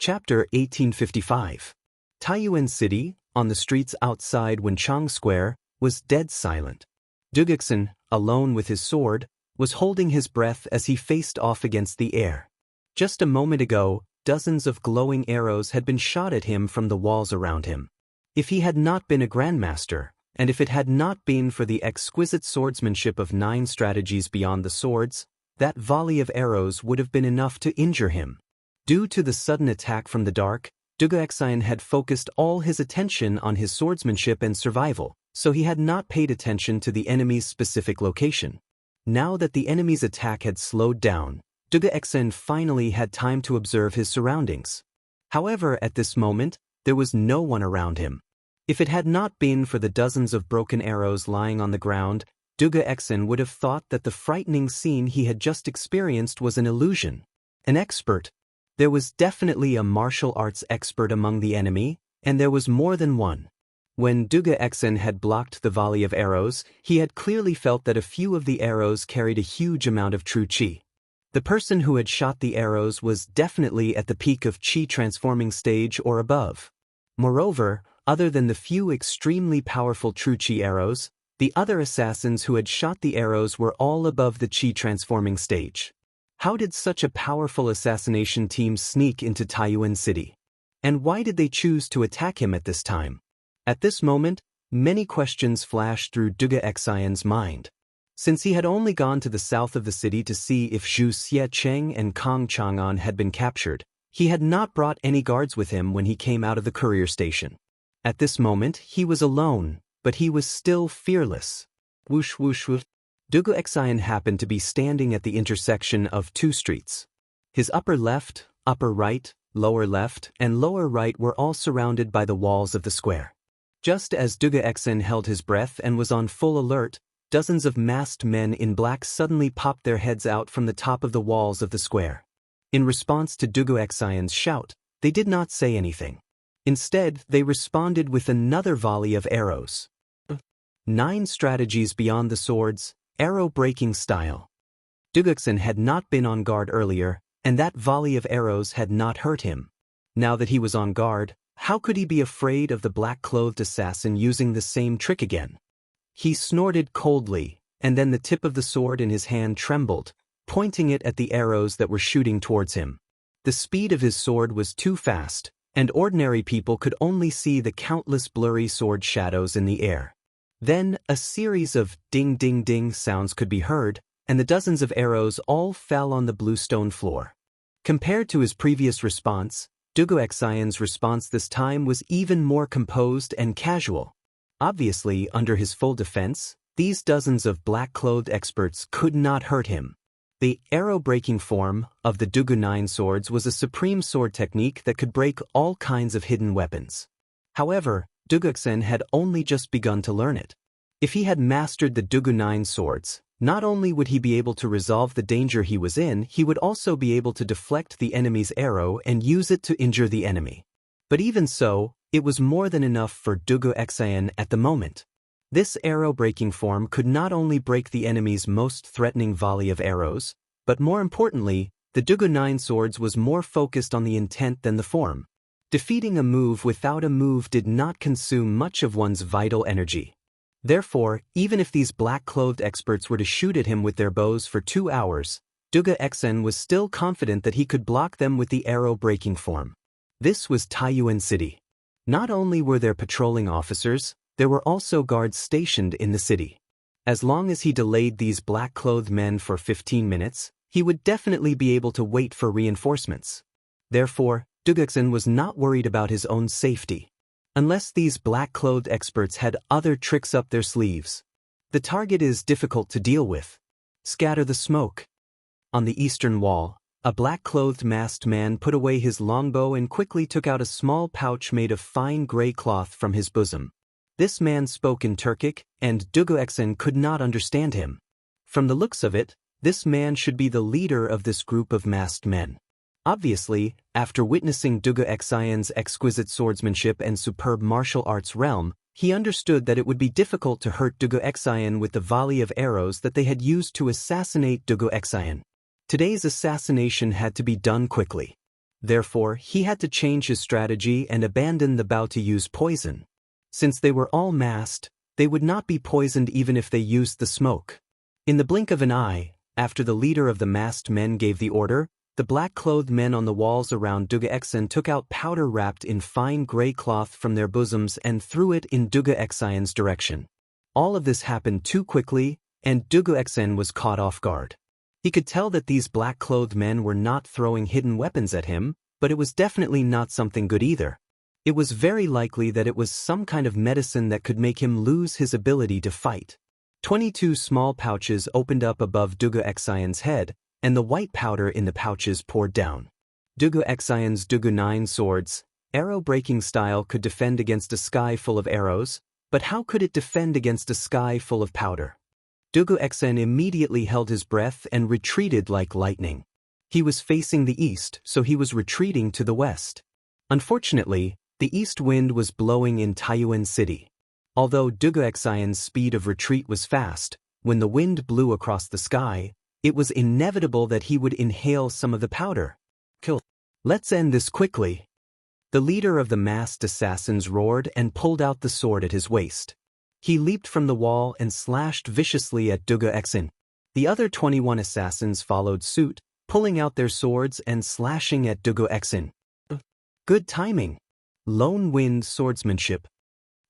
Chapter 1855. Taiyuan City, on the streets outside Wenchang Square, was dead silent. Dugexen, alone with his sword, was holding his breath as he faced off against the air. Just a moment ago, dozens of glowing arrows had been shot at him from the walls around him. If he had not been a grandmaster, and if it had not been for the exquisite swordsmanship of 9 strategies beyond the swords, that volley of arrows would have been enough to injure him. Due to the sudden attack from the dark, Dugexen had focused all his attention on his swordsmanship and survival, so he had not paid attention to the enemy's specific location. Now that the enemy's attack had slowed down, Dugexen finally had time to observe his surroundings. However, at this moment, there was no one around him. If it had not been for the dozens of broken arrows lying on the ground, Dugexen would have thought that the frightening scene he had just experienced was an illusion. An expert. There was definitely a martial arts expert among the enemy, and there was more than one. When Dugexen had blocked the volley of arrows, he had clearly felt that a few of the arrows carried a huge amount of true qi. The person who had shot the arrows was definitely at the peak of qi transforming stage or above. Moreover, other than the few extremely powerful true qi arrows, the other assassins who had shot the arrows were all above the qi transforming stage. How did such a powerful assassination team sneak into Taiyuan City? And why did they choose to attack him at this time? At this moment, many questions flashed through Dugexen's mind. Since he had only gone to the south of the city to see if Zhu Xiecheng and Kong Chang'an had been captured, he had not brought any guards with him when he came out of the courier station. At this moment, he was alone, but he was still fearless. Whoosh whoosh whoosh. Dugexen happened to be standing at the intersection of 2 streets. His upper left, upper right, lower left, and lower right were all surrounded by the walls of the square. Just as Dugexen held his breath and was on full alert, dozens of masked men in black suddenly popped their heads out from the top of the walls of the square. In response to Dugexen's shout, they did not say anything. Instead, they responded with another volley of arrows. 9 strategies beyond the swords, arrow-breaking style. Dugexen had not been on guard earlier, and that volley of arrows had not hurt him. Now that he was on guard, how could he be afraid of the black-clothed assassin using the same trick again? He snorted coldly, and then the tip of the sword in his hand trembled, pointing it at the arrows that were shooting towards him. The speed of his sword was too fast, and ordinary people could only see the countless blurry sword shadows in the air. Then, a series of ding-ding-ding sounds could be heard, and the dozens of arrows all fell on the bluestone floor. Compared to his previous response, Dugexen's response this time was even more composed and casual. Obviously, under his full defense, these dozens of black-clothed experts could not hurt him. The arrow-breaking form of the Dugu 9 swords was a supreme sword technique that could break all kinds of hidden weapons. However, Dugexen had only just begun to learn it. If he had mastered the Dugu 9 swords, not only would he be able to resolve the danger he was in, he would also be able to deflect the enemy's arrow and use it to injure the enemy. But even so, it was more than enough for Dugexen at the moment. This arrow-breaking form could not only break the enemy's most threatening volley of arrows, but more importantly, the Dugu 9 swords was more focused on the intent than the form. Defeating a move without a move did not consume much of one's vital energy. Therefore, even if these black-clothed experts were to shoot at him with their bows for 2 hours, Dugexen was still confident that he could block them with the arrow-breaking form. This was Taiyuan City. Not only were there patrolling officers, there were also guards stationed in the city. As long as he delayed these black-clothed men for 15 minutes, he would definitely be able to wait for reinforcements. Therefore, Dugexen was not worried about his own safety. Unless these black-clothed experts had other tricks up their sleeves. The target is difficult to deal with. Scatter the smoke. On the eastern wall, a black-clothed masked man put away his longbow and quickly took out a small pouch made of fine gray cloth from his bosom. This man spoke in Turkic, and Dugexen could not understand him. From the looks of it, this man should be the leader of this group of masked men. Obviously, after witnessing Dugexen's exquisite swordsmanship and superb martial arts realm, he understood that it would be difficult to hurt Dugexen with the volley of arrows that they had used to assassinate Dugexen. Today's assassination had to be done quickly. Therefore, he had to change his strategy and abandon the bow to use poison. Since they were all masked, they would not be poisoned even if they used the smoke. In the blink of an eye, after the leader of the masked men gave the order, the black-clothed men on the walls around Duga Exen took out powder wrapped in fine gray cloth from their bosoms and threw it in Duga Exen's direction. All of this happened too quickly, and Duga Exen was caught off guard. He could tell that these black-clothed men were not throwing hidden weapons at him, but it was definitely not something good either. It was very likely that it was some kind of medicine that could make him lose his ability to fight. 22 small pouches opened up above Duga Exen's head, and the white powder in the pouches poured down. Duga Exen's Duga 9 swords, arrow-breaking style, could defend against a sky full of arrows, but how could it defend against a sky full of powder? Duga Exen immediately held his breath and retreated like lightning. He was facing the east, so he was retreating to the west. Unfortunately, the east wind was blowing in Taiyuan City. Although Duga Exen's speed of retreat was fast, when the wind blew across the sky, it was inevitable that he would inhale some of the powder. Kill. Let's end this quickly. The leader of the masked assassins roared and pulled out the sword at his waist. He leaped from the wall and slashed viciously at Duga Exen. The other 21 assassins followed suit, pulling out their swords and slashing at Duga Exen. Good timing. Lone wind swordsmanship.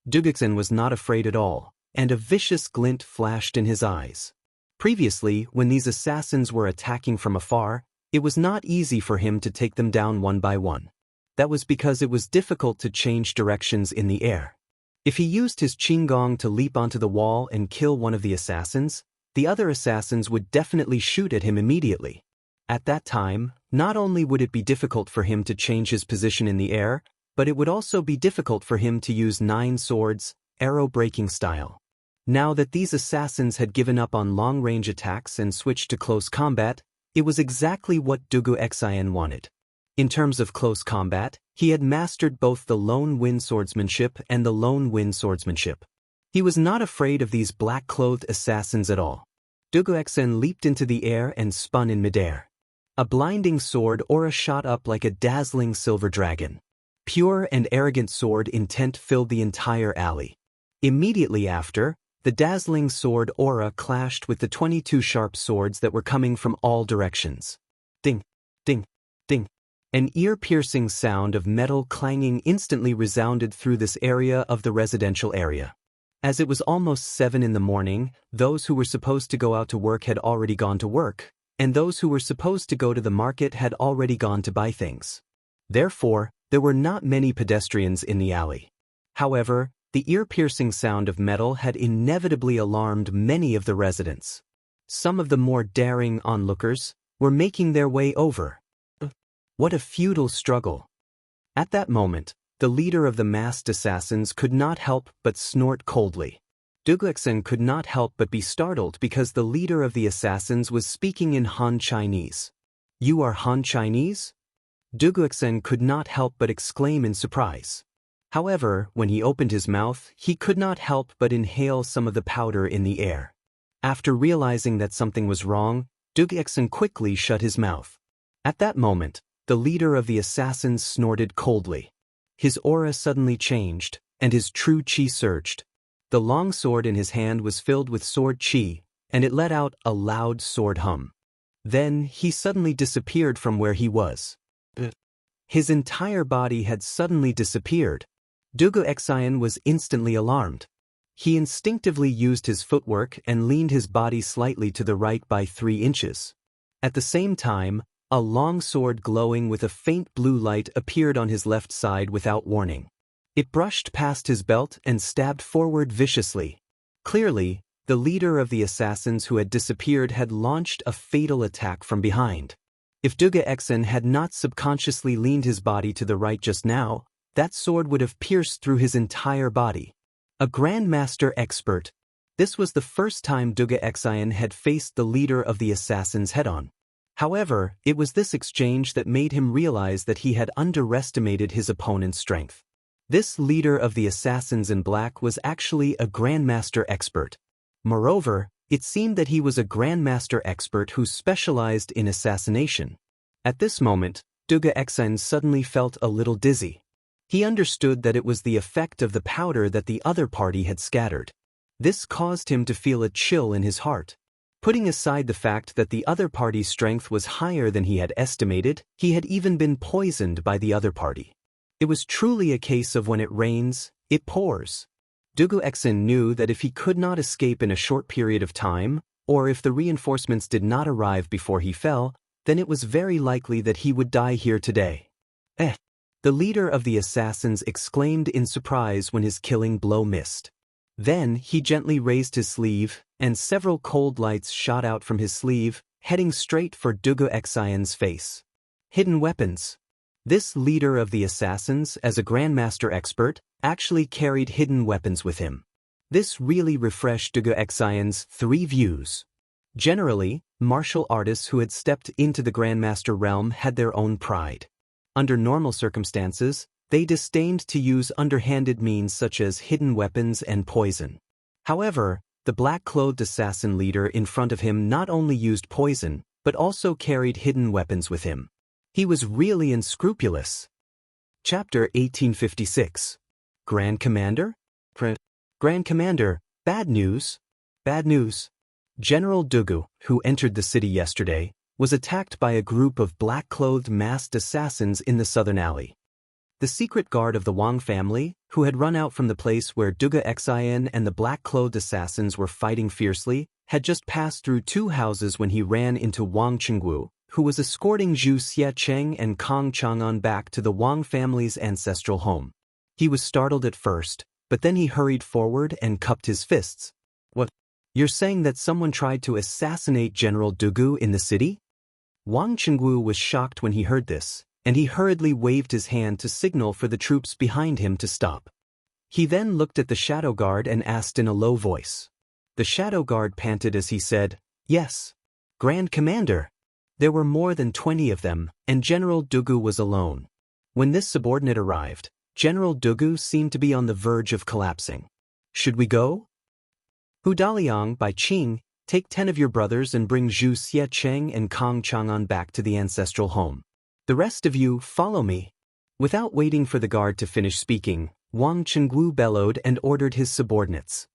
Duga Exen was not afraid at all, and a vicious glint flashed in his eyes. Previously, when these assassins were attacking from afar, it was not easy for him to take them down one by one. That was because it was difficult to change directions in the air. If he used his Qinggong to leap onto the wall and kill one of the assassins, the other assassins would definitely shoot at him immediately. At that time, not only would it be difficult for him to change his position in the air, but it would also be difficult for him to use 9 swords, arrow-breaking style. Now that these assassins had given up on long-range attacks and switched to close combat, it was exactly what Duga Exen wanted. In terms of close combat, he had mastered both the lone wind swordsmanship and the lone wind swordsmanship. He was not afraid of these black-clothed assassins at all. Duga Exen leaped into the air and spun in midair. A blinding sword aura shot up like a dazzling silver dragon. Pure and arrogant sword intent filled the entire alley. Immediately after, the dazzling sword aura clashed with the 22 sharp swords that were coming from all directions. Ding, ding, ding. An ear-piercing sound of metal clanging instantly resounded through this area of the residential area. As it was almost 7 in the morning, those who were supposed to go out to work had already gone to work, and those who were supposed to go to the market had already gone to buy things. Therefore, there were not many pedestrians in the alley. However, the ear-piercing sound of metal had inevitably alarmed many of the residents. Some of the more daring onlookers were making their way over. What a futile struggle. At that moment, the leader of the masked assassins could not help but snort coldly. Duga Exen could not help but be startled because the leader of the assassins was speaking in Han Chinese. You are Han Chinese? Duga Exen could not help but exclaim in surprise. However, when he opened his mouth, he could not help but inhale some of the powder in the air. After realizing that something was wrong, Duga Exen quickly shut his mouth. At that moment, the leader of the assassins snorted coldly. His aura suddenly changed, and his true qi surged. The long sword in his hand was filled with sword qi, and it let out a loud sword hum. Then, he suddenly disappeared from where he was. His entire body had suddenly disappeared. Duga Exen was instantly alarmed. He instinctively used his footwork and leaned his body slightly to the right by 3 inches. At the same time, a long sword glowing with a faint blue light appeared on his left side without warning. It brushed past his belt and stabbed forward viciously. Clearly, the leader of the assassins who had disappeared had launched a fatal attack from behind. If Duga Exen had not subconsciously leaned his body to the right just now, that sword would have pierced through his entire body. A Grandmaster expert. This was the first time Duga Exen had faced the leader of the assassins head-on. However, it was this exchange that made him realize that he had underestimated his opponent's strength. This leader of the assassins in black was actually a Grandmaster expert. Moreover, it seemed that he was a Grandmaster expert who specialized in assassination. At this moment, Duga Exin suddenly felt a little dizzy. He understood that it was the effect of the powder that the other party had scattered. This caused him to feel a chill in his heart. Putting aside the fact that the other party's strength was higher than he had estimated, he had even been poisoned by the other party. It was truly a case of when it rains, it pours. Dugu Exin knew that if he could not escape in a short period of time, or if the reinforcements did not arrive before he fell, then it was very likely that he would die here today. The leader of the assassins exclaimed in surprise when his killing blow missed. Then he gently raised his sleeve, and several cold lights shot out from his sleeve, heading straight for Dugu Exin's face. Hidden weapons. This leader of the assassins, as a grandmaster expert, actually carried hidden weapons with him. This really refreshed Dugu Exin's 3 views. Generally, martial artists who had stepped into the grandmaster realm had their own pride. Under normal circumstances, they disdained to use underhanded means such as hidden weapons and poison. However, the black-clothed assassin leader in front of him not only used poison, but also carried hidden weapons with him. He was really unscrupulous. Chapter 1856. Grand Commander? Grand Commander, bad news. Bad news. General Dugu, who entered the city yesterday, was attacked by a group of black-clothed masked assassins in the southern alley. The secret guard of the Wang family, who had run out from the place where Dugu Exin and the black-clothed assassins were fighting fiercely, had just passed through 2 houses when he ran into Wang Chengwu, who was escorting Zhu Xiecheng and Kong Chang'an back to the Wang family's ancestral home. He was startled at first, but then he hurried forward and cupped his fists. What? You're saying that someone tried to assassinate General Dugu in the city? Wang Chengwu was shocked when he heard this, and he hurriedly waved his hand to signal for the troops behind him to stop. He then looked at the shadow guard and asked in a low voice. The shadow guard panted as he said, "Yes, Grand Commander." There were more than 20 of them, and General Dugu was alone. When this subordinate arrived, General Dugu seemed to be on the verge of collapsing. "Should we go?" Hu Daliang by Qing, take 10 of your brothers and bring Zhu Xiecheng and Kong Chang'an back to the ancestral home. The rest of you, follow me. Without waiting for the guard to finish speaking, Wang Chengwu bellowed and ordered his subordinates.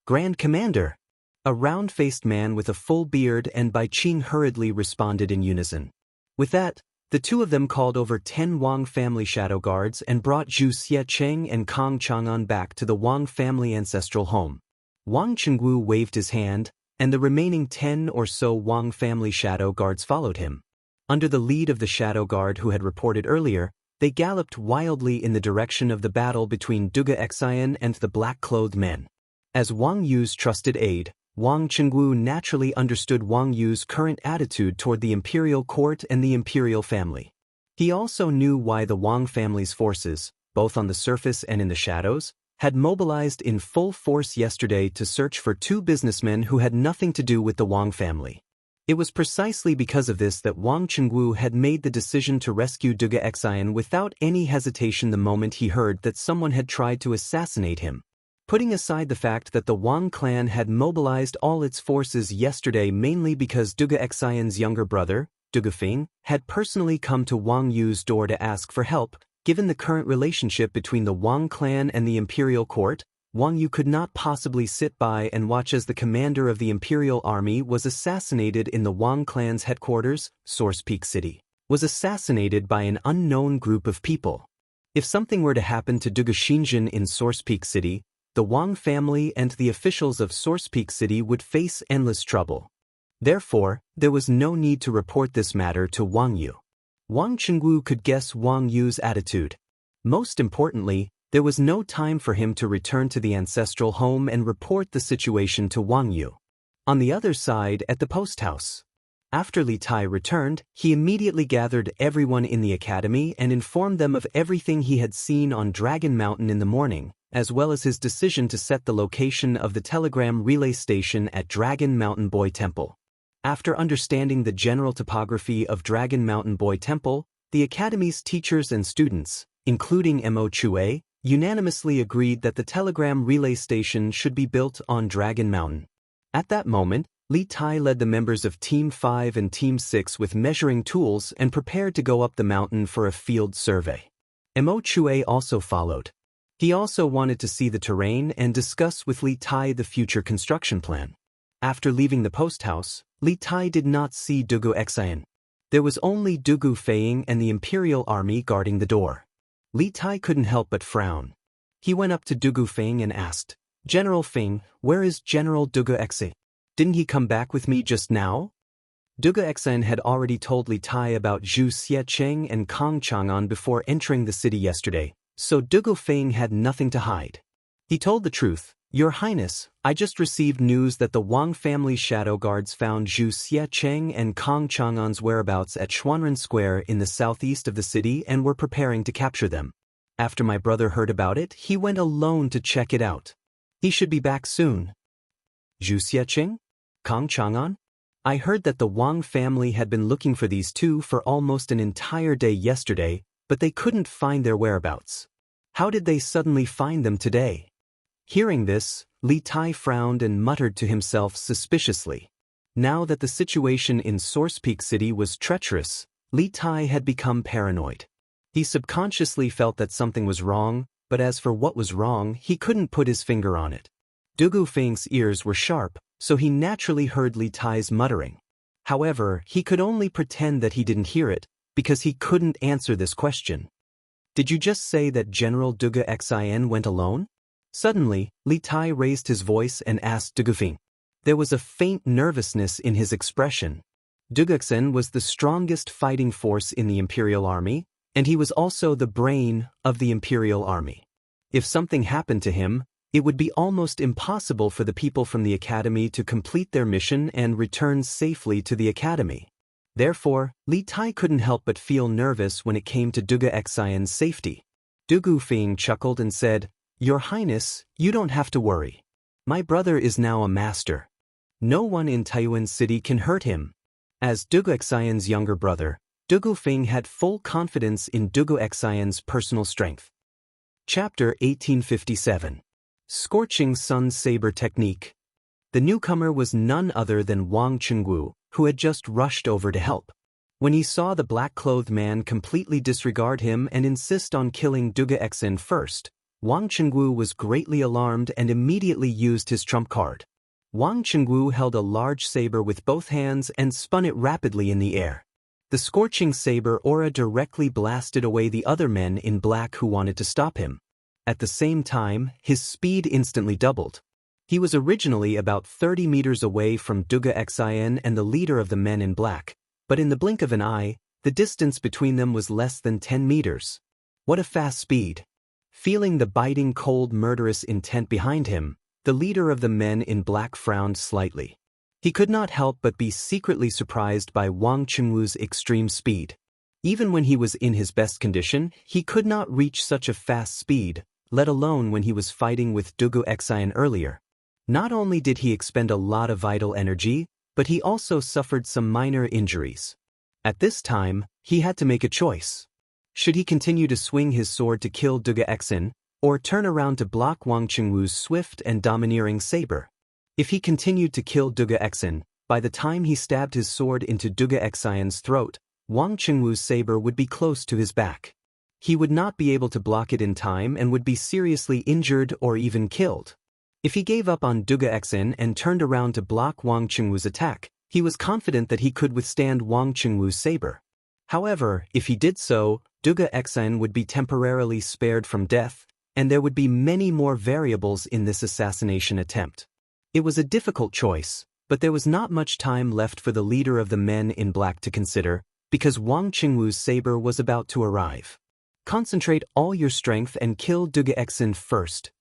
Grand Commander! A round-faced man with a full beard and Bai Qing hurriedly responded in unison. With that, the 2 of them called over 10 Wang family shadow guards and brought Zhu Xiecheng and Kong Chang'an back to the Wang family ancestral home. Wang Chengwu waved his hand, and the remaining 10 or so Wang family shadow guards followed him. Under the lead of the shadow guard who had reported earlier, they galloped wildly in the direction of the battle between Dugu Exin and the black-clothed men. As Wang Yu's trusted aide, Wang Chengwu naturally understood Wang Yu's current attitude toward the imperial court and the imperial family. He also knew why the Wang family's forces, both on the surface and in the shadows, had mobilized in full force yesterday to search for 2 businessmen who had nothing to do with the Wang family. It was precisely because of this that Wang Chengwu had made the decision to rescue Dugu Exin without any hesitation the moment he heard that someone had tried to assassinate him. Putting aside the fact that the Wang clan had mobilized all its forces yesterday mainly because Dugu Exin's younger brother, Dugu Feng, had personally come to Wang Yu's door to ask for help, given the current relationship between the Wang clan and the imperial court, Wang Yu could not possibly sit by and watch as the commander of the imperial army was assassinated in the Wang clan's headquarters, Source Peak City, was assassinated by an unknown group of people. If something were to happen to Dugu Xinjin in Source Peak City, the Wang family and the officials of Source Peak City would face endless trouble. Therefore, there was no need to report this matter to Wang Yu. Wang Chengwu could guess Wang Yu's attitude. Most importantly, there was no time for him to return to the ancestral home and report the situation to Wang Yu. On the other side, at the post house. After Li Tai returned, he immediately gathered everyone in the academy and informed them of everything he had seen on Dragon Mountain in the morning, as well as his decision to set the location of the telegram relay station at Dragon Mountain Boy Temple. After understanding the general topography of Dragon Mountain Boy Temple, the academy's teachers and students, including Mo Chue, unanimously agreed that the telegram relay station should be built on Dragon Mountain. At that moment, Li Tai led the members of Team 5 and Team 6 with measuring tools and prepared to go up the mountain for a field survey. Mo Chue also followed. He also wanted to see the terrain and discuss with Li Tai the future construction plan. After leaving the post house, Li Tai did not see Dugu Xian. There was only Dugu Feiying and the Imperial Army guarding the door. Li Tai couldn't help but frown. He went up to Dugu Feiying and asked, "General Feiying, where is General Dugu Xian? Didn't he come back with me just now?" Dugu Xian had already told Li Tai about Zhu Xiecheng and Kong Chang'an before entering the city yesterday, so Dugu Feiying had nothing to hide. He told the truth. "Your Highness, I just received news that the Wang family shadow guards found Zhu Xiecheng and Kong Chang'an's whereabouts at Xuanren Square in the southeast of the city and were preparing to capture them. After my brother heard about it, he went alone to check it out. He should be back soon." Zhu Xiecheng? Kong Chang'an? I heard that the Wang family had been looking for these two for almost an entire day yesterday, but they couldn't find their whereabouts. How did they suddenly find them today? Hearing this, Li Tai frowned and muttered to himself suspiciously. Now that the situation in Source Peak City was treacherous, Li Tai had become paranoid. He subconsciously felt that something was wrong, but as for what was wrong, he couldn't put his finger on it. Dugu Feiying's ears were sharp, so he naturally heard Li Tai's muttering. However, he could only pretend that he didn't hear it, because he couldn't answer this question. "Did you just say that General Dugu Xian went alone?" Suddenly, Li Tai raised his voice and asked Dugu Feiying. There was a faint nervousness in his expression. Dugu Xian was the strongest fighting force in the Imperial Army, and he was also the brain of the Imperial Army. If something happened to him, it would be almost impossible for the people from the Academy to complete their mission and return safely to the Academy. Therefore, Li Tai couldn't help but feel nervous when it came to Dugu Xian's safety. Dugu Feiying chuckled and said, "Your Highness, you don't have to worry. My brother is now a master. No one in Taiyuan City can hurt him." As Dugu Xian's younger brother, Dugu Feiying had full confidence in Dugu Xian's personal strength. Chapter 1857. Scorching Sun Saber Technique. The newcomer was none other than Wang Chengwu, who had just rushed over to help. When he saw the black-clothed man completely disregard him and insist on killing Dugu Xian first, Wang Chengwu was greatly alarmed and immediately used his trump card. Wang Chengwu held a large saber with both hands and spun it rapidly in the air. The scorching saber aura directly blasted away the other men in black who wanted to stop him. At the same time, his speed instantly doubled. He was originally about 30 meters away from Dugu Xian and the leader of the men in black, but in the blink of an eye, the distance between them was less than 10 meters. What a fast speed! Feeling the biting cold murderous intent behind him, the leader of the men in black frowned slightly. He could not help but be secretly surprised by Wang Chengwu's extreme speed. Even when he was in his best condition, he could not reach such a fast speed, let alone when he was fighting with Dugu Xian earlier. Not only did he expend a lot of vital energy, but he also suffered some minor injuries. At this time, he had to make a choice. Should he continue to swing his sword to kill Dugu Xian, or turn around to block Wang Chengwu's swift and domineering saber? If he continued to kill Dugu Xian, by the time he stabbed his sword into Dugu Xian's throat, Wang Chengwu's saber would be close to his back. He would not be able to block it in time and would be seriously injured or even killed. If he gave up on Dugu Xian and turned around to block Wang Chengwu's attack, he was confident that he could withstand Wang Chengwu's saber. However, if he did so, Dugu Xian would be temporarily spared from death, and there would be many more variables in this assassination attempt. It was a difficult choice, but there was not much time left for the leader of the men in black to consider, because Wang Chengwu's saber was about to arrive. Concentrate all your strength and kill Dugu Xian first.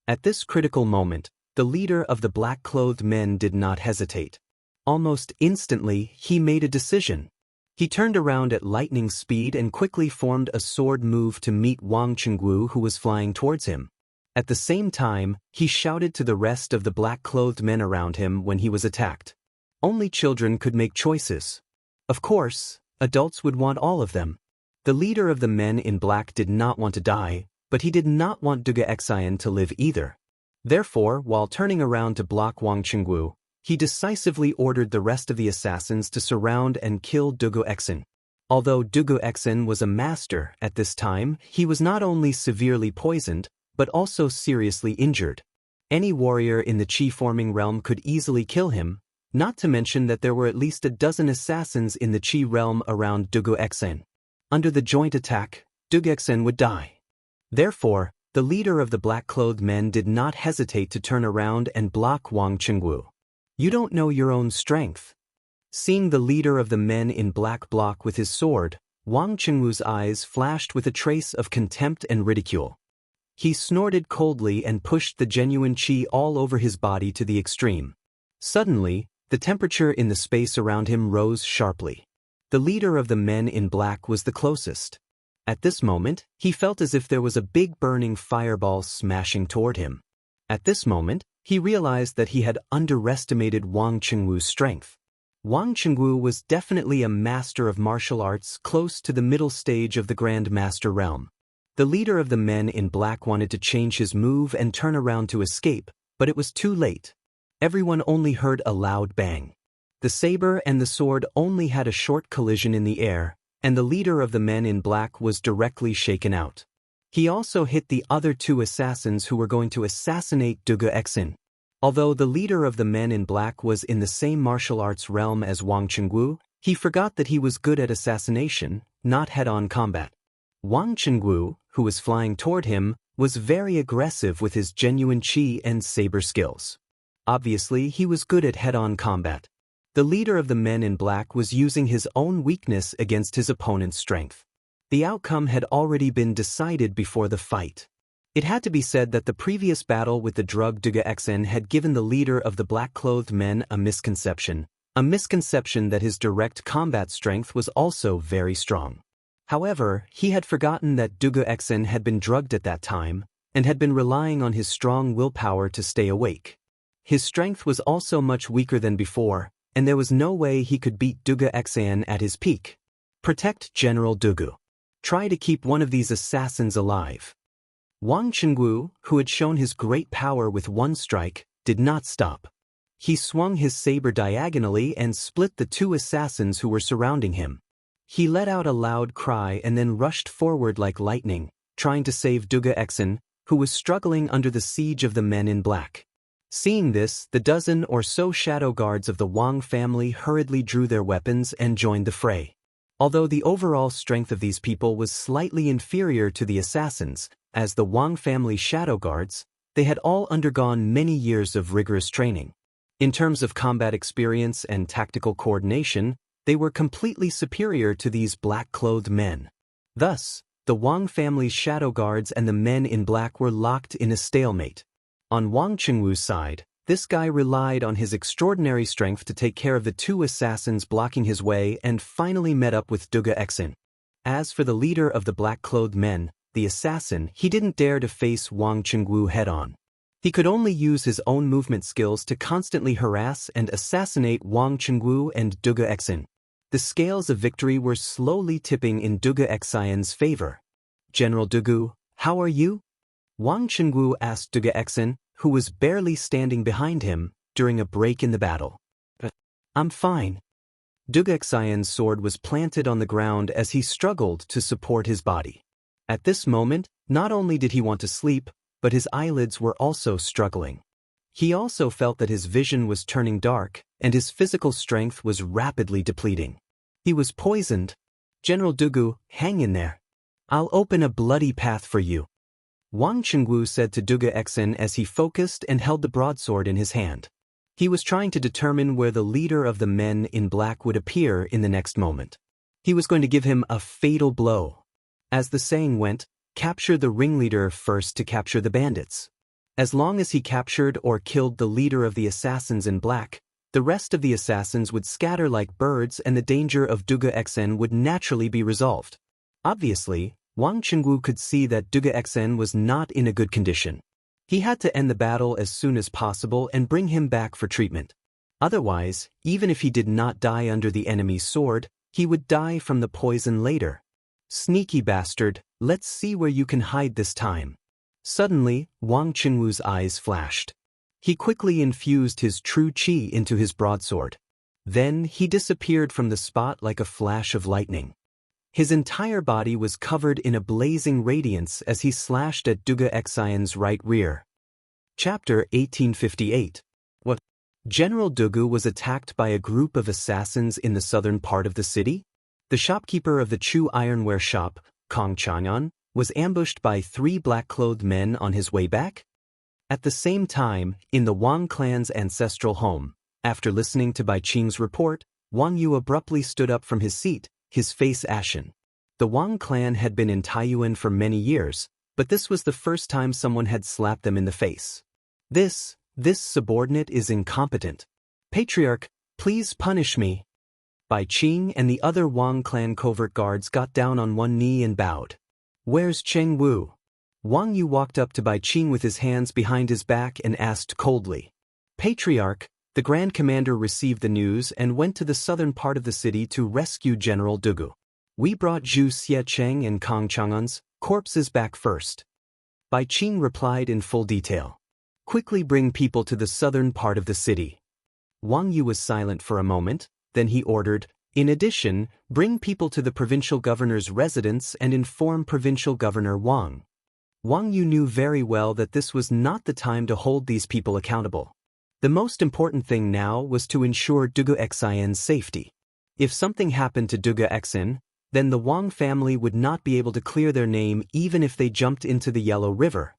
At this critical moment, the leader of the black-clothed men did not hesitate. Almost instantly, he made a decision. He turned around at lightning speed and quickly formed a sword move to meet Wang Chengwu, who was flying towards him. At the same time, he shouted to the rest of the black-clothed men around him when he was attacked. Only children could make choices. Of course, adults would want all of them. The leader of the men in black did not want to die, but he did not want Dugu Xian to live either. Therefore, while turning around to block Wang Chengwu, he decisively ordered the rest of the assassins to surround and kill Dugu Exen. Although Dugu Exen was a master at this time, he was not only severely poisoned, but also seriously injured. Any warrior in the Qi-forming realm could easily kill him, not to mention that there were at least a dozen assassins in the Qi realm around Dugu Exen. Under the joint attack, Dugu Exen would die. Therefore, the leader of the black-clothed men did not hesitate to turn around and block Wang Qingwu. "You don't know your own strength." Seeing the leader of the men in black block with his sword, Wang Qingwu's eyes flashed with a trace of contempt and ridicule. He snorted coldly and pushed the genuine qi all over his body to the extreme. Suddenly, the temperature in the space around him rose sharply. The leader of the men in black was the closest. At this moment, he felt as if there was a big burning fireball smashing toward him. At this moment, he realized that he had underestimated Wang Qingwu's strength. Wang Qingwu was definitely a master of martial arts close to the middle stage of the Grand Master realm. The leader of the men in black wanted to change his move and turn around to escape, but it was too late. Everyone only heard a loud bang. The saber and the sword only had a short collision in the air, and the leader of the men in black was directly shaken out. He also hit the other two assassins who were going to assassinate Dugu Exen. Although the leader of the men in black was in the same martial arts realm as Wang Qingwu, he forgot that he was good at assassination, not head-on combat. Wang Qingwu, who was flying toward him, was very aggressive with his genuine qi and saber skills. Obviously, he was good at head-on combat. The leader of the men in black was using his own weakness against his opponent's strength. The outcome had already been decided before the fight. It had to be said that the previous battle with the drug Dugu Exen had given the leader of the black-clothed men a misconception that his direct combat strength was also very strong. However, he had forgotten that Dugu Exen had been drugged at that time, and had been relying on his strong willpower to stay awake. His strength was also much weaker than before, and there was no way he could beat Dugu Exen at his peak. Protect General Dugu. Try to keep one of these assassins alive. Wang Qingwu, who had shown his great power with one strike, did not stop. He swung his saber diagonally and split the two assassins who were surrounding him. He let out a loud cry and then rushed forward like lightning, trying to save Dugu Exen, who was struggling under the siege of the men in black. Seeing this, the dozen or so shadow guards of the Wang family hurriedly drew their weapons and joined the fray. Although the overall strength of these people was slightly inferior to the assassins, as the Wang family shadow guards, they had all undergone many years of rigorous training. In terms of combat experience and tactical coordination, they were completely superior to these black-clothed men. Thus, the Wang family's shadow guards and the men in black were locked in a stalemate. On Wang Qingwu's side, this guy relied on his extraordinary strength to take care of the two assassins blocking his way and finally met up with Dugu Exen. As for the leader of the black-clothed men, the assassin, he didn't dare to face Wang Qingwu head-on. He could only use his own movement skills to constantly harass and assassinate Wang Qingwu and Dugu Exen. The scales of victory were slowly tipping in Dugu Exen's favor. "General Dugu, how are you?" Wang Qingwu asked Dugu Exen, who was barely standing behind him, during a break in the battle. "I'm fine." Dugu Exen's sword was planted on the ground as he struggled to support his body. At this moment, not only did he want to sleep, but his eyelids were also struggling. He also felt that his vision was turning dark, and his physical strength was rapidly depleting. He was poisoned. "General Dugu, hang in there. I'll open a bloody path for you," Wang Qingwu said to Dugu Exen as he focused and held the broadsword in his hand. He was trying to determine where the leader of the men in black would appear in the next moment. He was going to give him a fatal blow. As the saying went, capture the ringleader first to capture the bandits. As long as he captured or killed the leader of the assassins in black, the rest of the assassins would scatter like birds and the danger of Dugu Exen would naturally be resolved. Obviously, Wang Qingwu could see that Dugu Exen was not in a good condition. He had to end the battle as soon as possible and bring him back for treatment. Otherwise, even if he did not die under the enemy's sword, he would die from the poison later. "Sneaky bastard, let's see where you can hide this time." Suddenly, Wang Qingwu's eyes flashed. He quickly infused his true qi into his broadsword. Then he disappeared from the spot like a flash of lightning. His entire body was covered in a blazing radiance as he slashed at Duga Xian's right rear. Chapter 1858. What? General Dugu was attacked by a group of assassins in the southern part of the city? The shopkeeper of the Chu ironware shop, Kong Chang'an, was ambushed by 3 black-clothed men on his way back? At the same time, in the Wang clan's ancestral home, after listening to Bai Qing's report, Wang Yu abruptly stood up from his seat, his face ashen. The Wang clan had been in Taiyuan for many years, but this was the first time someone had slapped them in the face. This subordinate is incompetent. Patriarch, please punish me. Bai Qing and the other Wang clan covert guards got down on one knee and bowed. Where's Cheng Wu? Wang Yu walked up to Bai Qing with his hands behind his back and asked coldly. Patriarch, the Grand Commander received the news and went to the southern part of the city to rescue General Dugu. We brought Zhu Xiecheng and Kong Chang'an's corpses back first. Bai Qing replied in full detail. Quickly bring people to the southern part of the city. Wang Yu was silent for a moment, then he ordered, in addition, bring people to the provincial governor's residence and inform Provincial Governor Wang. Wang Yu knew very well that this was not the time to hold these people accountable. The most important thing now was to ensure Dugu Xian's safety. If something happened to Dugu Xian, then the Wang family would not be able to clear their name even if they jumped into the Yellow River.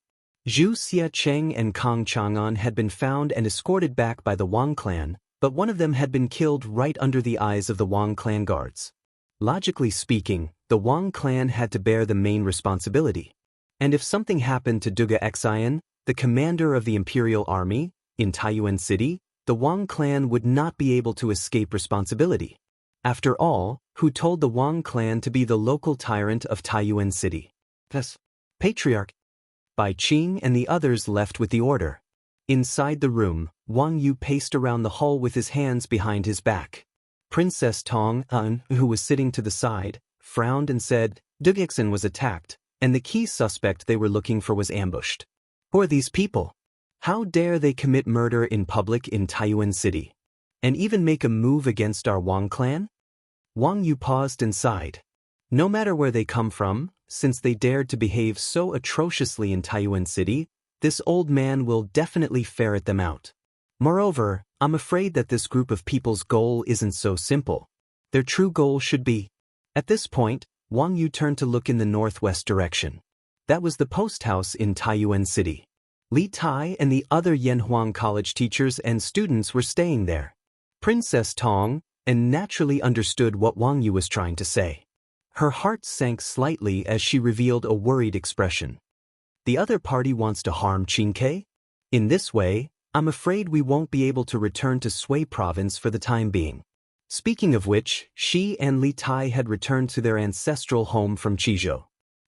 Zhu Xiecheng and Kong Chang'an had been found and escorted back by the Wang clan, but one of them had been killed right under the eyes of the Wang clan guards. Logically speaking, the Wang clan had to bear the main responsibility. And if something happened to Dugu Xian, the commander of the imperial army, in Taiyuan City, the Wang clan would not be able to escape responsibility. After all, who told the Wang clan to be the local tyrant of Taiyuan City? Thus, Patriarch. Bai Qing and the others left with the order. Inside the room, Wang Yu paced around the hall with his hands behind his back. Princess Tong An, who was sitting to the side, frowned and said, Dugu Xian was attacked, and the key suspect they were looking for was ambushed. Who are these people? How dare they commit murder in public in Taiyuan City? And even make a move against our Wang clan? Wang Yu paused and sighed. No matter where they come from, since they dared to behave so atrociously in Taiyuan City, this old man will definitely ferret them out. Moreover, I'm afraid that this group of people's goal isn't so simple. Their true goal should be. At this point, Wang Yu turned to look in the northwest direction. That was the post house in Taiyuan City. Li Tai and the other Yanhuang College teachers and students were staying there. Princess Tong naturally understood what Wang Yu was trying to say. Her heart sank slightly as she revealed a worried expression. The other party wants to harm Qingke? In this way, I'm afraid we won't be able to return to Sui province for the time being. Speaking of which, she and Li Tai had returned to their ancestral home from Qizhou.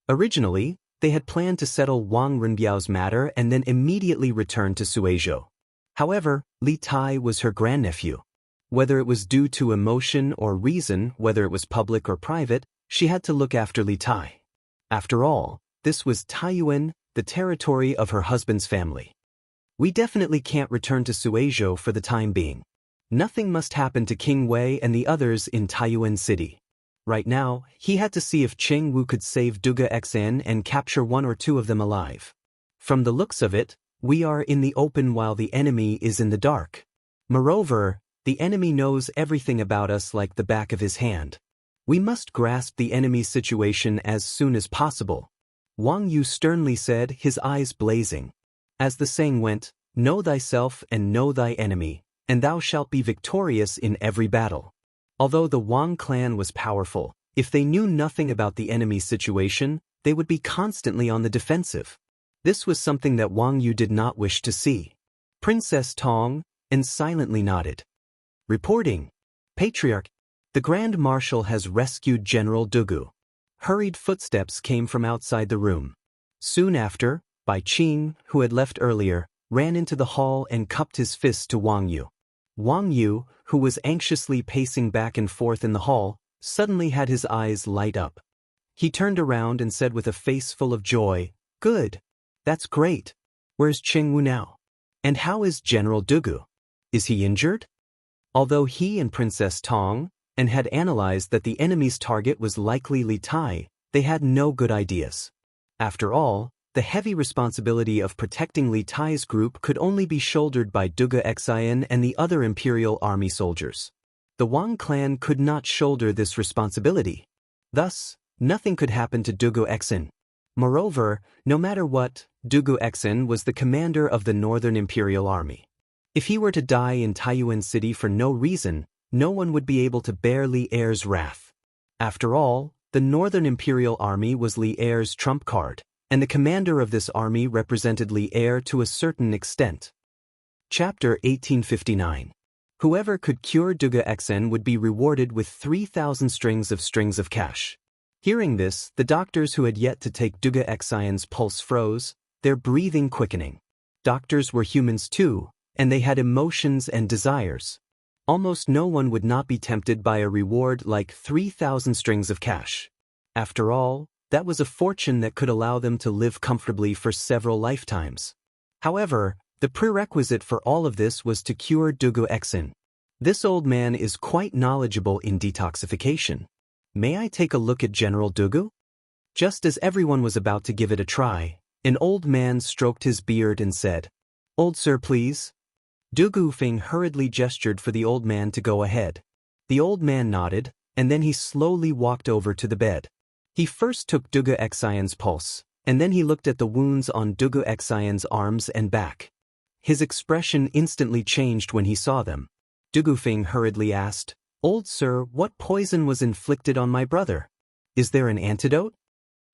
Originally, they had planned to settle Wang Renbiao's matter and then immediately return to Suizhou. However, Li Tai was her grandnephew. Whether it was due to emotion or reason, whether it was public or private, she had to look after Li Tai. After all, this was Taiyuan, the territory of her husband's family. We definitely can't return to Suizhou for the time being. Nothing must happen to King Wei and the others in Taiyuan City. Right now, he had to see if Cheng Wu could save Dugu Xian and capture 1 or 2 of them alive. From the looks of it, we are in the open while the enemy is in the dark. Moreover, the enemy knows everything about us like the back of his hand. We must grasp the enemy's situation as soon as possible. Wang Yu sternly said, his eyes blazing. As the saying went, know thyself and know thy enemy, and thou shalt be victorious in every battle. Although the Wang clan was powerful, if they knew nothing about the enemy's situation, they would be constantly on the defensive. This was something that Wang Yu did not wish to see. Princess Tong silently nodded. Reporting. Patriarch. The Grand Marshal has rescued General Dugu. Hurried footsteps came from outside the room. Soon after, Bai Qing, who had left earlier, ran into the hall and cupped his fist to Wang Yu. Wang Yu, who was anxiously pacing back and forth in the hall, suddenly had his eyes light up. He turned around and said with a face full of joy, Good. That's great. Where's Cheng Wu now? And how is General Dugu? Is he injured? Although he and Princess Tong and had analyzed that the enemy's target was likely Li Tai, they had no good ideas. After all, the heavy responsibility of protecting Li Tai's group could only be shouldered by Dugu Xian and the other imperial army soldiers. The Wang clan could not shoulder this responsibility. Thus, nothing could happen to Dugu Xian. Moreover, no matter what, Dugu Xian was the commander of the Northern Imperial Army. If he were to die in Taiyuan City for no reason, no one would be able to bear Li Er's wrath. After all, the Northern Imperial Army was Li Er's trump card, and the commander of this army represented Li Er to a certain extent. Chapter 1859. Whoever could cure Dugu Xian would be rewarded with 3,000 strings of cash. Hearing this, the doctors who had yet to take Dugu Xian's pulse froze, their breathing quickening. Doctors were humans too, and they had emotions and desires. Almost no one would not be tempted by a reward like 3,000 strings of cash. After all, that was a fortune that could allow them to live comfortably for several lifetimes. However, the prerequisite for all of this was to cure Dugu Xian. This old man is quite knowledgeable in detoxification. May I take a look at General Dugu? Just as everyone was about to give it a try, an old man stroked his beard and said, "Old sir, please." Dugu Feng hurriedly gestured for the old man to go ahead. The old man nodded, and then he slowly walked over to the bed. He first took Dugu Xian's pulse, and then he looked at the wounds on Dugu Xian's arms and back. His expression instantly changed when he saw them. Dugu Feng hurriedly asked, "Old sir, what poison was inflicted on my brother? Is there an antidote?"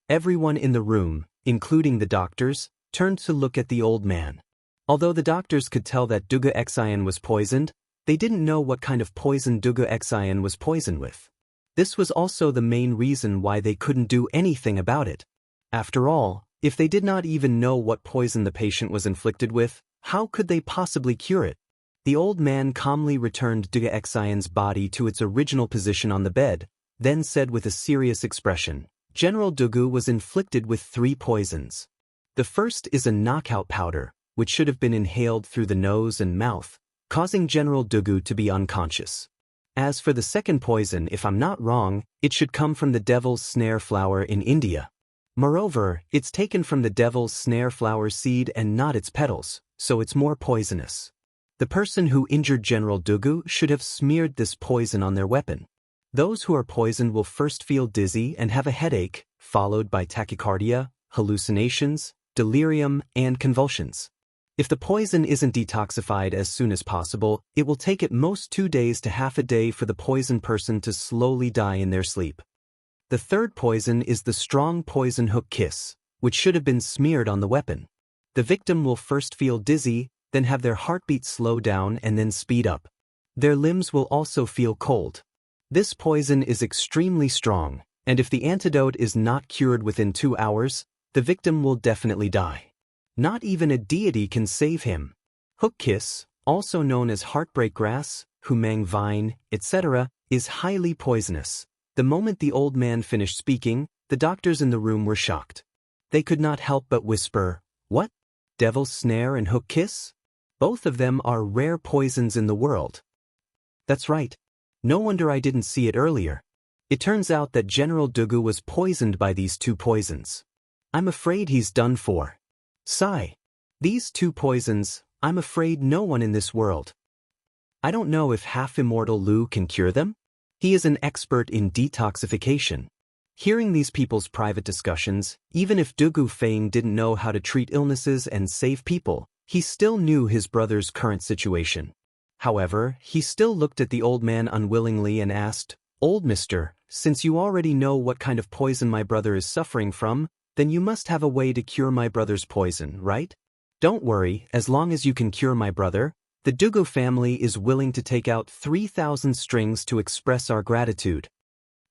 Everyone in the room, including the doctors, turned to look at the old man. Although the doctors could tell that Dugu Xian was poisoned, they didn't know what kind of poison Dugu Xian was poisoned with. This was also the main reason why they couldn't do anything about it. After all, if they did not even know what poison the patient was inflicted with, how could they possibly cure it? The old man calmly returned Dugu Xian's body to its original position on the bed, then said with a serious expression, "General Dugu was inflicted with 3 poisons. The first is a knockout powder, which should have been inhaled through the nose and mouth, causing General Dugu to be unconscious. As for the second poison, if I'm not wrong, it should come from the devil's snare flower in India. Moreover, it's taken from the devil's snare flower seed and not its petals, so it's more poisonous. The person who injured General Dugu should have smeared this poison on their weapon. Those who are poisoned will first feel dizzy and have a headache, followed by tachycardia, hallucinations, delirium, and convulsions. If the poison isn't detoxified as soon as possible, it will take at most 2 days to half a day for the poisoned person to slowly die in their sleep. The third poison is the strong poison hook kiss, which should have been smeared on the weapon. The victim will first feel dizzy, then have their heartbeat slow down and then speed up. Their limbs will also feel cold. This poison is extremely strong, and if the antidote is not cured within 2 hours, the victim will definitely die. Not even a deity can save him. Hook kiss, also known as heartbreak grass, humang vine, etc., is highly poisonous. The moment the old man finished speaking, the doctors in the room were shocked. They could not help but whisper, "What? Devil's snare and hook kiss? Both of them are rare poisons in the world." That's right. No wonder I didn't see it earlier. It turns out that General Dugu was poisoned by these 2 poisons. I'm afraid he's done for. Sigh. These 2 poisons, I'm afraid no one in this world. I don't know if half-immortal Lu can cure them. He is an expert in detoxification. Hearing these people's private discussions, even if Dugu Feng didn't know how to treat illnesses and save people, he still knew his brother's current situation. However, he still looked at the old man unwillingly and asked, "Old mister, since you already know what kind of poison my brother is suffering from, then you must have a way to cure my brother's poison, right? Don't worry, as long as you can cure my brother, the Dugu family is willing to take out 3,000 strings to express our gratitude."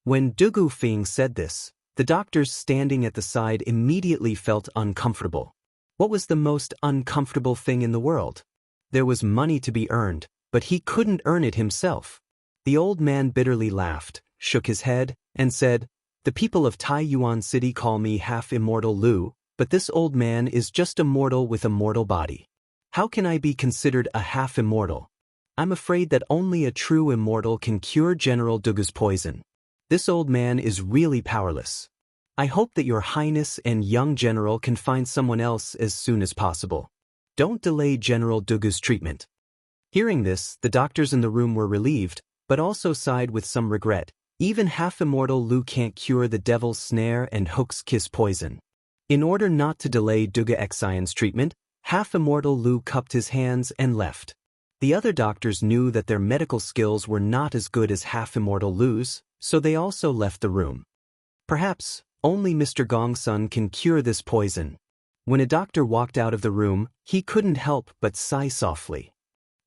When Dugu Feng said this, the doctors standing at the side immediately felt uncomfortable. What was the most uncomfortable thing in the world? There was money to be earned, but he couldn't earn it himself. The old man bitterly laughed, shook his head, and said, "The people of Taiyuan City call me half-immortal Lu, but this old man is just a mortal with a mortal body. How can I be considered a half-immortal? I'm afraid that only a true immortal can cure General Dugu's poison. This old man is really powerless. I hope that your highness and young general can find someone else as soon as possible. Don't delay General Dugu's treatment. Hearing this, the doctors in the room were relieved, but also sighed with some regret. Even half-immortal Lu can't cure the devil's snare and Hook's kiss poison. In order not to delay Duga Xian's treatment, half-immortal Lu cupped his hands and left. The other doctors knew that their medical skills were not as good as half-immortal Lu's, so they also left the room. Perhaps only Mr. Gongsun can cure this poison. When a doctor walked out of the room, he couldn't help but sigh softly.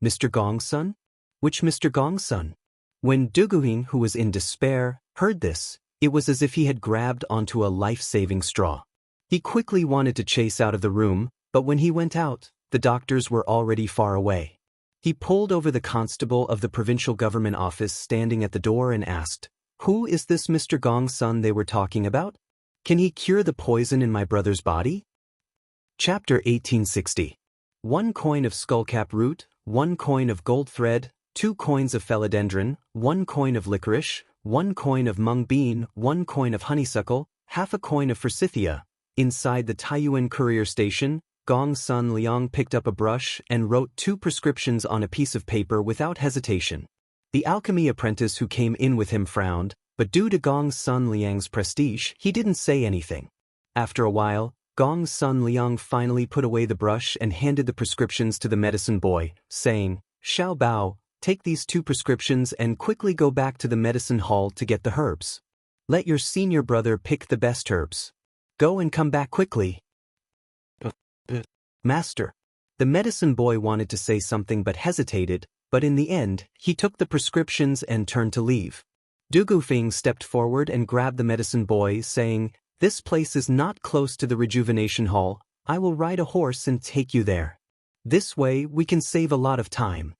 Mr. Gongsun? Which Mr. Gongsun? When Duguing, who was in despair, heard this, it was as if he had grabbed onto a life-saving straw. He quickly wanted to chase out of the room, but when he went out, the doctors were already far away. He pulled over the constable of the provincial government office standing at the door and asked, "Who is this Mr. Gongsun they were talking about? Can he cure the poison in my brother's body?" Chapter 1860. 1 coin of skullcap root, 1 coin of gold thread, 2 coins of philodendron, 1 coin of licorice, 1 coin of mung bean, 1 coin of honeysuckle, half a coin of forsythia. Inside the Taiyuan courier station, Gong Sun Liang picked up a brush and wrote 2 prescriptions on a piece of paper without hesitation. The alchemy apprentice who came in with him frowned, but due to Gong Sun Liang's prestige, he didn't say anything. After a while, Gong Sun Liang finally put away the brush and handed the prescriptions to the medicine boy, saying, "Xiao Bao, take these 2 prescriptions and quickly go back to the medicine hall to get the herbs. Let your senior brother pick the best herbs. Go and come back quickly." Master. The medicine boy wanted to say something but hesitated, but in the end, he took the prescriptions and turned to leave. Du Gufeng stepped forward and grabbed the medicine boy, saying, "This place is not close to the rejuvenation hall. I will ride a horse and take you there. This way, we can save a lot of time."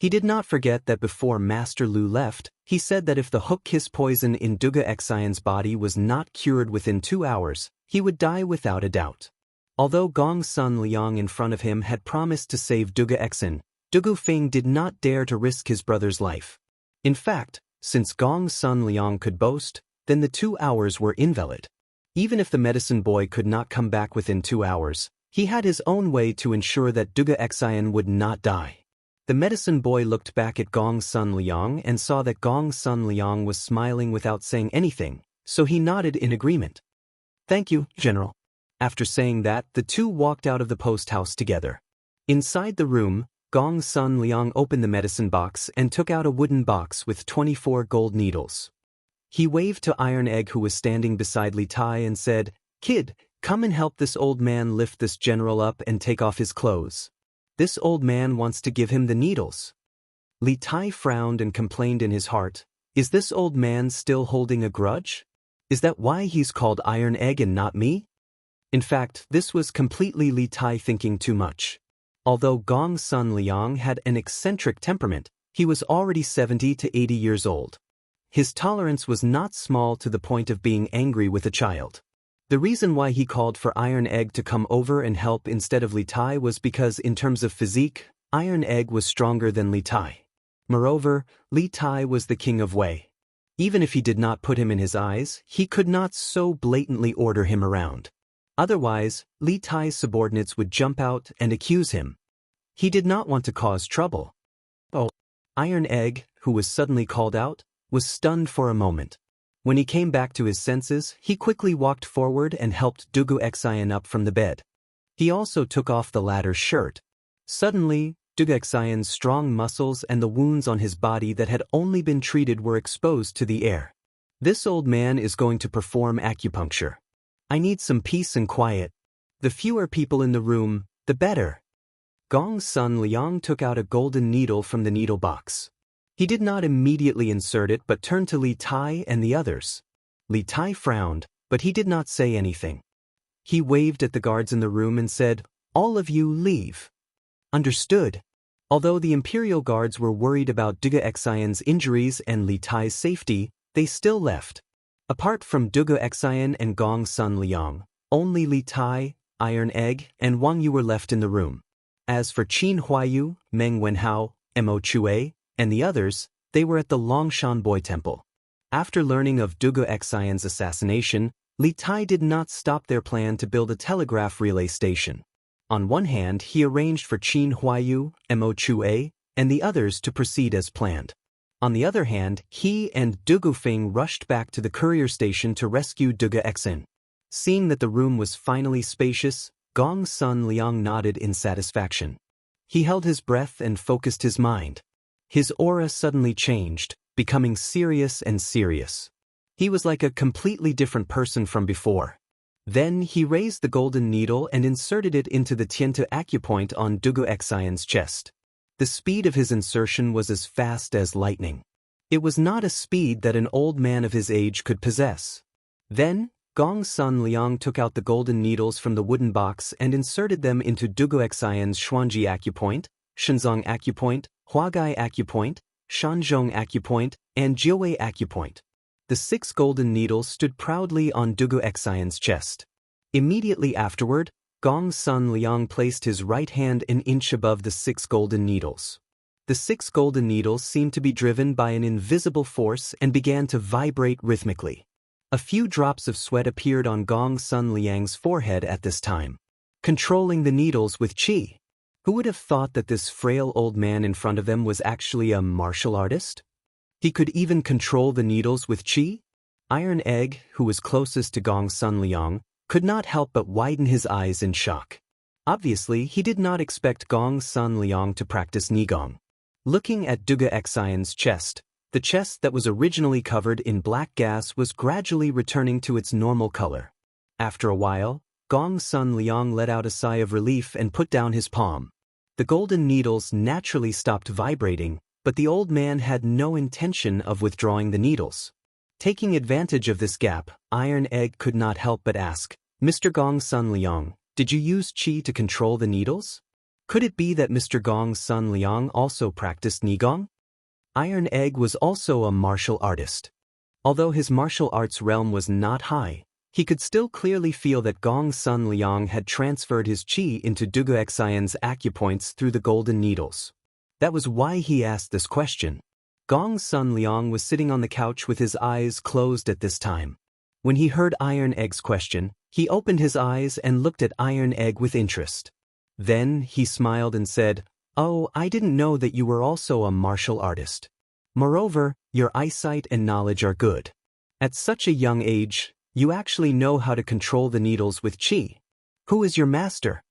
He did not forget that before Master Lu left, he said that if the hook kiss poison in Duga Xian's body was not cured within 2 hours, he would die without a doubt. Although Gong Sun Liang in front of him had promised to save Duga Xian, Du Gufeng did not dare to risk his brother's life. In fact, since Gong Sun Liang could boast, then the 2 hours were invalid. Even if the medicine boy could not come back within 2 hours, he had his own way to ensure that Duga Xian would not die. The medicine boy looked back at Gong Sun Liang and saw that Gong Sun Liang was smiling without saying anything, so he nodded in agreement. "Thank you, General." After saying that, the 2 walked out of the post house together. Inside the room, Gong Sun Liang opened the medicine box and took out a wooden box with 24 gold needles. He waved to Iron Egg, who was standing beside Li Tai, and said, "Kid, come and help this old man lift this general up and take off his clothes. This old man wants to give him the needles." Li Tai frowned and complained in his heart, "Is this old man still holding a grudge? Is that why he's called Iron Egg and not me?" In fact, this was completely Li Tai thinking too much. Although Gong Sun Liang had an eccentric temperament, he was already 70 to 80 years old. His tolerance was not small to the point of being angry with a child. The reason why he called for Iron Egg to come over and help instead of Li Tai was because in terms of physique, Iron Egg was stronger than Li Tai. Moreover, Li Tai was the king of Wei. Even if he did not put him in his eyes, he could not so blatantly order him around. Otherwise, Li Tai's subordinates would jump out and accuse him. He did not want to cause trouble. Oh, Iron Egg, who was suddenly called out, was stunned for a moment. When he came back to his senses, he quickly walked forward and helped Dugu Xian up from the bed. He also took off the latter's shirt. Suddenly, Dugu Xian's strong muscles and the wounds on his body that had only been treated were exposed to the air. "This old man is going to perform acupuncture. I need some peace and quiet. The fewer people in the room, the better." Gong Sun Liang took out a golden needle from the needle box. He did not immediately insert it but turned to Li Tai and the others. Li Tai frowned, but he did not say anything. He waved at the guards in the room and said, "All of you leave." Understood. Although the Imperial Guards were worried about Duga Xian's injuries and Li Tai's safety, they still left. Apart from Duga Xian and Gong Sun Liang, only Li Tai, Iron Egg, and Wang Yu were left in the room. As for Qin Huayu, Meng Wenhao, Mo Chue, and the others, they were at the Longshan Boy Temple. After learning of Dugu Xian's assassination, Li Tai did not stop their plan to build a telegraph relay station. On one hand, he arranged for Qin Huayu, Mo Chue, and the others to proceed as planned. On the other hand, he and Dugu Feng rushed back to the courier station to rescue Dugu Xin. Seeing that the room was finally spacious, Gong's son Liang nodded in satisfaction. He held his breath and focused his mind. His aura suddenly changed, becoming serious and serious. He was like a completely different person from before. Then he raised the golden needle and inserted it into the Tiantu acupoint on Dugu Xian's chest. The speed of his insertion was as fast as lightning. It was not a speed that an old man of his age could possess. Then, Gong's son Liang took out the golden needles from the wooden box and inserted them into Dugu Xian's Xuanji acupoint, Shenzong acupoint, Huagai acupoint, Shanzhong acupoint, and Jiuwei acupoint. The 6 golden needles stood proudly on Dugu Xian's chest. Immediately afterward, Gong's son Liang placed his right hand an inch above the 6 golden needles. The 6 golden needles seemed to be driven by an invisible force and began to vibrate rhythmically. A few drops of sweat appeared on Gong's son Liang's forehead at this time. Controlling the needles with qi. Who would have thought that this frail old man in front of them was actually a martial artist? He could even control the needles with qi? Iron Egg, who was closest to Gong's son Liang, could not help but widen his eyes in shock. Obviously, he did not expect Gong's son Liang to practice Nigong. Looking at Dugu Xian's chest, the chest that was originally covered in black gas was gradually returning to its normal color. After a while, Gong's son Liang let out a sigh of relief and put down his palm. The golden needles naturally stopped vibrating, but the old man had no intention of withdrawing the needles. Taking advantage of this gap, Iron Egg could not help but ask, Mr. Gong's son Liang, did you use qi to control the needles? Could it be that Mr. Gong's son Liang also practiced Nigong? Iron Egg was also a martial artist. Although his martial arts realm was not high, he could still clearly feel that Gong's son Liang had transferred his qi into Dugu Xian's acupoints through the golden needles. That was why he asked this question. Gong's son Liang was sitting on the couch with his eyes closed at this time. When he heard Iron Egg's question, he opened his eyes and looked at Iron Egg with interest. Then he smiled and said, "Oh, I didn't know that you were also a martial artist. Moreover, your eyesight and knowledge are good. At such a young age, you actually know how to control the needles with qi. Who is your master?"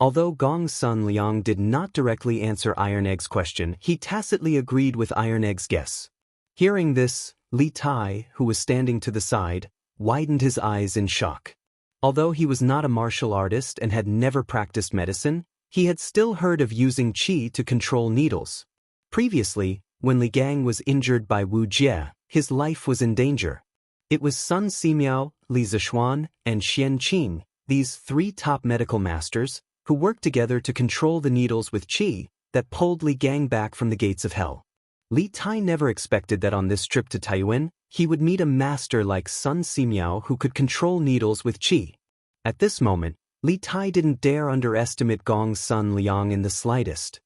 Although Gong's son Liang did not directly answer Iron Egg's question, he tacitly agreed with Iron Egg's guess. Hearing this, Li Tai, who was standing to the side, widened his eyes in shock. Although he was not a martial artist and had never practiced medicine, he had still heard of using qi to control needles. Previously, when Li Gang was injured by Wuxia, his life was in danger. It was Sun Simiao, Li Zishuan, and Xian Qing, these 3 top medical masters, who worked together to control the needles with qi, that pulled Li Gang back from the gates of hell. Li Tai never expected that on this trip to Taiyuan, he would meet a master like Sun Simiao who could control needles with qi. At this moment, Li Tai didn't dare underestimate Gong's son Liang in the slightest.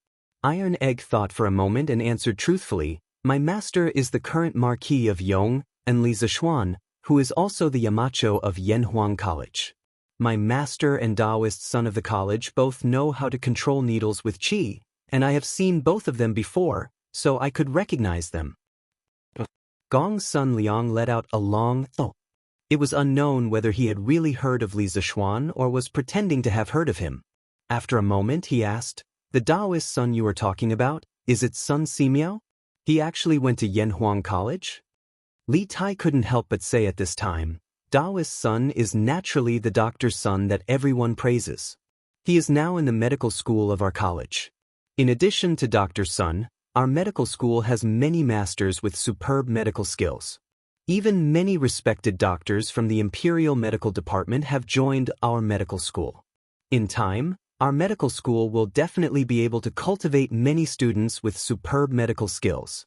Iron Egg thought for a moment and answered truthfully, "My master is the current Marquis of Yong, and Li Zishuan, who is also the Yamacho of Yanhuang College. My master and Taoist son of the college both know how to control needles with qi, and I have seen both of them before, so I could recognize them." Gong's son Liang let out a long "oh." It was unknown whether he had really heard of Li Zishuan or was pretending to have heard of him. After a moment he asked, "The Taoist son you were talking about, is it Sun Simiao? He actually went to Yanhuang College?" Li Tai couldn't help but say at this time, Taoist's son is naturally the doctor's son that everyone praises. He is now in the medical school of our college. In addition to doctor's son, our medical school has many masters with superb medical skills. Even many respected doctors from the Imperial Medical Department have joined our medical school. In time, our medical school will definitely be able to cultivate many students with superb medical skills.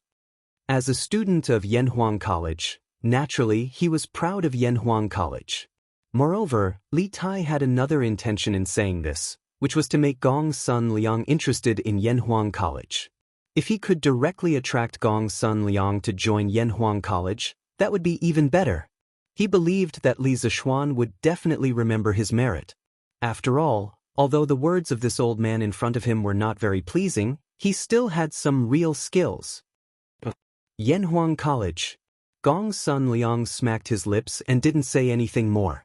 As a student of Yanhuang College, naturally he was proud of Yanhuang College. Moreover, Li Tai had another intention in saying this. which was to make Gong's son Liang interested in Yanhuang College. If he could directly attract Gong's son Liang to join Yanhuang College, that would be even better. He believed that Li Zixuan would definitely remember his merit. After all, although the words of this old man in front of him were not very pleasing, he still had some real skills. Yanhuang College. Gong's son Liang smacked his lips and didn't say anything more.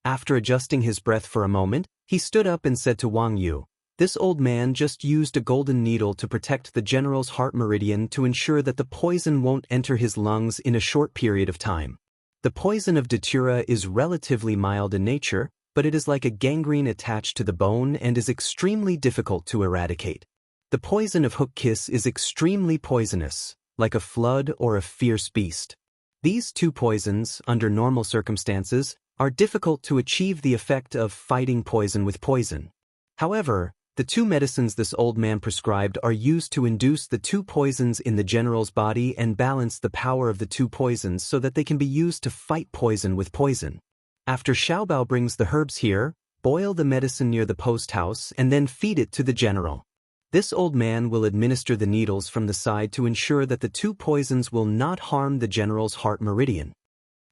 After adjusting his breath for a moment, he stood up and said to Wang Yu, "This old man just used a golden needle to protect the general's heart meridian to ensure that the poison won't enter his lungs in a short period of time. The poison of datura is relatively mild in nature, but it is like a gangrene attached to the bone and is extremely difficult to eradicate. The poison of hook kiss is extremely poisonous, like a flood or a fierce beast. These two poisons, under normal circumstances, are difficult to achieve the effect of fighting poison with poison. However, the two medicines this old man prescribed are used to induce the two poisons in the general's body and balance the power of the two poisons so that they can be used to fight poison with poison. After Xiaobao brings the herbs here, boil the medicine near the post house and then feed it to the general. This old man will administer the needles from the side to ensure that the two poisons will not harm the general's heart meridian."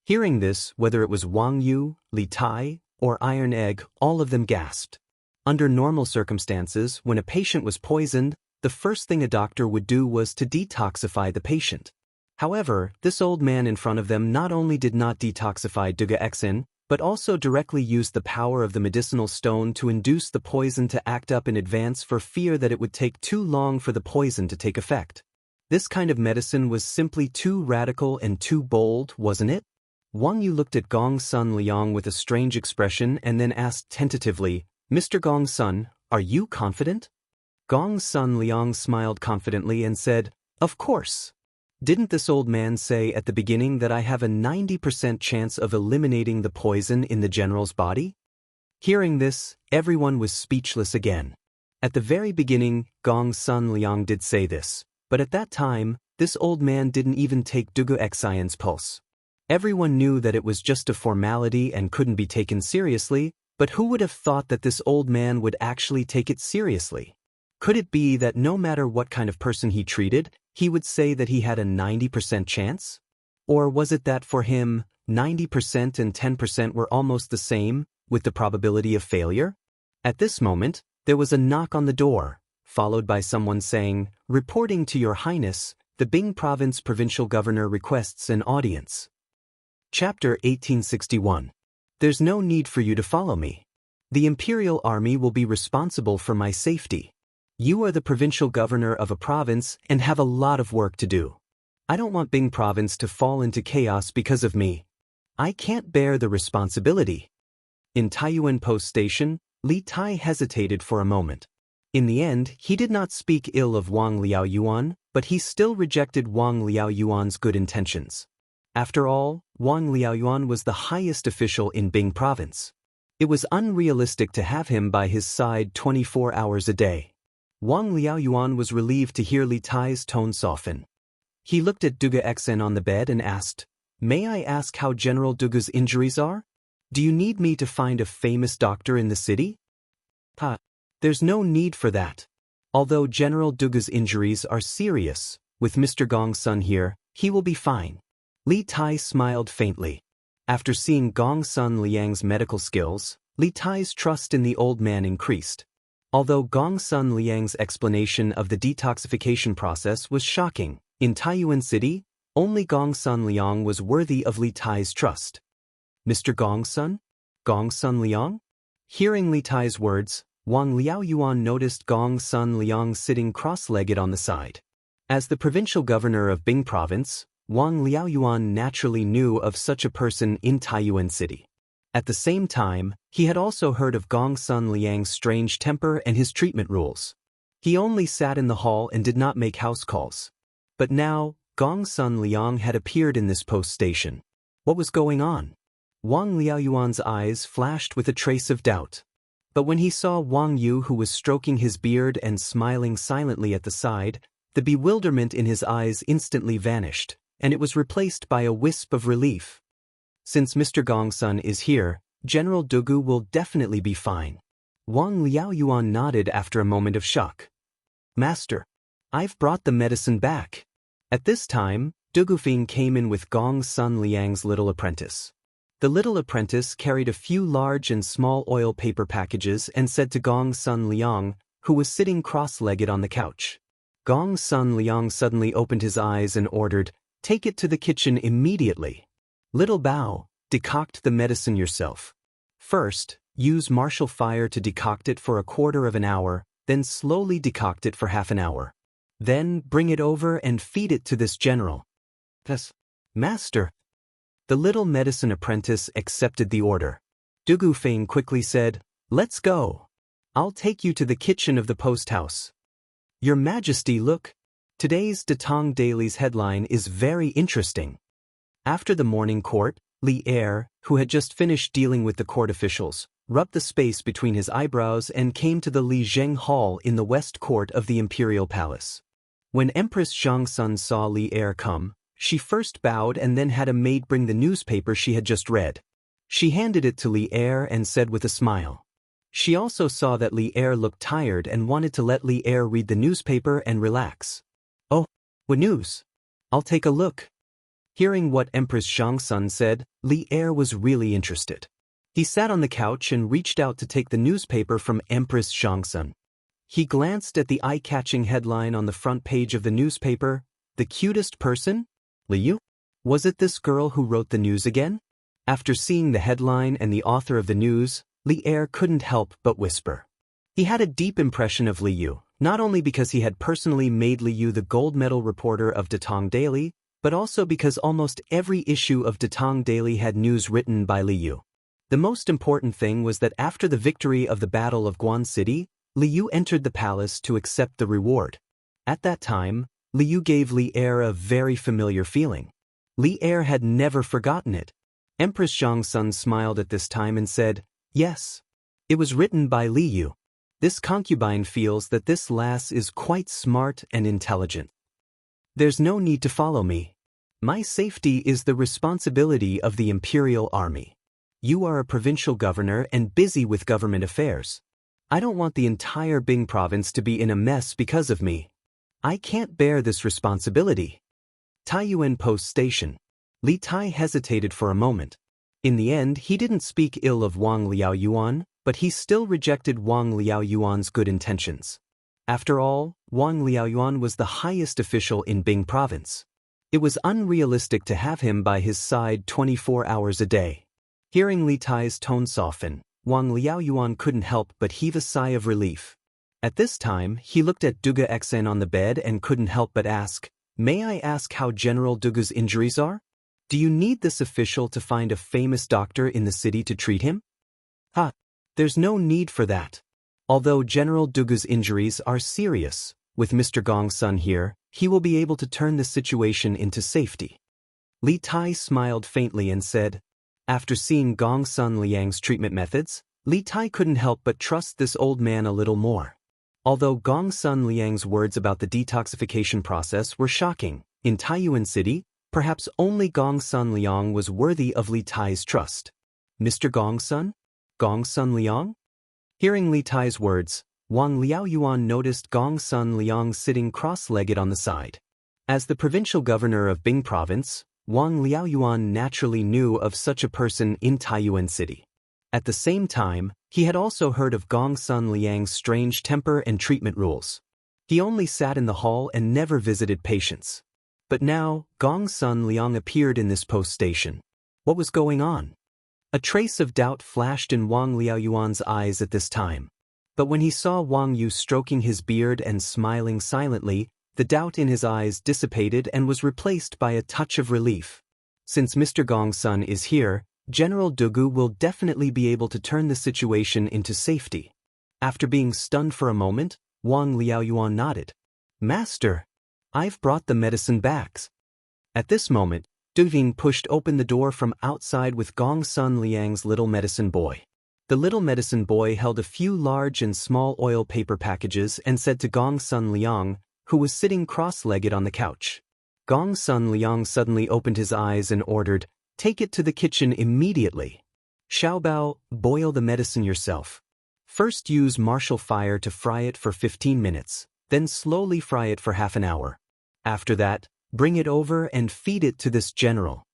Hearing this, whether it was Wang Yu, Li Tai, or Iron Egg, all of them gasped. Under normal circumstances, when a patient was poisoned, the first thing a doctor would do was to detoxify the patient. However, this old man in front of them not only did not detoxify Duguxin, but also directly used the power of the medicinal stone to induce the poison to act up in advance for fear that it would take too long for the poison to take effect. This kind of medicine was simply too radical and too bold, wasn't it? Wang Yu looked at Gong's son Liang with a strange expression and then asked tentatively, "Mr. Gong's son, are you confident?" Gong's son Liang smiled confidently and said, "Of course. Didn't this old man say at the beginning that I have a 90% chance of eliminating the poison in the general's body?" Hearing this, everyone was speechless again. At the very beginning, Gong's son Liang did say this, but at that time, this old man didn't even take Duguxian's pulse. Everyone knew that it was just a formality and couldn't be taken seriously, but who would have thought that this old man would actually take it seriously? Could it be that no matter what kind of person he treated, he would say that he had a 90% chance? Or was it that for him, 90% and 10% were almost the same, with the probability of failure? At this moment, there was a knock on the door, followed by someone saying, "Reporting to Your Highness, the Bing Province Provincial Governor requests an audience." Chapter 1861. There's no need for you to follow me. The Imperial Army will be responsible for my safety. You are the provincial governor of a province and have a lot of work to do. I don't want Bing Province to fall into chaos because of me. I can't bear the responsibility. In Taiyuan Post Station, Li Tai hesitated for a moment. In the end, he did not speak ill of Wang Liaoyuan, but he still rejected Wang Liaoyuan's good intentions. After all, Wang Liaoyuan was the highest official in Bing Province. It was unrealistic to have him by his side 24 hours a day. Wang Liaoyuan was relieved to hear Li Tai's tone soften. He looked at Duguxin on the bed and asked, "May I ask how General Dugu's injuries are? Do you need me to find a famous doctor in the city?" There's no need for that. Although General Dugu's injuries are serious, with Mr. Gong's son here, he will be fine. Li Tai smiled faintly. After seeing Gong's son Liang's medical skills, Li Tai's trust in the old man increased. Although Gong's son Liang's explanation of the detoxification process was shocking, in Taiyuan City, only Gong's son Liang was worthy of Li Tai's trust. "Mr. Gong's son? Gong's son Liang?" Hearing Li Tai's words, Wang Liaoyuan noticed Gong's son Liang sitting cross-legged on the side. As the provincial governor of Bing Province, Wang Liaoyuan naturally knew of such a person in Taiyuan City. At the same time, he had also heard of Gong's son Liang's strange temper and his treatment rules. He only sat in the hall and did not make house calls. But now, Gong's son Liang had appeared in this post station. What was going on? Wang Liaoyuan's eyes flashed with a trace of doubt. But when he saw Wang Yu, who was stroking his beard and smiling silently at the side, the bewilderment in his eyes instantly vanished, and it was replaced by a wisp of relief. Since Mr. Gong's son is here, General Dugu will definitely be fine. Wang Liaoyuan nodded after a moment of shock. Master, I've brought the medicine back. At this time, Dugufeng came in with Gong Sun Liang's little apprentice. The little apprentice carried a few large and small oil paper packages and said to Gong Sun Liang, who was sitting cross-legged on the couch. Gong Sun Liang suddenly opened his eyes and ordered, "Take it to the kitchen immediately. Little Bao, decoct the medicine yourself. First, use martial fire to decoct it for a quarter of an hour, then slowly decoct it for half an hour. Then bring it over and feed it to this general." "Yes, Master." The little medicine apprentice accepted the order. Dugufeng quickly said, "Let's go. I'll take you to the kitchen of the post house." "Your Majesty, look. Today's Datong Daily's headline is very interesting." After the morning court, Li Er, who had just finished dealing with the court officials, rubbed the space between his eyebrows and came to the Li Zheng Hall in the west court of the imperial palace. When Empress Xianxia saw Li Er come, she first bowed and then had a maid bring the newspaper she had just read. She handed it to Li Er and said with a smile. She also saw that Li Er looked tired and wanted to let Li Er read the newspaper and relax. "Oh, what news? I'll take a look." Hearing what Empress Xianxia said, Li Er was really interested. He sat on the couch and reached out to take the newspaper from Empress Xianxia. He glanced at the eye-catching headline on the front page of the newspaper, "The cutest person? Liu? Was it this girl who wrote the news again?" After seeing the headline and the author of the news, Li Er couldn't help but whisper. He had a deep impression of Liu, not only because he had personally made Liu the gold medal reporter of Datong Daily, but also because almost every issue of Datong Daily had news written by Liu. The most important thing was that after the victory of the Battle of Guan City, Liu entered the palace to accept the reward. At that time, Liu gave Li Er a very familiar feeling. Li Er had never forgotten it. Empress Xianxia smiled at this time and said, "Yes. It was written by Liu. This concubine feels that this lass is quite smart and intelligent. There's no need to follow me. My safety is the responsibility of the imperial army. You are a provincial governor and busy with government affairs. I don't want the entire Bing province to be in a mess because of me. I can't bear this responsibility." Taiyuan Post Station. Li Tai hesitated for a moment. In the end, he didn't speak ill of Wang Liaoyuan, but he still rejected Wang Liaoyuan's good intentions. After all, Wang Liaoyuan was the highest official in Bing province. It was unrealistic to have him by his side 24 hours a day. Hearing Li Tai's tone soften, Wang Liaoyuan couldn't help but heave a sigh of relief. At this time, he looked at Duga Xen on the bed and couldn't help but ask, "May I ask how General Duga's injuries are? Do you need this official to find a famous doctor in the city to treat him?" There's no need for that. Although General Duga's injuries are serious, with Mr. Gong Sun here, he will be able to turn the situation into safety." Li Tai smiled faintly and said, after seeing Gong Sun Liang's treatment methods, Li Tai couldn't help but trust this old man a little more. Although Gong Sun Liang's words about the detoxification process were shocking, in Taiyuan City, perhaps only Gong Sun Liang was worthy of Li Tai's trust. "Mr. Gong Sun? Gong Sun Liang?" Hearing Li Tai's words, Wang Liaoyuan noticed Gong Sun Liang sitting cross-legged on the side. As the provincial governor of Bing province, Wang Liaoyuan naturally knew of such a person in Taiyuan City. At the same time, he had also heard of Gong Sun Liang's strange temper and treatment rules. He only sat in the hall and never visited patients. But now, Gong Sun Liang appeared in this post station. What was going on? A trace of doubt flashed in Wang Liaoyuan's eyes at this time. But when he saw Wang Yu stroking his beard and smiling silently, the doubt in his eyes dissipated and was replaced by a touch of relief. Since Mr. Gong Sun is here, General Dugu will definitely be able to turn the situation into safety. After being stunned for a moment, Wang Liaoyuan nodded. "Master, I've brought the medicine bags." At this moment, Duving pushed open the door from outside with Gong Sun Liang's little medicine boy. The little medicine boy held a few large and small oil paper packages and said to Gong Sun Liang, who was sitting cross-legged on the couch. Gong Sun Liang suddenly opened his eyes and ordered, "Take it to the kitchen immediately. Xiaobao, boil the medicine yourself. First use martial fire to fry it for 15 minutes, then slowly fry it for half an hour. After that, bring it over and feed it to this general.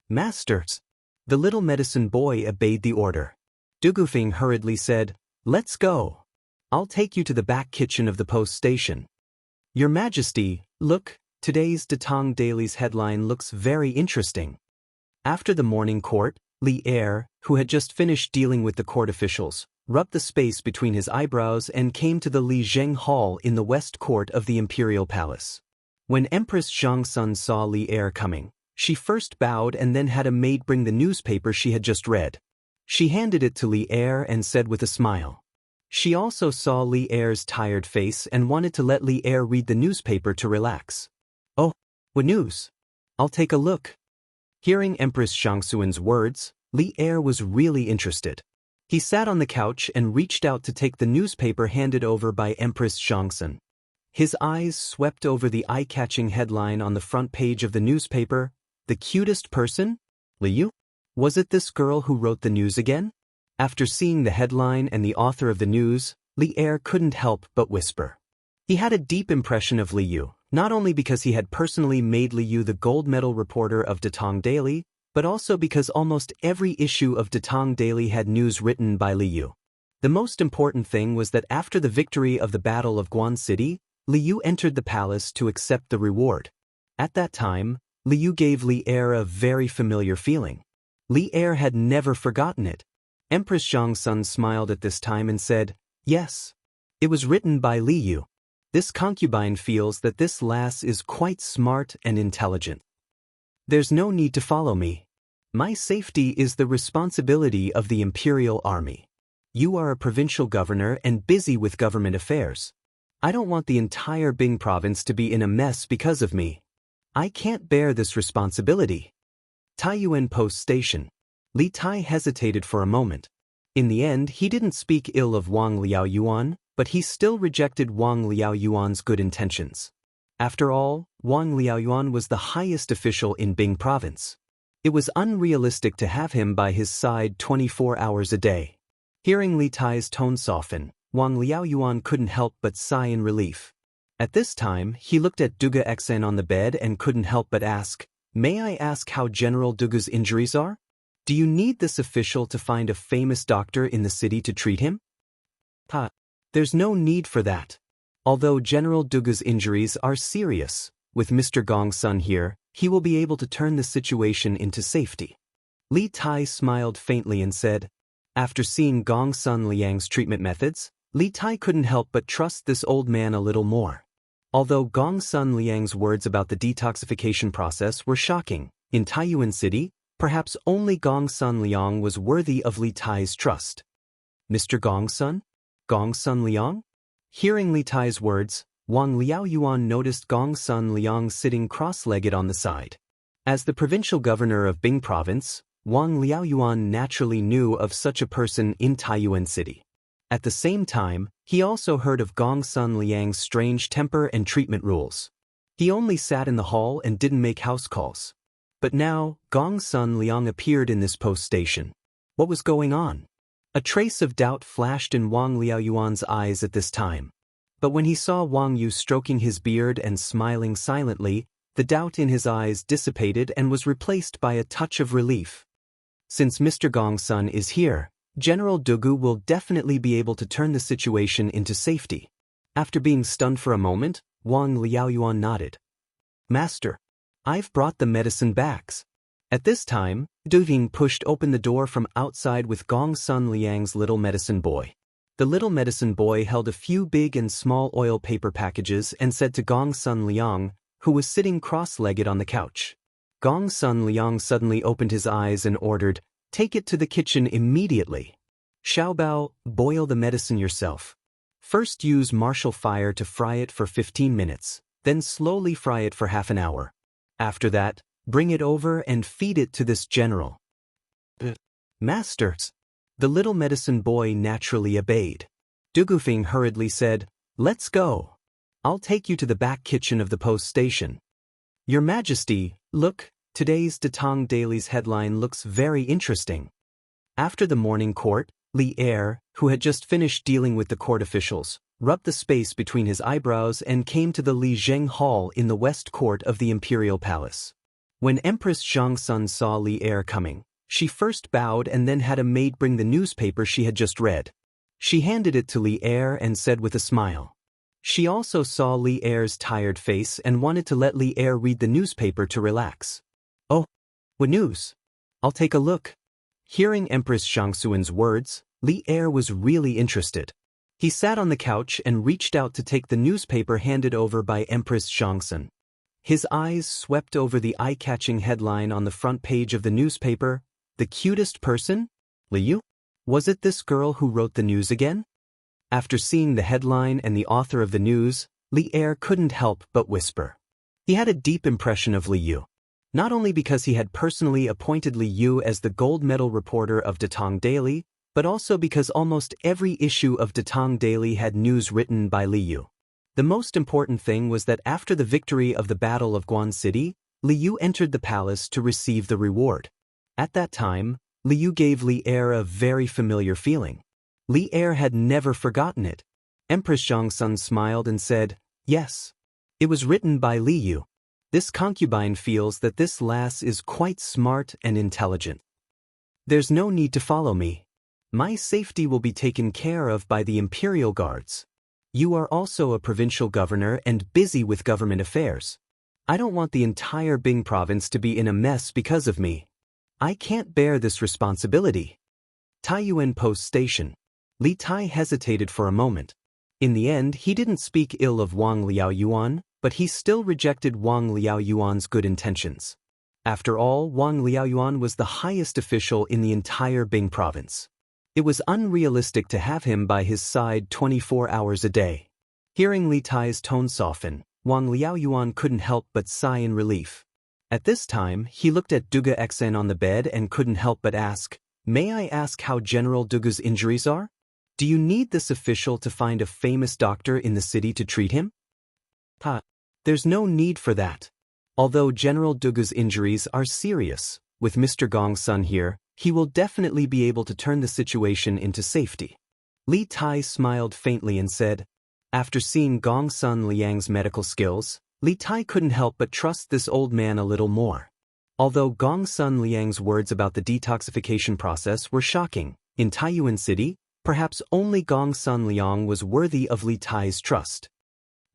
Masters. The little medicine boy obeyed the order. Dugufeng hurriedly said, "Let's go. I'll take you to the back kitchen of the post station." Your Majesty, look, today's Datong Daily's headline looks very interesting. After the morning court, Li Er, who had just finished dealing with the court officials, rubbed the space between his eyebrows and came to the Li Zheng Hall in the west court of the imperial palace. When Empress Xianxia saw Li Er coming, she first bowed and then had a maid bring the newspaper she had just read. She handed it to Li Er and said with a smile. She also saw Li Er's tired face and wanted to let Li Er read the newspaper to relax. "Oh, what news? I'll take a look." Hearing Empress Xiangxuan's words, Li Er was really interested. He sat on the couch and reached out to take the newspaper handed over by Empress Xiangxuan. His eyes swept over the eye-catching headline on the front page of the newspaper, "The cutest person? Liu? Was it this girl who wrote the news again?" After seeing the headline and the author of the news, Li Er couldn't help but whisper. He had a deep impression of Liu, not only because he had personally made Liu the gold medal reporter of Datong Daily, but also because almost every issue of Datong Daily had news written by Liu. The most important thing was that after the victory of the Battle of Guan City, Liu entered the palace to accept the reward. At that time, Liu gave Li Er a very familiar feeling. Li Er had never forgotten it. Empress Xiangxuan smiled at this time and said, "Yes. It was written by Liu. This concubine feels that this lass is quite smart and intelligent. There's no need to follow me. My safety is the responsibility of the imperial army. You are a provincial governor and busy with government affairs. I don't want the entire Bing province to be in a mess because of me. I can't bear this responsibility." Taiyuan Post Station. Li Tai hesitated for a moment. In the end, he didn't speak ill of Wang Liaoyuan, but he still rejected Wang Liaoyuan's good intentions. After all, Wang Liaoyuan was the highest official in Bing province. It was unrealistic to have him by his side 24 hours a day. Hearing Li Tai's tone soften, Wang Liaoyuan couldn't help but sigh in relief. At this time, he looked at Duga Xen on the bed and couldn't help but ask, "May I ask how General Duga's injuries are? Do you need this official to find a famous doctor in the city to treat him?" There's no need for that. Although General Duga's injuries are serious, with Mr. Gongsun here, he will be able to turn the situation into safety. Li Tai smiled faintly and said, after seeing Gongsun Liang's treatment methods, Li Tai couldn't help but trust this old man a little more. Although Gongsun Liang's words about the detoxification process were shocking, in Taiyuan City, perhaps only Gongsun Liang was worthy of Li Tai's trust. "Mr. Gongsun? Gongsun Liang?" Hearing Li Tai's words, Wang Liaoyuan noticed Gongsun Liang sitting cross-legged on the side. As the provincial governor of Bing province, Wang Liaoyuan naturally knew of such a person in Taiyuan City. At the same time, he also heard of Gongsun Liang's strange temper and treatment rules. He only sat in the hall and didn't make house calls. But now, Gongsun Liang appeared in this post station. What was going on? A trace of doubt flashed in Wang Liaoyuan's eyes at this time. But when he saw Wang Yu stroking his beard and smiling silently, the doubt in his eyes dissipated and was replaced by a touch of relief. Since Mr. Gongsun is here, General Dugu will definitely be able to turn the situation into safety. After being stunned for a moment, Wang Liaoyuan nodded. "Master, I've brought the medicine bags." At this time, Du Ying pushed open the door from outside with Gongsun Liang's little medicine boy. The little medicine boy held a few big and small oil paper packages and said to Gongsun Liang, who was sitting cross-legged on the couch. Gongsun Liang suddenly opened his eyes and ordered, "Take it to the kitchen immediately. Xiaobao, boil the medicine yourself. First use martial fire to fry it for 15 minutes, then slowly fry it for half an hour. After that, bring it over and feed it to this general." "Masters." The little medicine boy naturally obeyed. Dugufeng hurriedly said, "Let's go. I'll take you to the back kitchen of the post station." "Your Majesty, look, today's Datong Daily's headline looks very interesting." After the morning court, Li Er, who had just finished dealing with the court officials, rubbed the space between his eyebrows and came to the Li Zheng Hall in the west court of the imperial palace. When Empress Xianxia saw Li Er coming, she first bowed and then had a maid bring the newspaper she had just read. She handed it to Li Er and said with a smile. She also saw Li Er's tired face and wanted to let Li Er read the newspaper to relax. "Oh, what news? I'll take a look." Hearing Empress Xianxuan's words, Li Er was really interested. He sat on the couch and reached out to take the newspaper handed over by Empress Xianxia. His eyes swept over the eye-catching headline on the front page of the newspaper, "The cutest person? Liu? Was it this girl who wrote the news again?" After seeing the headline and the author of the news, Li Er couldn't help but whisper. He had a deep impression of Liu. Not only because he had personally appointed Liu as the gold medal reporter of Datong Daily, but also because almost every issue of Datong Daily had news written by Liu. The most important thing was that after the victory of the Battle of Guan City, Liu entered the palace to receive the reward. At that time, Liu gave Li Er a very familiar feeling. Li Er had never forgotten it. Empress Xianxia smiled and said, "Yes. It was written by Liu. This concubine feels that this lass is quite smart and intelligent. There's no need to follow me. My safety will be taken care of by the imperial guards. You are also a provincial governor and busy with government affairs. I don't want the entire Bing province to be in a mess because of me. I can't bear this responsibility." Taiyuan Post Station. Li Tai hesitated for a moment. In the end, he didn't speak ill of Wang Liaoyuan, but he still rejected Wang Liaoyuan's good intentions. After all, Wang Liaoyuan was the highest official in the entire Bing province. It was unrealistic to have him by his side 24 hours a day. Hearing Li Tai's tone soften, Wang Liaoyuan couldn't help but sigh in relief. At this time, he looked at Duga Xen on the bed and couldn't help but ask, "May I ask how General Duga's injuries are? Do you need this official to find a famous doctor in the city to treat him?" There's no need for that. Although General Duga's injuries are serious, with Mr. Gongsun here, he will definitely be able to turn the situation into safety. Li Tai smiled faintly and said, after seeing Gongsun Liang's medical skills, Li Tai couldn't help but trust this old man a little more. Although Gongsun Liang's words about the detoxification process were shocking, in Taiyuan City, perhaps only Gongsun Liang was worthy of Li Tai's trust.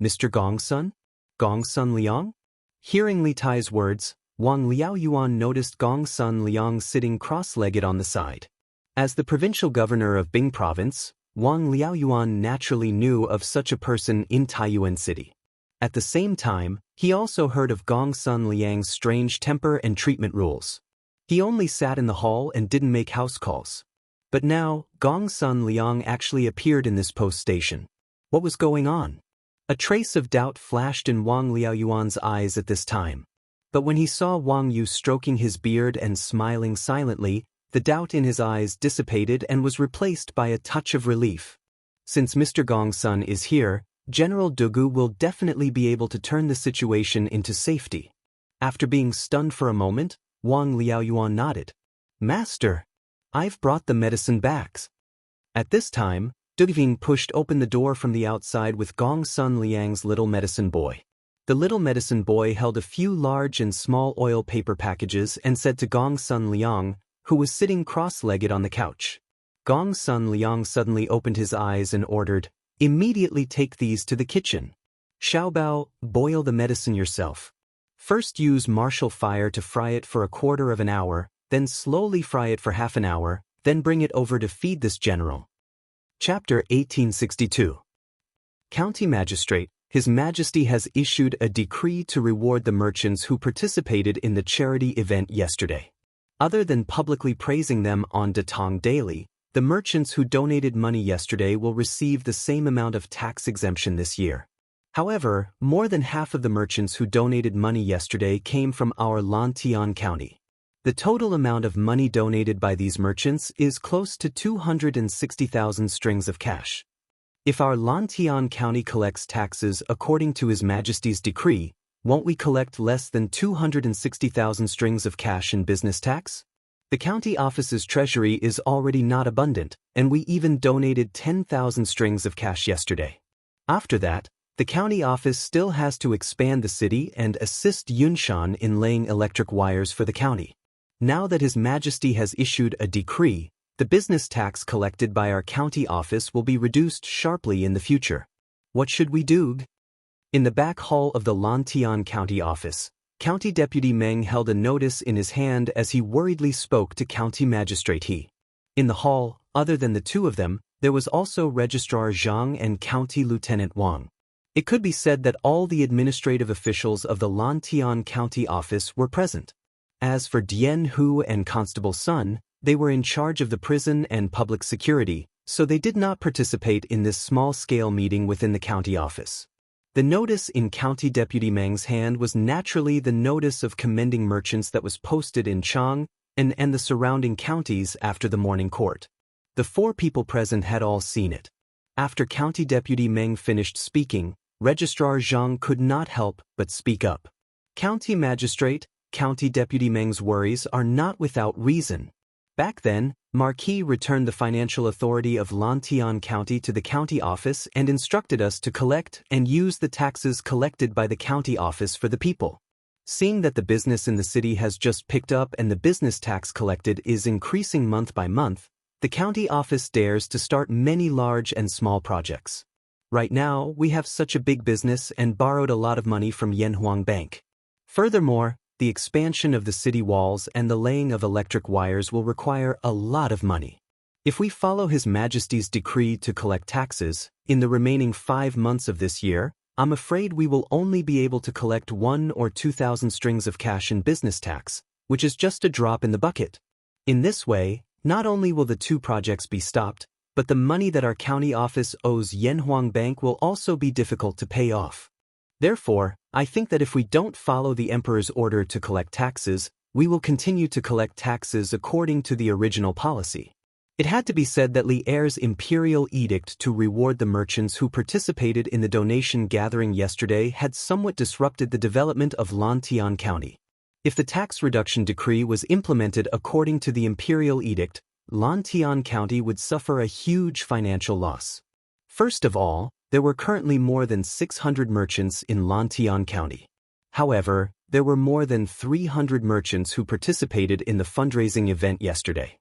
"Mr. Gongsun? Gongsun Liang?" Hearing Li Tai's words, Wang Liaoyuan noticed Gongsun Liang sitting cross-legged on the side. As the provincial governor of Bing province, Wang Liaoyuan naturally knew of such a person in Taiyuan City. At the same time, he also heard of Gongsun Liang's strange temper and treatment rules. He only sat in the hall and didn't make house calls. But now, Gongsun Liang actually appeared in this post station. What was going on? A trace of doubt flashed in Wang Liaoyuan's eyes at this time. But when he saw Wang Yu stroking his beard and smiling silently, the doubt in his eyes dissipated and was replaced by a touch of relief. Since Mr. Gongsun is here, General Dugu will definitely be able to turn the situation into safety. After being stunned for a moment, Wang Liaoyuan nodded. "Master, I've brought the medicine bags." At this time, Dugving pushed open the door from the outside with Gongsun Liang's little medicine boy. The little medicine boy held a few large and small oil paper packages and said to Gongsun Liang, who was sitting cross-legged on the couch. Gongsun Liang suddenly opened his eyes and ordered, "Immediately take these to the kitchen. Xiaobao, boil the medicine yourself. First use martial fire to fry it for 1/4 of an hour, then slowly fry it for half an hour, then bring it over to feed this general." Chapter 1862. County Magistrate, His Majesty has issued a decree to reward the merchants who participated in the charity event yesterday. Other than publicly praising them on Datong Daily, the merchants who donated money yesterday will receive the same amount of tax exemption this year. However, more than half of the merchants who donated money yesterday came from our Lantian County. The total amount of money donated by these merchants is close to 260,000 strings of cash. If our Lantian County collects taxes according to His Majesty's decree, won't we collect less than 260,000 strings of cash in business tax? The county office's treasury is already not abundant, and we even donated 10,000 strings of cash yesterday. After that, the county office still has to expand the city and assist Yunshan in laying electric wires for the county. Now that His Majesty has issued a decree, the business tax collected by our county office will be reduced sharply in the future. What should we do? In the back hall of the Lantian County office, County Deputy Meng held a notice in his hand as he worriedly spoke to County Magistrate He. In the hall, other than the two of them, there was also Registrar Zhang and County Lieutenant Wang. It could be said that all the administrative officials of the Lantian County office were present. As for Dian Hu and Constable Sun, they were in charge of the prison and public security, so they did not participate in this small-scale meeting within the county office. The notice in County Deputy Meng's hand was naturally the notice of commending merchants that was posted in Chang and the surrounding counties after the morning court. The four people present had all seen it. After County Deputy Meng finished speaking, Registrar Zhang could not help but speak up. County Magistrate, County Deputy Meng's worries are not without reason. Back then, Marquis returned the financial authority of Lantian County to the county office and instructed us to collect and use the taxes collected by the county office for the people. Seeing that the business in the city has just picked up and the business tax collected is increasing month by month, the county office dares to start many large and small projects. Right now, we have such a big business and borrowed a lot of money from Yanhuang Bank. Furthermore, the expansion of the city walls and the laying of electric wires will require a lot of money. If we follow His Majesty's decree to collect taxes, in the remaining 5 months of this year, I'm afraid we will only be able to collect 1 or 2,000 strings of cash in business tax, which is just a drop in the bucket. In this way, not only will the 2 projects be stopped, but the money that our county office owes Yanhuang Bank will also be difficult to pay off. Therefore, I think that if we don't follow the Emperor's order to collect taxes, we will continue to collect taxes according to the original policy. It had to be said that Li Er's imperial edict to reward the merchants who participated in the donation gathering yesterday had somewhat disrupted the development of Lantian County. If the tax reduction decree was implemented according to the imperial edict, Lantian County would suffer a huge financial loss. First of all, there were currently more than 600 merchants in Lantian County. However, there were more than 300 merchants who participated in the fundraising event yesterday.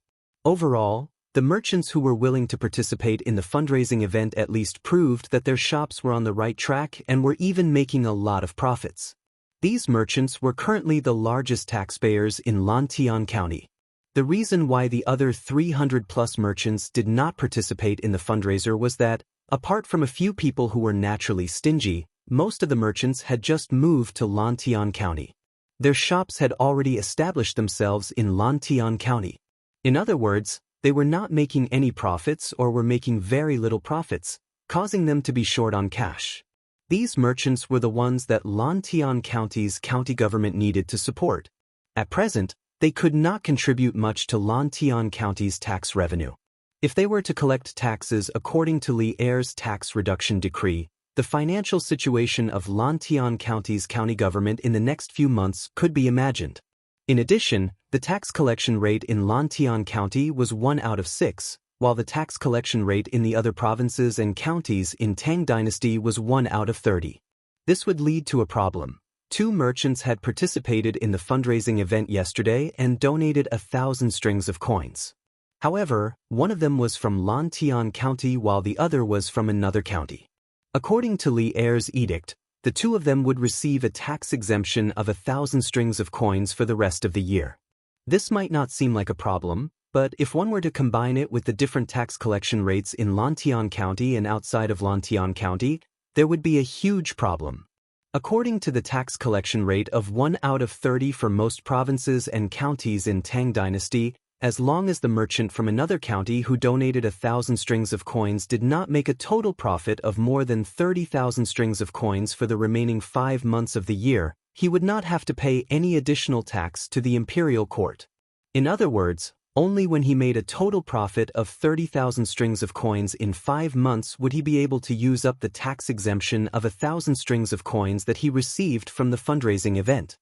Overall, the merchants who were willing to participate in the fundraising event at least proved that their shops were on the right track and were even making a lot of profits. These merchants were currently the largest taxpayers in Lantian County. The reason why the other 300+ merchants did not participate in the fundraiser was that, apart from a few people who were naturally stingy, most of the merchants had just moved to Lantian County. Their shops had already established themselves in Lantian County. In other words, they were not making any profits or were making very little profits, causing them to be short on cash. These merchants were the ones that Lantian County's county government needed to support. At present, they could not contribute much to Lantian County's tax revenue. If they were to collect taxes according to Li Er's tax reduction decree, the financial situation of Lantian County's county government in the next few months could be imagined. In addition, the tax collection rate in Lantian County was 1 out of 6, while the tax collection rate in the other provinces and counties in Tang Dynasty was 1 out of 30. This would lead to a problem. 2 merchants had participated in the fundraising event yesterday and donated 1,000 strings of coins. However, one of them was from Lantian County while the other was from another county. According to Li Er's edict, the 2 of them would receive a tax exemption of 1,000 strings of coins for the rest of the year. This might not seem like a problem, but if one were to combine it with the different tax collection rates in Lantian County and outside of Lantian County, there would be a huge problem. According to the tax collection rate of 1 out of 30 for most provinces and counties in Tang Dynasty, as long as the merchant from another county who donated 1,000 strings of coins did not make a total profit of more than 30,000 strings of coins for the remaining 5 months of the year, he would not have to pay any additional tax to the imperial court. In other words, only when he made a total profit of 30,000 strings of coins in 5 months would he be able to use up the tax exemption of 1,000 strings of coins that he received from the fundraising event.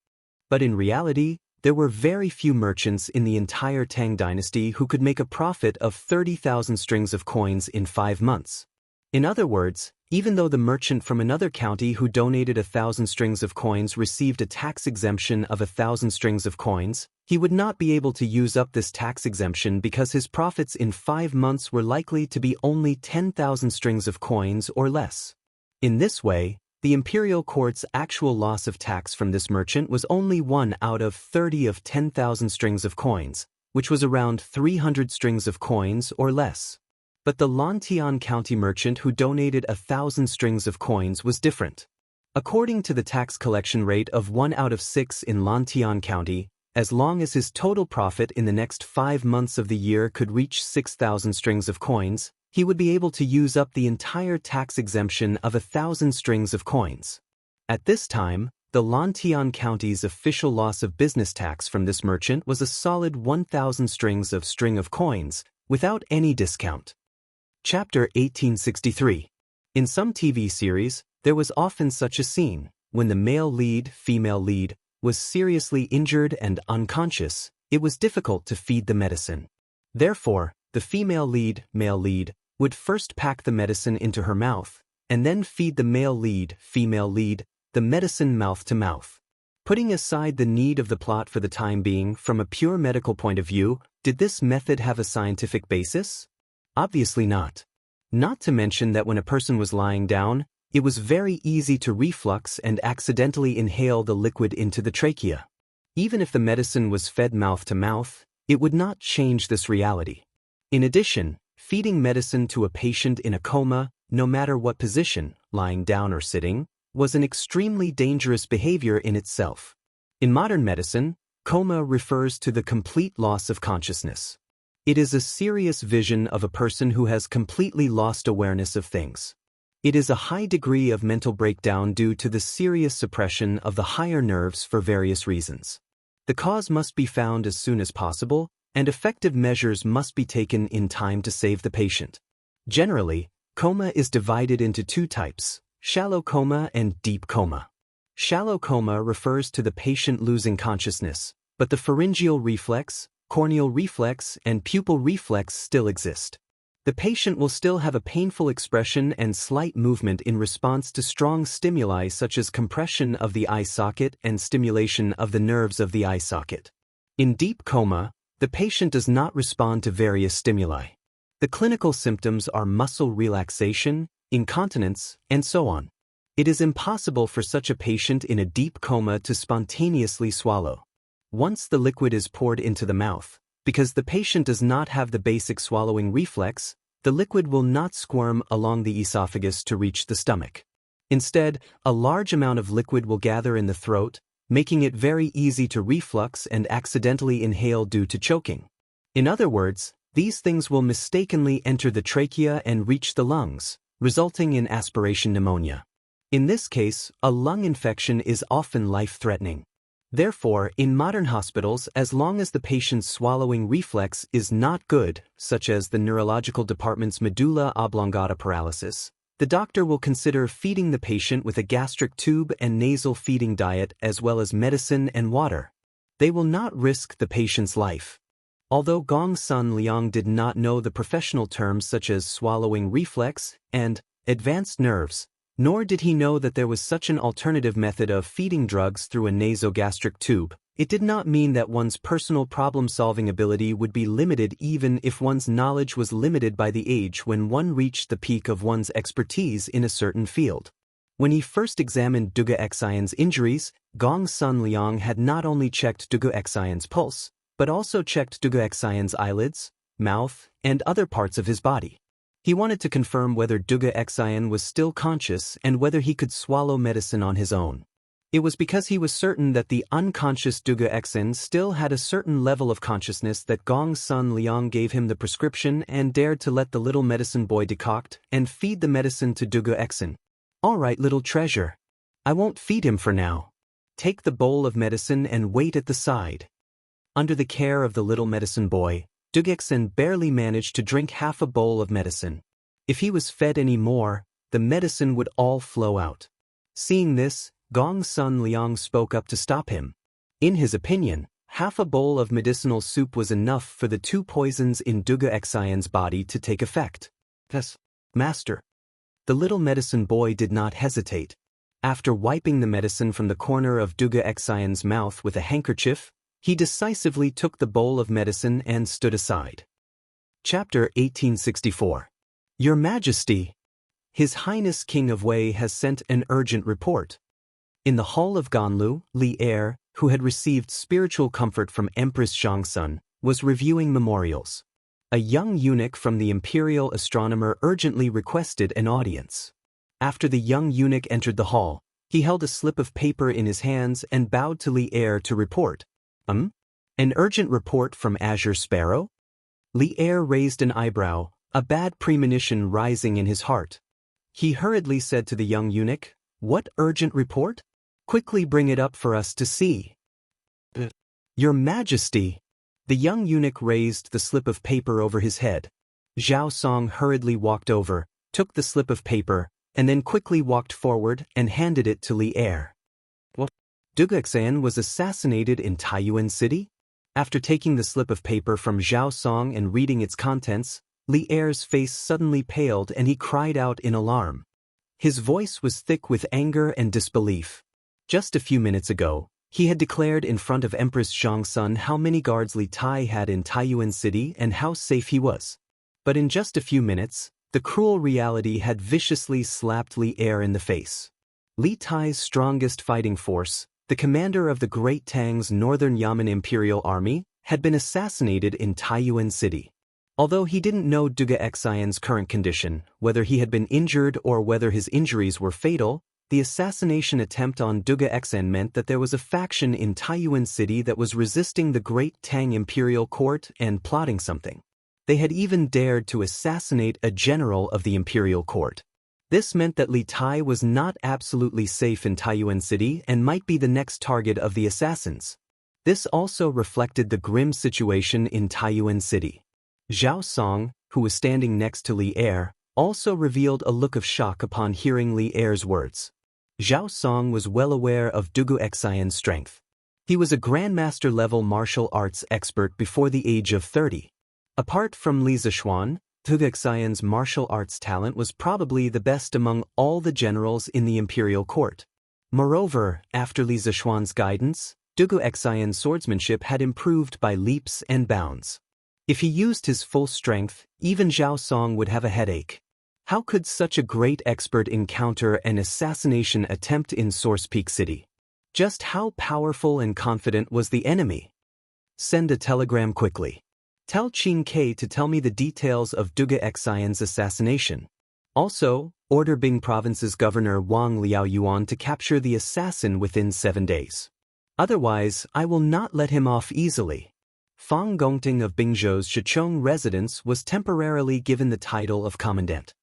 But in reality, there were very few merchants in the entire Tang dynasty who could make a profit of 30,000 strings of coins in 5 months. In other words, even though the merchant from another county who donated 1,000 strings of coins received a tax exemption of 1,000 strings of coins, he would not be able to use up this tax exemption because his profits in 5 months were likely to be only 10,000 strings of coins or less. In this way, the imperial court's actual loss of tax from this merchant was only 1 out of 30 of 10,000 strings of coins, which was around 300 strings of coins or less. But the Lantian County merchant who donated 1,000 strings of coins was different. According to the tax collection rate of 1 out of 6 in Lantian County, as long as his total profit in the next 5 months of the year could reach 6,000 strings of coins, he would be able to use up the entire tax exemption of 1,000 strings of coins. At this time, the Lantian County's official loss of business tax from this merchant was a solid 1,000 strings of coins, without any discount. Chapter 1863. In some TV series, there was often such a scene. When the male lead, female lead, was seriously injured and unconscious, it was difficult to feed the medicine. Therefore, the female lead, male lead, would first pack the medicine into her mouth, and then feed the male lead, female lead, the medicine mouth to mouth. Putting aside the need of the plot for the time being, from a pure medical point of view, did this method have a scientific basis? Obviously not. Not to mention that when a person was lying down, it was very easy to reflux and accidentally inhale the liquid into the trachea. Even if the medicine was fed mouth to mouth, it would not change this reality. In addition, feeding medicine to a patient in a coma, no matter what position, lying down or sitting, was an extremely dangerous behavior in itself. In modern medicine, coma refers to the complete loss of consciousness. It is a serious vision of a person who has completely lost awareness of things. It is a high degree of mental breakdown due to the serious suppression of the higher nerves for various reasons. The cause must be found as soon as possible, and effective measures must be taken in time to save the patient. Generally, coma is divided into 2 types, shallow coma and deep coma. Shallow coma refers to the patient losing consciousness, but the pharyngeal reflex, corneal reflex, and pupil reflex still exist. The patient will still have a painful expression and slight movement in response to strong stimuli such as compression of the eye socket and stimulation of the nerves of the eye socket. In deep coma, the patient does not respond to various stimuli. The clinical symptoms are muscle relaxation, incontinence, and so on. It is impossible for such a patient in a deep coma to spontaneously swallow. Once the liquid is poured into the mouth, because the patient does not have the basic swallowing reflex, the liquid will not squirm along the esophagus to reach the stomach. Instead, a large amount of liquid will gather in the throat, making it very easy to reflux and accidentally inhale due to choking. In other words, these things will mistakenly enter the trachea and reach the lungs, resulting in aspiration pneumonia. In this case, a lung infection is often life-threatening. Therefore, in modern hospitals, as long as the patient's swallowing reflex is not good, such as the neurological department's medulla oblongata paralysis, the doctor will consider feeding the patient with a gastric tube and nasal feeding diet as well as medicine and water. They will not risk the patient's life. Although Gong Sun Liang did not know the professional terms such as swallowing reflex and advanced nerves, nor did he know that there was such an alternative method of feeding drugs through a nasogastric tube, it did not mean that one's personal problem-solving ability would be limited even if one's knowledge was limited by the age when one reached the peak of one's expertise in a certain field. When he first examined Duga Xian's injuries, Gong Sun Liang had not only checked Duga Xian's pulse, but also checked Duga Xian's eyelids, mouth, and other parts of his body. He wanted to confirm whether Duga Xian was still conscious and whether he could swallow medicine on his own. It was because he was certain that the unconscious Duga Xian still had a certain level of consciousness that Gong Sun Liang gave him the prescription and dared to let the little medicine boy decoct and feed the medicine to Duga Xian. "All right, little treasure. I won't feed him for now. Take the bowl of medicine and wait at the side." Under the care of the little medicine boy, Duga Xian barely managed to drink half a bowl of medicine. If he was fed any more, the medicine would all flow out. Seeing this, Gong Sun Liang spoke up to stop him. In his opinion, half a bowl of medicinal soup was enough for the 2 poisons in Duga Xian's body to take effect. Yes, master. The little medicine boy did not hesitate. After wiping the medicine from the corner of Duga Xian's mouth with a handkerchief, he decisively took the bowl of medicine and stood aside. Chapter 1864. Your Majesty, His Highness King of Wei has sent an urgent report. In the hall of Ganlu, Li Er, who had received spiritual comfort from Empress Xianxia, was reviewing memorials. A young eunuch from the imperial astronomer urgently requested an audience. After the young eunuch entered the hall, he held a slip of paper in his hands and bowed to Li Er to report. An urgent report from Azure Sparrow? Li Er raised an eyebrow, a bad premonition rising in his heart. He hurriedly said to the young eunuch, "What urgent report? Quickly bring it up for us to see." Your Majesty! The young eunuch raised the slip of paper over his head. Zhao Song hurriedly walked over, took the slip of paper, and then quickly walked forward and handed it to Li Er. What? Duga Xian was assassinated in Taiyuan City? After taking the slip of paper from Zhao Song and reading its contents, Li Er's face suddenly paled and he cried out in alarm. His voice was thick with anger and disbelief. Just a few minutes ago, he had declared in front of Empress Xianxia how many guards Li Tai had in Taiyuan City and how safe he was. But in just a few minutes, the cruel reality had viciously slapped Li Er in the face. Li Tai's strongest fighting force, the commander of the Great Tang's Northern Yamen Imperial Army, had been assassinated in Taiyuan City. Although he didn't know Duga Xian's current condition, whether he had been injured or whether his injuries were fatal, the assassination attempt on Duga Xian meant that there was a faction in Taiyuan City that was resisting the Great Tang Imperial Court and plotting something. They had even dared to assassinate a general of the Imperial Court. This meant that Li Tai was not absolutely safe in Taiyuan City and might be the next target of the assassins. This also reflected the grim situation in Taiyuan City. Zhao Song, who was standing next to Li Er, also revealed a look of shock upon hearing Li Er's words. Zhao Song was well aware of Dugu Xian's strength. He was a grandmaster-level martial arts expert before the age of 30. Apart from Li Zishuan, Dugu Xian's martial arts talent was probably the best among all the generals in the imperial court. Moreover, after Li Zishuan's guidance, Dugu Xian's swordsmanship had improved by leaps and bounds. If he used his full strength, even Zhao Song would have a headache. How could such a great expert encounter an assassination attempt in Source Peak City? Just how powerful and confident was the enemy? Send a telegram quickly. Tell Qin Ke to tell me the details of Duga Xian's assassination. Also, order Bing Province's governor Wang Liaoyuan to capture the assassin within 7 days. Otherwise, I will not let him off easily. Fang Gongting of Bingzhou's Shichong residence was temporarily given the title of commandant.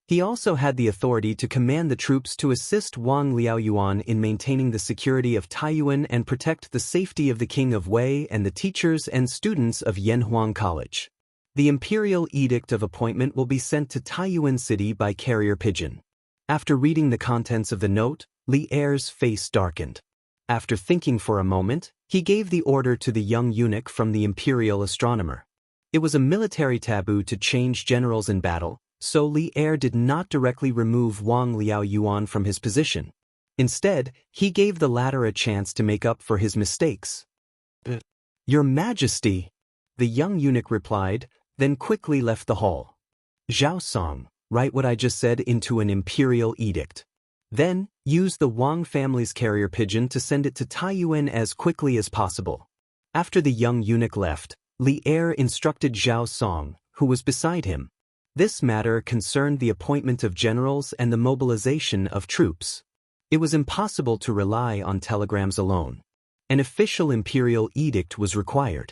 He also had the authority to command the troops to assist Wang Liaoyuan in maintaining the security of Taiyuan and protect the safety of the King of Wei and the teachers and students of Yanhuang College. The imperial edict of appointment will be sent to Taiyuan City by carrier pigeon. After reading the contents of the note, Li Er's face darkened. After thinking for a moment, he gave the order to the young eunuch from the imperial astronomer. It was a military taboo to change generals in battle, so Li Er did not directly remove Wang Liaoyuan from his position. Instead, he gave the latter a chance to make up for his mistakes. Your Majesty, the young eunuch replied, then quickly left the hall. Zhao Song, write what I just said into an imperial edict. Then, use the Wang family's carrier pigeon to send it to Taiyuan as quickly as possible. After the young eunuch left, Li Er instructed Zhao Song, who was beside him. This matter concerned the appointment of generals and the mobilization of troops. It was impossible to rely on telegrams alone. An official imperial edict was required.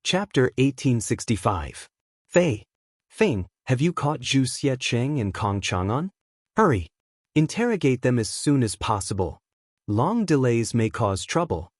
Chapter 1865. Feng, have you caught Zhu Xiecheng and Kong Chang'an? Hurry! Interrogate them as soon as possible. Long delays may cause trouble.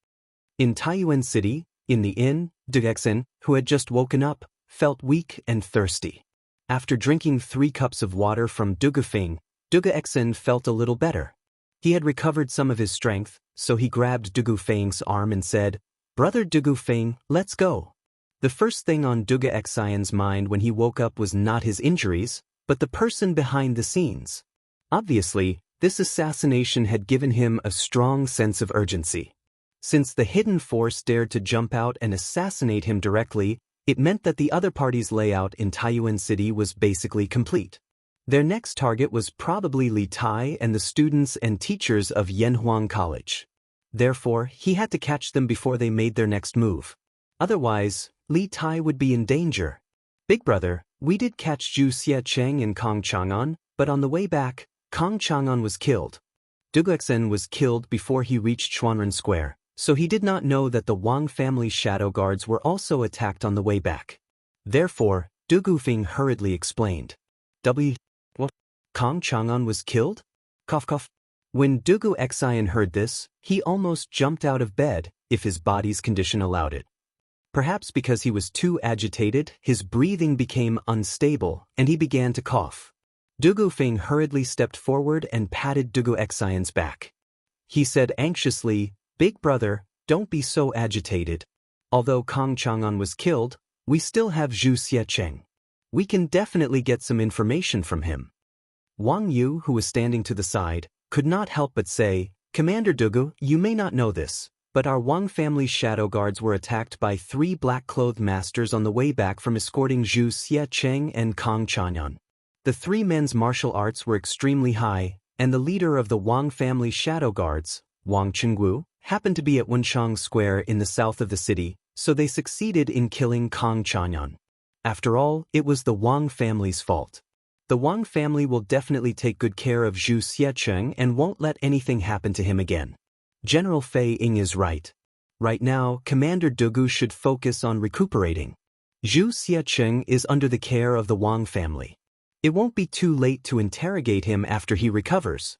In Taiyuan City, in the inn, Dugexen, who had just woken up, felt weak and thirsty. After drinking 3 cups of water from Dugufeng, Dugexen felt a little better. He had recovered some of his strength, so he grabbed Dugufeng's arm and said, Brother Dugu Feng, let's go. The first thing on Dugu Xian's mind when he woke up was not his injuries, but the person behind the scenes. Obviously, this assassination had given him a strong sense of urgency. Since the hidden force dared to jump out and assassinate him directly, it meant that the other party's layout in Taiyuan City was basically complete. Their next target was probably Li Tai and the students and teachers of Yanhuang College. Therefore, he had to catch them before they made their next move. Otherwise, Li Tai would be in danger. Big brother, we did catch Zhu Xiecheng and Kong Chang'an, but on the way back, Kong Chang'an was killed. Duguxen was killed before he reached Chuanren Square, so he did not know that the Wang family shadow guards were also attacked on the way back. Therefore, Dugu Feng hurriedly explained. What? Kong Chang'an was killed? Cough cough. When Dugu Xian heard this, he almost jumped out of bed, if his body's condition allowed it. Perhaps because he was too agitated, his breathing became unstable, and he began to cough. Dugu Feng hurriedly stepped forward and patted Dugu Xian's back. He said anxiously, "Big brother, don't be so agitated. Although Kong Chang'an was killed, we still have Zhu Xiecheng. We can definitely get some information from him." Wang Yu, who was standing to the side, could not help but say, "Commander Dugu, you may not know this, but our Wang family shadow guards were attacked by 3 black-clothed masters on the way back from escorting Zhu Xiecheng and Kong Chang'an. The 3 men's martial arts were extremely high, and the leader of the Wang family shadow guards, Wang Chenggu, happened to be at Wenchang Square in the south of the city, so they succeeded in killing Kong Chang'an. After all, it was the Wang family's fault. The Wang family will definitely take good care of Zhu Xiecheng and won't let anything happen to him again. General Fei Ying is right. Right now, Commander Dugu should focus on recuperating. Zhu Xiecheng is under the care of the Wang family. It won't be too late to interrogate him after he recovers."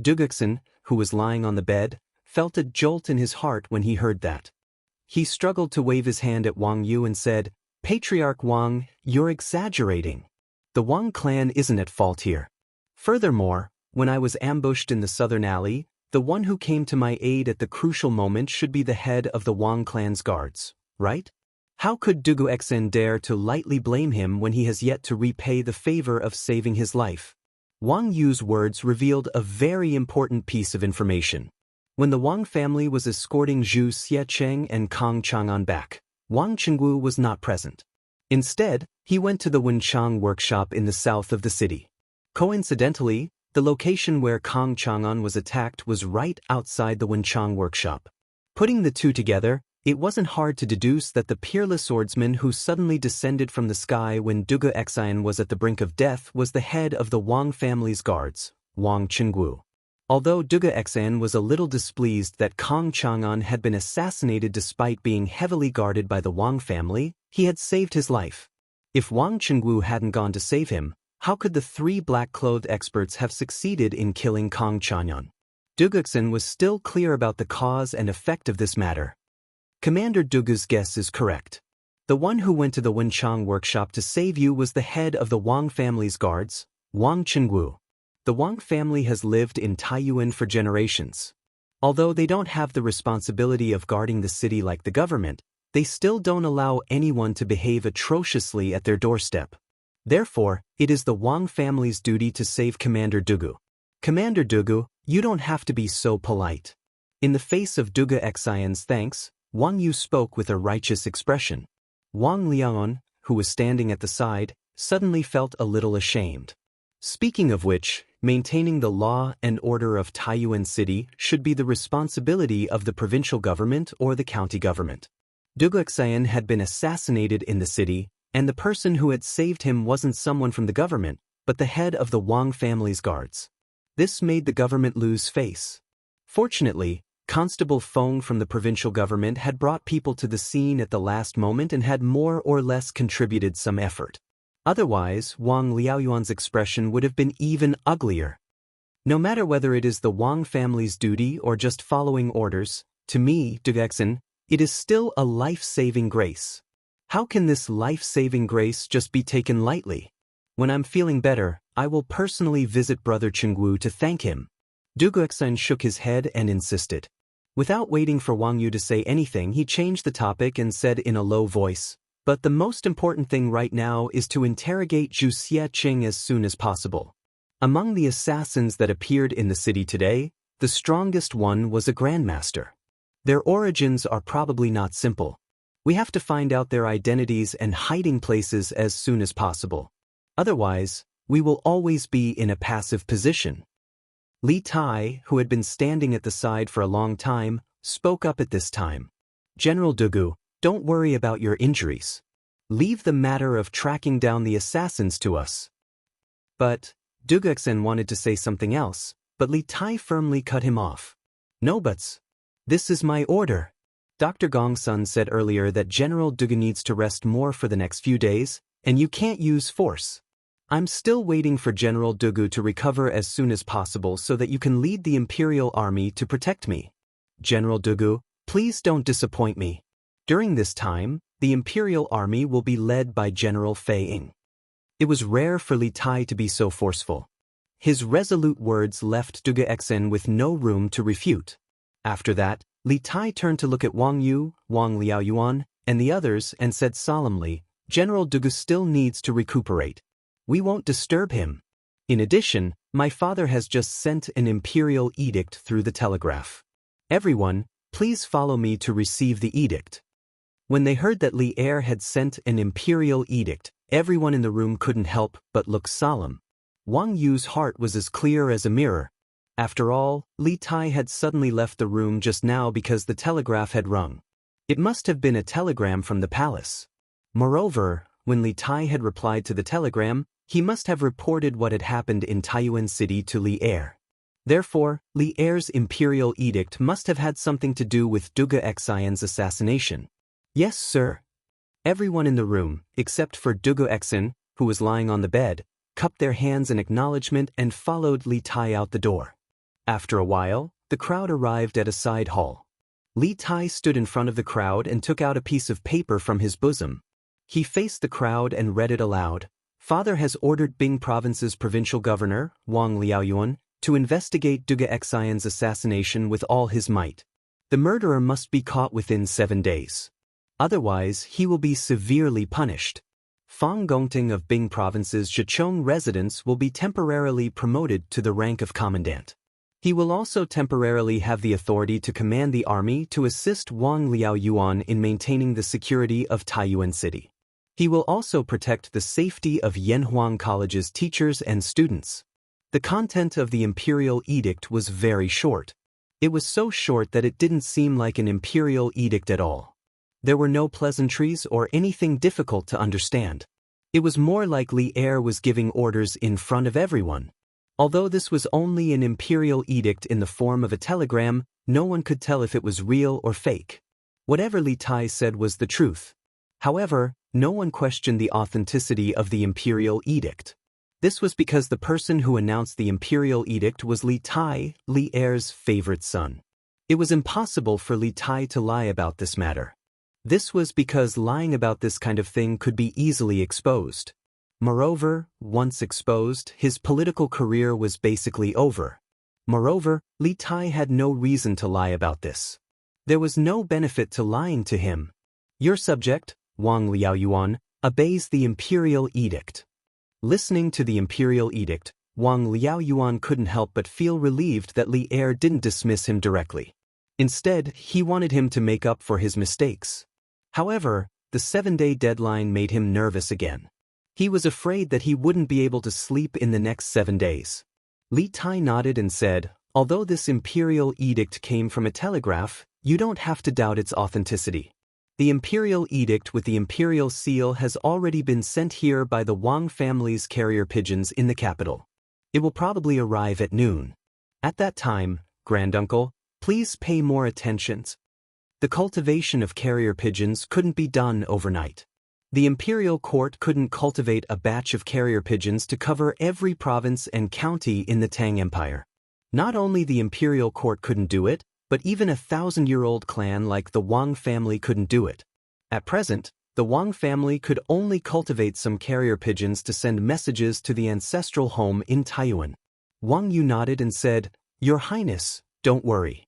Duguxen, who was lying on the bed, felt a jolt in his heart when he heard that. He struggled to wave his hand at Wang Yu and said, "Patriarch Wang, you're exaggerating. The Wang clan isn't at fault here. Furthermore, when I was ambushed in the southern alley, the one who came to my aid at the crucial moment should be the head of the Wang clan's guards, right? How could Dugu Xen dare to lightly blame him when he has yet to repay the favor of saving his life?" Wang Yu's words revealed a very important piece of information. When the Wang family was escorting Zhu Xiecheng and Kong Chang'an back, Wang Chenggu was not present. Instead, he went to the Wenchang workshop in the south of the city. Coincidentally, the location where Kong Chang'an was attacked was right outside the Wenchang workshop. Putting the two together, it wasn't hard to deduce that the peerless swordsman who suddenly descended from the sky when Dugu Xian was at the brink of death was the head of the Wang family's guards, Wang Chenggu. Although Dugu Xian was a little displeased that Kong Chang'an had been assassinated despite being heavily guarded by the Wang family, he had saved his life. If Wang Chenggu hadn't gone to save him, how could the 3 black-clothed experts have succeeded in killing Kong Chang'an? Duguxen was still clear about the cause and effect of this matter. Commander Dugu's guess is correct. The one who went to the Wenchang workshop to save you was the head of the Wang family's guards, Wang Chenggu. The Wang family has lived in Taiyuan for generations. Although they don't have the responsibility of guarding the city like the government, they still don't allow anyone to behave atrociously at their doorstep. Therefore, it is the Wang family's duty to save Commander Dugu. Commander Dugu, you don't have to be so polite. In the face of Dugu Xian's thanks, Wang Yu spoke with a righteous expression. Wang Liaon, who was standing at the side, suddenly felt a little ashamed. Speaking of which, maintaining the law and order of Taiyuan City should be the responsibility of the provincial government or the county government. Dugu Xian had been assassinated in the city, and the person who had saved him wasn't someone from the government, but the head of the Wang family's guards. This made the government lose face. Fortunately, Constable Feng from the provincial government had brought people to the scene at the last moment and had more or less contributed some effort. Otherwise, Wang Liaoyuan's expression would have been even uglier. No matter whether it is the Wang family's duty or just following orders, to me, Duguxen, it is still a life-saving grace. How can this life-saving grace just be taken lightly? When I'm feeling better, I will personally visit Brother Chenggu to thank him. Duguxen shook his head and insisted. Without waiting for Wang Yu to say anything, he changed the topic and said in a low voice, "But the most important thing right now is to interrogate Zhu Xiaqing as soon as possible." Among the assassins that appeared in the city today, the strongest one was a grandmaster. Their origins are probably not simple. We have to find out their identities and hiding places as soon as possible. Otherwise, we will always be in a passive position. Li Tai, who had been standing at the side for a long time, spoke up at this time. "General Dugu, don't worry about your injuries. Leave the matter of tracking down the assassins to us." But Dugexen wanted to say something else, but Li Tai firmly cut him off. "No buts. This is my order." Dr. Gongsun said earlier that General Dugu needs to rest more for the next few days, and you can't use force. I'm still waiting for General Dugu to recover as soon as possible so that you can lead the Imperial Army to protect me. General Dugu, please don't disappoint me. During this time, the Imperial Army will be led by General Fei Ying. It was rare for Li Tai to be so forceful. His resolute words left Dugexen with no room to refute. After that, Li Tai turned to look at Wang Yu, Wang Liaoyuan, and the others and said solemnly, "General Dugu still needs to recuperate. We won't disturb him. In addition, my father has just sent an imperial edict through the telegraph. Everyone, please follow me to receive the edict." When they heard that Li Er had sent an imperial edict, everyone in the room couldn't help but look solemn. Wang Yu's heart was as clear as a mirror. After all, Li Tai had suddenly left the room just now because the telegraph had rung. It must have been a telegram from the palace. Moreover, when Li Tai had replied to the telegram, he must have reported what had happened in Taiyuan City to Li Er. Therefore, Li Er's imperial edict must have had something to do with Duga Xian's assassination. "Yes, sir." Everyone in the room, except for Duga Xian, who was lying on the bed, cupped their hands in acknowledgement and followed Li Tai out the door. After a while, the crowd arrived at a side hall. Li Tai stood in front of the crowd and took out a piece of paper from his bosom. He faced the crowd and read it aloud. "Father has ordered Bing Province's provincial governor, Wang Liaoyuan, to investigate Duga Xian's assassination with all his might. The murderer must be caught within 7 days. Otherwise, he will be severely punished. Fang Gongting of Bing Province's Zhichong residence will be temporarily promoted to the rank of commandant. He will also temporarily have the authority to command the army to assist Wang Liaoyuan in maintaining the security of Taiyuan City. He will also protect the safety of Yanhuang College's teachers and students." The content of the imperial edict was very short. It was so short that it didn't seem like an imperial edict at all. There were no pleasantries or anything difficult to understand. It was more like Li Er was giving orders in front of everyone. Although this was only an imperial edict in the form of a telegram, no one could tell if it was real or fake. Whatever Li Tai said was the truth. However, no one questioned the authenticity of the imperial edict. This was because the person who announced the imperial edict was Li Tai, Li Er's favorite son. It was impossible for Li Tai to lie about this matter. This was because lying about this kind of thing could be easily exposed. Moreover, once exposed, his political career was basically over. Moreover, Li Tai had no reason to lie about this. There was no benefit to lying to him. Your subject, Wang Liaoyuan, obeys the imperial edict. Listening to the imperial edict, Wang Liaoyuan couldn't help but feel relieved that Li Er didn't dismiss him directly. Instead, he wanted him to make up for his mistakes. However, the 7-day deadline made him nervous again. He was afraid that he wouldn't be able to sleep in the next 7 days. Li Tai nodded and said, "Although this imperial edict came from a telegraph, you don't have to doubt its authenticity. The imperial edict with the imperial seal has already been sent here by the Wang family's carrier pigeons in the capital. It will probably arrive at noon. At that time, granduncle, please pay more attention. The cultivation of carrier pigeons couldn't be done overnight. The imperial court couldn't cultivate a batch of carrier pigeons to cover every province and county in the Tang Empire. Not only the imperial court couldn't do it, but even a 1,000-year-old clan like the Wang family couldn't do it. At present, the Wang family could only cultivate some carrier pigeons to send messages to the ancestral home in Taiyuan." Wang Yu nodded and said, "Your Highness, don't worry.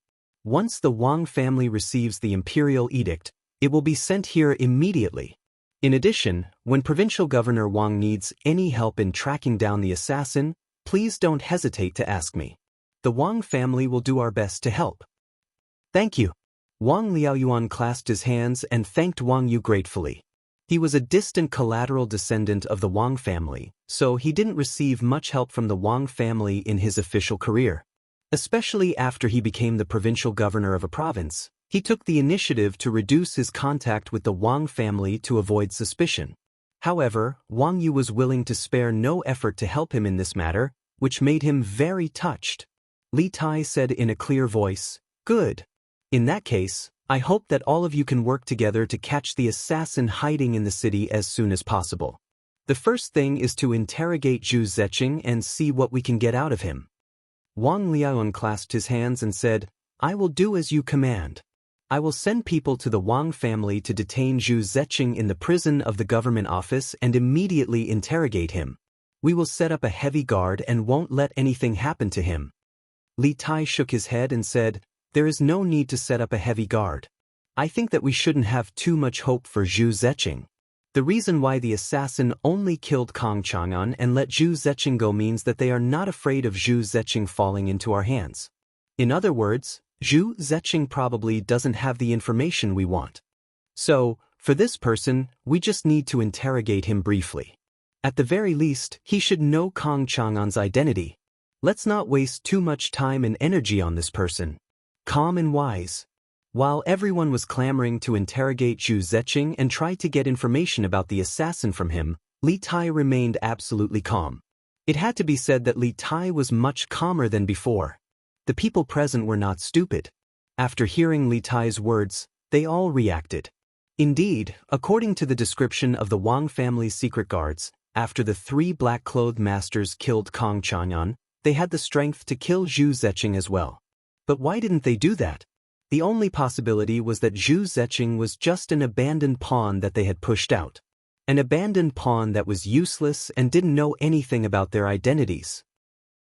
Once the Wang family receives the imperial edict, it will be sent here immediately. In addition, when Provincial Governor Wang needs any help in tracking down the assassin, please don't hesitate to ask me. The Wang family will do our best to help. Thank you. Wang Liaoyuan clasped his hands and thanked Wang Yu gratefully. He was a distant collateral descendant of the Wang family, so he didn't receive much help from the Wang family in his official career. Especially after he became the provincial governor of a province, he took the initiative to reduce his contact with the Wang family to avoid suspicion. However, Wang Yu was willing to spare no effort to help him in this matter, which made him very touched. Li Tai said in a clear voice, "Good. In that case, I hope that all of you can work together to catch the assassin hiding in the city as soon as possible. The first thing is to interrogate Zhu Zeching and see what we can get out of him." Wang Liaoyuan clasped his hands and said, "I will do as you command. I will send people to the Wang family to detain Zhu Zeching in the prison of the government office and immediately interrogate him. We will set up a heavy guard and won't let anything happen to him." Li Tai shook his head and said, "There is no need to set up a heavy guard. I think that we shouldn't have too much hope for Zhu Zeching. The reason why the assassin only killed Kong Chang'an and let Zhu Zeching go means that they are not afraid of Zhu Zeching falling into our hands. In other words, Zhu Zeching probably doesn't have the information we want. So, for this person, we just need to interrogate him briefly. At the very least, he should know Kong Chang'an's identity. Let's not waste too much time and energy on this person. Calm and wise." While everyone was clamoring to interrogate Zhu Zeching and try to get information about the assassin from him, Li Tai remained absolutely calm. It had to be said that Li Tai was much calmer than before. The people present were not stupid. After hearing Li Tai's words, they all reacted. Indeed, according to the description of the Wang family's secret guards, after the 3 black-clothed masters killed Kong Chang'an, they had the strength to kill Zhu Zeching as well. But why didn't they do that? The only possibility was that Zhu Zeching was just an abandoned pawn that they had pushed out. An abandoned pawn that was useless and didn't know anything about their identities.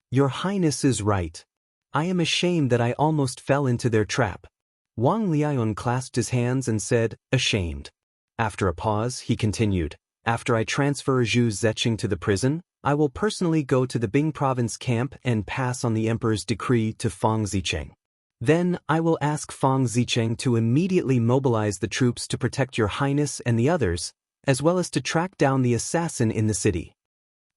"Your Highness is right. I am ashamed that I almost fell into their trap." Wang Liaoyuan clasped his hands and said, "Ashamed." After a pause, he continued, "After I transfer Zhu Zeching to the prison, I will personally go to the Bing province camp and pass on the emperor's decree to Fang Zicheng. Then, I will ask Fang Zicheng to immediately mobilize the troops to protect your Highness and the others, as well as to track down the assassin in the city."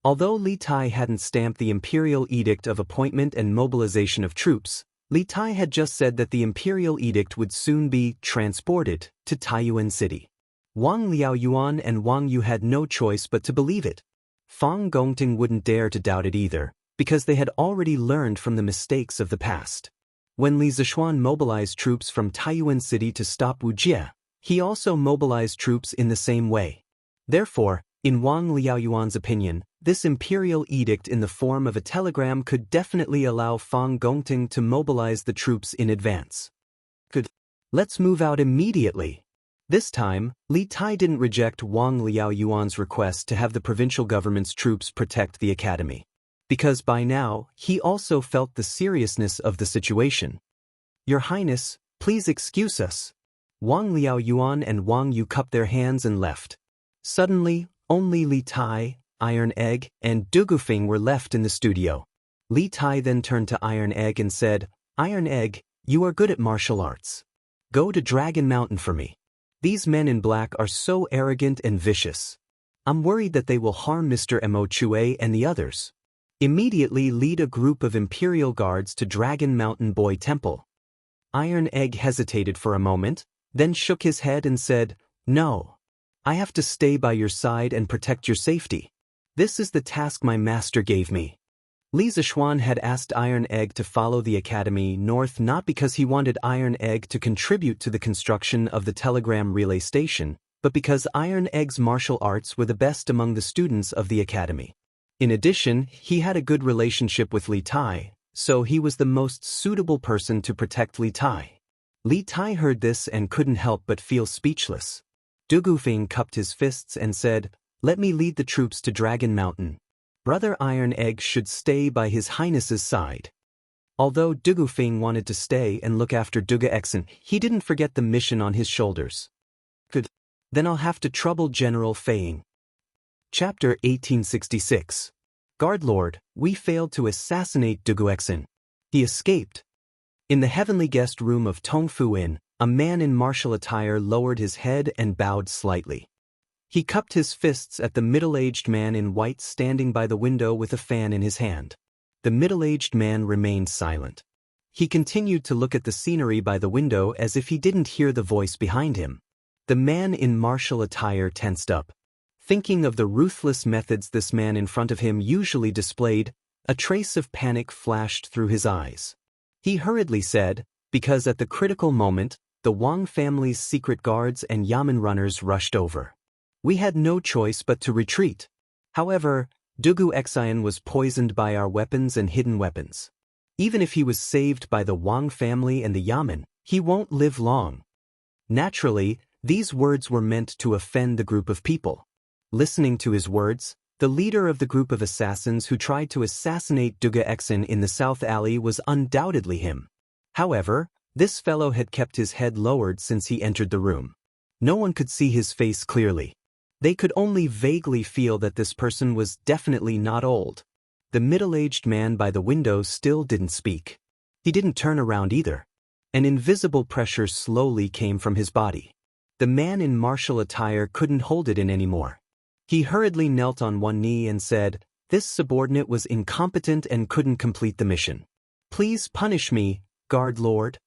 Although Li Tai hadn't stamped the imperial edict of appointment and mobilization of troops, Li Tai had just said that the imperial edict would soon be transported to Taiyuan City. Wang Liaoyuan and Wang Yu had no choice but to believe it. Fang Gongting wouldn't dare to doubt it either, because they had already learned from the mistakes of the past. When Li Zishuan mobilized troops from Taiyuan City to stop Wuxia, he also mobilized troops in the same way. Therefore, in Wang Liaoyuan's opinion, this imperial edict in the form of a telegram could definitely allow Fang Gongting to mobilize the troops in advance. "Good. Let's move out immediately." This time, Li Tai didn't reject Wang Liaoyuan's request to have the provincial government's troops protect the academy. Because by now, he also felt the seriousness of the situation. "Your Highness, please excuse us." Wang Liaoyuan and Wang Yu cupped their hands and left. Suddenly, only Li Tai, Iron Egg, and Dugufeng were left in the studio. Li Tai then turned to Iron Egg and said, "Iron Egg, you are good at martial arts. Go to Dragon Mountain for me. These men in black are so arrogant and vicious. I'm worried that they will harm Mr. Mo Chue and the others. Immediately lead a group of Imperial Guards to Dragon Mountain Boy Temple." Iron Egg hesitated for a moment, then shook his head and said, "No. I have to stay by your side and protect your safety. This is the task my master gave me." Li Zishuan had asked Iron Egg to follow the academy north not because he wanted Iron Egg to contribute to the construction of the telegram relay station, but because Iron Egg's martial arts were the best among the students of the academy. In addition, he had a good relationship with Li Tai, so he was the most suitable person to protect Li Tai. Li Tai heard this and couldn't help but feel speechless. Dugufeng cupped his fists and said, "Let me lead the troops to Dragon Mountain. Brother Iron Egg should stay by his Highness's side." Although Dugu Feng wanted to stay and look after Duga Exen, he didn't forget the mission on his shoulders. Good. Then I'll have to trouble General Feng. Chapter 1866. Guard Lord, we failed to assassinate Dugu Exen. He escaped. In the heavenly guest room of Tongfu Inn, a man in martial attire lowered his head and bowed slightly. He cupped his fists at the middle-aged man in white standing by the window with a fan in his hand. The middle-aged man remained silent. He continued to look at the scenery by the window as if he didn't hear the voice behind him. The man in martial attire tensed up. Thinking of the ruthless methods this man in front of him usually displayed, a trace of panic flashed through his eyes. He hurriedly said, because at the critical moment, the Wang family's secret guards and yamen runners rushed over. We had no choice but to retreat. However, Dugu Exen was poisoned by our weapons and hidden weapons. Even if he was saved by the Wang family and the yamen, he won't live long. Naturally, these words were meant to offend the group of people. Listening to his words, the leader of the group of assassins who tried to assassinate Duga Exen in the South Alley was undoubtedly him. However, this fellow had kept his head lowered since he entered the room. No one could see his face clearly. They could only vaguely feel that this person was definitely not old. The middle-aged man by the window still didn't speak. He didn't turn around either. An invisible pressure slowly came from his body. The man in martial attire couldn't hold it in anymore. He hurriedly knelt on one knee and said, "This subordinate was incompetent and couldn't complete the mission. Please punish me, Guard Lord."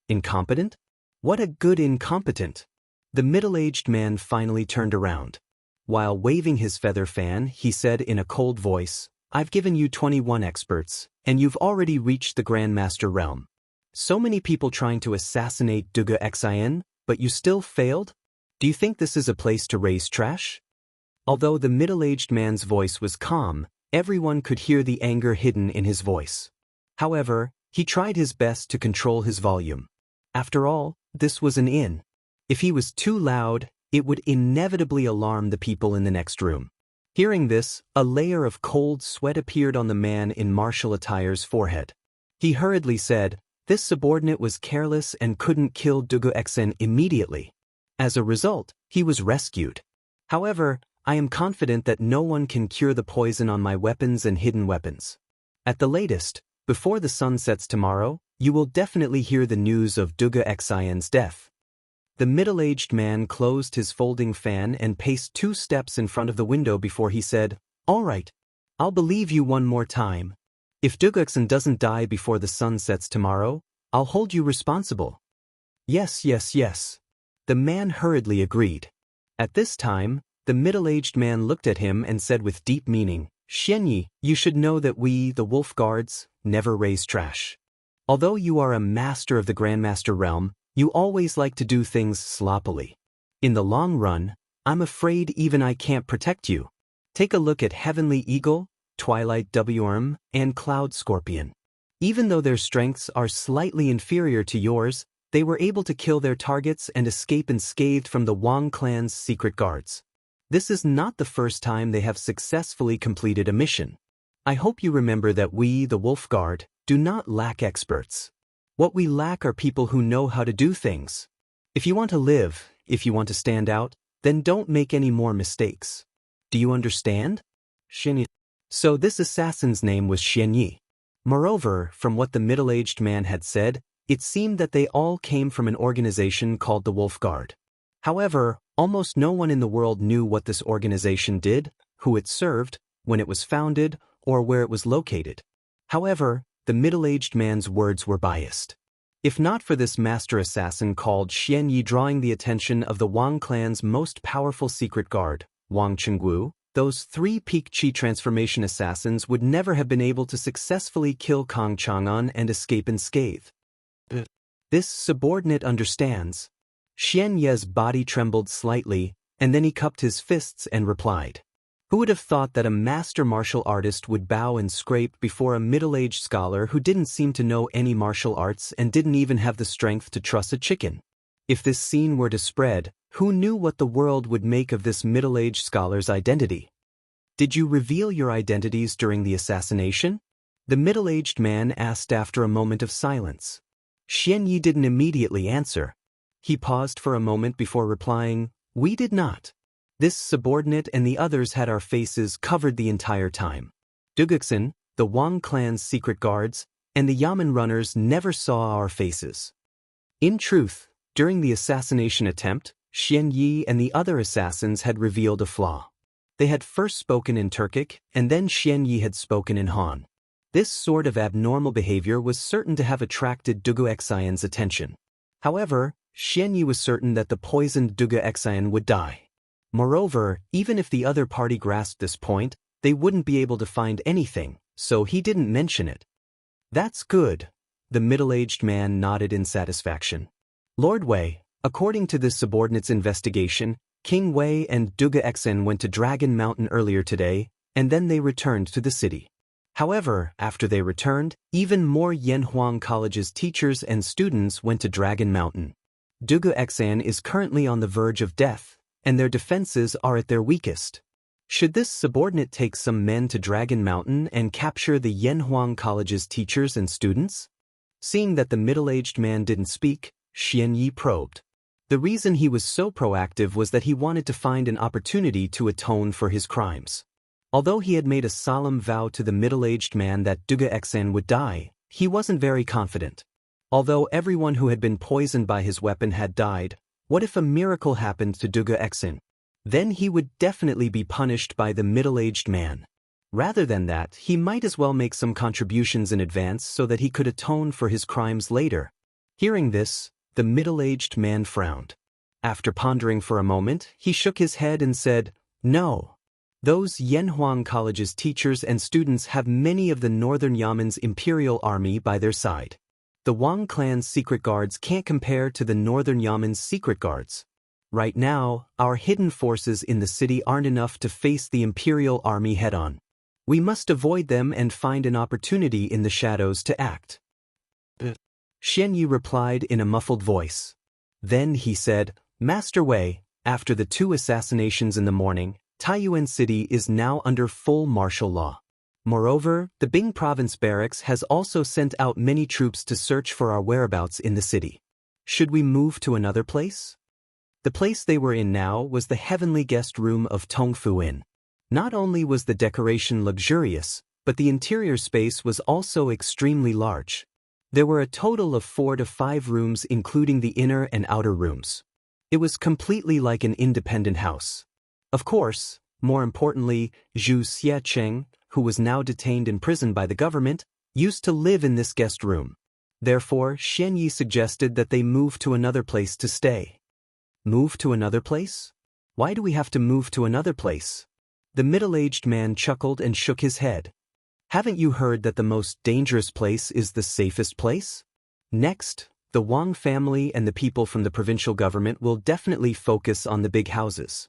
Incompetent? What a good incompetent! The middle-aged man finally turned around. While waving his feather fan, he said in a cold voice, "I've given you 21 experts, and you've already reached the Grandmaster realm. So many people trying to assassinate Duga Exen, but you still failed? Do you think this is a place to raise trash?" Although the middle-aged man's voice was calm, everyone could hear the anger hidden in his voice. However, he tried his best to control his volume. After all, this was an inn. If he was too loud, it would inevitably alarm the people in the next room. Hearing this, a layer of cold sweat appeared on the man in martial attire's forehead. He hurriedly said, "This subordinate was careless and couldn't kill Dugu Exen immediately. As a result, he was rescued. However, I am confident that no one can cure the poison on my weapons and hidden weapons. At the latest, before the sun sets tomorrow, you will definitely hear the news of Duga Exen's death." The middle-aged man closed his folding fan and paced 2 steps in front of the window before he said, "All right, I'll believe you one more time. If Duga Exen doesn't die before the sun sets tomorrow, I'll hold you responsible." "Yes, yes, yes." The man hurriedly agreed. At this time, the middle-aged man looked at him and said with deep meaning, "Xianxia, you should know that we, the Wolf Guards, never raise trash. Although you are a master of the Grandmaster realm, you always like to do things sloppily. In the long run, I'm afraid even I can't protect you. Take a look at Heavenly Eagle, Twilight Worm, and Cloud Scorpion. Even though their strengths are slightly inferior to yours, they were able to kill their targets and escape unscathed from the Wang clan's secret guards. This is not the first time they have successfully completed a mission. I hope you remember that we, the Wolf Guard, do not lack experts. What we lack are people who know how to do things. If you want to live, if you want to stand out, then don't make any more mistakes. Do you understand?" Xianxia. So this assassin's name was Xianxia. Moreover, from what the middle-aged man had said, it seemed that they all came from an organization called the Wolf Guard. However, almost no one in the world knew what this organization did, who it served, when it was founded, or where it was located. However, the middle-aged man's words were biased. If not for this master assassin called Xianxia drawing the attention of the Wang clan's most powerful secret guard, Wang Chenggu, those 3 peak chi transformation assassins would never have been able to successfully kill Kang Chang'an and escape unscathed. This subordinate understands. Xianxia's body trembled slightly, and then he cupped his fists and replied. Who would have thought that a master martial artist would bow and scrape before a middle-aged scholar who didn't seem to know any martial arts and didn't even have the strength to truss a chicken? If this scene were to spread, who knew what the world would make of this middle-aged scholar's identity? Did you reveal your identities during the assassination? The middle-aged man asked after a moment of silence. Xianxia didn't immediately answer. He paused for a moment before replying, "We did not. This subordinate and the others had our faces covered the entire time. Duguksen, the Wang clan's secret guards, and the Yamen runners never saw our faces." In truth, during the assassination attempt, Xianxia and the other assassins had revealed a flaw. They had first spoken in Turkic, and then Xianxia had spoken in Han. This sort of abnormal behavior was certain to have attracted Duguksen's attention. However, Xianxia was certain that the poisoned Duguksen would die. Moreover, even if the other party grasped this point, they wouldn't be able to find anything, so he didn't mention it. "That's good." The middle-aged man nodded in satisfaction. "Lord Wei, according to this subordinate's investigation, King Wei and Duguksen went to Dragon Mountain earlier today, and then they returned to the city. However, after they returned, even more Yanhuang College's teachers and students went to Dragon Mountain. Duguksen is currently on the verge of death, and their defenses are at their weakest. Should this subordinate take some men to Dragon Mountain and capture the Yanhuang College's teachers and students?" Seeing that the middle-aged man didn't speak, Xianxia probed. The reason he was so proactive was that he wanted to find an opportunity to atone for his crimes. Although he had made a solemn vow to the middle-aged man that Duguksen would die, he wasn't very confident. Although everyone who had been poisoned by his weapon had died, what if a miracle happened to Duguksen? Then he would definitely be punished by the middle-aged man. Rather than that, he might as well make some contributions in advance so that he could atone for his crimes later. Hearing this, the middle-aged man frowned. After pondering for a moment, he shook his head and said, "No. Those Yanhuang College's teachers and students have many of the Northern Yamen's imperial army by their side. The Wang clan's secret guards can't compare to the Northern Yamen's secret guards. Right now, our hidden forces in the city aren't enough to face the imperial army head-on. We must avoid them and find an opportunity in the shadows to act." Xianxia replied in a muffled voice. Then he said, "Master Wei, after the 2 assassinations in the morning, Taiyuan City is now under full martial law. Moreover, the Bing Province Barracks has also sent out many troops to search for our whereabouts in the city. Should we move to another place?" The place they were in now was the heavenly guest room of Tongfu Inn. Not only was the decoration luxurious, but the interior space was also extremely large. There were a total of 4 to 5 rooms including the inner and outer rooms. It was completely like an independent house. Of course, more importantly, Zhu Xiecheng, who was now detained in prison by the government, used to live in this guest room. Therefore, Xianxia suggested that they move to another place to stay. "Move to another place? Why do we have to move to another place?" The middle-aged man chuckled and shook his head. "Haven't you heard that the most dangerous place is the safest place? Next, the Wang family and the people from the provincial government will definitely focus on the big houses.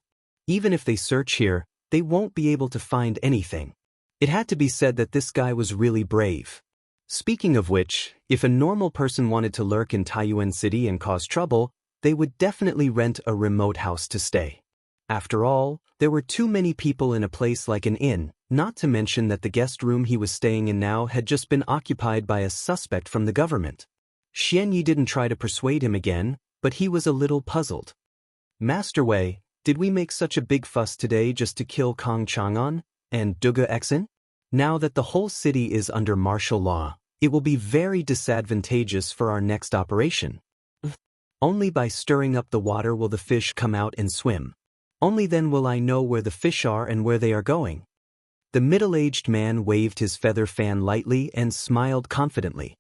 Even if they search here, they won't be able to find anything." It had to be said that this guy was really brave. Speaking of which, if a normal person wanted to lurk in Taiyuan City and cause trouble, they would definitely rent a remote house to stay. After all, there were too many people in a place like an inn, not to mention that the guest room he was staying in now had just been occupied by a suspect from the government. Xianxia didn't try to persuade him again, but he was a little puzzled. "Master Wei, did we make such a big fuss today just to kill Kong Chang'an and Duguksen? Now that the whole city is under martial law, it will be very disadvantageous for our next operation. Only by stirring up the water will the fish come out and swim. Only then will I know where the fish are and where they are going." The middle-aged man waved his feather fan lightly and smiled confidently.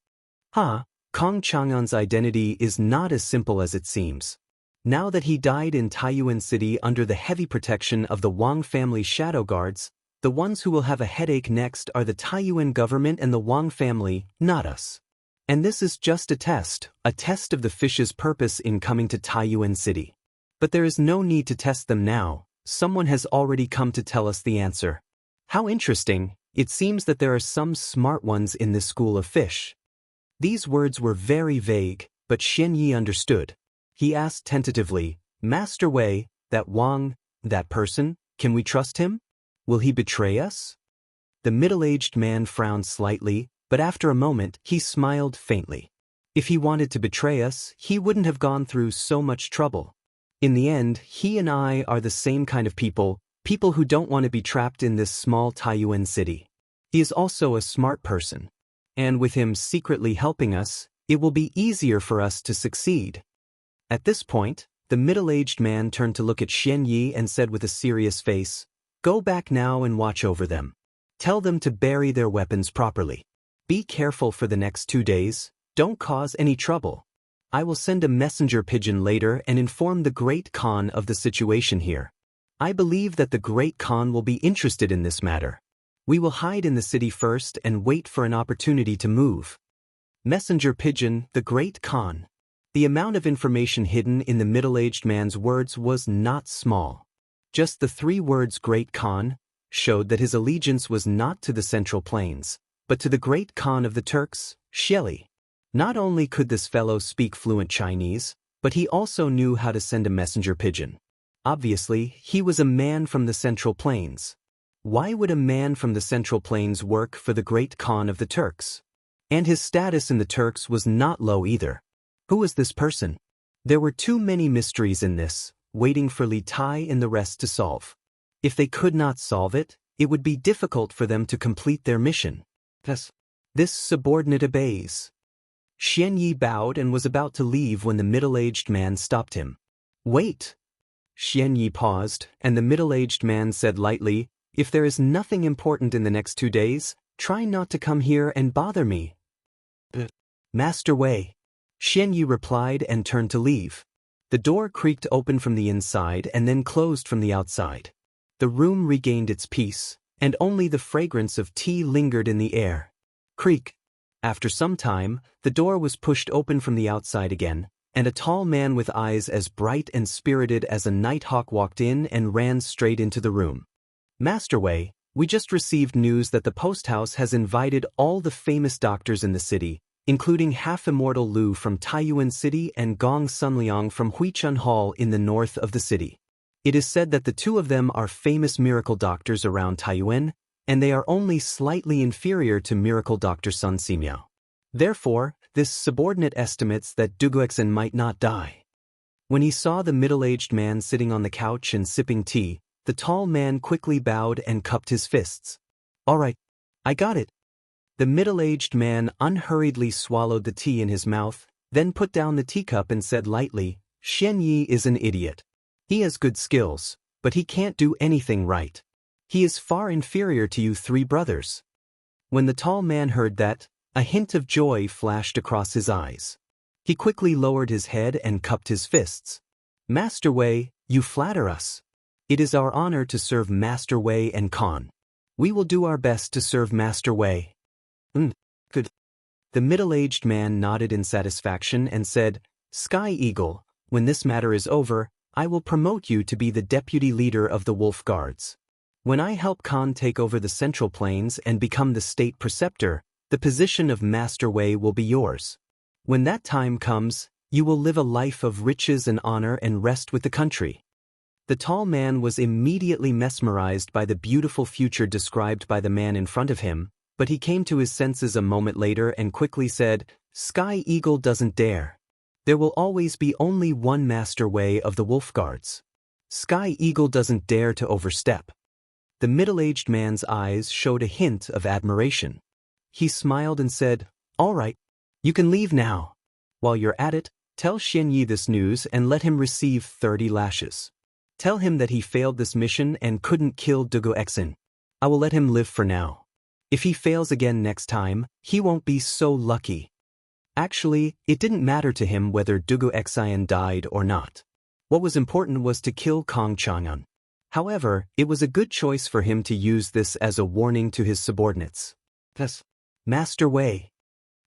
Kong Chang'an's identity is not as simple as it seems. Now that he died in Taiyuan City under the heavy protection of the Wang family shadow guards, the ones who will have a headache next are the Taiyuan government and the Wang family, not us. And this is just a test of the fish's purpose in coming to Taiyuan City. But there is no need to test them now. Someone has already come to tell us the answer. How interesting, it seems that there are some smart ones in this school of fish. These words were very vague, but Xianxia understood. He asked tentatively, "Master Wei, that Wang, that person, can we trust him? Will he betray us?" The middle-aged man frowned slightly, but after a moment he smiled faintly. If he wanted to betray us, he wouldn't have gone through so much trouble. In the end, he and I are the same kind of people who don't want to be trapped in this small Taiyuan city. He is also a smart person. And with him secretly helping us, it will be easier for us to succeed. At this point, the middle-aged man turned to look at Xianxia and said with a serious face, "Go back now and watch over them. Tell them to bury their weapons properly. Be careful for the next 2 days, don't cause any trouble. I will send a messenger pigeon later and inform the Great Khan of the situation here. I believe that the Great Khan will be interested in this matter. We will hide in the city first and wait for an opportunity to move." Messenger pigeon, the Great Khan. The amount of information hidden in the middle-aged man's words was not small. Just the 3 words Great Khan showed that his allegiance was not to the Central Plains, but to the Great Khan of the Turks, Xieli. Not only could this fellow speak fluent Chinese, but he also knew how to send a messenger pigeon. Obviously, he was a man from the Central Plains. Why would a man from the Central Plains work for the Great Khan of the Turks? And his status in the Turks was not low either. Who was this person? There were too many mysteries in this, waiting for Li Tai and the rest to solve. If they could not solve it, it would be difficult for them to complete their mission. Thus, this subordinate obeys. Xianxia bowed and was about to leave when the middle-aged man stopped him. "Wait." Xianxia paused, and the middle-aged man said lightly, "If there is nothing important in the next 2 days, try not to come here and bother me." "Master Wei." Xianxia replied and turned to leave. The door creaked open from the inside and then closed from the outside. The room regained its peace, and only the fragrance of tea lingered in the air. Creak. After some time, the door was pushed open from the outside again, and a tall man with eyes as bright and spirited as a nighthawk walked in and ran straight into the room. "Master Wei, we just received news that the post house has invited all the famous doctors in the city, including half-immortal Lu from Taiyuan City and Gong Sunliang from Huichun Hall in the north of the city. It is said that the 2 of them are famous miracle doctors around Taiyuan, and they are only slightly inferior to miracle doctor Sun Simiao. Therefore, this subordinate estimates that Duguexen might not die." When he saw the middle-aged man sitting on the couch and sipping tea, the tall man quickly bowed and cupped his fists. "All right, I got it." The middle-aged man unhurriedly swallowed the tea in his mouth, then put down the teacup and said lightly, "Xianxia is an idiot. He has good skills, but he can't do anything right. He is far inferior to you 3 brothers." When the tall man heard that, a hint of joy flashed across his eyes. He quickly lowered his head and cupped his fists. "Master Wei, you flatter us. It is our honor to serve Master Wei and Khan. We will do our best to serve Master Wei." Good. The middle-aged man nodded in satisfaction and said, "Sky Eagle, when this matter is over, I will promote you to be the deputy leader of the Wolf Guards. When I help Khan take over the Central Plains and become the state preceptor, the position of Master Wei will be yours. When that time comes, you will live a life of riches and honor and rest with the country." The tall man was immediately mesmerized by the beautiful future described by the man in front of him, but he came to his senses a moment later and quickly said, "Sky Eagle doesn't dare. There will always be only one Master Wei of the Wolf Guards. Sky Eagle doesn't dare to overstep." The middle-aged man's eyes showed a hint of admiration. He smiled and said, "All right, you can leave now. While you're at it, tell Xianxia this news and let him receive 30 lashes. Tell him that he failed this mission and couldn't kill Duguexen. I will let him live for now. If he fails again next time, he won't be so lucky." Actually, it didn't matter to him whether Duguexen died or not. What was important was to kill Kong Chang'an. However, it was a good choice for him to use this as a warning to his subordinates. "Thus, Master Wei."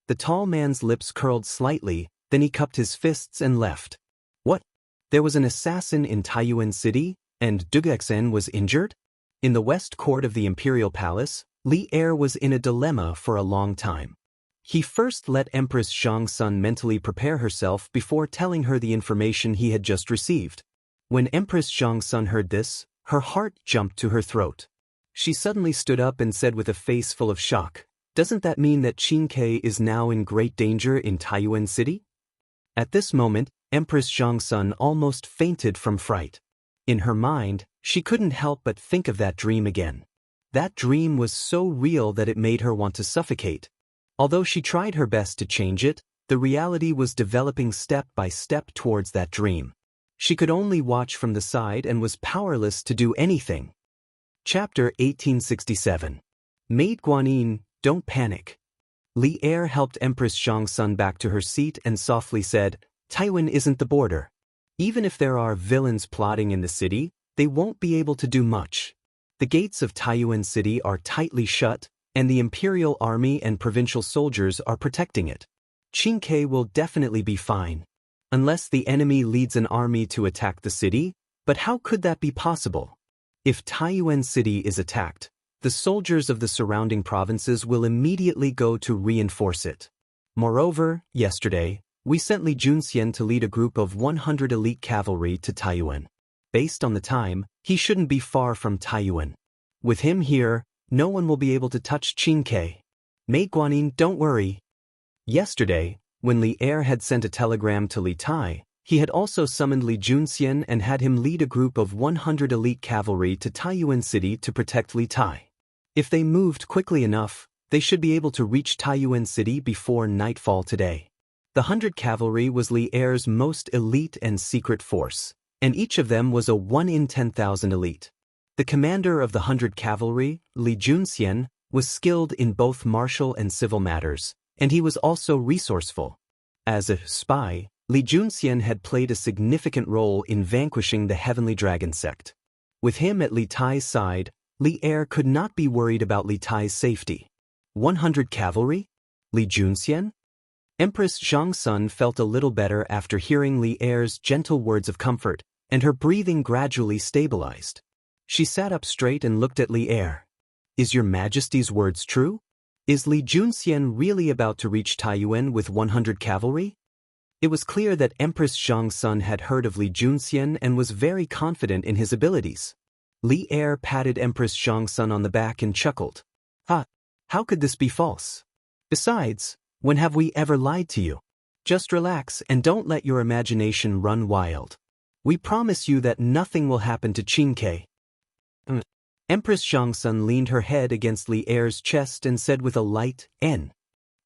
The tall man's lips curled slightly, then he cupped his fists and left. What? There was an assassin in Taiyuan City, and Duguexen was injured? In the west court of the Imperial Palace, Li Er was in a dilemma for a long time. He first let Empress Xianxia mentally prepare herself before telling her the information he had just received. When Empress Xianxia heard this, her heart jumped to her throat. She suddenly stood up and said with a face full of shock, "Doesn't that mean that Xianxia is now in great danger in Taiyuan City?" At this moment, Empress Xianxia almost fainted from fright. In her mind, she couldn't help but think of that dream again. That dream was so real that it made her want to suffocate. Although she tried her best to change it, the reality was developing step by step towards that dream. She could only watch from the side and was powerless to do anything. Chapter 1867. Maid Guanyin, don't panic. Li Er helped Empress Xianxia back to her seat and softly said, "Taiwan isn't the border. Even if there are villains plotting in the city, they won't be able to do much. The gates of Taiyuan City are tightly shut, and the imperial army and provincial soldiers are protecting it. Xianxia will definitely be fine. Unless the enemy leads an army to attack the city, but how could that be possible? If Taiyuan City is attacked, the soldiers of the surrounding provinces will immediately go to reinforce it. Moreover, yesterday, we sent Li Junxian to lead a group of 100 elite cavalry to Taiyuan. Based on the time, he shouldn't be far from Taiyuan. With him here, no one will be able to touch Xianxia. Maid Guanyin, don't worry." Yesterday, when Li Er had sent a telegram to Li Tai, he had also summoned Li Junxian and had him lead a group of 100 elite cavalry to Taiyuan City to protect Li Tai. If they moved quickly enough, they should be able to reach Taiyuan City before nightfall today. The 100 cavalry was Li Er's most elite and secret force, and each of them was a 1 in 10,000 elite. The commander of the 100 cavalry, Li Junxian, was skilled in both martial and civil matters, and he was also resourceful. As a spy, Li Junxian had played a significant role in vanquishing the Heavenly Dragon sect. With him at Li Tai's side, Li Er could not be worried about Li Tai's safety. 100 cavalry? Li Junxian? Empress Xianxia felt a little better after hearing Li Er's gentle words of comfort, and her breathing gradually stabilized. She sat up straight and looked at Li Er. "Is your Majesty's words true? Is Li Junxian really about to reach Taiyuan with 100 cavalry?" It was clear that Empress Xianxia had heard of Li Junxian and was very confident in his abilities. Li Er patted Empress Xianxia on the back and chuckled. "Ha! How could this be false? Besides, when have we ever lied to you? Just relax and don't let your imagination run wild. We promise you that nothing will happen to Xianxia." Empress Xianxia leaned her head against Li Er's chest and said with a light "N."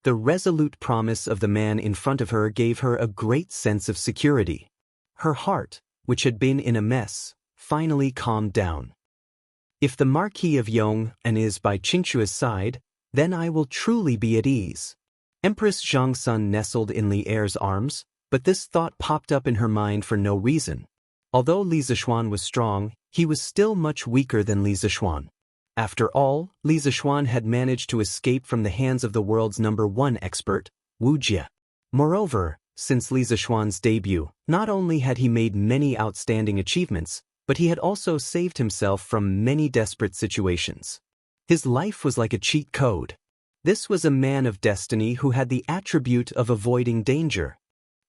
The resolute promise of the man in front of her gave her a great sense of security. Her heart, which had been in a mess, finally calmed down. If the Marquis of Yong and is by Qingxua's side, then I will truly be at ease. Empress Xianxia nestled in Li Er's arms, but this thought popped up in her mind for no reason. Although Li Zishuan was strong, he was still much weaker than Li Zishuan. After all, Li Zishuan had managed to escape from the hands of the world's #1 expert, Wuxia. Moreover, since Li Zishuan's debut, not only had he made many outstanding achievements, but he had also saved himself from many desperate situations. His life was like a cheat code. This was a man of destiny who had the attribute of avoiding danger.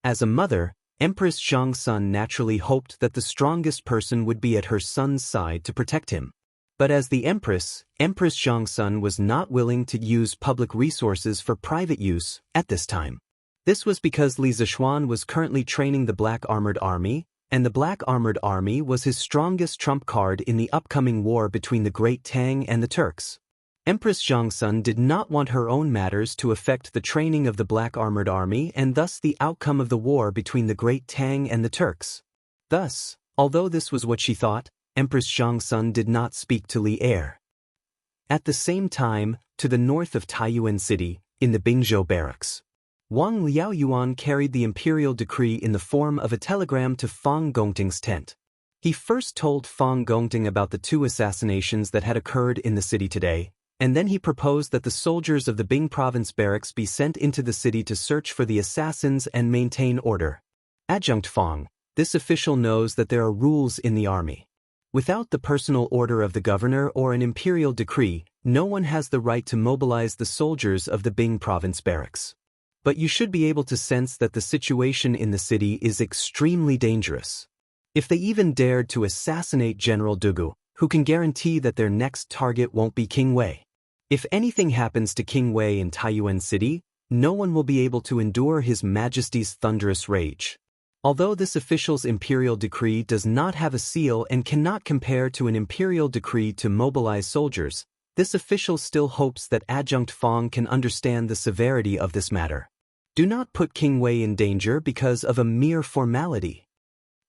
As a mother, Empress Xianxia naturally hoped that the strongest person would be at her son's side to protect him. But as the Empress Xianxia was not willing to use public resources for private use at this time. This was because Li Zishuan was currently training the Black Armored Army, and the Black Armored Army was his strongest trump card in the upcoming war between the Great Tang and the Turks. Empress Xianxia did not want her own matters to affect the training of the Black Armored Army and thus the outcome of the war between the Great Tang and the Turks. Thus, although this was what she thought, Empress Xianxia did not speak to Li Er. At the same time, to the north of Taiyuan City, in the Bingzhou barracks, Wang Liaoyuan carried the imperial decree in the form of a telegram to Fang Gongting's tent. He first told Fang Gongting about the 2 assassinations that had occurred in the city today, and then he proposed that the soldiers of the Bing province barracks be sent into the city to search for the assassins and maintain order. Adjunct Fang, this official knows that there are rules in the army. Without the personal order of the governor or an imperial decree, no one has the right to mobilize the soldiers of the Bing province barracks. But you should be able to sense that the situation in the city is extremely dangerous. If they even dared to assassinate General Dugu, who can guarantee that their next target won't be King Wei? If anything happens to King Wei in Taiyuan City, no one will be able to endure His Majesty's thunderous rage. Although this official's imperial decree does not have a seal and cannot compare to an imperial decree to mobilize soldiers, this official still hopes that Adjunct Fong can understand the severity of this matter. Do not put King Wei in danger because of a mere formality.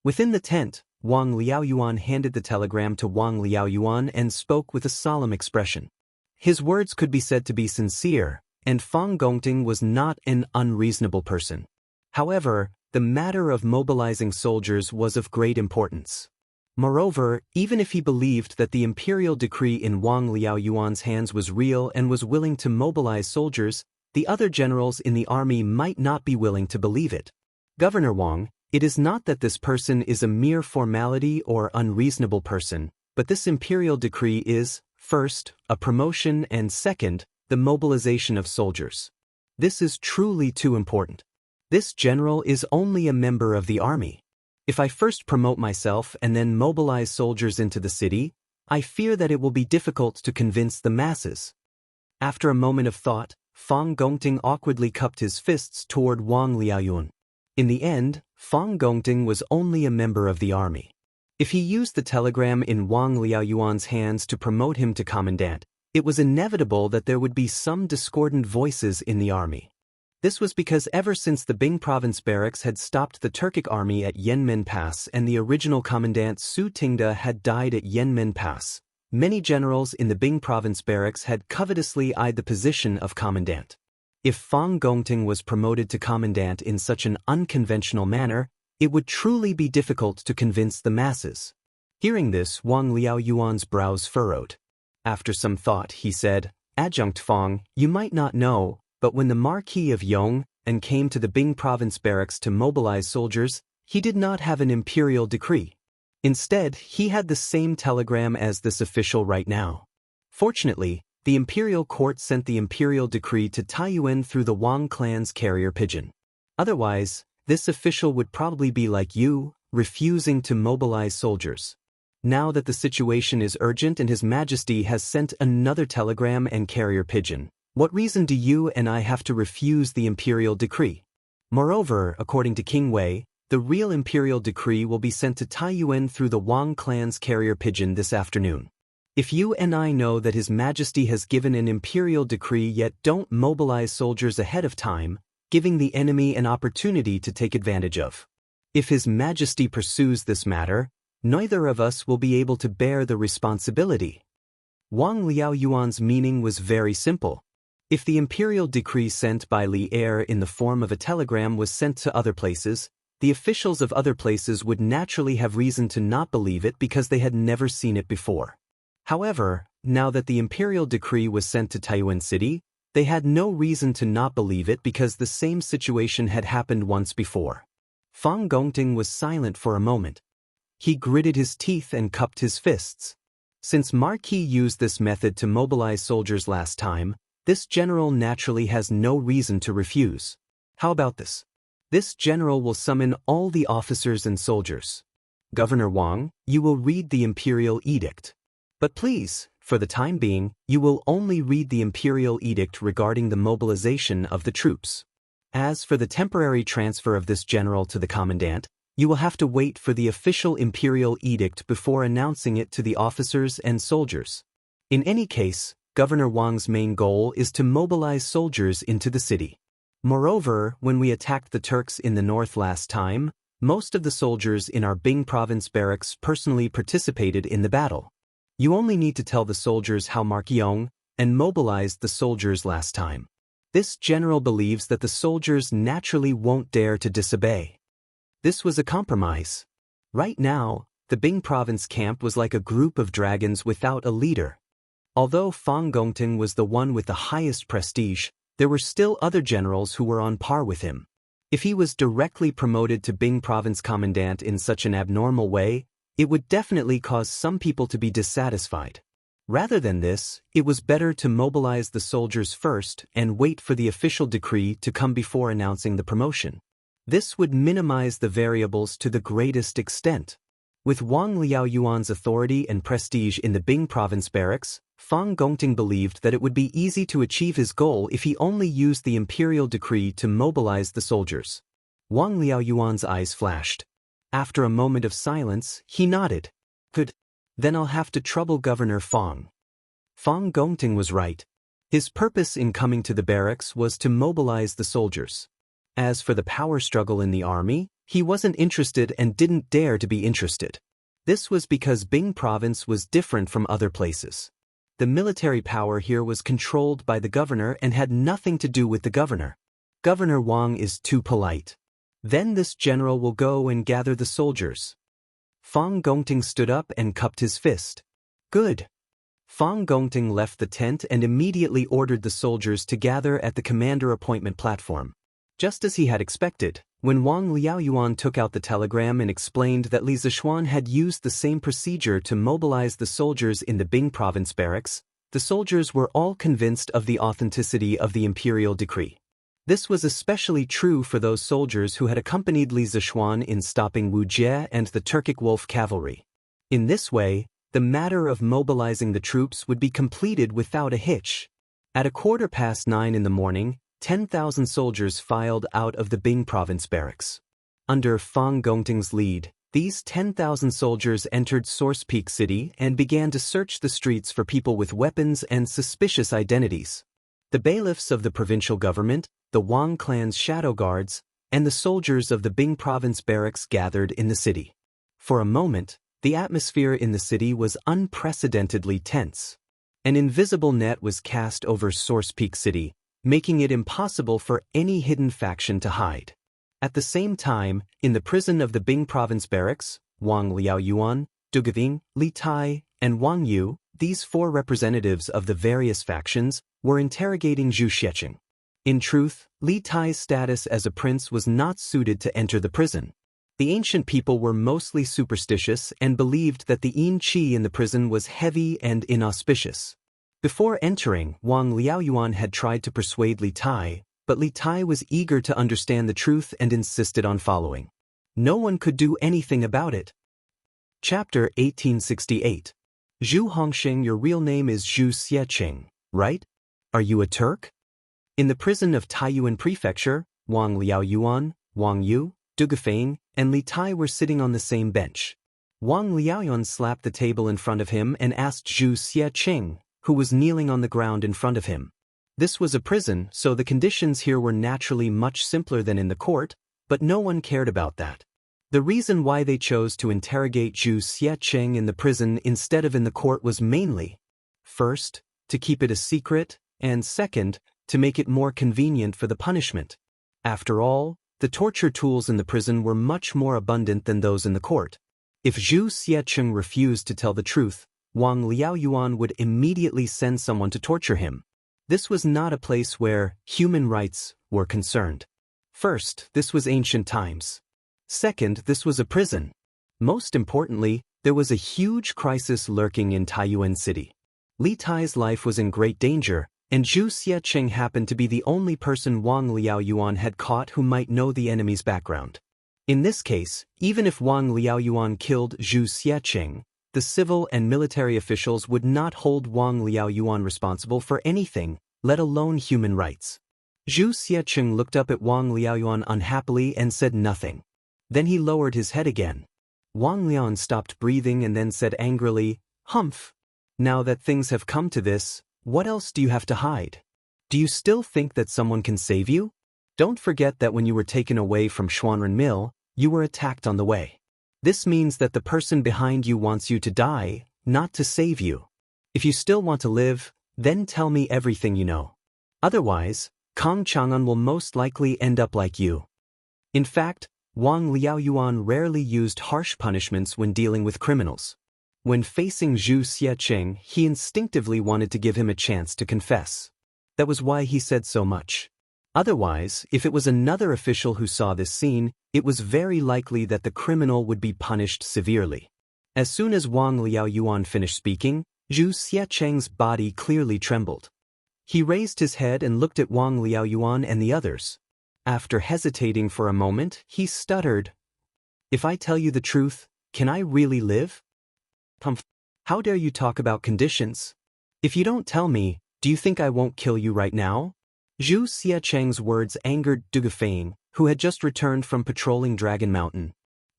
Within the tent, Wang Liaoyuan handed the telegram to Wang Liaoyuan and spoke with a solemn expression. His words could be said to be sincere, and Fang Gongting was not an unreasonable person. However, the matter of mobilizing soldiers was of great importance. Moreover, even if he believed that the imperial decree in Wang Liaoyuan's hands was real and was willing to mobilize soldiers, the other generals in the army might not be willing to believe it. Governor Wang, it is not that this person is a mere formality or unreasonable person, but this imperial decree is, first, a promotion and second, the mobilization of soldiers. This is truly too important. This general is only a member of the army. If I first promote myself and then mobilize soldiers into the city, I fear that it will be difficult to convince the masses. After a moment of thought, Fang Gongting awkwardly cupped his fists toward Wang Liaoyuan. In the end, Fang Gongting was only a member of the army. If he used the telegram in Wang Liaoyuan's hands to promote him to commandant, it was inevitable that there would be some discordant voices in the army. This was because ever since the Bing province barracks had stopped the Turkic army at Yanmen Pass and the original commandant Su Tingda had died at Yanmen Pass, many generals in the Bing province barracks had covetously eyed the position of commandant. If Fang Gongting was promoted to commandant in such an unconventional manner, it would truly be difficult to convince the masses. Hearing this, Wang Liaoyuan's brows furrowed. After some thought, he said, Adjunct Fang, you might not know, but when the Marquis of Yong and came to the Bing province barracks to mobilize soldiers, he did not have an imperial decree. Instead, he had the same telegram as this official right now. Fortunately, the imperial court sent the imperial decree to Taiyuan through the Wang clan's carrier pigeon. Otherwise, this official would probably be like you, refusing to mobilize soldiers. Now that the situation is urgent and His Majesty has sent another telegram and carrier pigeon, what reason do you and I have to refuse the imperial decree? Moreover, according to King Wei, the real imperial decree will be sent to Taiyuan through the Wang clan's carrier pigeon this afternoon. If you and I know that His Majesty has given an imperial decree yet don't mobilize soldiers ahead of time, giving the enemy an opportunity to take advantage of. If His Majesty pursues this matter, neither of us will be able to bear the responsibility. Wang Liaoyuan's meaning was very simple. If the imperial decree sent by Li Er in the form of a telegram was sent to other places, the officials of other places would naturally have reason to not believe it because they had never seen it before. However, now that the imperial decree was sent to Taiyuan City, they had no reason to not believe it because the same situation had happened once before. Fang Gongting was silent for a moment. He gritted his teeth and cupped his fists. Since Marquis used this method to mobilize soldiers last time, this general naturally has no reason to refuse. How about this? This general will summon all the officers and soldiers. Governor Wang, you will read the imperial edict. But please, for the time being, you will only read the imperial edict regarding the mobilization of the troops. As for the temporary transfer of this general to the commandant, you will have to wait for the official imperial edict before announcing it to the officers and soldiers. In any case, Governor Wang's main goal is to mobilize soldiers into the city. Moreover, when we attacked the Turks in the north last time, most of the soldiers in our Bing province barracks personally participated in the battle. You only need to tell the soldiers how Marquis Yong and mobilized the soldiers last time. This general believes that the soldiers naturally won't dare to disobey. This was a compromise. Right now, the Bing province camp was like a group of dragons without a leader. Although Fang Gongting was the one with the highest prestige, there were still other generals who were on par with him. If he was directly promoted to Bing province commandant in such an abnormal way, it would definitely cause some people to be dissatisfied. Rather than this, it was better to mobilize the soldiers first and wait for the official decree to come before announcing the promotion. This would minimize the variables to the greatest extent. With Wang Liaoyuan's authority and prestige in the Bing province barracks, Fang Gongting believed that it would be easy to achieve his goal if he only used the imperial decree to mobilize the soldiers. Wang Liaoyuan's eyes flashed. After a moment of silence, he nodded. Good. Then I'll have to trouble Governor Fang. Fang Gongting was right. His purpose in coming to the barracks was to mobilize the soldiers. As for the power struggle in the army, he wasn't interested and didn't dare to be interested. This was because Bing province was different from other places. The military power here was controlled by the governor and had nothing to do with the governor. Governor Wang is too polite. Then this general will go and gather the soldiers. Fang Gongting stood up and cupped his fist. Good. Fang Gongting left the tent and immediately ordered the soldiers to gather at the commander appointment platform. Just as he had expected, when Wang Liaoyuan took out the telegram and explained that Li Zishuan had used the same procedure to mobilize the soldiers in the Bing province barracks, the soldiers were all convinced of the authenticity of the imperial decree. This was especially true for those soldiers who had accompanied Li Zishuan in stopping Wuxia and the Turkic Wolf cavalry. In this way, the matter of mobilizing the troops would be completed without a hitch. At 9:15 in the morning, 10,000 soldiers filed out of the Bing province barracks. Under Fang Gongting's lead, these 10,000 soldiers entered Source Peak City and began to search the streets for people with weapons and suspicious identities. The bailiffs of the provincial government, the Wang clan's shadow guards, and the soldiers of the Bing province barracks gathered in the city. For a moment, the atmosphere in the city was unprecedentedly tense. An invisible net was cast over Source Peak City, making it impossible for any hidden faction to hide. At the same time, in the prison of the Bing province barracks, Wang Liaoyuan, Dugaving, Li Tai, and Wang Yu, these four representatives of the various factions, were interrogating Zhu Xiecheng. In truth, Li Tai's status as a prince was not suited to enter the prison. The ancient people were mostly superstitious and believed that the yin qi in the prison was heavy and inauspicious. Before entering, Wang Liaoyuan had tried to persuade Li Tai, but Li Tai was eager to understand the truth and insisted on following. No one could do anything about it. Chapter 1868. Zhu Hongxing, your real name is Zhu Xiecheng, right? Are you a Turk? In the prison of Taiyuan Prefecture, Wang Liaoyuan, Wang Yu, Dugafeng, and Li Tai were sitting on the same bench. Wang Liaoyuan slapped the table in front of him and asked Zhu Xiecheng, who was kneeling on the ground in front of him. This was a prison, so the conditions here were naturally much simpler than in the court, but no one cared about that. The reason why they chose to interrogate Zhu Xiecheng in the prison instead of in the court was mainly, first, to keep it a secret, and second, to make it more convenient for the punishment. After all, the torture tools in the prison were much more abundant than those in the court. If Zhu Xiecheng refused to tell the truth, Wang Liaoyuan would immediately send someone to torture him. This was not a place where human rights were concerned. First, this was ancient times. Second, this was a prison. Most importantly, there was a huge crisis lurking in Taiyuan City. Li Tai's life was in great danger, and Zhu Xiecheng happened to be the only person Wang Liaoyuan had caught who might know the enemy's background. In this case, even if Wang Liaoyuan killed Zhu Xiecheng, the civil and military officials would not hold Wang Liaoyuan responsible for anything, let alone human rights. Zhu Xiecheng looked up at Wang Liaoyuan unhappily and said nothing. Then he lowered his head again. Wang Liaoyuan stopped breathing and then said angrily, "Humph! Now that things have come to this, what else do you have to hide? Do you still think that someone can save you? Don't forget that when you were taken away from Xuanren Mill, you were attacked on the way. This means that the person behind you wants you to die, not to save you. If you still want to live, then tell me everything you know. Otherwise, Kang Chang'an will most likely end up like you." In fact, Wang Liaoyuan rarely used harsh punishments when dealing with criminals. When facing Zhu Xiecheng, he instinctively wanted to give him a chance to confess. That was why he said so much. Otherwise, if it was another official who saw this scene, it was very likely that the criminal would be punished severely. As soon as Wang Liaoyuan finished speaking, Zhu Xiecheng's body clearly trembled. He raised his head and looked at Wang Liaoyuan and the others. After hesitating for a moment, he stuttered, "If I tell you the truth, can I really live? How dare you talk about conditions? If you don't tell me, do you think I won't kill you right now? Zhu Xiecheng's words angered Dugu Feng, who had just returned from patrolling Dragon Mountain.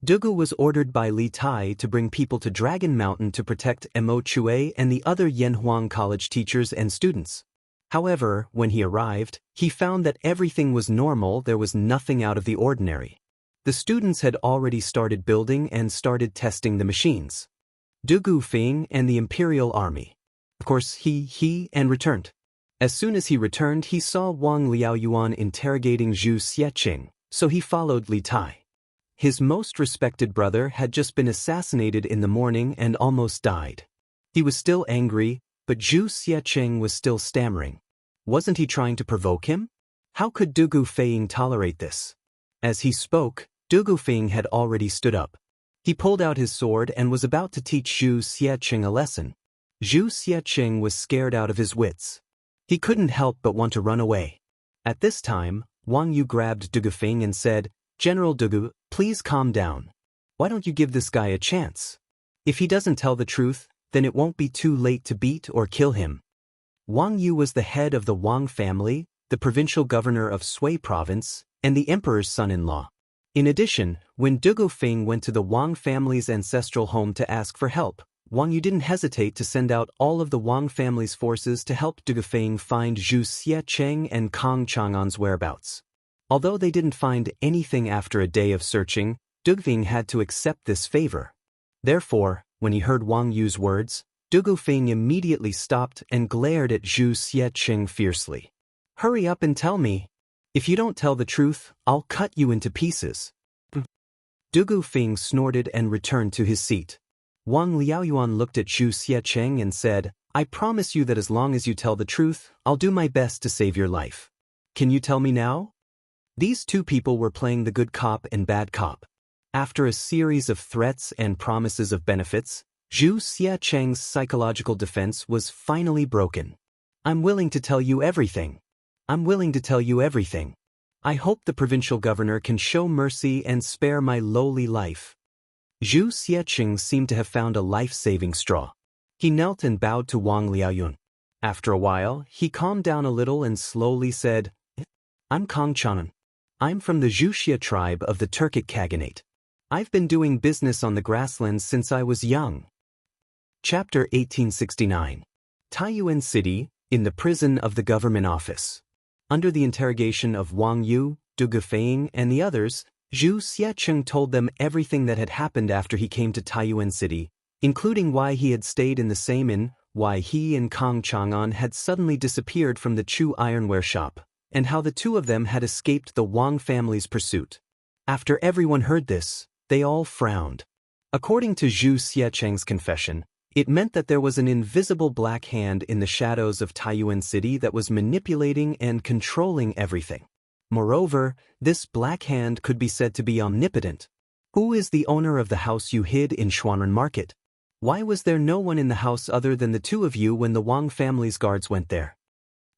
Dugu was ordered by Li Tai to bring people to Dragon Mountain to protect Mo Chue and the other Yanhuang College teachers and students. However, when he arrived, he found that everything was normal. There was nothing out of the ordinary. The students had already started building and started testing the machines. Dugu Feng and the Imperial Army. Of course, he returned. As soon as he returned, he saw Wang Liaoyuan interrogating Zhu Xiecheng, so he followed Li Tai. His most respected brother had just been assassinated in the morning and almost died. He was still angry, but Zhu Xiecheng was still stammering. Wasn't he trying to provoke him? How could Dugu Feng tolerate this? As he spoke, Dugu Feng had already stood up. He pulled out his sword and was about to teach Zhu Xiecheng a lesson. Zhu Xiecheng was scared out of his wits. He couldn't help but want to run away. At this time, Wang Yu grabbed Dugu Feng and said, "General Dugu, please calm down. Why don't you give this guy a chance? If he doesn't tell the truth, then it won't be too late to beat or kill him." Wang Yu was the head of the Wang family, the provincial governor of Sui province, and the emperor's son-in-law. In addition, when Dugu Feng went to the Wang family's ancestral home to ask for help, Wang Yu didn't hesitate to send out all of the Wang family's forces to help Dugu Feng find Zhu Xiecheng and Kang Chang'an's whereabouts. Although they didn't find anything after a day of searching, Dugu Feng had to accept this favor. Therefore, when he heard Wang Yu's words, Dugu Feng immediately stopped and glared at Zhu Xiecheng fiercely. "Hurry up and tell me. If you don't tell the truth, I'll cut you into pieces." Dugu Feng snorted and returned to his seat. Wang Liaoyuan looked at Zhu Xiecheng and said, "I promise you that as long as you tell the truth, I'll do my best to save your life. Can you tell me now?" These two people were playing the good cop and bad cop. After a series of threats and promises of benefits, Zhu Xiecheng's psychological defense was finally broken. "I'm willing to tell you everything. I'm willing to tell you everything. I hope the provincial governor can show mercy and spare my lowly life." Zhu Xiecheng seemed to have found a life-saving straw. He knelt and bowed to Wang Liaoyun. After a while, he calmed down a little and slowly said, "I'm Kang Chang'an. I'm from the Wuxia tribe of the Turkic Khaganate. I've been doing business on the grasslands since I was young." Chapter 1869. Taiyuan City, in the prison of the government office. Under the interrogation of Wang Yu, Dugu Feng, and the others, Zhu Xiecheng told them everything that had happened after he came to Taiyuan City, including why he had stayed in the same inn, why he and Kang Chang'an had suddenly disappeared from the Chu ironware shop, and how the two of them had escaped the Wang family's pursuit. After everyone heard this, they all frowned. According to Zhu Xiecheng's confession, it meant that there was an invisible black hand in the shadows of Taiyuan City that was manipulating and controlling everything. Moreover, this black hand could be said to be omnipotent. Who is the owner of the house you hid in Xuanren Market? Why was there no one in the house other than the two of you when the Wang family's guards went there?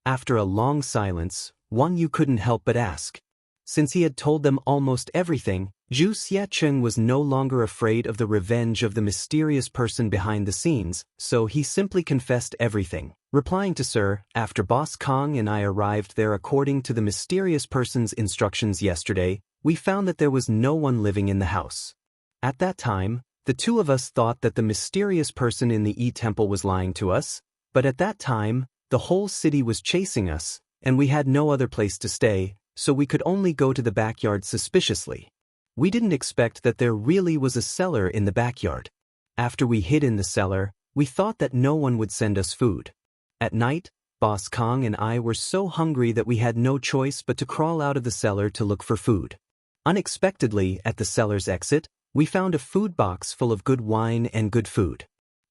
After a long silence, Wang Yu couldn't help but ask. Since he had told them almost everything, Zhu Xiecheng was no longer afraid of the revenge of the mysterious person behind the scenes, so he simply confessed everything, replying to "Sir, after Boss Kang and I arrived there according to the mysterious person's instructions yesterday, we found that there was no one living in the house. At that time, the two of us thought that the mysterious person in the E-Temple was lying to us, but at that time, the whole city was chasing us, and we had no other place to stay, so we could only go to the backyard suspiciously. We didn't expect that there really was a cellar in the backyard. After we hid in the cellar, we thought that no one would send us food. At night, Boss Kang and I were so hungry that we had no choice but to crawl out of the cellar to look for food. Unexpectedly, at the cellar's exit, we found a food box full of good wine and good food.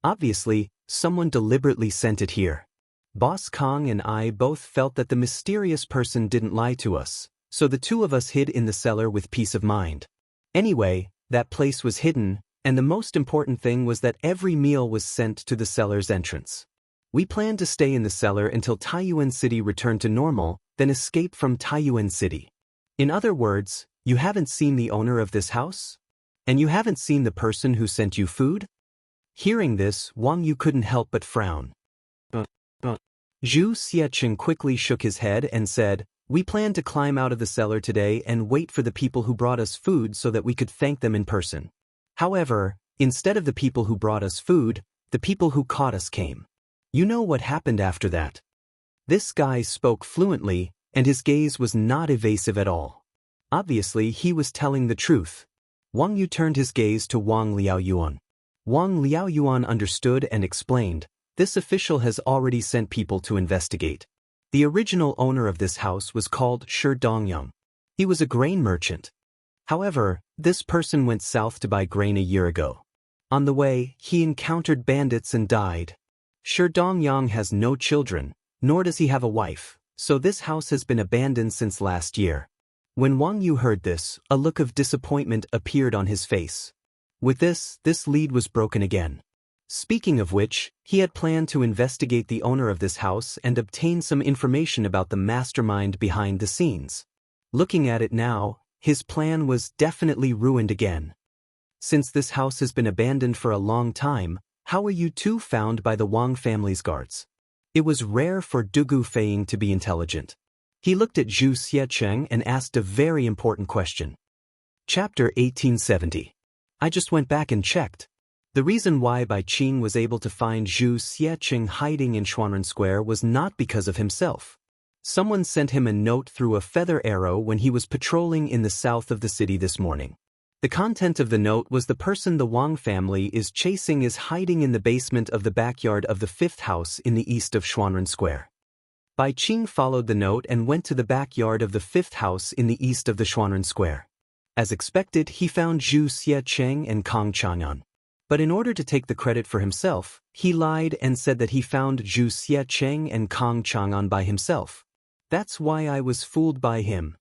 Obviously, someone deliberately sent it here. Boss Kang and I both felt that the mysterious person didn't lie to us, so the two of us hid in the cellar with peace of mind. Anyway, that place was hidden, and the most important thing was that every meal was sent to the cellar's entrance. We planned to stay in the cellar until Taiyuan City returned to normal, then escape from Taiyuan City. In other words, you haven't seen the owner of this house? And you haven't seen the person who sent you food? Hearing this, Wang Yu couldn't help but frown. But. Zhu Xiecheng quickly shook his head and said, "We plan to climb out of the cellar today and wait for the people who brought us food so that we could thank them in person. However, instead of the people who brought us food, the people who caught us came. You know what happened after that?" This guy spoke fluently, and his gaze was not evasive at all. Obviously, he was telling the truth. Wang Yu turned his gaze to Wang Liaoyuan. Wang Liaoyuan understood and explained, "This official has already sent people to investigate. The original owner of this house was called Shi Dongyang. He was a grain merchant. However, this person went south to buy grain a year ago. On the way, he encountered bandits and died. Shi Dongyang has no children, nor does he have a wife, so this house has been abandoned since last year." When Wang Yu heard this, a look of disappointment appeared on his face. With this lead was broken again. Speaking of which, he had planned to investigate the owner of this house and obtain some information about the mastermind behind the scenes. Looking at it now, his plan was definitely ruined again. "Since this house has been abandoned for a long time, how were you two found by the Wang family's guards?" It was rare for Dugu Feiying to be intelligent. He looked at Zhu Xiecheng and asked a very important question. Chapter 1870. I just went back and checked. The reason why Bai Qing was able to find Zhu Xiecheng hiding in Xuanren Square was not because of himself. Someone sent him a note through a feather arrow when he was patrolling in the south of the city this morning. The content of the note was the person the Wang family is chasing is hiding in the basement of the backyard of the fifth house in the east of Xuanren Square. Bai Qing followed the note and went to the backyard of the fifth house in the east of the Xuanren Square. As expected, he found Zhu Xiecheng and Kang Chang'an. But in order to take the credit for himself, he lied and said that he found Zhu Xiecheng and Kang Chang'an by himself. That's why I was fooled by him.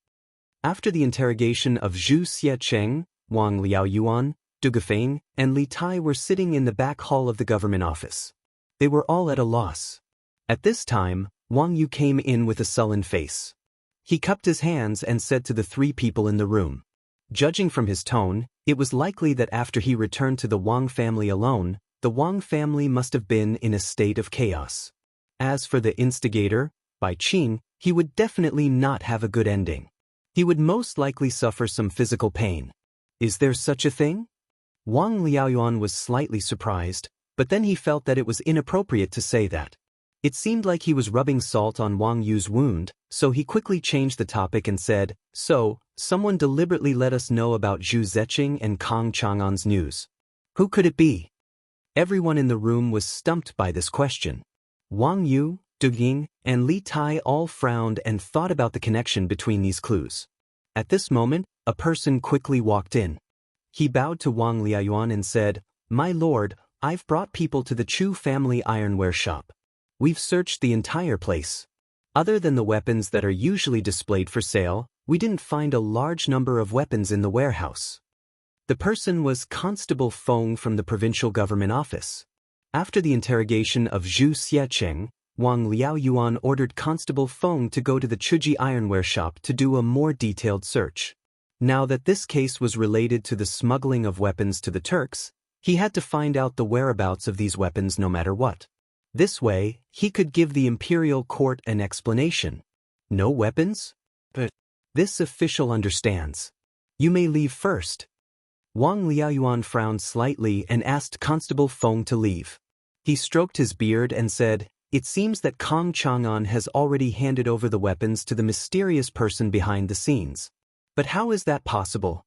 After the interrogation of Zhu Xiecheng, Wang Liaoyuan, Du Gufeng, and Li Tai were sitting in the back hall of the government office. They were all at a loss. At this time, Wang Yu came in with a sullen face. He cupped his hands and said to the three people in the room. Judging from his tone, it was likely that after he returned to the Wang family alone, the Wang family must have been in a state of chaos. As for the instigator, Bai Qing, he would definitely not have a good ending. He would most likely suffer some physical pain. Is there such a thing? Wang Liaoyuan was slightly surprised, but then he felt that it was inappropriate to say that. It seemed like he was rubbing salt on Wang Yu's wound, so he quickly changed the topic and said, "So, someone deliberately let us know about Zhu Xiecheng and Kang Chang'an's news. Who could it be?" Everyone in the room was stumped by this question. Wang Yu, Du Ying, and Li Tai all frowned and thought about the connection between these clues. At this moment, a person quickly walked in. He bowed to Wang Liaoyuan and said, "My lord, I've brought people to the Chu family ironware shop. We've searched the entire place. Other than the weapons that are usually displayed for sale, we didn't find a large number of weapons in the warehouse." The person was Constable Feng from the provincial government office. After the interrogation of Zhu Xiecheng, Wang Liaoyuan ordered Constable Feng to go to the Chuji ironware shop to do a more detailed search. Now that this case was related to the smuggling of weapons to the Turks, he had to find out the whereabouts of these weapons no matter what. This way, he could give the imperial court an explanation. No weapons? But this official understands. You may leave first. Wang Liaoyuan frowned slightly and asked Constable Feng to leave. He stroked his beard and said, "It seems that Kang Chang'an has already handed over the weapons to the mysterious person behind the scenes. But how is that possible?"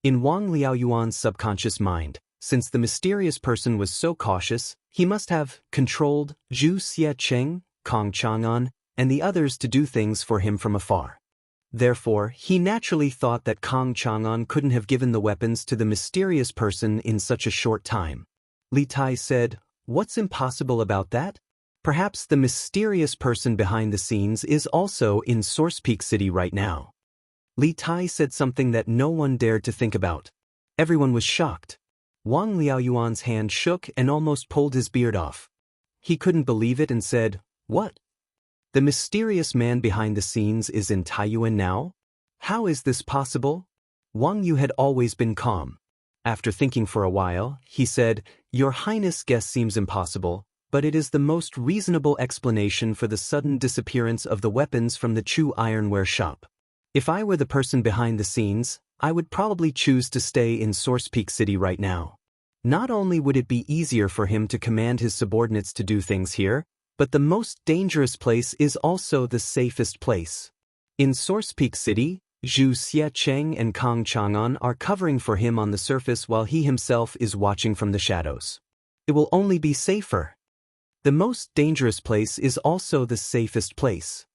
In Wang Liaoyuan's subconscious mind, since the mysterious person was so cautious, he must have controlled Zhu Xiecheng, Kang Chang'an, and the others to do things for him from afar. Therefore, he naturally thought that Kang Chang'an couldn't have given the weapons to the mysterious person in such a short time. Li Tai said, "What's impossible about that? Perhaps the mysterious person behind the scenes is also in Source Peak City right now." Li Tai said something that no one dared to think about. Everyone was shocked. Wang Liaoyuan's hand shook and almost pulled his beard off. He couldn't believe it and said, "What? The mysterious man behind the scenes is in Taiyuan now? How is this possible?" Wang Yu had always been calm. After thinking for a while, he said, "Your Highness' guess seems impossible, but it is the most reasonable explanation for the sudden disappearance of the weapons from the Chu ironware shop. If I were the person behind the scenes, I would probably choose to stay in Source Peak City right now. Not only would it be easier for him to command his subordinates to do things here, but the most dangerous place is also the safest place. In Source Peak City, Zhu Xiecheng and Kang Chang'an are covering for him on the surface while he himself is watching from the shadows. It will only be safer. The most dangerous place is also the safest place.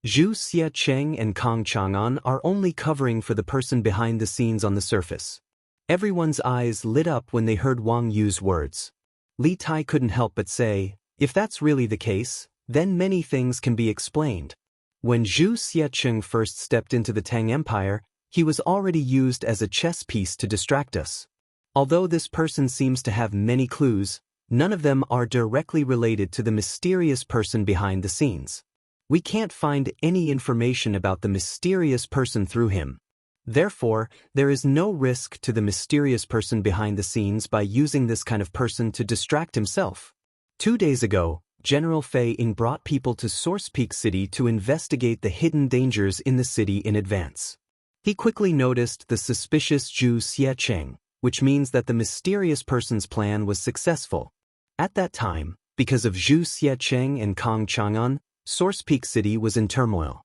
Zhu Xiecheng and Kang Chang'an are only covering for the person behind the scenes on the surface." Everyone's eyes lit up when they heard Wang Yu's words. Li Tai couldn't help but say, "If that's really the case, then many things can be explained." When Zhu Xiecheng first stepped into the Tang Empire, he was already used as a chess piece to distract us. Although this person seems to have many clues, none of them are directly related to the mysterious person behind the scenes. We can't find any information about the mysterious person through him. Therefore, there is no risk to the mysterious person behind the scenes by using this kind of person to distract himself. 2 days ago, General Fei Ying brought people to Source Peak City to investigate the hidden dangers in the city in advance. He quickly noticed the suspicious Zhu Xiecheng, which means that the mysterious person's plan was successful. At that time, because of Zhu Xiecheng and Kang Chang'an, Source Peak City was in turmoil.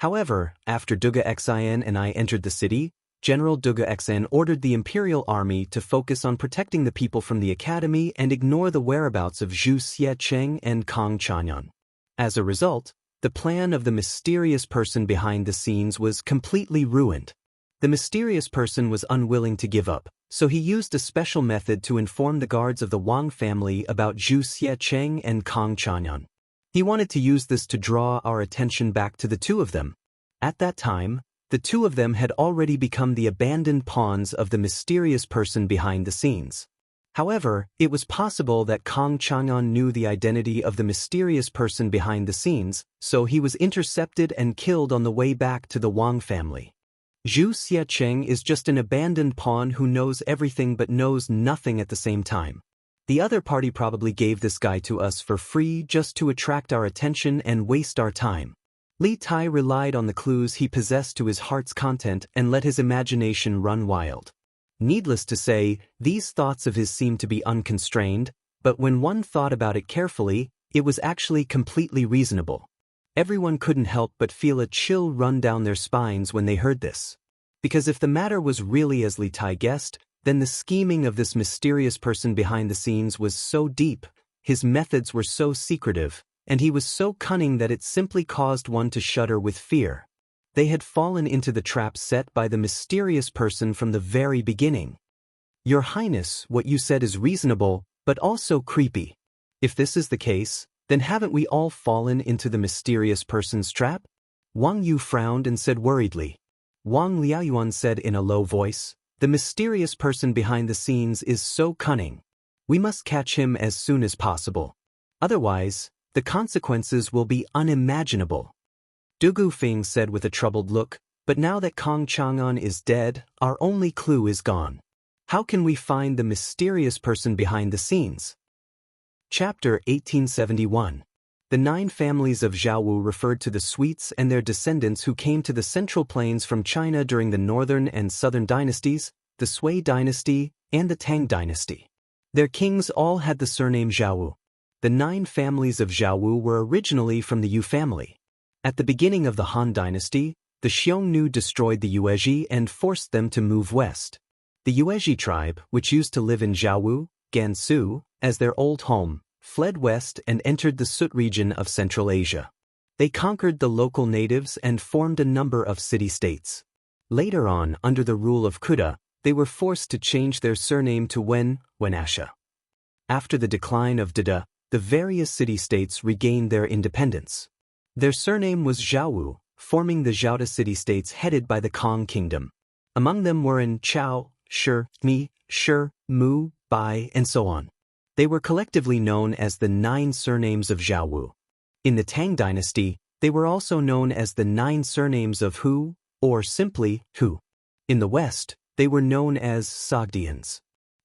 However, after Duga Xin and I entered the city, General Duga Xin ordered the Imperial Army to focus on protecting the people from the academy and ignore the whereabouts of Zhu Xiecheng and Kang Chang'an. As a result, the plan of the mysterious person behind the scenes was completely ruined. The mysterious person was unwilling to give up, so he used a special method to inform the guards of the Wang family about Zhu Xiecheng and Kang Chang'an. He wanted to use this to draw our attention back to the two of them. At that time, the two of them had already become the abandoned pawns of the mysterious person behind the scenes. However, it was possible that Kang Chang'an knew the identity of the mysterious person behind the scenes, so he was intercepted and killed on the way back to the Wang family. Zhu Xiecheng is just an abandoned pawn who knows everything but knows nothing at the same time. The other party probably gave this guy to us for free just to attract our attention and waste our time. Li Tai relied on the clues he possessed to his heart's content and let his imagination run wild. Needless to say, these thoughts of his seemed to be unconstrained, but when one thought about it carefully, it was actually completely reasonable. Everyone couldn't help but feel a chill run down their spines when they heard this. Because if the matter was really as Li Tai guessed, then the scheming of this mysterious person behind the scenes was so deep, his methods were so secretive, and he was so cunning that it simply caused one to shudder with fear. They had fallen into the trap set by the mysterious person from the very beginning. "Your Highness, what you said is reasonable, but also creepy. If this is the case, then haven't we all fallen into the mysterious person's trap?" Wang Yu frowned and said worriedly. Wang Liaoyuan said in a low voice, "The mysterious person behind the scenes is so cunning. We must catch him as soon as possible. Otherwise, the consequences will be unimaginable." Du Gufeng said with a troubled look, "But now that Kang Chang'an is dead, our only clue is gone. How can we find the mysterious person behind the scenes?" Chapter 1871. The 9 families of Zhaowu referred to the Sweets and their descendants who came to the Central Plains from China during the Northern and Southern dynasties, the Sui dynasty, and the Tang dynasty. Their kings all had the surname Zhaowu. The 9 families of Zhaowu were originally from the Yu family. At the beginning of the Han dynasty, the Xiongnu destroyed the Yuezhi and forced them to move west. The Yuezhi tribe, which used to live in Zhaowu, Gansu, as their old home, fled west and entered the Sut region of Central Asia. They conquered the local natives and formed a number of city-states. Later on, under the rule of Kuda, they were forced to change their surname to Wenasha. After the decline of Dada, the various city-states regained their independence. Their surname was Zhaowu, forming the Zhaoda city-states headed by the Kang kingdom. Among them were Chao, Shi, Mi, Shi, Mu, Bai, and so on. They were collectively known as the 9 surnames of Zhaowu. In the Tang dynasty, they were also known as the 9 surnames of Hu, or simply Hu. In the West, they were known as Sogdians.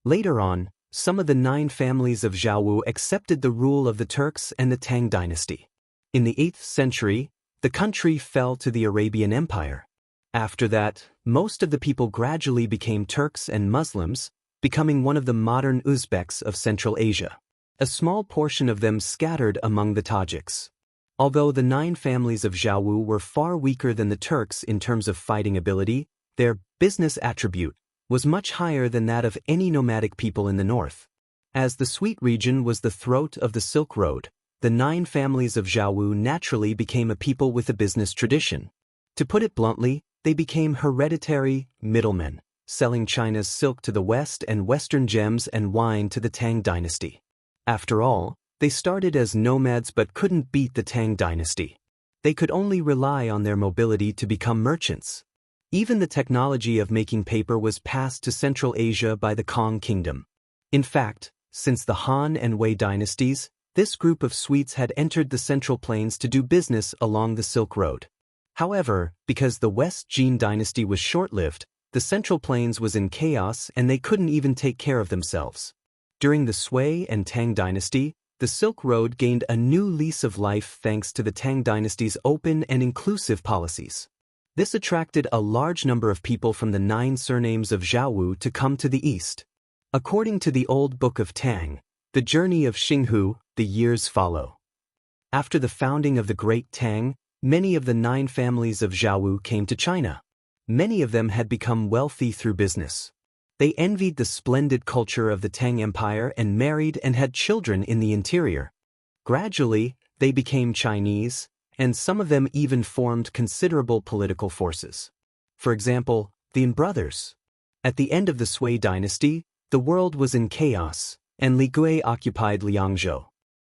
Later on, some of the 9 families of Xiaowu accepted the rule of the Turks and the Tang dynasty. In the 8th century, the country fell to the Arabian Empire. After that, most of the people gradually became Turks and Muslims, becoming one of the modern Uzbeks of Central Asia. A small portion of them scattered among the Tajiks. Although the 9 families of Xiaowu were far weaker than the Turks in terms of fighting ability, their business attribute was much higher than that of any nomadic people in the north. As the Sweet region was the throat of the Silk Road, the 9 families of Xiaowu naturally became a people with a business tradition. To put it bluntly, they became hereditary middlemen, selling China's silk to the west and western gems and wine to the Tang dynasty. After all, they started as nomads but couldn't beat the Tang dynasty. They could only rely on their mobility to become merchants. Even the technology of making paper was passed to Central Asia by the Kong Kingdom. In fact, since the Han and Wei dynasties, this group of Swedes had entered the Central Plains to do business along the Silk Road. However, because the West Jin dynasty was short-lived, the Central Plains was in chaos and they couldn't even take care of themselves. During the Sui and Tang dynasty, the Silk Road gained a new lease of life thanks to the Tang dynasty's open and inclusive policies. This attracted a large number of people from the 9 surnames of Xiaowu to come to the east. According to the Old Book of Tang, the journey of Xinghu, the years follow. After the founding of the Great Tang, many of the 9 families of Xiaowu came to China. Many of them had become wealthy through business. They envied the splendid culture of the Tang Empire and married and had children in the interior. Gradually, they became Chinese, and some of them even formed considerable political forces. For example, the Yin brothers. At the end of the Sui dynasty, the world was in chaos, and Li Gui occupied Liangzhou.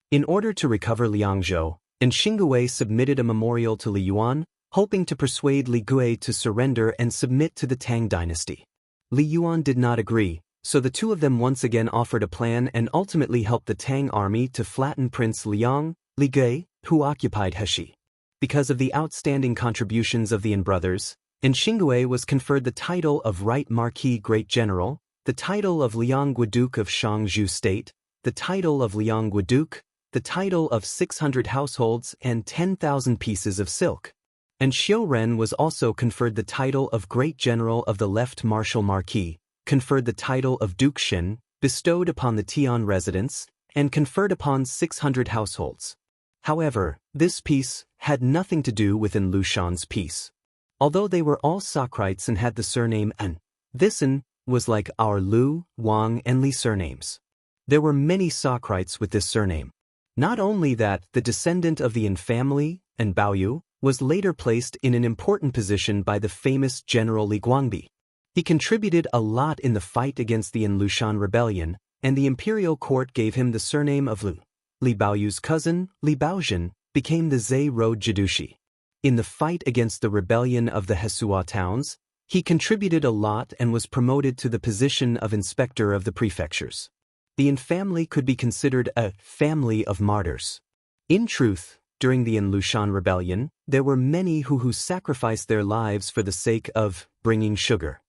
In order to recover Liangzhou, Xinghui submitted a memorial to Li Yuan, hoping to persuade Li Gui to surrender and submit to the Tang dynasty. Li Yuan did not agree, so the two of them once again offered a plan and ultimately helped the Tang army to flatten Prince Liang, Li Gui, who occupied Heshi. Because of the outstanding contributions of the Yin brothers, Xinghui was conferred the title of Right Marquis Great General, the title of Liang Duke of Shangzhou State, the title of Liang Duke, the title of 600 households and 10,000 pieces of silk. And Xiu Ren was also conferred the title of Great General of the Left Martial Marquis, conferred the title of Duke Shen, bestowed upon the Tian residents, and conferred upon 600 households. However, this peace had nothing to do with An Lushan's peace. Although they were all Socrates and had the surname An, this An was like our Lu, Wang, and Li surnames. There were many Socrates with this surname. Not only that, the descendant of the Yin family, An Baoyu, was later placed in an important position by the famous General Li Guangbi. He contributed a lot in the fight against the An Lushan rebellion, and the imperial court gave him the surname of Lu. Li Baoyu's cousin, Li Baozhen, became the Zhe Road Jidushi. In the fight against the rebellion of the Hesua towns, he contributed a lot and was promoted to the position of inspector of the prefectures. The Yin family could be considered a family of martyrs. In truth, during the An Lushan rebellion, there were many who sacrificed their lives for the sake of bringing sugar.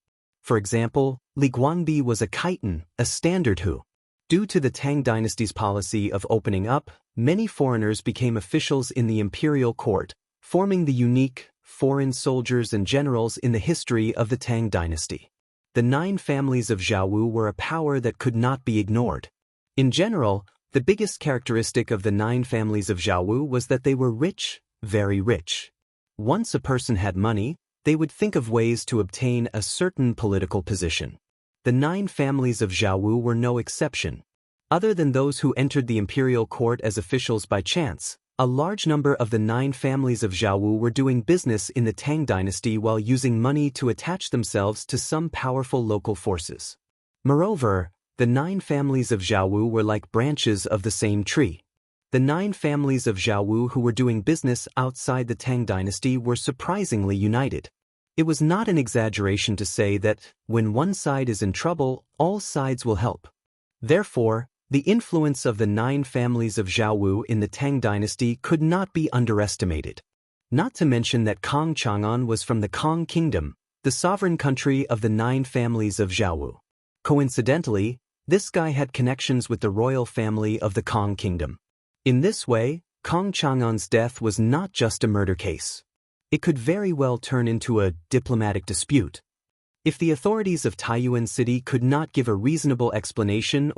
For example, Li Guangbi was a chiton, a standard who. Due to the Tang dynasty's policy of opening up, many foreigners became officials in the imperial court, forming the unique foreign soldiers and generals in the history of the Tang dynasty. The 9 families of Xiaowu were a power that could not be ignored. In general, the biggest characteristic of the 9 families of Xiaowu was that they were rich, very rich. Once a person had money, they would think of ways to obtain a certain political position. The 9 families of Xiaowu were no exception. Other than those who entered the imperial court as officials by chance, a large number of the 9 families of Xiaowu were doing business in the Tang dynasty while using money to attach themselves to some powerful local forces. Moreover, the 9 families of Xiaowu were like branches of the same tree. The 9 families of Xiaowu who were doing business outside the Tang dynasty were surprisingly united. It was not an exaggeration to say that, when one side is in trouble, all sides will help. Therefore, the influence of the 9 families of Xiaowu in the Tang dynasty could not be underestimated. Not to mention that Kong Chang'an was from the Kong Kingdom, the sovereign country of the 9 families of Xiaowu. Coincidentally, This guy had connections with the royal family of the Kong Kingdom. In this way, Kong Chang'an's death was not just a murder case. It could very well turn into a diplomatic dispute. If the authorities of Taiyuan City could not give a reasonable explanation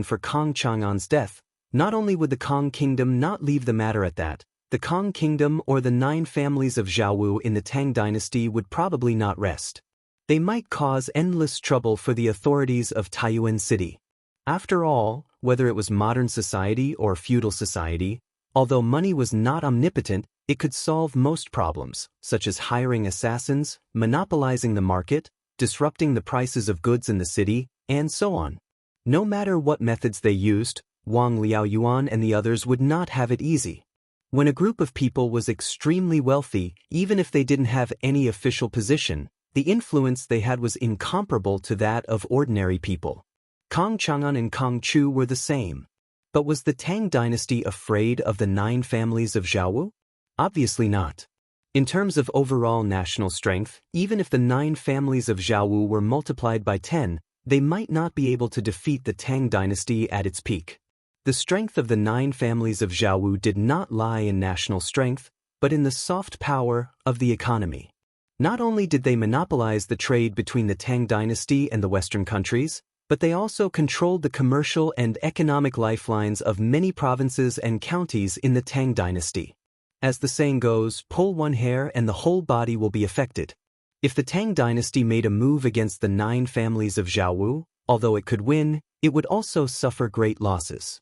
for Kong Chang'an's death, not only would the Kong Kingdom not leave the matter at that, the Kong Kingdom or the 9 families of Xiaowu in the Tang dynasty would probably not rest. They might cause endless trouble for the authorities of Taiyuan City. After all, whether it was modern society or feudal society, although money was not omnipotent, it could solve most problems, such as hiring assassins, monopolizing the market, disrupting the prices of goods in the city, and so on. No matter what methods they used, Wang Liaoyuan and the others would not have it easy. When a group of people was extremely wealthy, even if they didn't have any official position, the influence they had was incomparable to that of ordinary people. Kong Chang'an and Kong Chu were the same. But was the Tang dynasty afraid of the 9 families of Xiaowu? Obviously not. In terms of overall national strength, even if the 9 families of Xiaowu were multiplied by 10, they might not be able to defeat the Tang dynasty at its peak. The strength of the 9 families of Xiaowu did not lie in national strength, but in the soft power of the economy. Not only did they monopolize the trade between the Tang dynasty and the Western countries, but they also controlled the commercial and economic lifelines of many provinces and counties in the Tang dynasty. As the saying goes, pull one hair and the whole body will be affected. If the Tang dynasty made a move against the 9 families of Xiaowu, although it could win, it would also suffer great losses.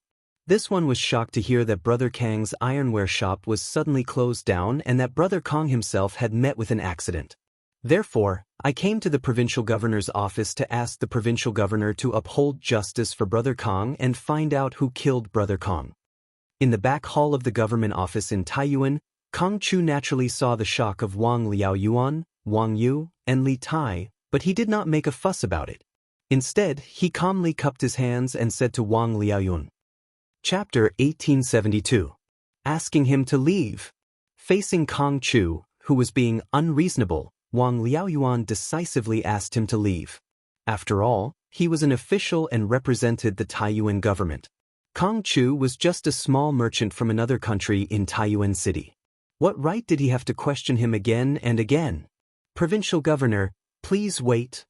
This one was shocked to hear that Brother Kang's ironware shop was suddenly closed down and that Brother Kong himself had met with an accident. Therefore, I came to the provincial governor's office to ask the provincial governor to uphold justice for Brother Kong and find out who killed Brother Kong. In the back hall of the government office in Taiyuan, Kong Chu naturally saw the shock of Wang Liaoyuan, Wang Yu, and Li Tai, but he did not make a fuss about it. Instead, he calmly cupped his hands and said to Wang Liaoyuan, Chapter 1872. Asking him to leave. Facing Kong Chu, who was being unreasonable, Wang Liaoyuan decisively asked him to leave. After all, he was an official and represented the Taiyuan government. Kong Chu was just a small merchant from another country in Taiyuan City. What right did he have to question him again and again? Provincial governor, please wait.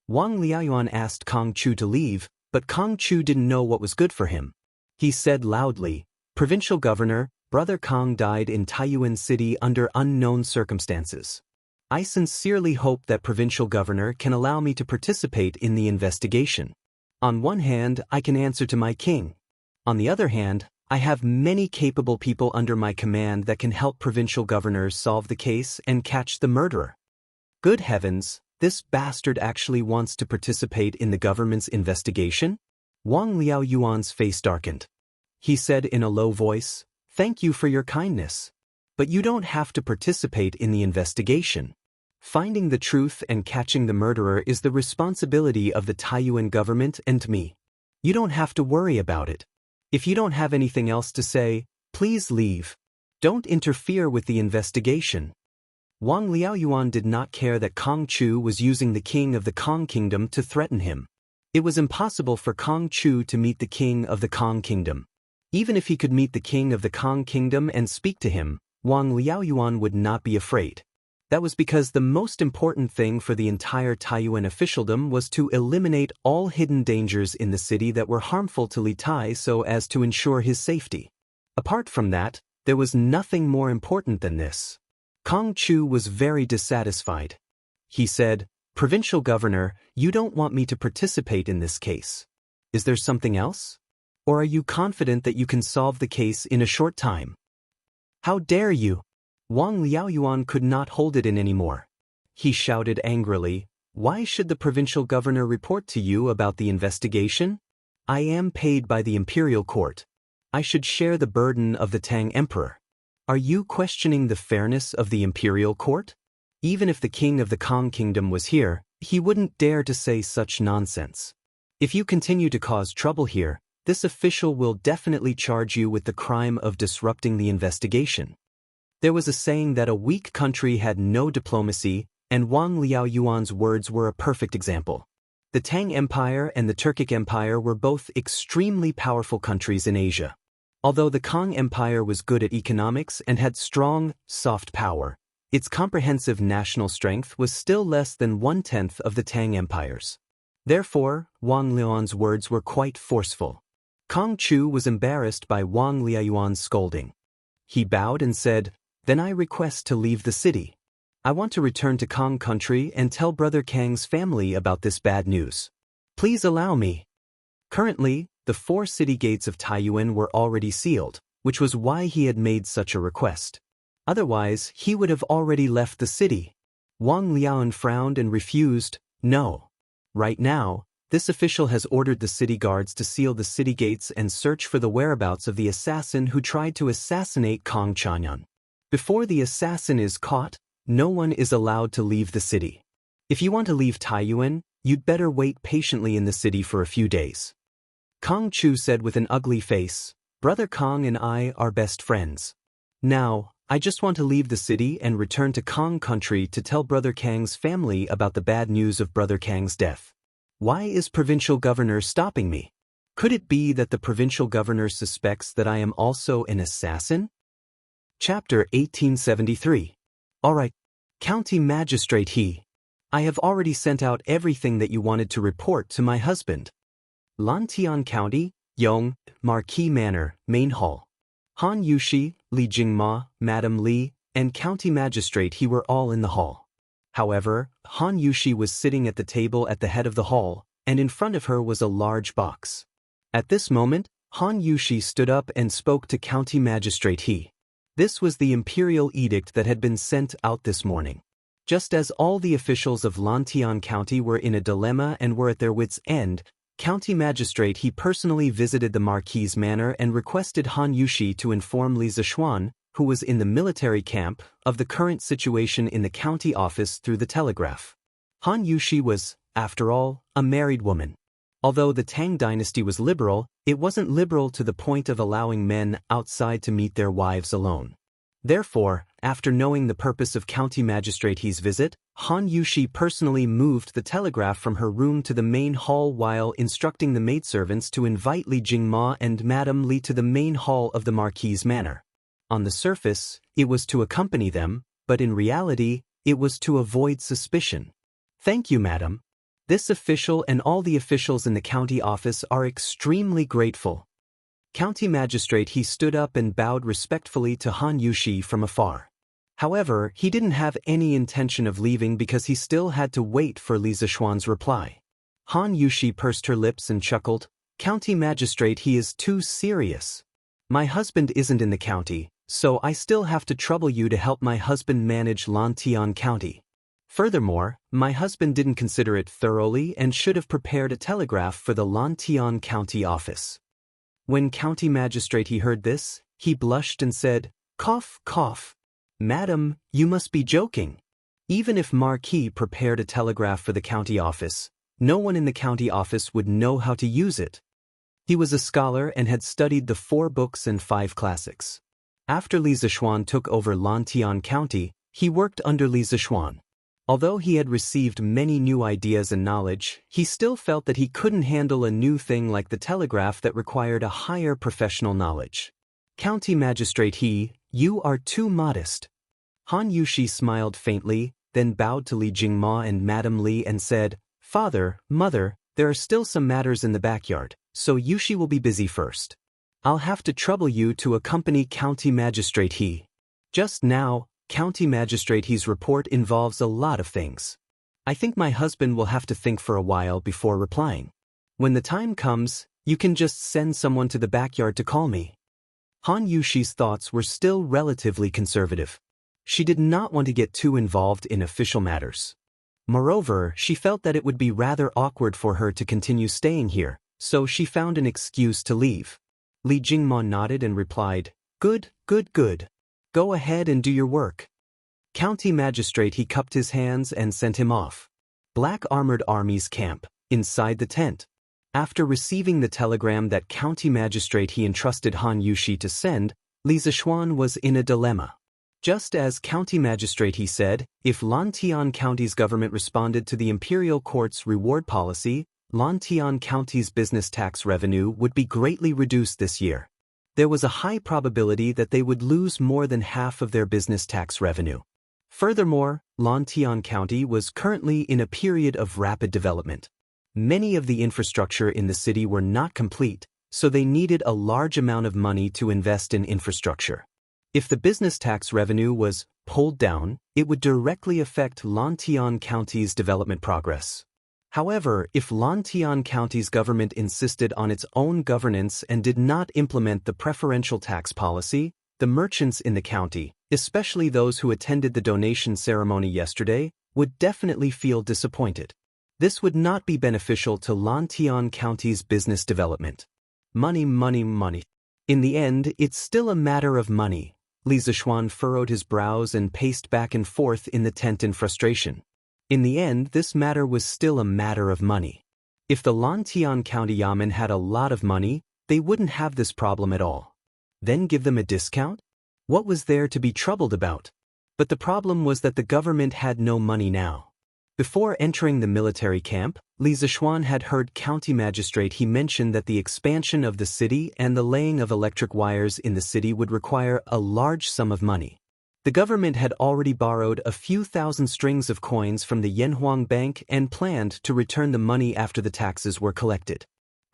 Wang Liaoyuan asked Kong Chu to leave, but Kong Chu didn't know what was good for him. He said loudly, Provincial governor, Brother Kong died in Taiyuan City under unknown circumstances. I sincerely hope that provincial governor can allow me to participate in the investigation. On one hand, I can answer to my king. On the other hand, I have many capable people under my command that can help provincial governors solve the case and catch the murderer. Good heavens, this bastard actually wants to participate in the government's investigation? Wang Liaoyuan's face darkened. He said in a low voice, Thank you for your kindness. But you don't have to participate in the investigation. Finding the truth and catching the murderer is the responsibility of the Taiyuan government and me. You don't have to worry about it. If you don't have anything else to say, please leave. Don't interfere with the investigation. Wang Liaoyuan did not care that Kong Chu was using the king of the Kong Kingdom to threaten him. It was impossible for Kong Chu to meet the king of the Kong Kingdom. Even if he could meet the king of the Kong Kingdom and speak to him, Wang Liaoyuan would not be afraid. That was because the most important thing for the entire Taiyuan officialdom was to eliminate all hidden dangers in the city that were harmful to Li Tai so as to ensure his safety. Apart from that, there was nothing more important than this. Kong Chu was very dissatisfied. He said, Provincial governor, you don't want me to participate in this case. Is there something else? Or are you confident that you can solve the case in a short time? How dare you? Wang Liaoyuan could not hold it in anymore. He shouted angrily, Why should the provincial governor report to you about the investigation? I am paid by the imperial court. I should share the burden of the Tang emperor. Are you questioning the fairness of the imperial court? Even if the king of the Kong Kingdom was here, he wouldn't dare to say such nonsense. If you continue to cause trouble here, this official will definitely charge you with the crime of disrupting the investigation. There was a saying that a weak country had no diplomacy, and Wang Liaoyuan's words were a perfect example. The Tang Empire and the Turkic Empire were both extremely powerful countries in Asia. Although the Kang Empire was good at economics and had strong, soft power, its comprehensive national strength was still less than 1/10 of the Tang Empire's. Therefore, Wang Liuan's words were quite forceful. Kang Chu was embarrassed by Wang Liuan's scolding. He bowed and said, "Then I request to leave the city. I want to return to Kang country and tell Brother Kang's family about this bad news. Please allow me." Currently, the 4 city gates of Taiyuan were already sealed, which was why he had made such a request. Otherwise, he would have already left the city. Wang Liuan frowned and refused, "No. Right now, this official has ordered the city guards to seal the city gates and search for the whereabouts of the assassin who tried to assassinate Kang Chanyan. Before the assassin is caught, no one is allowed to leave the city. If you want to leave Taiyuan, you'd better wait patiently in the city for a few days." Kang Chu said with an ugly face, "Brother Kang and I are best friends. Now, I just want to leave the city and return to Kang country to tell Brother Kang's family about the bad news of Brother Kang's death. Why is provincial governor stopping me? Could it be that the provincial governor suspects that I am also an assassin?" Chapter 1873. Alright, County Magistrate I have already sent out everything that you wanted to report to my husband. Lantian County, Yong, Marquis Manor, Main Hall. Han Yushi, Li Jingma, Madam Li, and County Magistrate He were all in the hall. However, Han Yushi was sitting at the table at the head of the hall, and in front of her was a large box. At this moment, Han Yushi stood up and spoke to County Magistrate He. This was the imperial edict that had been sent out this morning. Just as all the officials of Lantian County were in a dilemma and were at their wits' end, County Magistrate He personally visited the Marquis' manor and requested Han Yushi to inform Li Zishuan, who was in the military camp, of the current situation in the county office through the telegraph. Han Yushi was, after all, a married woman. Although the Tang dynasty was liberal, it wasn't liberal to the point of allowing men outside to meet their wives alone. Therefore, after knowing the purpose of County Magistrate He's visit, Han Yushi personally moved the telegraph from her room to the main hall while instructing the maidservants to invite Li Jingma and Madame Li to the main hall of the Marquis' manor. On the surface, it was to accompany them, but in reality, it was to avoid suspicion. "Thank you, madam. This official and all the officials in the county office are extremely grateful." County Magistrate He stood up and bowed respectfully to Han Yushi from afar. However, he didn't have any intention of leaving because he still had to wait for Li Zishuan's reply. Han Yushi pursed her lips and chuckled, "County Magistrate He is too serious. My husband isn't in the county, so I still have to trouble you to help my husband manage Lantian County. Furthermore, my husband didn't consider it thoroughly and should have prepared a telegraph for the Lantian County office." When County Magistrate He heard this, he blushed and said, "Cough, cough. Madam, you must be joking. Even if Marquis prepared a telegraph for the county office, no one in the county office would know how to use it." He was a scholar and had studied the 4 books and 5 classics. After Li Zishuan took over Lantian County, he worked under Li Zishuan. Although he had received many new ideas and knowledge, he still felt that he couldn't handle a new thing like the telegraph that required a higher professional knowledge. County Magistrate He, you are too modest. Han Yushi smiled faintly, then bowed to Li Jingma and Madame Li and said, "Father, Mother, there are still some matters in the backyard, so Yushi will be busy first. I'll have to trouble you to accompany County Magistrate He. Just now, County Magistrate He's report involves a lot of things. I think my husband will have to think for a while before replying. When the time comes, you can just send someone to the backyard to call me." Han Yushi's thoughts were still relatively conservative. She did not want to get too involved in official matters. Moreover, she felt that it would be rather awkward for her to continue staying here, so she found an excuse to leave. Li Jingma nodded and replied, "Good, good, good. Go ahead and do your work." County Magistrate He cupped his hands and sent him off. Black Armored Army's camp, inside the tent. After receiving the telegram that County Magistrate He entrusted Han Yushi to send, Li Zishuan was in a dilemma. Just as county magistrate he said, if Lantian County's government responded to the imperial court's reward policy, Lantian County's business tax revenue would be greatly reduced this year. There was a high probability that they would lose more than half of their business tax revenue. Furthermore, Lantian County was currently in a period of rapid development. Many of the infrastructure in the city were not complete, so they needed a large amount of money to invest in infrastructure. If the business tax revenue was pulled down, it would directly affect Lantian County's development progress. However, if Lantian County's government insisted on its own governance and did not implement the preferential tax policy, the merchants in the county, especially those who attended the donation ceremony yesterday, would definitely feel disappointed. This would not be beneficial to Lantian County's business development. Money, money, money. In the end, it's still a matter of money. Li Zishuan furrowed his brows and paced back and forth in the tent in frustration. In the end, this matter was still a matter of money. If the Lantian County Yamen had a lot of money, they wouldn't have this problem at all. Then give them a discount? What was there to be troubled about? But the problem was that the government had no money now. Before entering the military camp, Li Zishuan had heard county magistrate he mentioned that the expansion of the city and the laying of electric wires in the city would require a large sum of money. The government had already borrowed a few thousand strings of coins from the Yanhuang Bank and planned to return the money after the taxes were collected.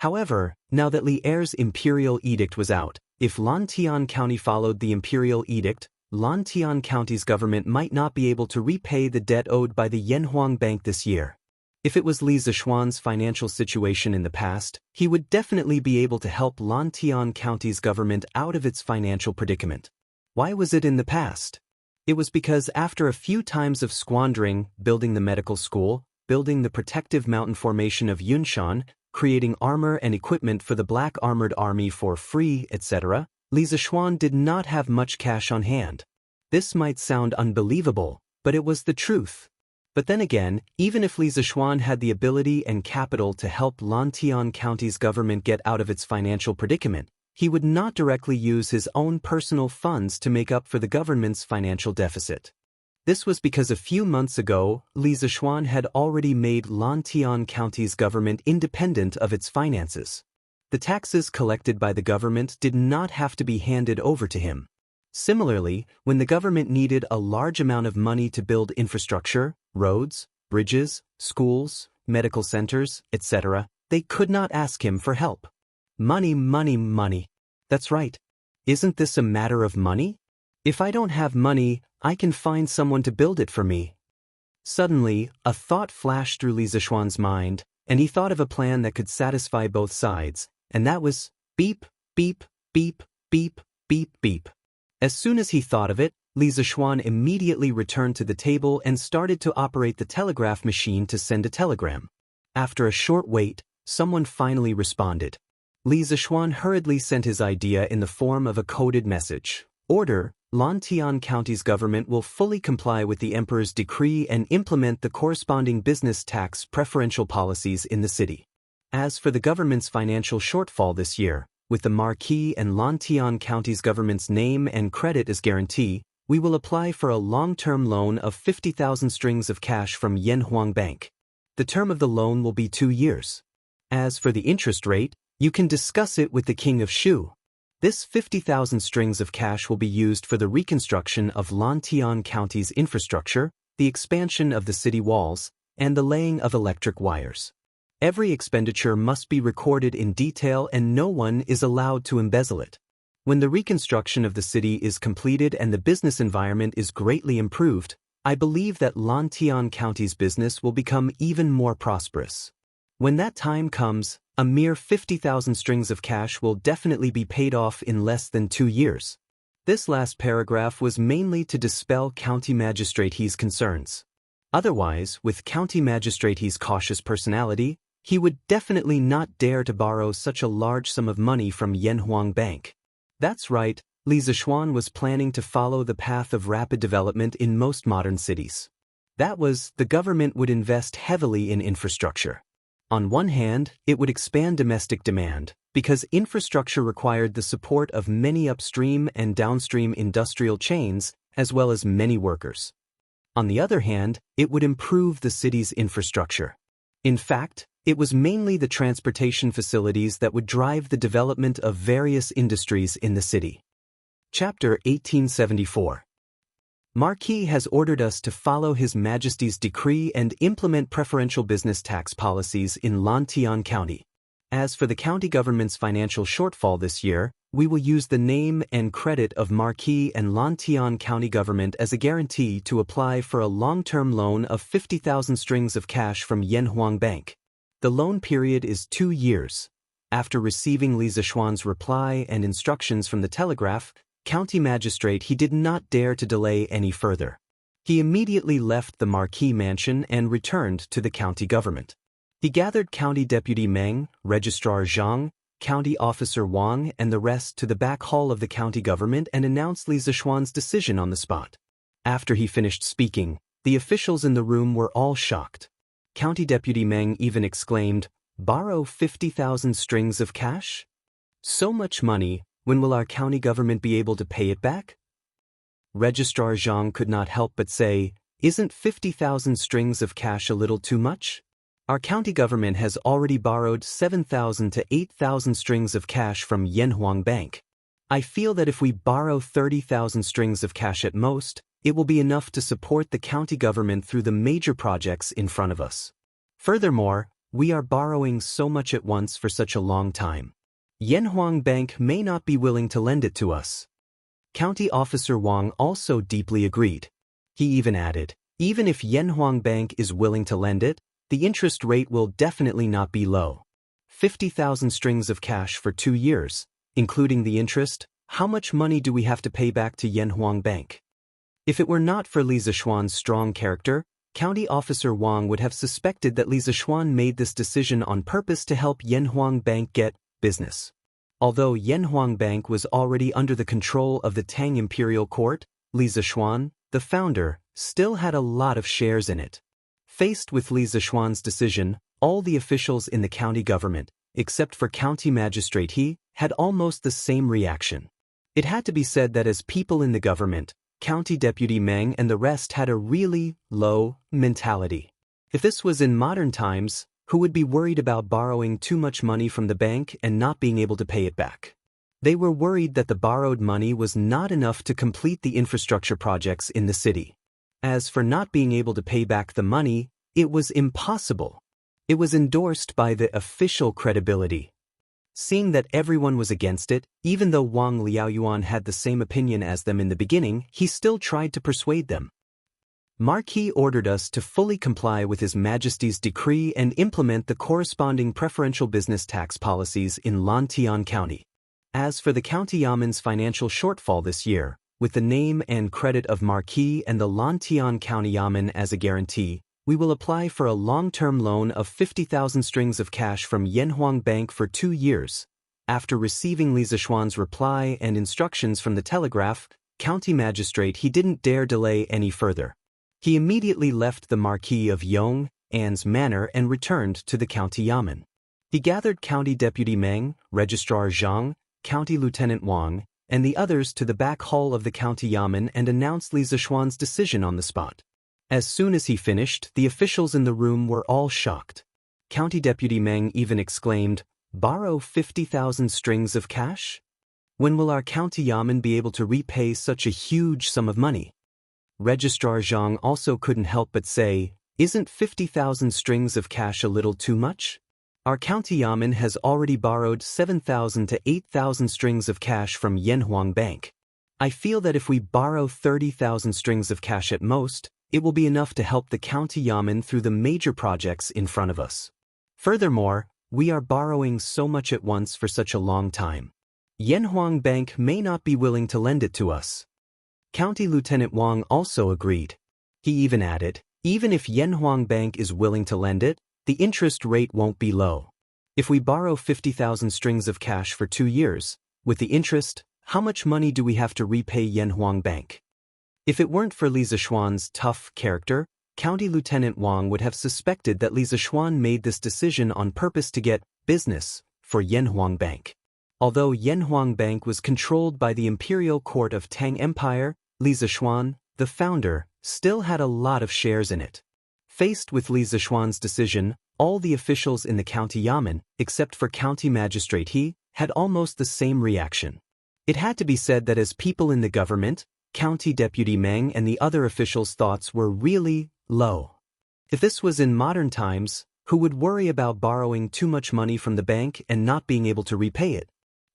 However, now that Li Er's imperial edict was out, if Lantian County followed the imperial edict, Lantian County's government might not be able to repay the debt owed by the Yanhuang Bank this year. If it was Li Zishuan's financial situation in the past, he would definitely be able to help Lantian County's government out of its financial predicament. Why was it in the past? It was because after a few times of squandering, building the medical school, building the protective mountain formation of Yunshan, creating armor and equipment for the Black Armored Army for free, etc., Li Zishuan did not have much cash on hand. This might sound unbelievable, but it was the truth. But then again, even if Li Zishuan had the ability and capital to help Lantian County's government get out of its financial predicament, he would not directly use his own personal funds to make up for the government's financial deficit. This was because a few months ago, Li Zishuan had already made Lantian County's government independent of its finances. The taxes collected by the government did not have to be handed over to him. Similarly, when the government needed a large amount of money to build infrastructure, roads, bridges, schools, medical centers, etc., they could not ask him for help. Money, money, money. That's right. Isn't this a matter of money? If I don't have money, I can find someone to build it for me. Suddenly, a thought flashed through Li Zishuan's mind, and he thought of a plan that could satisfy both sides, and that was beep, beep, beep, beep, beep, beep. As soon as he thought of it, Li Zishuan immediately returned to the table and started to operate the telegraph machine to send a telegram. After a short wait, someone finally responded. Li Zishuan hurriedly sent his idea in the form of a coded message. Order: Lantian County's government will fully comply with the emperor's decree and implement the corresponding business tax preferential policies in the city. As for the government's financial shortfall this year, with the Marquis and Lantian County's government's name and credit as guarantee, we will apply for a long-term loan of 50,000 strings of cash from Yanhuang Bank. The term of the loan will be 2 years. As for the interest rate, you can discuss it with the King of Shu. This 50,000 strings of cash will be used for the reconstruction of Lantian County's infrastructure, the expansion of the city walls, and the laying of electric wires. Every expenditure must be recorded in detail and no one is allowed to embezzle it. When the reconstruction of the city is completed and the business environment is greatly improved, I believe that Lantian County's business will become even more prosperous. When that time comes, a mere 50,000 strings of cash will definitely be paid off in less than 2 years. This last paragraph was mainly to dispel County Magistrate He's concerns. Otherwise, with County Magistrate He's cautious personality, he would definitely not dare to borrow such a large sum of money from Yanhuang Bank. That's right, Li Zishuan was planning to follow the path of rapid development in most modern cities. That was, the government would invest heavily in infrastructure. On one hand, it would expand domestic demand, because infrastructure required the support of many upstream and downstream industrial chains, as well as many workers. On the other hand, it would improve the city's infrastructure. In fact, it was mainly the transportation facilities that would drive the development of various industries in the city. Chapter 1874. Marquis has ordered us to follow His Majesty's decree and implement preferential business tax policies in Lantian County. As for the county government's financial shortfall this year, we will use the name and credit of Marquis and Lantian County government as a guarantee to apply for a long-term loan of 50,000 strings of cash from Yanhuang Bank. The loan period is 2 years. After receiving Li Zishuan's reply and instructions from the telegraph, county magistrate, he did not dare to delay any further. He immediately left the Marquis mansion and returned to the county government. He gathered County Deputy Meng, Registrar Zhang, County Officer Wang and the rest to the back hall of the county government and announced Li Zishuan's decision on the spot. After he finished speaking, the officials in the room were all shocked. County Deputy Meng even exclaimed, "Borrow 50,000 strings of cash? So much money, when will our county government be able to pay it back?" Registrar Zhang could not help but say, "Isn't 50,000 strings of cash a little too much? Our county government has already borrowed 7,000 to 8,000 strings of cash from Yanhuang Bank. I feel that if we borrow 30,000 strings of cash at most, it will be enough to support the county government through the major projects in front of us. Furthermore, we are borrowing so much at once for such a long time. Yanhuang Bank may not be willing to lend it to us." County Officer Wang also deeply agreed. He even added, "Even if Yanhuang Bank is willing to lend it, the interest rate will definitely not be low. 50,000 strings of cash for 2 years, including the interest, how much money do we have to pay back to Yanhuang Bank?" If it were not for Li Zishuan's strong character, County Officer Wang would have suspected that Li Zishuan made this decision on purpose to help Yanhuang Bank get business. Although Yanhuang Bank was already under the control of the Tang Imperial Court, Li Zishuan, the founder, still had a lot of shares in it. Faced with Li Zishuan's decision, all the officials in the county government, except for County Magistrate He, had almost the same reaction. It had to be said that as people in the government, County Deputy Meng and the rest had a really low mentality. If this was in modern times, who would be worried about borrowing too much money from the bank and not being able to pay it back? They were worried that the borrowed money was not enough to complete the infrastructure projects in the city. As for not being able to pay back the money, it was impossible. It was endorsed by the official credibility. Seeing that everyone was against it, even though Wang Liaoyuan had the same opinion as them in the beginning, he still tried to persuade them. Marquis ordered us to fully comply with His Majesty's decree and implement the corresponding preferential business tax policies in Lantian County. As for the county yamen's financial shortfall this year, with the name and credit of Marquis and the Lantian County Yamen as a guarantee, we will apply for a long-term loan of 50,000 strings of cash from Yanhuang Bank for 2 years. After receiving Li Zishuan's reply and instructions from the telegraph, County Magistrate He didn't dare delay any further. He immediately left the Marquis of Yong An's manor and returned to the County Yamen. He gathered County Deputy Meng, Registrar Zhang, County Lieutenant Wang, and the others to the back hall of the County Yamen and announced Li Zishuan's decision on the spot. As soon as he finished, the officials in the room were all shocked. County Deputy Meng even exclaimed, "Borrow 50,000 strings of cash? When will our County Yamen be able to repay such a huge sum of money?" Registrar Zhang also couldn't help but say, "Isn't 50,000 strings of cash a little too much? Our County Yamen has already borrowed 7,000 to 8,000 strings of cash from Yanhuang Bank. I feel that if we borrow 30,000 strings of cash at most, it will be enough to help the County Yamen through the major projects in front of us. Furthermore, we are borrowing so much at once for such a long time. Yanhuang Bank may not be willing to lend it to us." County Lieutenant Wang also agreed. He even added, "Even if Yanhuang Bank is willing to lend it, the interest rate won't be low. If we borrow 50,000 strings of cash for 2 years, with the interest, how much money do we have to repay Yanhuang Bank?" If it weren't for Li Zishuan's tough character, County Lieutenant Wang would have suspected that Li Zishuan made this decision on purpose to get business for Yanhuang Bank. Although Yanhuang Bank was controlled by the Imperial Court of Tang Empire, Li Zishuan, the founder, still had a lot of shares in it. Faced with Li Zishuan's decision, all the officials in the county yamen, except for county magistrate He, had almost the same reaction. It had to be said that as people in the government, County Deputy Meng and the other officials' thoughts were really low. If this was in modern times, who would worry about borrowing too much money from the bank and not being able to repay it?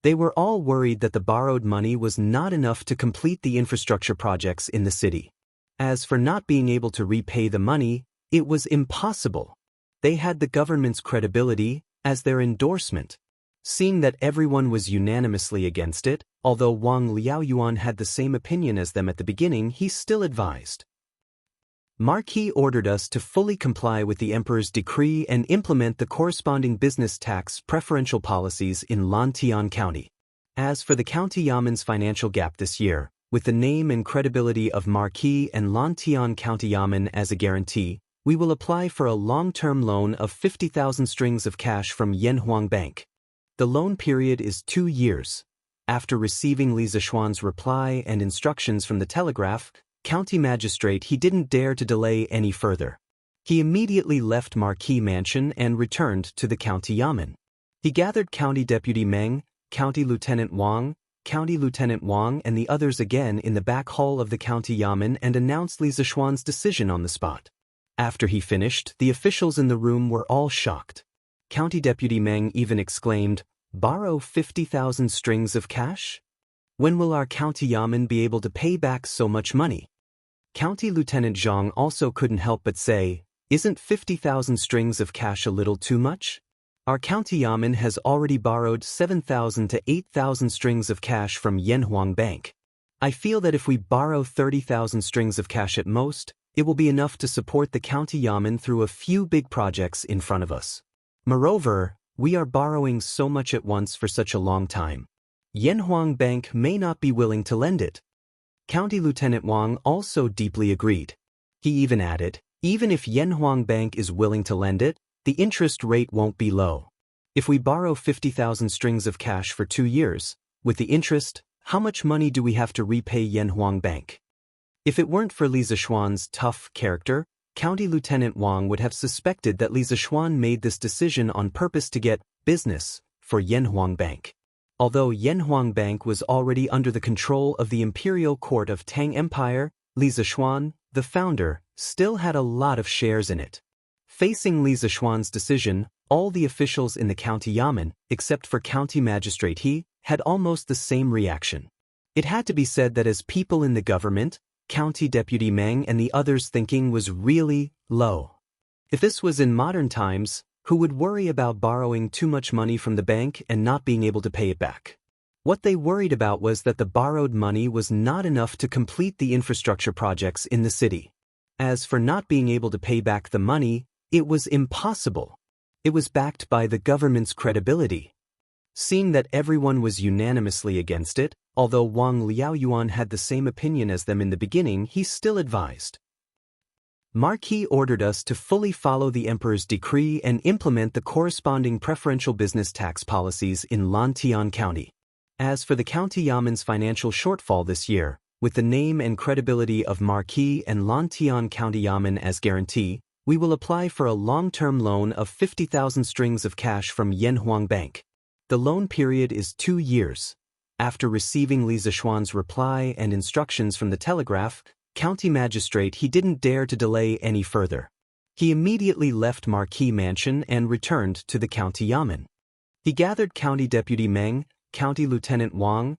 They were all worried that the borrowed money was not enough to complete the infrastructure projects in the city. As for not being able to repay the money, it was impossible. They had the government's credibility as their endorsement. Seeing that everyone was unanimously against it, although Wang Liaoyuan had the same opinion as them at the beginning, he still advised. Marquis ordered us to fully comply with the emperor's decree and implement the corresponding business tax preferential policies in Lantian County. As for the county yamen's financial gap this year, with the name and credibility of Marquis and Lantian County Yamen as a guarantee, we will apply for a long-term loan of 50,000 strings of cash from Yanhuang Bank. The loan period is 2 years. After receiving Li Zishuan's reply and instructions from the telegraph, county magistrate He didn't dare to delay any further. He immediately left Marquis Mansion and returned to the county yamen. He gathered County Deputy Meng, County Lieutenant Wang, and the others again in the back hall of the county yamen and announced Li Zishuan's decision on the spot. After he finished, the officials in the room were all shocked. County Deputy Meng even exclaimed, "Borrow 50,000 strings of cash? When will our county yamen be able to pay back so much money?" County Lieutenant Zhang also couldn't help but say, "Isn't 50,000 strings of cash a little too much? Our county yamen has already borrowed 7,000 to 8,000 strings of cash from Yanhuang Bank. I feel that if we borrow 30,000 strings of cash at most, it will be enough to support the county yamen through a few big projects in front of us. Moreover, we are borrowing so much at once for such a long time. Yanhuang Bank may not be willing to lend it." County Lieutenant Wang also deeply agreed. He even added, "Even if Yanhuang Bank is willing to lend it, the interest rate won't be low. If we borrow 50,000 strings of cash for 2 years, with the interest, how much money do we have to repay Yanhuang Bank?" If it weren't for Li Zishuan's tough character, County Lieutenant Wang would have suspected that Li Zishuan made this decision on purpose to get business for Yanhuang Bank. Although Yanhuang Bank was already under the control of the imperial court of Tang Empire, Li Zishuan, the founder, still had a lot of shares in it. Facing Li Zishuan's decision, all the officials in the county yamen, except for county magistrate He, had almost the same reaction. It had to be said that as people in the government, County Deputy Meng and the others' thinking was really low. If this was in modern times, who would worry about borrowing too much money from the bank and not being able to pay it back? What they worried about was that the borrowed money was not enough to complete the infrastructure projects in the city. As for not being able to pay back the money, it was impossible. It was backed by the government's credibility. Seeing that everyone was unanimously against it, although Wang Liaoyuan had the same opinion as them in the beginning, he still advised. Marquis ordered us to fully follow the emperor's decree and implement the corresponding preferential business tax policies in Lantian County. As for the county yamen's financial shortfall this year, with the name and credibility of Marquis and Lantian County Yamen as guarantee, we will apply for a long-term loan of 50,000 strings of cash from Yanhuang Bank. The loan period is 2 years. After receiving Li Zishuan's reply and instructions from the telegraph, county magistrate He didn't dare to delay any further. He immediately left Marquis Mansion and returned to the county yamen. He gathered County Deputy Meng, County Lieutenant Wang,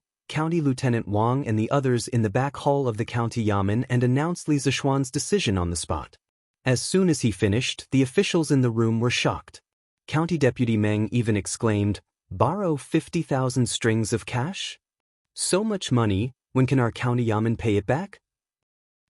and the others in the back hall of the county yamen and announced Li Zishuan's decision on the spot. As soon as he finished, the officials in the room were shocked. County Deputy Meng even exclaimed, "Borrow 50,000 strings of cash? So much money, when can our county yamen pay it back?"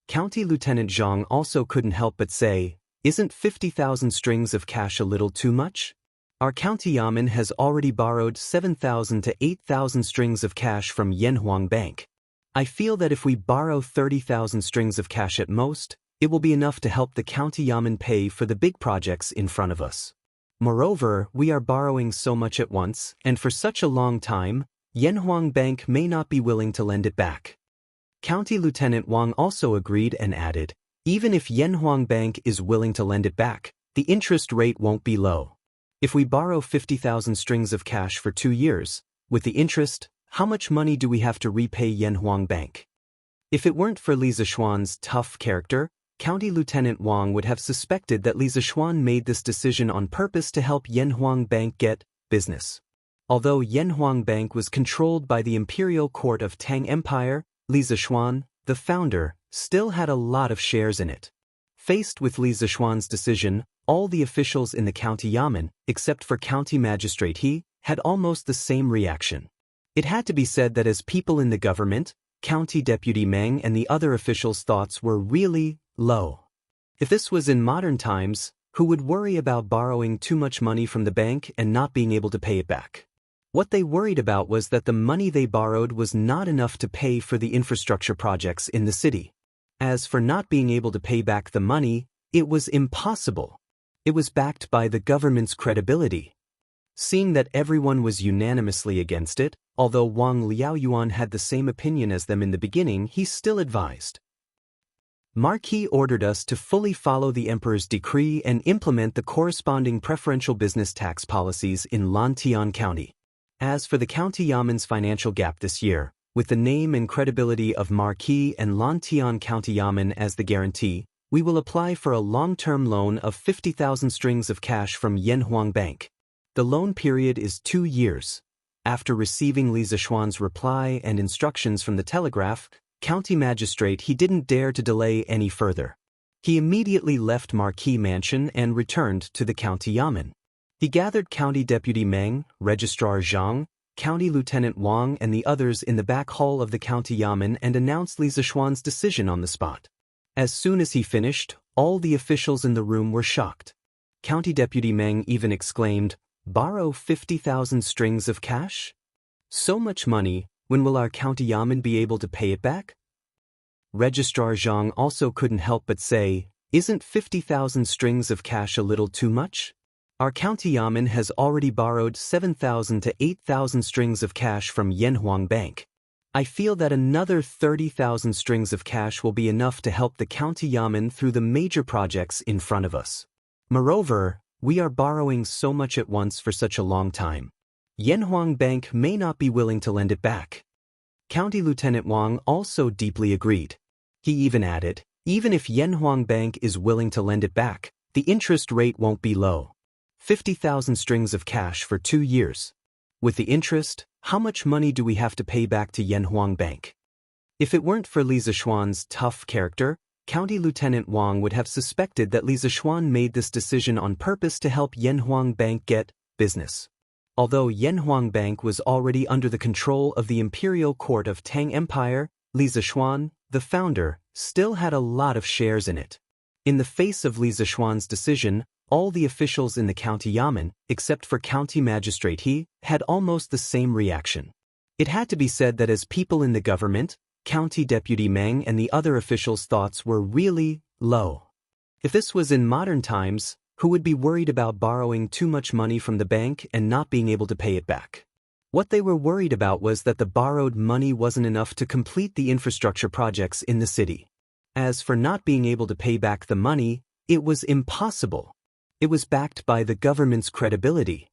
County Lieutenant Zhang also couldn't help but say, "Isn't 50,000 strings of cash a little too much? Our county yamen has already borrowed 7,000 to 8,000 strings of cash from Yanhuang Bank. I feel that if we borrow 30,000 strings of cash at most, it will be enough to help the county yamen pay for the big projects in front of us. Moreover, we are borrowing so much at once, and for such a long time, Yanhuang Bank may not be willing to lend it back." County Lieutenant Wang also agreed and added, even if Yanhuang Bank is willing to lend it back, the interest rate won't be low. If we borrow 50,000 strings of cash for 2 years, with the interest, how much money do we have to repay Yanhuang Bank? If it weren't for Li Zishuan's tough character, County Lieutenant Wang would have suspected that Li Zishuan made this decision on purpose to help Yanhuang Bank get business. Although Yanhuang Bank was controlled by the imperial court of Tang Empire, Li Zishuan, the founder, still had a lot of shares in it. Faced with Li Zishuan's decision, all the officials in the county yamen, except for County Magistrate He, had almost the same reaction. It had to be said that as people in the government, County Deputy Meng and the other officials' thoughts were really low. If this was in modern times, who would worry about borrowing too much money from the bank and not being able to pay it back? What they worried about was that the money they borrowed was not enough to pay for the infrastructure projects in the city. As for not being able to pay back the money, it was impossible. It was backed by the government's credibility. Seeing that everyone was unanimously against it, although Wang Liaoyuan had the same opinion as them in the beginning, he still advised. Marquis ordered us to fully follow the Emperor's decree and implement the corresponding preferential business tax policies in Lantian County. As for the County Yamen's financial gap this year, with the name and credibility of Marquis and Lantian County Yamen as the guarantee, we will apply for a long-term loan of 50,000 strings of cash from Yanhuang Bank. The loan period is 2 years. After receiving Li Zishuan's reply and instructions from the telegraph, County Magistrate He didn't dare to delay any further. He immediately left Marquis Mansion and returned to the County Yamen. He gathered County Deputy Meng, Registrar Zhang, County Lieutenant Wang and the others in the back hall of the County Yamen and announced Li Zishuan's decision on the spot. As soon as he finished, all the officials in the room were shocked. County Deputy Meng even exclaimed, "Borrow 50,000 strings of cash? So much money, when will our County Yamen be able to pay it back?" Registrar Zhang also couldn't help but say, "Isn't 50,000 strings of cash a little too much? Our County Yamen has already borrowed 7,000 to 8,000 strings of cash from Yanhuang Bank. I feel that another 30,000 strings of cash will be enough to help the County Yamen through the major projects in front of us. Moreover, we are borrowing so much at once for such a long time. Yanhuang Bank may not be willing to lend it back." County Lieutenant Wang also deeply agreed. He even added, even if Yanhuang Bank is willing to lend it back, the interest rate won't be low. 50,000 strings of cash for 2 years. With the interest, how much money do we have to pay back to Yanhuang Bank? If it weren't for Li Zishuan's tough character, County Lieutenant Wang would have suspected that Li Zishuan made this decision on purpose to help Yanhuang Bank get business. Although Yanhuang Bank was already under the control of the imperial court of Tang Empire, Li Zishuan, the founder, still had a lot of shares in it. In the face of Li Zishuan's decision, all the officials in the County Yamen, except for County Magistrate He, had almost the same reaction. It had to be said that as people in the government, County Deputy Meng and the other officials' thoughts were really low. If this was in modern times, who would be worried about borrowing too much money from the bank and not being able to pay it back? What they were worried about was that the borrowed money wasn't enough to complete the infrastructure projects in the city. As for not being able to pay back the money, it was impossible. It was backed by the government's credibility.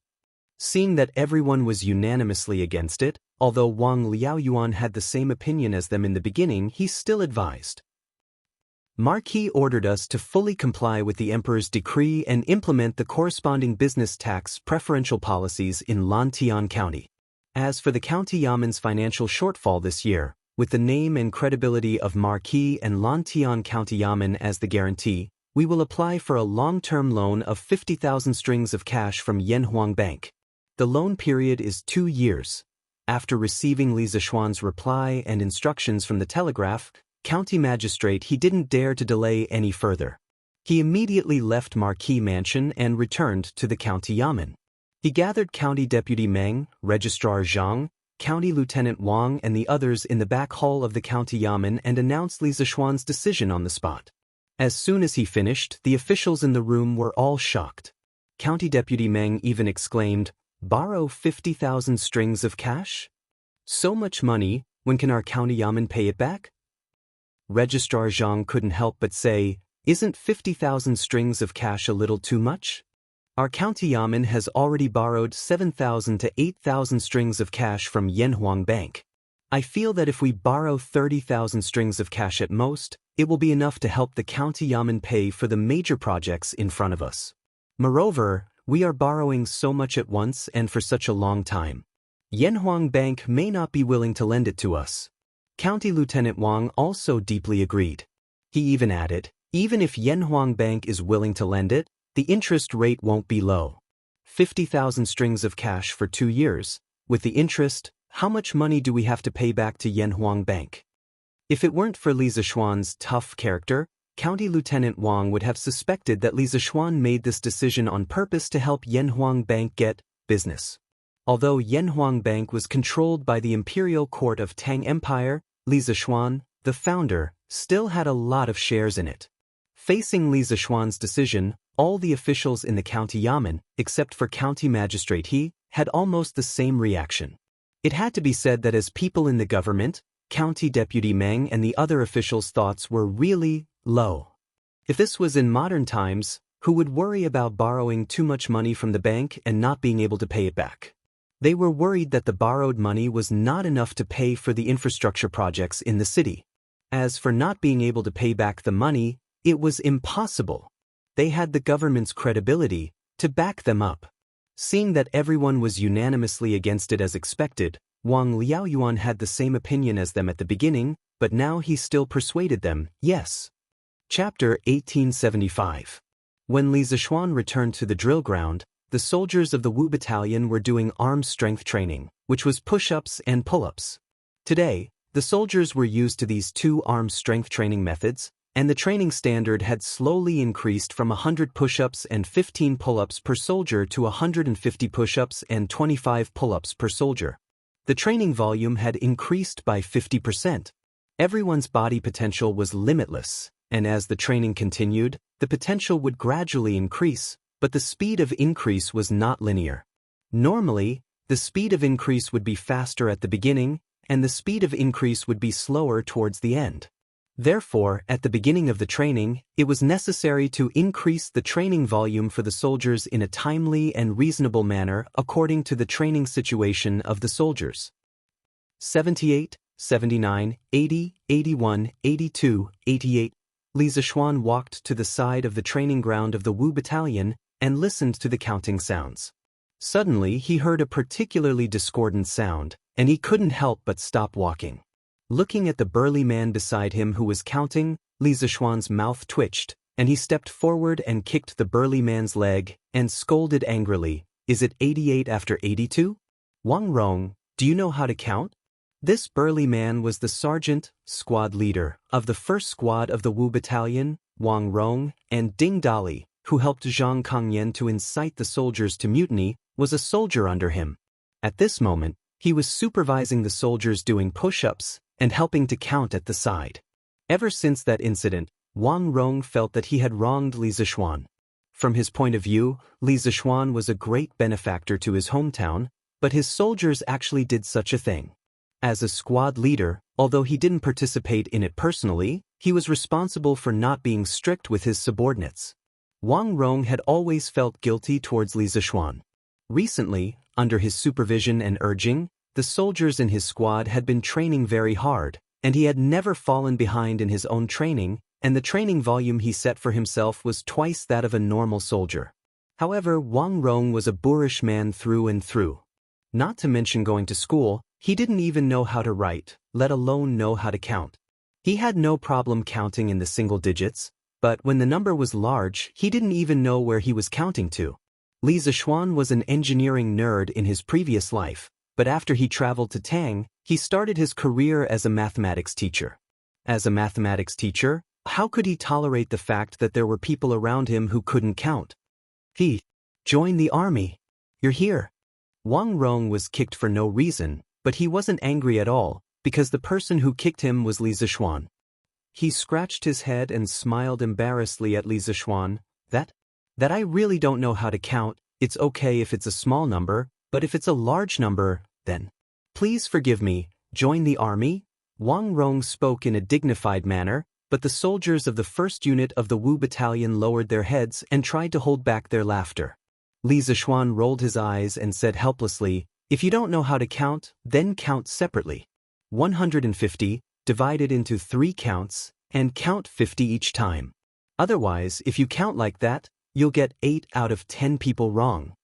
Seeing that everyone was unanimously against it, although Wang Liaoyuan had the same opinion as them in the beginning, he still advised. Marquis ordered us to fully comply with the Emperor's decree and implement the corresponding business tax preferential policies in Lantian County. As for the County Yamen's financial shortfall this year, with the name and credibility of Marquis and Lantian County Yamen as the guarantee, we will apply for a long-term loan of 50,000 strings of cash from Yanhuang Bank. The loan period is 2 years. After receiving Li Zishuan's reply and instructions from the telegraph, County Magistrate He didn't dare to delay any further. He immediately left Marquis Mansion and returned to the County Yamen. He gathered County Deputy Meng, Registrar Zhang, County Lieutenant Wang and the others in the back hall of the County Yamen and announced Li Zishuan's decision on the spot. As soon as he finished, the officials in the room were all shocked. County Deputy Meng even exclaimed, "Borrow 50,000 strings of cash? So much money, when can our County Yamen pay it back?" Registrar Zhang couldn't help but say, "Isn't 50,000 strings of cash a little too much? Our county yamen has already borrowed 7,000 to 8,000 strings of cash from Yanhuang Bank. I feel that if we borrow 30,000 strings of cash at most, it will be enough to help the county yamen pay for the major projects in front of us. Moreover, we are borrowing so much at once and for such a long time. Yanhuang Bank may not be willing to lend it to us." County Lieutenant Wang also deeply agreed. He even added, "Even if Yanhuang Bank is willing to lend it, the interest rate won't be low. 50,000 strings of cash for 2 years. With the interest, how much money do we have to pay back to Yanhuang Bank?" If it weren't for Li Zishuan's tough character, County Lieutenant Wang would have suspected that Li Zishuan made this decision on purpose to help Yanhuang Bank get business. Although Yanhuang Bank was controlled by the imperial court of Tang Empire, Li Zishuan, the founder, still had a lot of shares in it. Facing Li Zishuan's decision, all the officials in the county yamen, except for county magistrate He, had almost the same reaction. It had to be said that as people in the government, County Deputy Meng and the other officials' thoughts were really low. If this was in modern times, who would worry about borrowing too much money from the bank and not being able to pay it back? They were worried that the borrowed money was not enough to pay for the infrastructure projects in the city. As for not being able to pay back the money, it was impossible. They had the government's credibility to back them up. Seeing that everyone was unanimously against it as expected, Wang Liaoyuan had the same opinion as them at the beginning, but now he still persuaded them, yes. Chapter 1875. When Li Zishuan returned to the drill ground, the soldiers of the Wu Battalion were doing arm strength training, which was push-ups and pull-ups. Today, the soldiers were used to these two arm strength training methods, and the training standard had slowly increased from 100 push-ups and 15 pull-ups per soldier to 150 push-ups and 25 pull-ups per soldier. The training volume had increased by 50%. Everyone's body potential was limitless, and as the training continued, the potential would gradually increase, but the speed of increase was not linear. Normally, the speed of increase would be faster at the beginning, and the speed of increase would be slower towards the end. Therefore, at the beginning of the training, it was necessary to increase the training volume for the soldiers in a timely and reasonable manner according to the training situation of the soldiers. 78, 79, 80, 81, 82, 88. Li Zishuan walked to the side of the training ground of the Wu Battalion and listened to the counting sounds. Suddenly, he heard a particularly discordant sound, and he couldn't help but stop walking. Looking at the burly man beside him who was counting, Li Zishuan's mouth twitched, and he stepped forward and kicked the burly man's leg and scolded angrily, "Is it 88 after 82? Wang Rong, do you know how to count?" This burly man was the sergeant, squad leader, of the first squad of the Wu Battalion, Wang Rong, and Ding Dali, who helped Zhang Kangyan to incite the soldiers to mutiny, was a soldier under him. At this moment, he was supervising the soldiers doing push-ups and helping to count at the side. Ever since that incident, Wang Rong felt that he had wronged Li Zishuan. From his point of view, Li Zishuan was a great benefactor to his hometown, but his soldiers actually did such a thing. As a squad leader, although he didn't participate in it personally, he was responsible for not being strict with his subordinates. Wang Rong had always felt guilty towards Li Zishuan. Recently, under his supervision and urging, the soldiers in his squad had been training very hard, and he had never fallen behind in his own training, and the training volume he set for himself was twice that of a normal soldier. However, Wang Rong was a boorish man through and through. Not to mention going to school, he didn't even know how to write, let alone know how to count. He had no problem counting in the single digits, but when the number was large, he didn't even know where he was counting to. Li Zishuan was an engineering nerd in his previous life, but after he traveled to Tang, he started his career as a mathematics teacher. As a mathematics teacher, how could he tolerate the fact that there were people around him who couldn't count? He joined the army. You're here. Wang Rong was kicked for no reason, but he wasn't angry at all, because the person who kicked him was Li Zishuan. He scratched his head and smiled embarrassedly at Li Zishuan. That I really don't know how to count. It's okay if it's a small number, but if it's a large number, then please forgive me. Join the army? Wang Rong spoke in a dignified manner, but the soldiers of the first unit of the Wu battalion lowered their heads and tried to hold back their laughter. Li Zishuan rolled his eyes and said helplessly, "If you don't know how to count, then count separately. 150, divided into 3 counts, and count 50 each time. Otherwise, if you count like that, you'll get 8 out of 10 people wrong."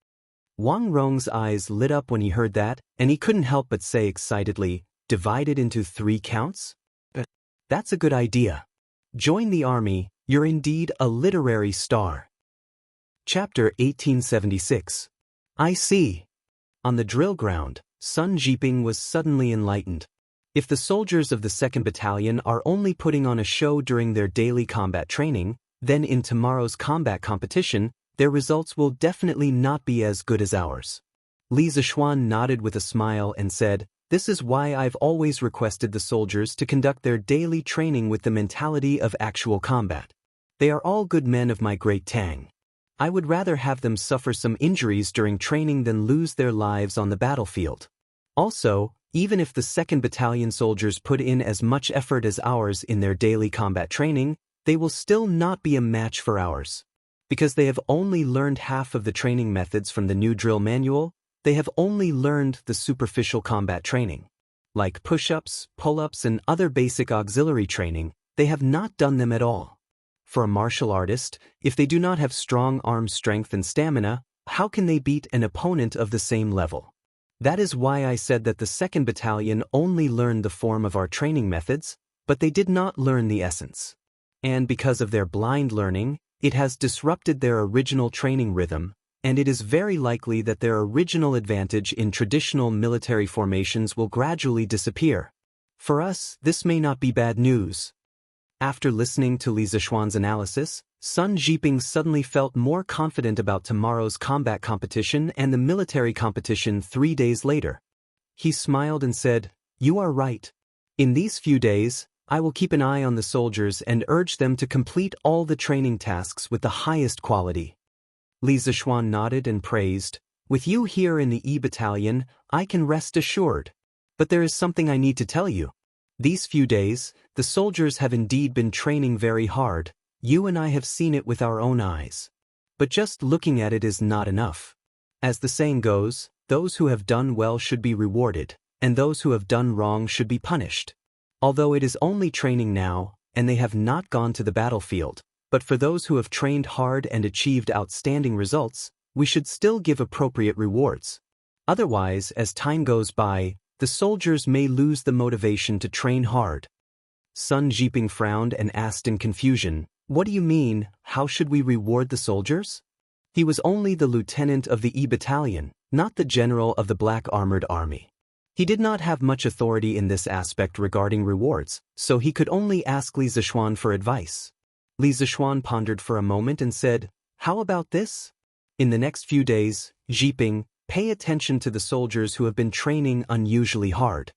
Wang Rong's eyes lit up when he heard that, and he couldn't help but say excitedly, "Divided into 3 counts? That's a good idea. Join the army, you're indeed a literary star." Chapter 1876. I see. On the drill ground, Sun Jiping was suddenly enlightened. If the soldiers of the 2nd Battalion are only putting on a show during their daily combat training, then in tomorrow's combat competition, their results will definitely not be as good as ours. Li Zishuan nodded with a smile and said, "This is why I've always requested the soldiers to conduct their daily training with the mentality of actual combat. They are all good men of my great Tang. I would rather have them suffer some injuries during training than lose their lives on the battlefield. Also, even if the 2nd Battalion soldiers put in as much effort as ours in their daily combat training, they will still not be a match for ours. Because they have only learned half of the training methods from the new drill manual, they have only learned the superficial combat training. Like push-ups, pull-ups and other basic auxiliary training, they have not done them at all. For a martial artist, if they do not have strong arm strength and stamina, how can they beat an opponent of the same level? That is why I said that the 2nd Battalion only learned the form of our training methods, but they did not learn the essence. And because of their blind learning, it has disrupted their original training rhythm, and it is very likely that their original advantage in traditional military formations will gradually disappear. For us, this may not be bad news." After listening to Li Zishuan's analysis, Sun Jiping suddenly felt more confident about tomorrow's combat competition and the military competition 3 days later. He smiled and said, "You are right. In these few days, I will keep an eye on the soldiers and urge them to complete all the training tasks with the highest quality." Li Zishuan nodded and praised, "With you here in the E Battalion, I can rest assured. But there is something I need to tell you. These few days, the soldiers have indeed been training very hard. You and I have seen it with our own eyes. But just looking at it is not enough. As the saying goes, those who have done well should be rewarded, and those who have done wrong should be punished. Although it is only training now, and they have not gone to the battlefield, but for those who have trained hard and achieved outstanding results, we should still give appropriate rewards. Otherwise, as time goes by, the soldiers may lose the motivation to train hard." Sun Jiping frowned and asked in confusion, "What do you mean, how should we reward the soldiers?" He was only the lieutenant of the E Battalion, not the general of the Black Armored Army. He did not have much authority in this aspect regarding rewards, so he could only ask Li Zishuan for advice. Li Zishuan pondered for a moment and said, "How about this? In the next few days, Jiping, pay attention to the soldiers who have been training unusually hard.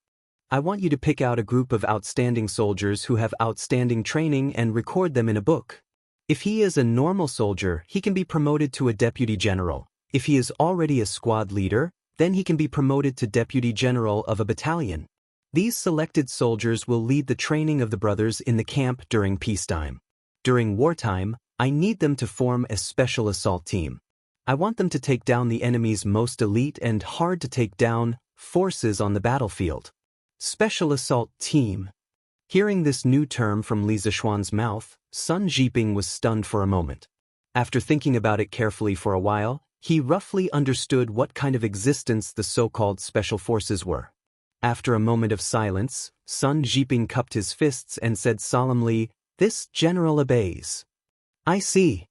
I want you to pick out a group of outstanding soldiers who have outstanding training and record them in a book. If he is a normal soldier, he can be promoted to a deputy general. If he is already a squad leader, then he can be promoted to deputy general of a battalion. These selected soldiers will lead the training of the brothers in the camp during peacetime. During wartime, I need them to form a special assault team. I want them to take down the enemy's most elite and hard-to-take-down forces on the battlefield. Special assault team." Hearing this new term from Li Zishuan's mouth, Sun Jiping was stunned for a moment. After thinking about it carefully for a while, he roughly understood what kind of existence the so-called special forces were. After a moment of silence, Sun Jiping cupped his fists and said solemnly, "This general obeys." "I see."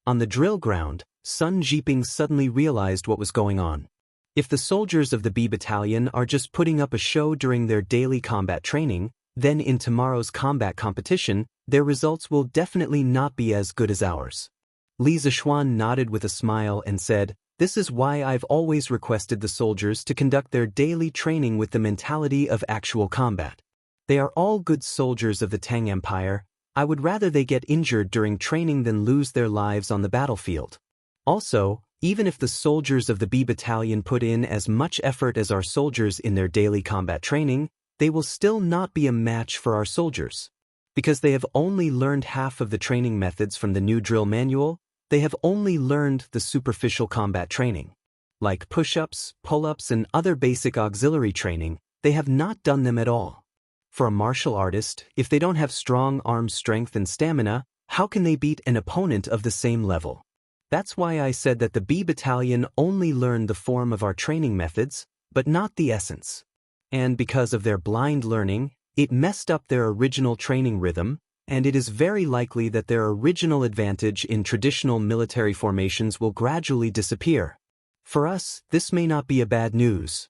On the drill ground, Sun Jiping suddenly realized what was going on. If the soldiers of the B Battalion are just putting up a show during their daily combat training, then in tomorrow's combat competition, their results will definitely not be as good as ours. Li Zishuan nodded with a smile and said, "This is why I've always requested the soldiers to conduct their daily training with the mentality of actual combat. They are all good soldiers of the Tang Empire. I would rather they get injured during training than lose their lives on the battlefield. Also, even if the soldiers of the B Battalion put in as much effort as our soldiers in their daily combat training, they will still not be a match for our soldiers. Because they have only learned half of the training methods from the new drill manual, they have only learned the superficial combat training. Like push-ups, pull-ups, and other basic auxiliary training, they have not done them at all. For a martial artist, if they don't have strong arm strength and stamina, how can they beat an opponent of the same level? That's why I said that the B Battalion only learned the form of our training methods, but not the essence. And because of their blind learning, it messed up their original training rhythm, and it is very likely that their original advantage in traditional military formations will gradually disappear. For us, this may not be a bad news.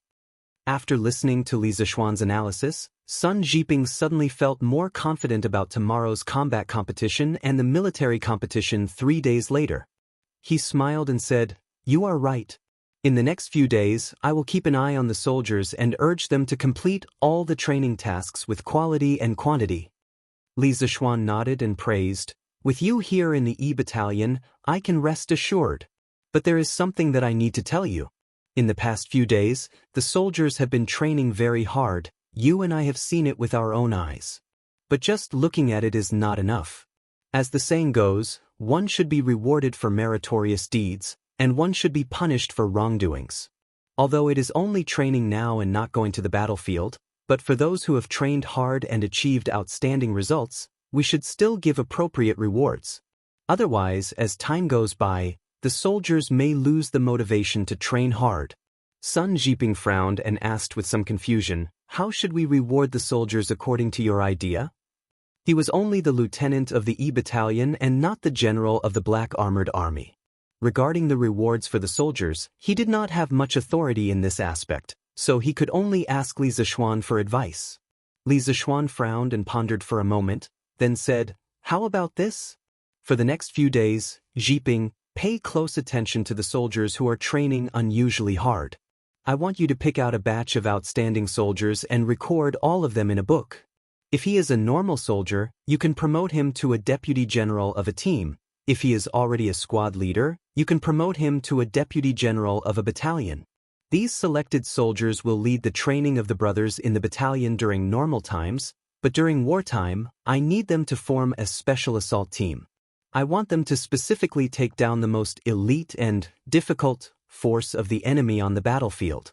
After listening to Li Zishuan's analysis, Sun Jiping suddenly felt more confident about tomorrow's combat competition and the military competition 3 days later. He smiled and said, "You are right. In the next few days, I will keep an eye on the soldiers and urge them to complete all the training tasks with quality and quantity." Li Zishuan nodded and praised, "With you here in the E Battalion, I can rest assured. But there is something that I need to tell you. In the past few days, the soldiers have been training very hard. You and I have seen it with our own eyes. But just looking at it is not enough. As the saying goes, one should be rewarded for meritorious deeds, and one should be punished for wrongdoings. Although it is only training now and not going to the battlefield, but for those who have trained hard and achieved outstanding results, we should still give appropriate rewards. Otherwise, as time goes by, the soldiers may lose the motivation to train hard." Sun Jiping frowned and asked with some confusion, "How should we reward the soldiers according to your idea?" He was only the lieutenant of the E Battalion and not the general of the Black Armored Army. Regarding the rewards for the soldiers, he did not have much authority in this aspect, so he could only ask Li Zishuan for advice. Li Zishuan frowned and pondered for a moment, then said, "How about this? For the next few days, Jiping, pay close attention to the soldiers who are training unusually hard. I want you to pick out a batch of outstanding soldiers and record all of them in a book. If he is a normal soldier, you can promote him to a deputy general of a team. If he is already a squad leader, you can promote him to a deputy general of a battalion. These selected soldiers will lead the training of the brothers in the battalion during normal times, but during wartime, I need them to form a special assault team. I want them to specifically take down the most elite and difficult force of the enemy on the battlefield."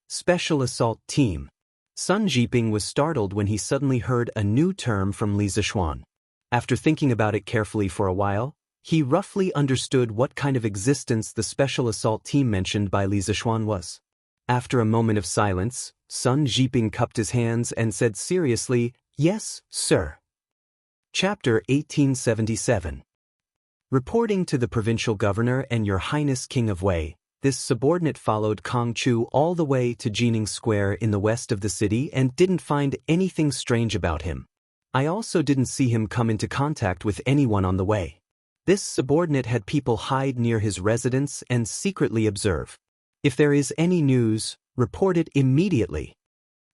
Special Assault Team. Sun Jiping was startled when he suddenly heard a new term from Li Zishuan. After thinking about it carefully for a while, he roughly understood what kind of existence the Special Assault Team mentioned by Li Zishuan was. After a moment of silence, Sun Jiping cupped his hands and said seriously, "Yes, sir." Chapter 1877. Reporting to the provincial governor and Your Highness King of Wei, this subordinate followed Kong Chu all the way to Jining Square in the west of the city and didn't find anything strange about him. I also didn't see him come into contact with anyone on the way. This subordinate had people hide near his residence and secretly observe. If there is any news, report it immediately.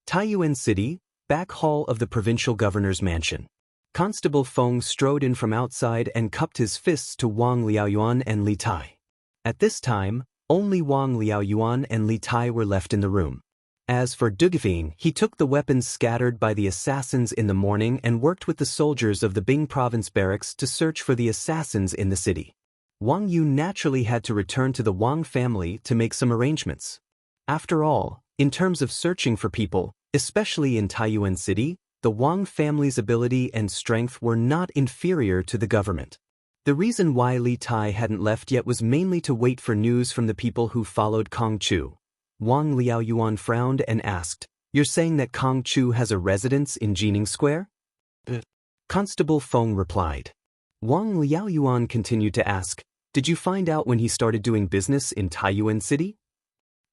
Taiyuan City, back hall of the provincial governor's mansion. Constable Feng strode in from outside and cupped his fists to Wang Liaoyuan and Li Tai. At this time, only Wang Liaoyuan and Li Tai were left in the room. As for Dugevine, he took the weapons scattered by the assassins in the morning and worked with the soldiers of the Bing province barracks to search for the assassins in the city. Wang Yu naturally had to return to the Wang family to make some arrangements. After all, in terms of searching for people, especially in Taiyuan City, the Wang family's ability and strength were not inferior to the government. The reason why Li Tai hadn't left yet was mainly to wait for news from the people who followed Kong Chu. Wang Liaoyuan frowned and asked, "You're saying that Kong Chu has a residence in Jining Square?" Constable Feng replied. Wang Liaoyuan continued to ask, "Did you find out when he started doing business in Taiyuan City?"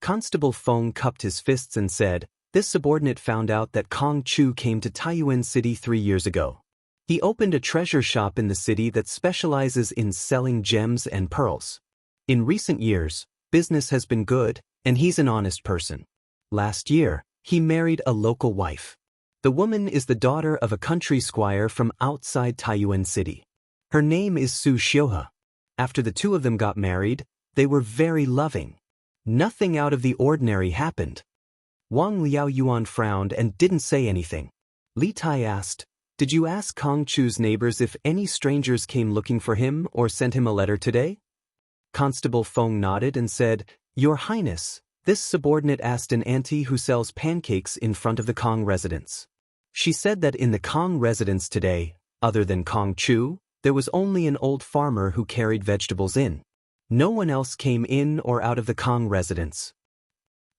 Constable Feng cupped his fists and said, "This subordinate found out that Kong Chu came to Taiyuan City 3 years ago. He opened a treasure shop in the city that specializes in selling gems and pearls. In recent years, business has been good, and he's an honest person. Last year, he married a local wife. The woman is the daughter of a country squire from outside Taiyuan City. Her name is Su Xiuhe. After the two of them got married, they were very loving. Nothing out of the ordinary happened." Wang Liaoyuan frowned and didn't say anything. Li Tai asked, "Did you ask Kong Chu's neighbors if any strangers came looking for him or sent him a letter today?" Constable Feng nodded and said, "Your Highness, this subordinate asked an auntie who sells pancakes in front of the Kong residence. She said that in the Kong residence today, other than Kong Chu, there was only an old farmer who carried vegetables in. No one else came in or out of the Kong residence."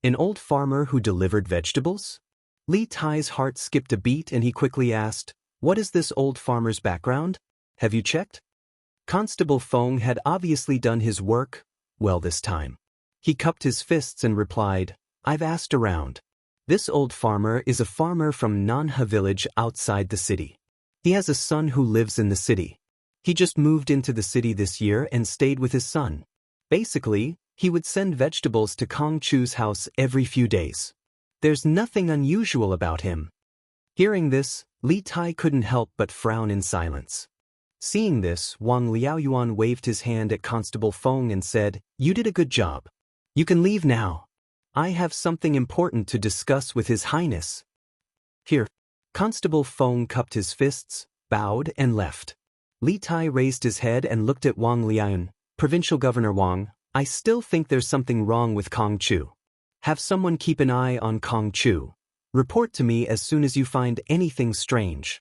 An old farmer who delivered vegetables? Li Tai's heart skipped a beat and he quickly asked, "What is this old farmer's background? Have you checked?" Constable Feng had obviously done his work well this time. He cupped his fists and replied, "I've asked around. This old farmer is a farmer from Nanha village outside the city. He has a son who lives in the city. He just moved into the city this year and stayed with his son. Basically, he would send vegetables to Kong Chu's house every few days. There's nothing unusual about him." Hearing this, Li Tai couldn't help but frown in silence. Seeing this, Wang Liaoyuan waved his hand at Constable Feng and said, "You did a good job. You can leave now. I have something important to discuss with His Highness." Here, Constable Feng cupped his fists, bowed, and left. Li Tai raised his head and looked at Wang Liaoyuan. "Provincial Governor Wang, I still think there's something wrong with Kong Chu. Have someone keep an eye on Kong Chu. Report to me as soon as you find anything strange."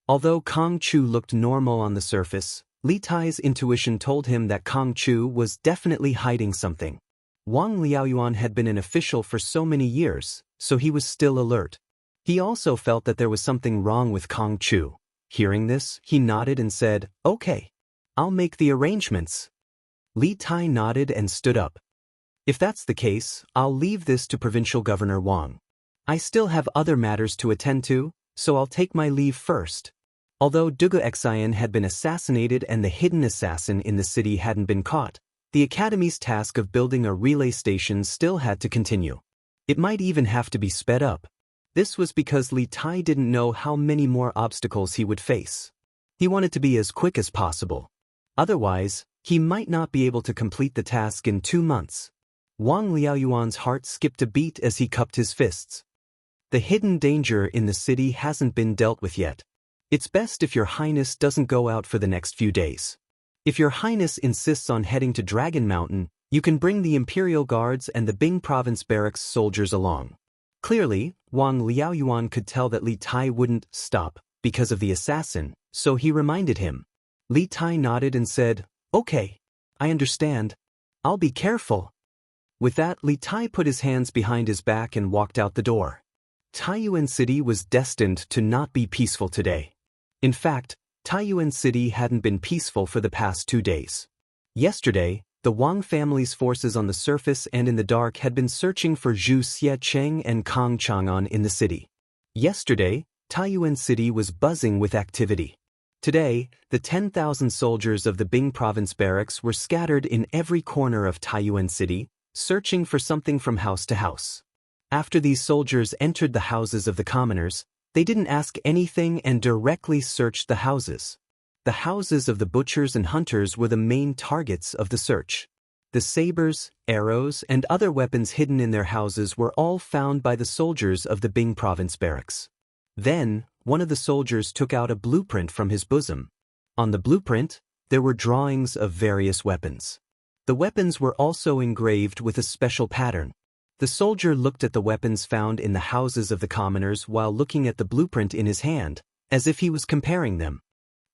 Although Kong Chu looked normal on the surface, Li Tai's intuition told him that Kong Chu was definitely hiding something. Wang Liaoyuan had been an official for so many years, so he was still alert. He also felt that there was something wrong with Kong Chu. Hearing this, he nodded and said, "Okay. I'll make the arrangements." Li Tai nodded and stood up. "If that's the case, I'll leave this to Provincial Governor Wang. I still have other matters to attend to, so I'll take my leave first." Although Dugu Xian had been assassinated and the hidden assassin in the city hadn't been caught, the Academy's task of building a relay station still had to continue. It might even have to be sped up. This was because Li Tai didn't know how many more obstacles he would face. He wanted to be as quick as possible. Otherwise, he might not be able to complete the task in 2 months. Wang Liaoyuan's heart skipped a beat as he cupped his fists. The hidden danger in the city hasn't been dealt with yet. It's best if Your Highness doesn't go out for the next few days. If Your Highness insists on heading to Dragon Mountain, you can bring the Imperial Guards and the Bing Province Barracks soldiers along. Clearly, Wang Liaoyuan could tell that Li Tai wouldn't stop because of the assassin, so he reminded him. Li Tai nodded and said, "Okay, I understand. I'll be careful." With that, Li Tai put his hands behind his back and walked out the door. Taiyuan City was destined to not be peaceful today. In fact, Taiyuan City hadn't been peaceful for the past 2 days. Yesterday, the Wang family's forces on the surface and in the dark had been searching for Zhu Xiecheng and Kang Chang'an in the city. Yesterday, Taiyuan City was buzzing with activity. Today, the 10,000 soldiers of the Bing Province Barracks were scattered in every corner of Taiyuan City, searching for something from house to house. After these soldiers entered the houses of the commoners, they didn't ask anything and directly searched the houses. The houses of the butchers and hunters were the main targets of the search. The sabers, arrows, and other weapons hidden in their houses were all found by the soldiers of the Bing Province Barracks. Then, one of the soldiers took out a blueprint from his bosom. On the blueprint, there were drawings of various weapons. The weapons were also engraved with a special pattern. The soldier looked at the weapons found in the houses of the commoners while looking at the blueprint in his hand, as if he was comparing them.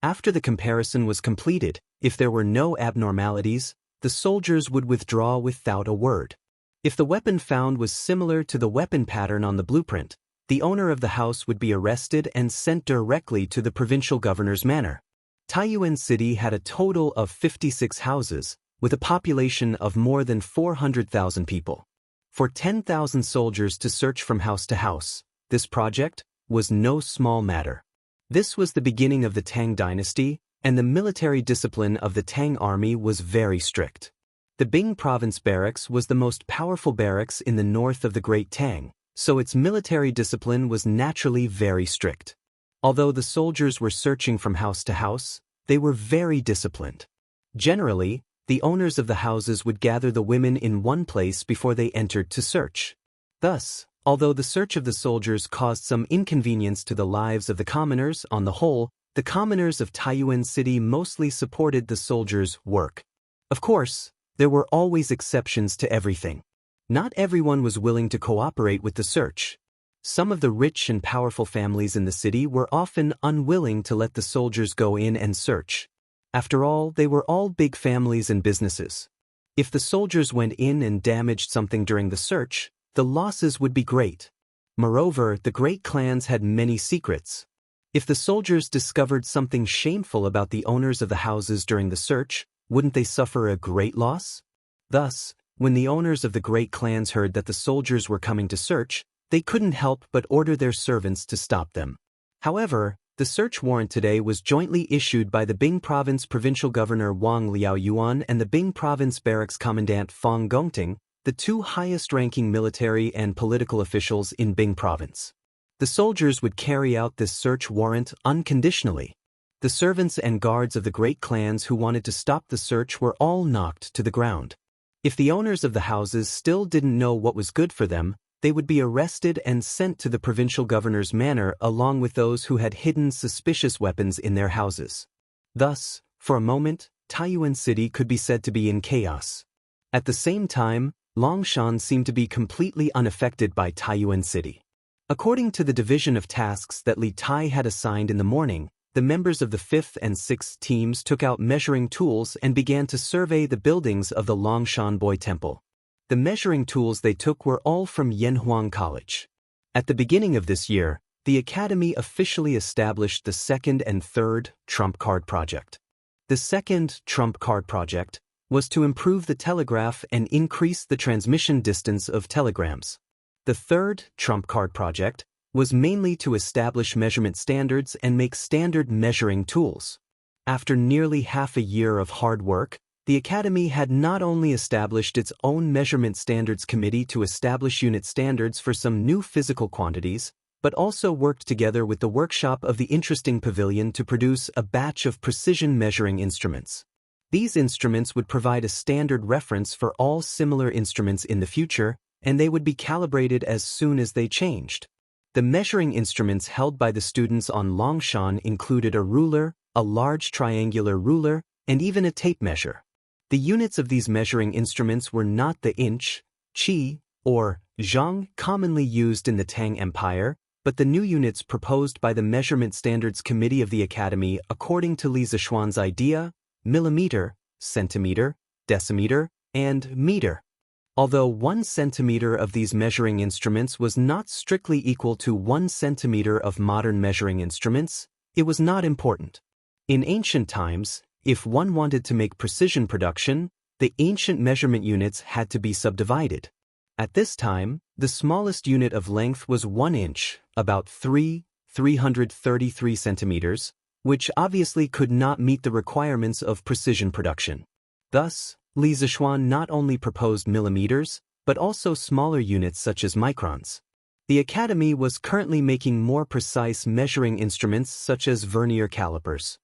After the comparison was completed, if there were no abnormalities, the soldiers would withdraw without a word. If the weapon found was similar to the weapon pattern on the blueprint, the owner of the house would be arrested and sent directly to the provincial governor's manor. Taiyuan City had a total of 56 houses, with a population of more than 400,000 people. For 10,000 soldiers to search from house to house, this project was no small matter. This was the beginning of the Tang dynasty, and the military discipline of the Tang army was very strict. The Bing Province Barracks was the most powerful barracks in the north of the Great Tang, so its military discipline was naturally very strict. Although the soldiers were searching from house to house, they were very disciplined. Generally, the owners of the houses would gather the women in one place before they entered to search. Thus, Although the search of the soldiers caused some inconvenience to the lives of the commoners, on the whole, the commoners of Taiyuan City mostly supported the soldiers' work. Of course, there were always exceptions to everything. Not everyone was willing to cooperate with the search. Some of the rich and powerful families in the city were often unwilling to let the soldiers go in and search. After all, they were all big families and businesses. If the soldiers went in and damaged something during the search, the losses would be great. Moreover, the great clans had many secrets. If the soldiers discovered something shameful about the owners of the houses during the search, wouldn't they suffer a great loss? Thus, when the owners of the great clans heard that the soldiers were coming to search, they couldn't help but order their servants to stop them. However, the search warrant today was jointly issued by the Bing Province Provincial Governor Wang Liaoyuan and the Bing Province Barracks Commandant Fang Gongting, the two highest-ranking military and political officials in Bing Province. The soldiers would carry out this search warrant unconditionally. The servants and guards of the great clans who wanted to stop the search were all knocked to the ground. If the owners of the houses still didn't know what was good for them, they would be arrested and sent to the provincial governor's manor along with those who had hidden suspicious weapons in their houses. Thus, for a moment, Taiyuan City could be said to be in chaos. At the same time, Longshan seemed to be completely unaffected by Taiyuan City. According to the division of tasks that Li Tai had assigned in the morning, the members of the 5th and 6th teams took out measuring tools and began to survey the buildings of the Longshan Boy Temple. The measuring tools they took were all from Yanhuang College. At the beginning of this year, the Academy officially established the 2nd and 3rd Trump Card Project. The 2nd Trump Card Project was to improve the telegraph and increase the transmission distance of telegrams. The 3rd Trump Card Project was mainly to establish measurement standards and make standard measuring tools. After nearly half a year of hard work, the Academy had not only established its own measurement standards committee to establish unit standards for some new physical quantities, but also worked together with the workshop of the Interesting Pavilion to produce a batch of precision measuring instruments. These instruments would provide a standard reference for all similar instruments in the future, and they would be calibrated as soon as they changed. The measuring instruments held by the students on Longshan included a ruler, a large triangular ruler, and even a tape measure. The units of these measuring instruments were not the inch, qi, or zhang commonly used in the Tang Empire, but the new units proposed by the Measurement Standards Committee of the Academy according to Li Zishuan's idea: millimeter, centimeter, decimeter, and meter. Although 1 centimeter of these measuring instruments was not strictly equal to 1 centimeter of modern measuring instruments, it was not important. In ancient times, if one wanted to make precision production, the ancient measurement units had to be subdivided. At this time, the smallest unit of length was 1 inch, about 333 centimeters, which obviously could not meet the requirements of precision production. Thus, Li Zishuan not only proposed millimeters, but also smaller units such as microns. The Academy was currently making more precise measuring instruments such as vernier calipers.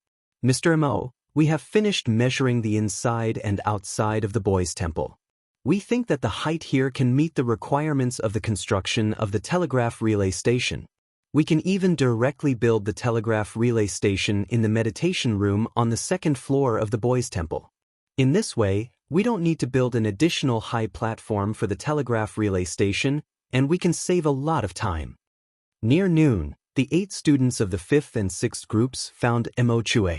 Mr. Mo, we have finished measuring the inside and outside of the boys' temple. We think that the height here can meet the requirements of the construction of the telegraph relay station. We can even directly build the telegraph relay station in the meditation room on the 2nd floor of the boys' temple. In this way, we don't need to build an additional high platform for the telegraph relay station, and we can save a lot of time. Near noon, the 8 students of the 5th and 6th groups found Mo Chue.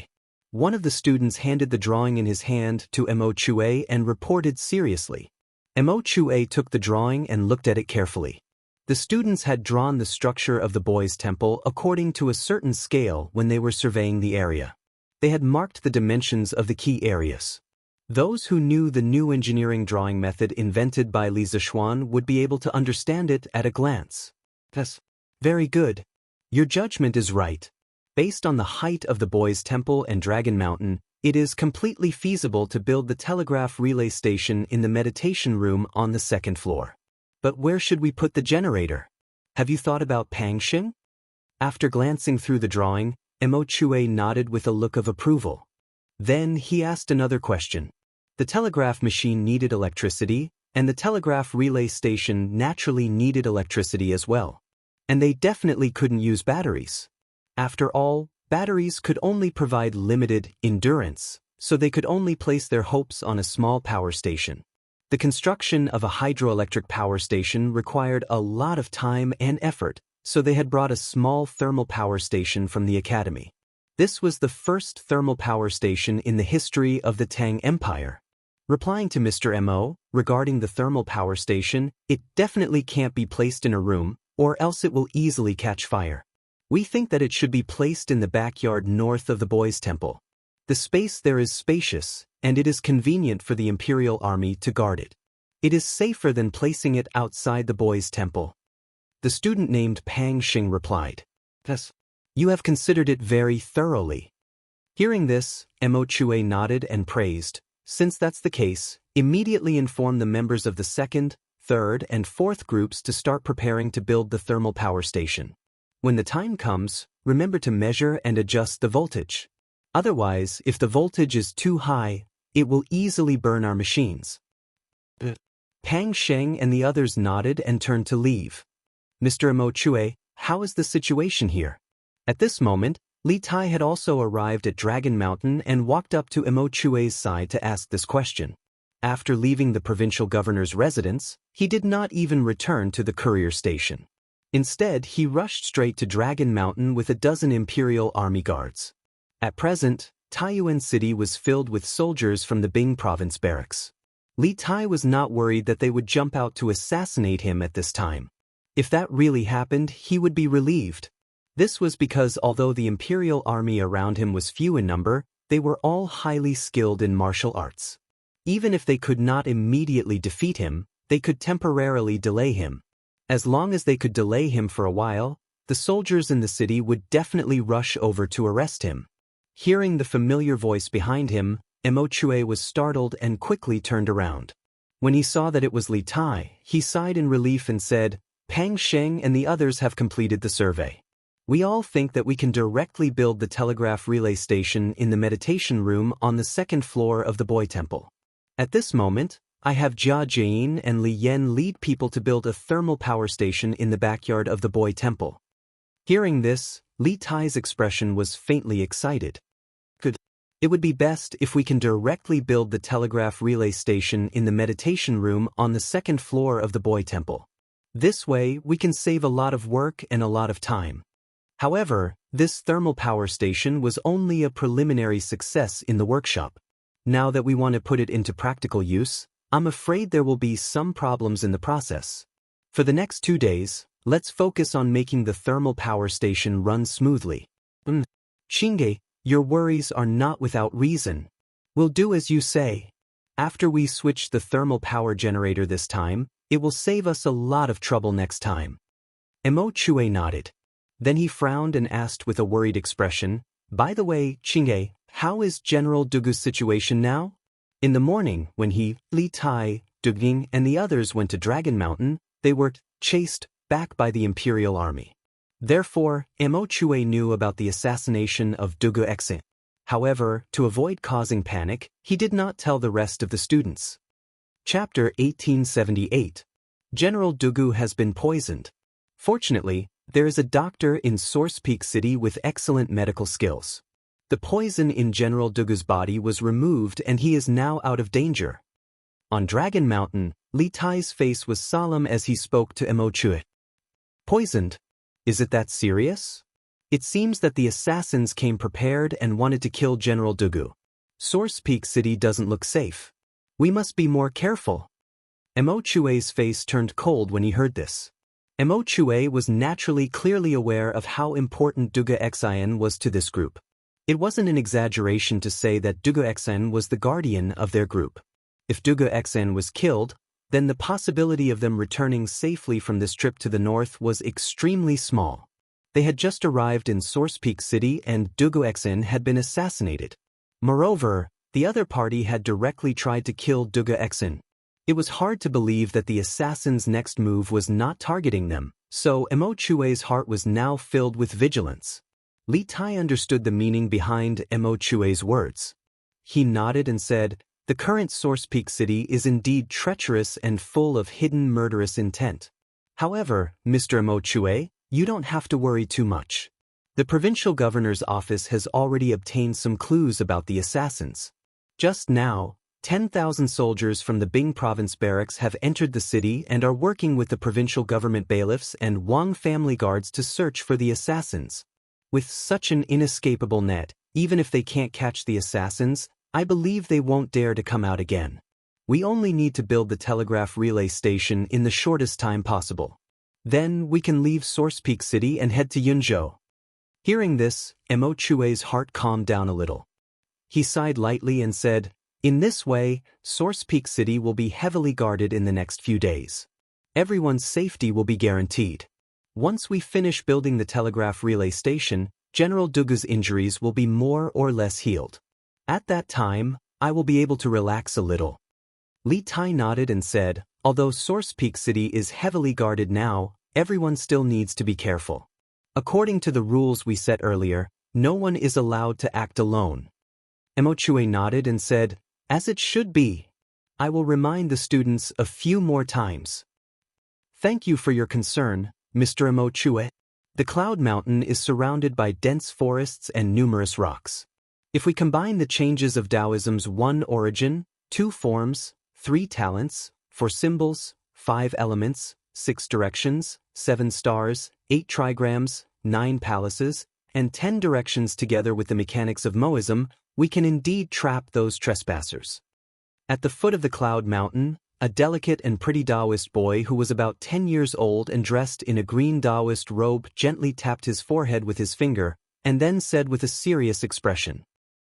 One of the students handed the drawing in his hand to Mo Chue and reported seriously. Mo Chue took the drawing and looked at it carefully. The students had drawn the structure of the boys' temple according to a certain scale when they were surveying the area. They had marked the dimensions of the key areas. Those who knew the new engineering drawing method invented by Li Zishuan would be able to understand it at a glance. That's very good. Your judgment is right. Based on the height of the boys' temple and Dragon Mountain, it is completely feasible to build the telegraph relay station in the meditation room on the 2nd floor. But where should we put the generator? Have you thought about Pangxing? After glancing through the drawing, Mo Chue nodded with a look of approval. Then he asked another question. The telegraph machine needed electricity, and the telegraph relay station naturally needed electricity as well. And they definitely couldn't use batteries. After all, batteries could only provide limited endurance, so they could only place their hopes on a small power station. The construction of a hydroelectric power station required a lot of time and effort, so they had brought a small thermal power station from the academy. This was the first thermal power station in the history of the Tang Empire. Replying to Mr. Mo regarding the thermal power station, it definitely can't be placed in a room, or else it will easily catch fire. We think that it should be placed in the backyard north of the boys' temple. The space there is spacious, and it is convenient for the Imperial Army to guard it. It is safer than placing it outside the boys' temple. The student named Pang Xing replied, "Yes, you have considered it very thoroughly." Hearing this, Mo Chue nodded and praised. Since that's the case, immediately inform the members of the second, third, and fourth groups to start preparing to build the thermal power station. When the time comes, remember to measure and adjust the voltage. Otherwise, if the voltage is too high, it will easily burn our machines. Pang Sheng and the others nodded and turned to leave. Mr. Mo Chue, how is the situation here? At this moment, Li Tai had also arrived at Dragon Mountain and walked up to Mo Chue's side to ask this question. After leaving the provincial governor's residence, he did not even return to the courier station. Instead, he rushed straight to Dragon Mountain with a dozen Imperial Army guards. At present, Taiyuan City was filled with soldiers from the Bing province barracks. Li Tai was not worried that they would jump out to assassinate him at this time. If that really happened, he would be relieved. This was because although the Imperial Army around him was few in number, they were all highly skilled in martial arts. Even if they could not immediately defeat him, they could temporarily delay him. As long as they could delay him for a while, the soldiers in the city would definitely rush over to arrest him. Hearing the familiar voice behind him, Mo Chue was startled and quickly turned around. When he saw that it was Li Tai, he sighed in relief and said, "Pang Sheng and the others have completed the survey. We all think that we can directly build the telegraph relay station in the meditation room on the second floor of the Boy Temple. At this moment, I have Jia Jin and Li Yan lead people to build a thermal power station in the backyard of the Boy Temple." Hearing this, Li Tai's expression was faintly excited. It would be best if we can directly build the telegraph relay station in the meditation room on the second floor of the Boy Temple. This way, we can save a lot of work and a lot of time. However, this thermal power station was only a preliminary success in the workshop. Now that we want to put it into practical use, I'm afraid there will be some problems in the process. For the next 2 days, let's focus on making the thermal power station run smoothly. Shinge, your worries are not without reason. We'll do as you say. After we switch the thermal power generator this time, it will save us a lot of trouble next time. Mo Chue nodded. Then he frowned and asked with a worried expression, "By the way, Shinge, how is General Dugu's situation now?" In the morning, when he, Li Tai, Duging, and the others went to Dragon Mountain, they were chased back by the Imperial Army. Therefore, Mo Chue knew about the assassination of Dugu Exin. However, to avoid causing panic, he did not tell the rest of the students. Chapter 1878. General Dugu has been poisoned. Fortunately, there is a doctor in Source Peak City with excellent medical skills. The poison in General Dugu's body was removed and he is now out of danger. On Dragon Mountain, Li Tai's face was solemn as he spoke to Mo Chue. "Poisoned? Is it that serious? It seems that the assassins came prepared and wanted to kill General Dugu. Source Peak City doesn't look safe. We must be more careful." Mo Chue's face turned cold when he heard this. Mo Chue was naturally clearly aware of how important Dugu Exin was to this group. It wasn't an exaggeration to say that Dugu Exin was the guardian of their group. If Dugu Exin was killed, then the possibility of them returning safely from this trip to the north was extremely small. They had just arrived in Source Peak City and Dugu Exin had been assassinated. Moreover, the other party had directly tried to kill Dugu Exin. It was hard to believe that the assassin's next move was not targeting them, so Mo Chue's heart was now filled with vigilance. Li Tai understood the meaning behind Mo Chue's words. He nodded and said, The current Source Peak City is indeed treacherous and full of hidden murderous intent. However, Mr. Mo Chue, you don't have to worry too much. The provincial governor's office has already obtained some clues about the assassins. Just now, 10,000 soldiers from the Bing province barracks have entered the city and are working with the provincial government bailiffs and Wang family guards to search for the assassins. With such an inescapable net, even if they can't catch the assassins, I believe they won't dare to come out again. We only need to build the telegraph relay station in the shortest time possible. Then we can leave Source Peak City and head to Yunzhou. Hearing this, Mo Chue's heart calmed down a little. He sighed lightly and said, "In this way, Source Peak City will be heavily guarded in the next few days. Everyone's safety will be guaranteed. Once we finish building the telegraph relay station, General Dugu's injuries will be more or less healed. At that time, I will be able to relax a little." Li Tai nodded and said, "Although Source Peak City is heavily guarded now, everyone still needs to be careful. According to the rules we set earlier, no one is allowed to act alone." Mo Chue nodded and said, "As it should be. I will remind the students a few more times." "Thank you for your concern, Mr. Mo Chue. The Cloud Mountain is surrounded by dense forests and numerous rocks. If we combine the changes of Taoism's 1 origin, 2 forms, 3 talents, 4 symbols, 5 elements, 6 directions, 7 stars, 8 trigrams, 9 palaces, and 10 directions together with the mechanics of Moism, we can indeed trap those trespassers." At the foot of the Cloud Mountain, a delicate and pretty Taoist boy who was about 10 years old and dressed in a green Taoist robe gently tapped his forehead with his finger, and then said with a serious expression.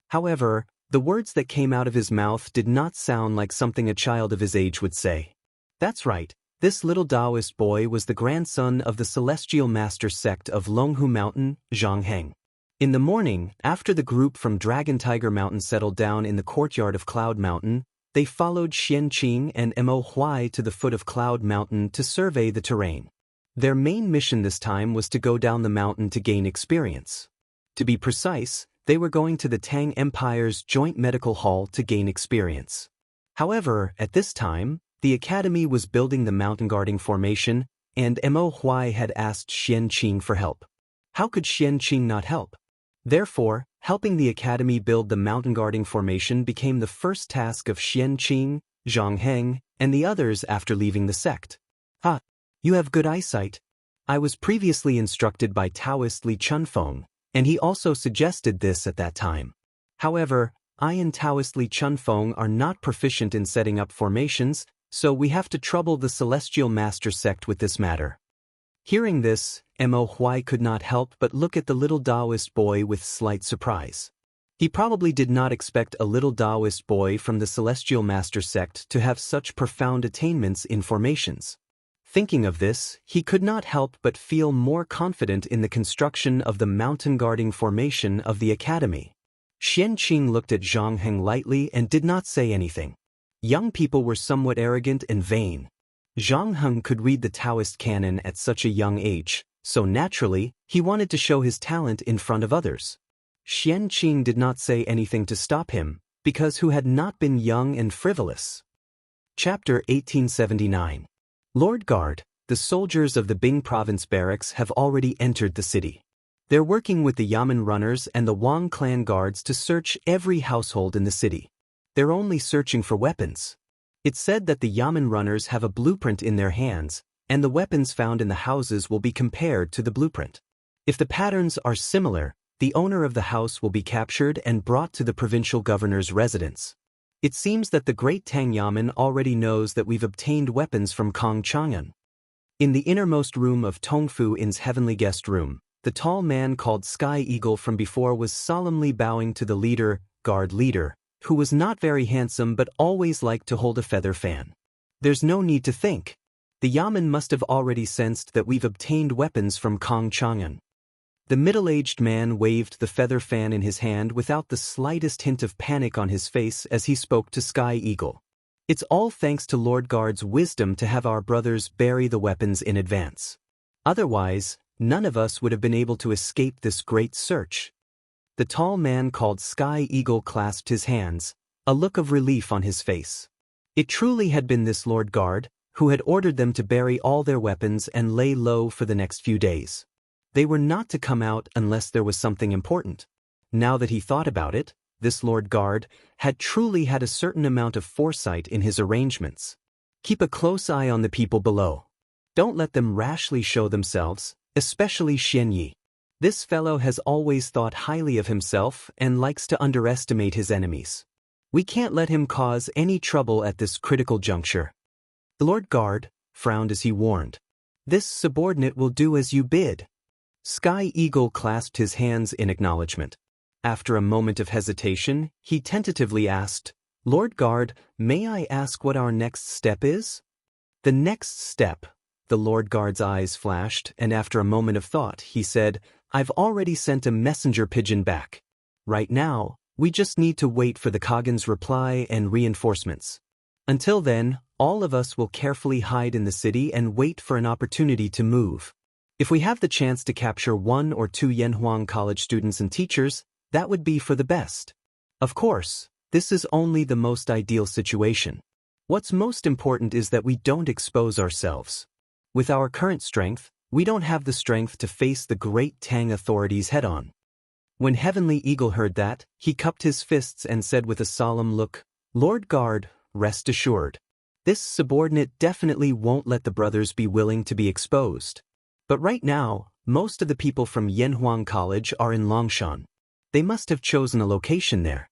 However, the words that came out of his mouth did not sound like something a child of his age would say. That's right, this little Taoist boy was the grandson of the celestial master sect of Longhu Mountain, Zhangheng. In the morning, after the group from Dragon Tiger Mountain settled down in the courtyard of Cloud Mountain, they followed Xianxia and Mo Huai to the foot of Cloud Mountain to survey the terrain. Their main mission this time was to go down the mountain to gain experience. To be precise, they were going to the Tang Empire's Joint Medical Hall to gain experience. However, at this time, the academy was building the mountain guarding formation, and Mo Huai had asked Xianxia for help. How could Xianxia not help? Therefore, helping the academy build the mountain guarding formation became the first task of Xianxia, Zhangheng, and the others after leaving the sect. "Ah, you have good eyesight. I was previously instructed by Taoist Li Chunfeng, and he also suggested this at that time. However, I and Taoist Li Chunfeng are not proficient in setting up formations, so we have to trouble the Celestial Master sect with this matter." Hearing this, Mo Huai could not help but look at the little Taoist boy with slight surprise. He probably did not expect a little Taoist boy from the Celestial Master sect to have such profound attainments in formations. Thinking of this, he could not help but feel more confident in the construction of the mountain guarding formation of the academy. Xianxia looked at Zhangheng lightly and did not say anything. Young people were somewhat arrogant and vain. Zhangheng could read the Taoist canon at such a young age, so naturally, he wanted to show his talent in front of others. Xianxia did not say anything to stop him, because who had not been young and frivolous? Chapter 1879. Lord Guard, the soldiers of the Bing province barracks have already entered the city. They're working with the Yamen runners and the Wang clan guards to search every household in the city. They're only searching for weapons. It's said that the Yamen runners have a blueprint in their hands, and the weapons found in the houses will be compared to the blueprint. If the patterns are similar, the owner of the house will be captured and brought to the provincial governor's residence. It seems that the great Tang Yamen already knows that we've obtained weapons from Kong Chang'an. In the innermost room of Tongfu In's heavenly guest room, the tall man called Sky Eagle from before was solemnly bowing to the leader, guard leader, who was not very handsome but always liked to hold a feather fan. There's no need to think. The Yamen must have already sensed that we've obtained weapons from Kong Chang'an. The middle-aged man waved the feather fan in his hand without the slightest hint of panic on his face as he spoke to Sky Eagle. "It's all thanks to Lord Guard's wisdom to have our brothers bury the weapons in advance. Otherwise, none of us would have been able to escape this great search." The tall man called Sky Eagle clasped his hands, a look of relief on his face. It truly had been this Lord Guard who had ordered them to bury all their weapons and lay low for the next few days. They were not to come out unless there was something important. Now that he thought about it, this Lord Guard had truly had a certain amount of foresight in his arrangements. Keep a close eye on the people below. Don't let them rashly show themselves, especially Xianxia. This fellow has always thought highly of himself and likes to underestimate his enemies. We can't let him cause any trouble at this critical juncture. The Lord Guard frowned as he warned. This subordinate will do as you bid. Sky Eagle clasped his hands in acknowledgement. After a moment of hesitation, he tentatively asked, Lord Guard, may I ask what our next step is? The next step. The Lord Guard's eyes flashed, and after a moment of thought, he said, I've already sent a messenger pigeon back. Right now, we just need to wait for the Kagan's reply and reinforcements. Until then, all of us will carefully hide in the city and wait for an opportunity to move. If we have the chance to capture 1 or 2 Yanhuang College students and teachers, that would be for the best. Of course, this is only the most ideal situation. What's most important is that we don't expose ourselves. With our current strength, we don't have the strength to face the great Tang authorities head-on. When Heavenly Eagle heard that, he cupped his fists and said with a solemn look, Lord Guard, rest assured. This subordinate definitely won't let the brothers be willing to be exposed. But right now, most of the people from Yanhuang College are in Longshan. They must have chosen a location there.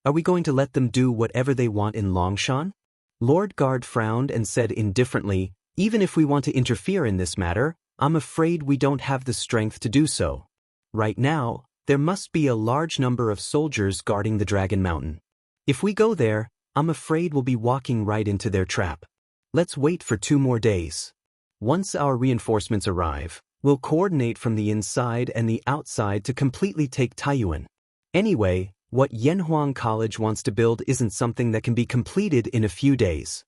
Are we going to let them do whatever they want in Longshan? Lord Guard frowned and said indifferently, even if we want to interfere in this matter, I'm afraid we don't have the strength to do so. Right now, there must be a large number of soldiers guarding the Dragon Mountain. If we go there, I'm afraid we'll be walking right into their trap. Let's wait for 2 more days. Once our reinforcements arrive, we'll coordinate from the inside and the outside to completely take Taiyuan. Anyway, what Yanhuang College wants to build isn't something that can be completed in a few days.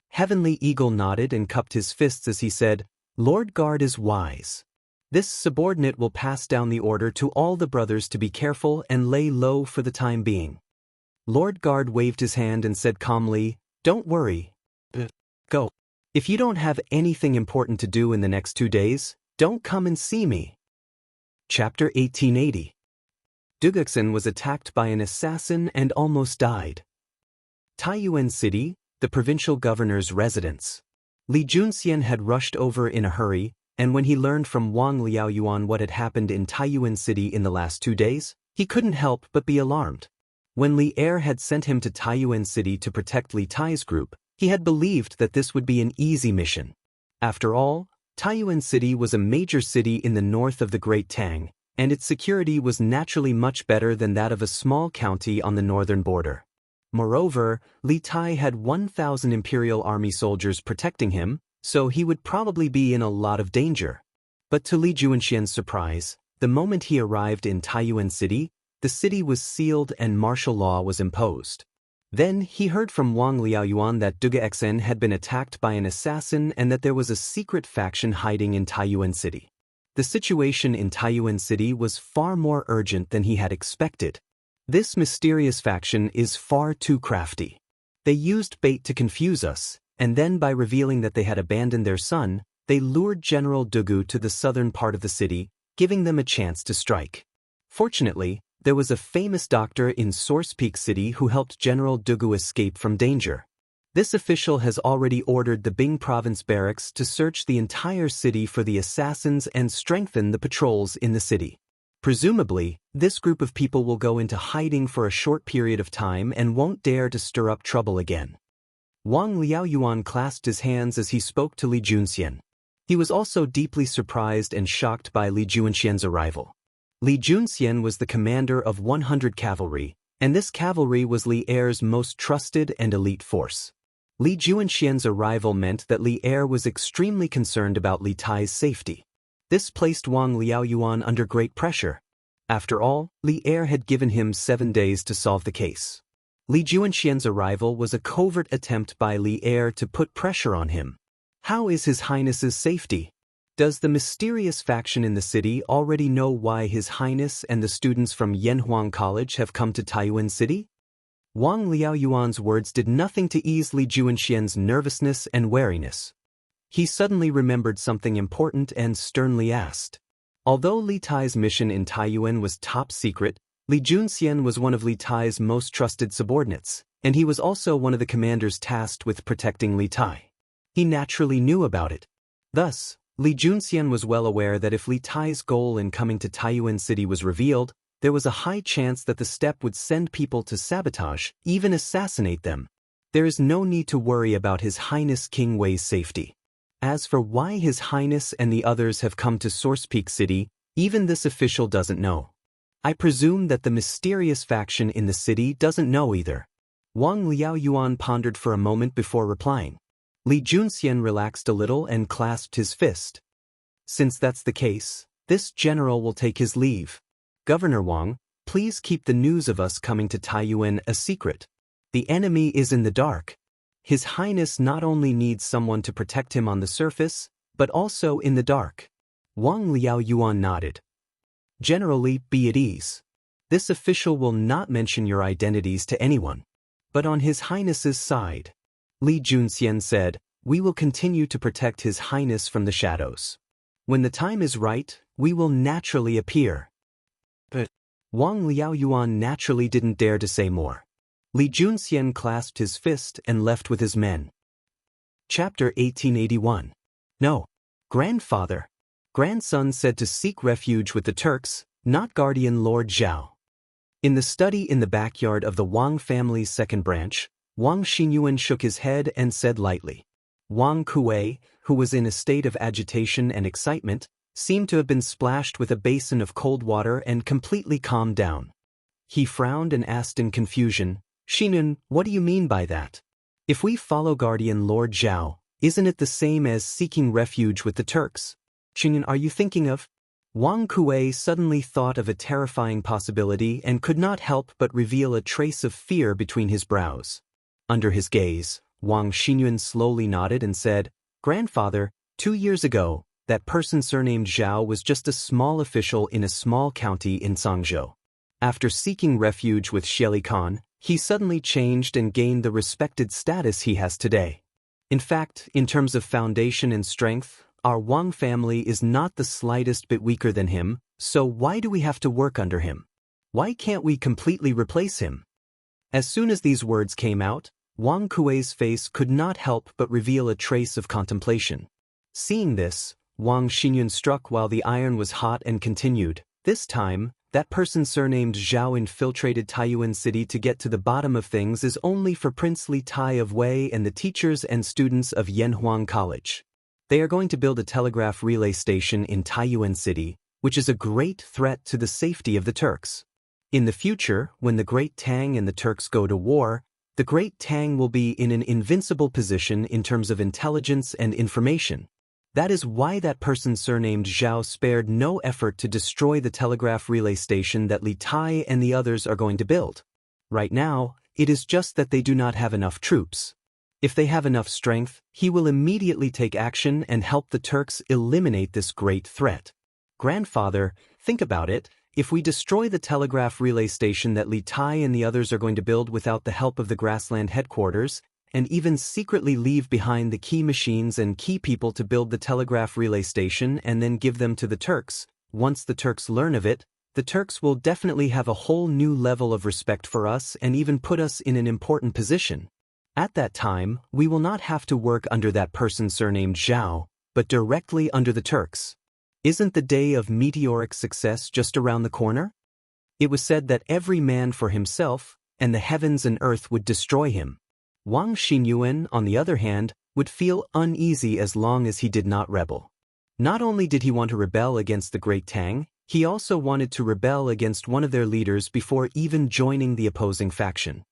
Heavenly Eagle nodded and cupped his fists as he said, Lord Guard is wise. This subordinate will pass down the order to all the brothers to be careful and lay low for the time being. Lord Guard waved his hand and said calmly, Don't worry. Go. If you don't have anything important to do in the next 2 days, don't come and see me. Chapter 1880. Duguxin was attacked by an assassin and almost died. Taiyuan City, the provincial governor's residence. Li Junxian had rushed over in a hurry, and when he learned from Wang Liaoyuan what had happened in Taiyuan City in the last 2 days, he couldn't help but be alarmed. When Li Er had sent him to Taiyuan City to protect Li Tai's group, he had believed that this would be an easy mission. After all, Taiyuan City was a major city in the north of the Great Tang, and its security was naturally much better than that of a small county on the northern border. Moreover, Li Tai had 1,000 Imperial Army soldiers protecting him, so he would probably be in a lot of danger. But to Li Junxian's surprise, the moment he arrived in Taiyuan City, the city was sealed and martial law was imposed. Then he heard from Wang Liaoyuan that Duguxin had been attacked by an assassin and that there was a secret faction hiding in Taiyuan City. The situation in Taiyuan City was far more urgent than he had expected. This mysterious faction is far too crafty. They used bait to confuse us, and then by revealing that they had abandoned their son, they lured General Dugu to the southern part of the city, giving them a chance to strike. Fortunately, there was a famous doctor in Source Peak City who helped General Dugu escape from danger. This official has already ordered the Bing Province barracks to search the entire city for the assassins and strengthen the patrols in the city. Presumably, this group of people will go into hiding for a short period of time and won't dare to stir up trouble again. Wang Liaoyuan clasped his hands as he spoke to Li Junxian. He was also deeply surprised and shocked by Li Junxian's arrival. Li Junxian was the commander of 100 cavalry, and this cavalry was Li Er's most trusted and elite force. Li Junxian's arrival meant that Li Er was extremely concerned about Li Tai's safety. This placed Wang Liaoyuan under great pressure. After all, Li Er had given him 7 days to solve the case. Li Junxian's arrival was a covert attempt by Li Er to put pressure on him. How is His Highness's safety? Does the mysterious faction in the city already know why His Highness and the students from Yanhuang College have come to Taiyuan City? Wang Liaoyuan's words did nothing to ease Li Juanxian's nervousness and wariness. He suddenly remembered something important and sternly asked. Although Li Tai's mission in Taiyuan was top secret, Li Junxian was one of Li Tai's most trusted subordinates, and he was also one of the commanders tasked with protecting Li Tai. He naturally knew about it. Thus, Li Junxian was well aware that if Li Tai's goal in coming to Taiyuan City was revealed, there was a high chance that the step would send people to sabotage, even assassinate them. There is no need to worry about His Highness King Wei's safety. As for why His Highness and the others have come to Source Peak City, even this official doesn't know. I presume that the mysterious faction in the city doesn't know either. Wang Liaoyuan pondered for a moment before replying. Li Junxian relaxed a little and clasped his fist. Since that's the case, this general will take his leave. Governor Wang, please keep the news of us coming to Taiyuan a secret. The enemy is in the dark. His Highness not only needs someone to protect him on the surface, but also in the dark. Wang Liaoyuan nodded. Generally, be at ease. This official will not mention your identities to anyone. But on His Highness's side, Li Junxian said, we will continue to protect His Highness from the shadows. When the time is right, we will naturally appear. But Wang Liaoyuan naturally didn't dare to say more. Li Junxian clasped his fist and left with his men. Chapter 1881. No. Grandfather. Grandson said to seek refuge with the Turks, not guardian Lord Zhao. In the study in the backyard of the Wang family's second branch, Wang Xinyuan shook his head and said lightly. Wang Kuei, who was in a state of agitation and excitement, seemed to have been splashed with a basin of cold water and completely calmed down. He frowned and asked in confusion, Xinyuan, what do you mean by that? If we follow guardian Lord Zhao, isn't it the same as seeking refuge with the Turks? Xinyuan, are you thinking of? Wang Kuei suddenly thought of a terrifying possibility and could not help but reveal a trace of fear between his brows. Under his gaze, Wang Xinyuan slowly nodded and said, Grandfather, 2 years ago, that person surnamed Zhao was just a small official in a small county in Sangzhou. After seeking refuge with Xieli Khan, he suddenly changed and gained the respected status he has today. In fact, in terms of foundation and strength, our Wang family is not the slightest bit weaker than him, so why do we have to work under him? Why can't we completely replace him? As soon as these words came out, Wang Kuei's face could not help but reveal a trace of contemplation. Seeing this, Wang Xinyuan struck while the iron was hot and continued, this time, that person surnamed Zhao infiltrated Taiyuan City to get to the bottom of things is only for Prince Li Tai of Wei and the teachers and students of Yanhuang College. They are going to build a telegraph relay station in Taiyuan City, which is a great threat to the safety of the Turks. In the future, when the Great Tang and the Turks go to war, the Great Tang will be in an invincible position in terms of intelligence and information. That is why that person surnamed Zhao spared no effort to destroy the telegraph relay station that Li Tai and the others are going to build. Right now, it is just that they do not have enough troops. If they have enough strength, he will immediately take action and help the Turks eliminate this great threat. Grandfather, think about it. If we destroy the telegraph relay station that Li Tai and the others are going to build without the help of the grassland headquarters, and even secretly leave behind the key machines and key people to build the telegraph relay station and then give them to the Turks, once the Turks learn of it, the Turks will definitely have a whole new level of respect for us and even put us in an important position. At that time, we will not have to work under that person surnamed Zhao, but directly under the Turks. Isn't the day of meteoric success just around the corner? It was said that every man for himself, and the heavens and earth would destroy him. Wang Xinyuan, on the other hand, would feel uneasy as long as he did not rebel. Not only did he want to rebel against the Great Tang, he also wanted to rebel against one of their leaders before even joining the opposing faction.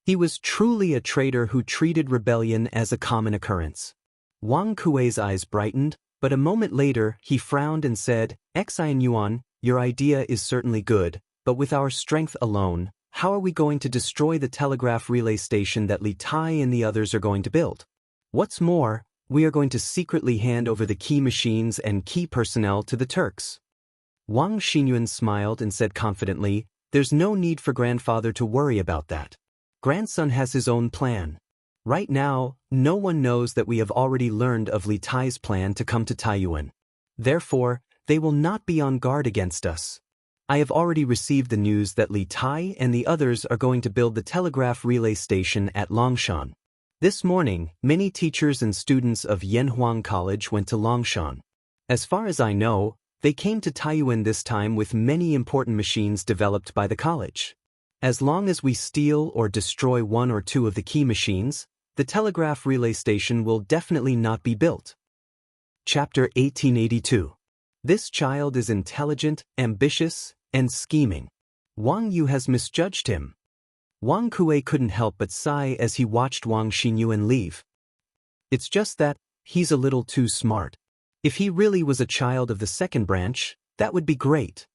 He was truly a traitor who treated rebellion as a common occurrence. Wang Kuei's eyes brightened, but a moment later he frowned and said, Xianyuan, your idea is certainly good, but with our strength alone, how are we going to destroy the telegraph relay station that Li Tai and the others are going to build? What's more, we are going to secretly hand over the key machines and key personnel to the Turks. Wang Xinyuan smiled and said confidently, there's no need for grandfather to worry about that. Grandson has his own plan. Right now, no one knows that we have already learned of Li Tai's plan to come to Taiyuan. Therefore, they will not be on guard against us. I have already received the news that Li Tai and the others are going to build the telegraph relay station at Longshan. This morning, many teachers and students of Yanhuang College went to Longshan. As far as I know, they came to Taiyuan this time with many important machines developed by the college. As long as we steal or destroy one or two of the key machines, the telegraph relay station will definitely not be built. Chapter 1882. This child is intelligent, ambitious, and scheming. Wang Yu has misjudged him. Wang Kuei couldn't help but sigh as he watched Wang Xinyuan leave. It's just that, he's a little too smart. If he really was a child of the second branch, that would be great.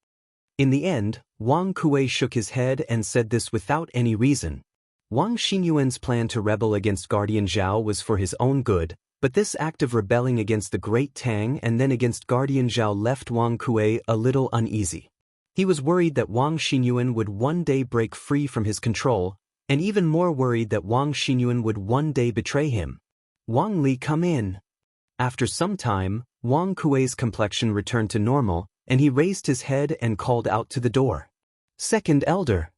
In the end, Wang Kuei shook his head and said this without any reason. Wang Xinyuan's plan to rebel against Guardian Zhao was for his own good, but this act of rebelling against the Great Tang and then against Guardian Zhao left Wang Kuei a little uneasy. He was worried that Wang Xinyuan would one day break free from his control, and even more worried that Wang Xinyuan would one day betray him. Wang Li, come in. After some time, Wang Kuei's complexion returned to normal, and he raised his head and called out to the door. Second elder.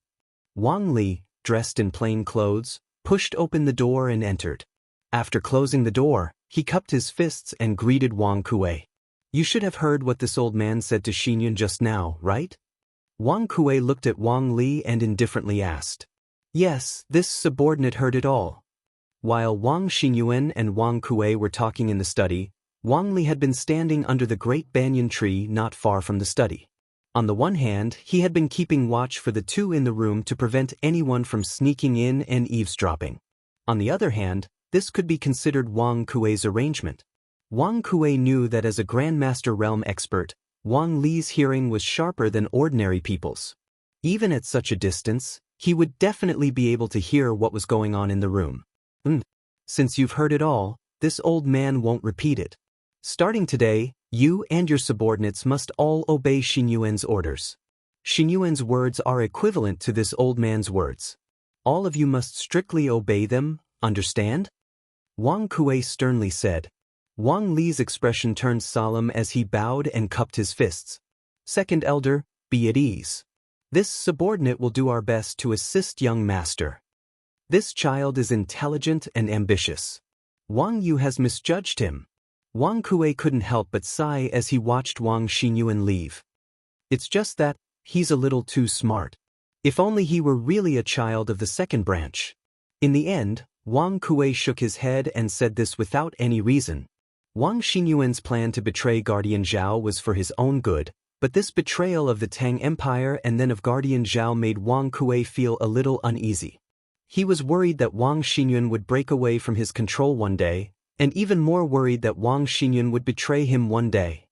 Wang Li, dressed in plain clothes, pushed open the door and entered. After closing the door, he cupped his fists and greeted Wang Kuei. You should have heard what this old man said to Xinyuan just now, right? Wang Kuei looked at Wang Li and indifferently asked. Yes, this subordinate heard it all. While Wang Xinyuan and Wang Kuei were talking in the study, Wang Li had been standing under the great banyan tree not far from the study. On the one hand, he had been keeping watch for the two in the room to prevent anyone from sneaking in and eavesdropping. On the other hand, this could be considered Wang Kuei's arrangement. Wang Kuei knew that as a Grandmaster Realm expert, Wang Li's hearing was sharper than ordinary people's. Even at such a distance, he would definitely be able to hear what was going on in the room. Since you've heard it all, this old man won't repeat it. Starting today, you and your subordinates must all obey Xinyuan's orders. Xinyuan's words are equivalent to this old man's words. All of you must strictly obey them, understand? Wang Kuei sternly said. Wang Li's expression turned solemn as he bowed and cupped his fists. Second elder, be at ease. This subordinate will do our best to assist young master. This child is intelligent and ambitious. Wang Yu has misjudged him. Wang Kuei couldn't help but sigh as he watched Wang Xinyuan leave. It's just that, he's a little too smart. If only he were really a child of the second branch. In the end, Wang Kuei shook his head and said this without any reason. Wang Xinyuan's plan to betray Guardian Zhao was for his own good, but this betrayal of the Tang Empire and then of Guardian Zhao made Wang Kuei feel a little uneasy. He was worried that Wang Xinyuan would break away from his control one day, and even more worried that Wang Xinyuan would betray him one day.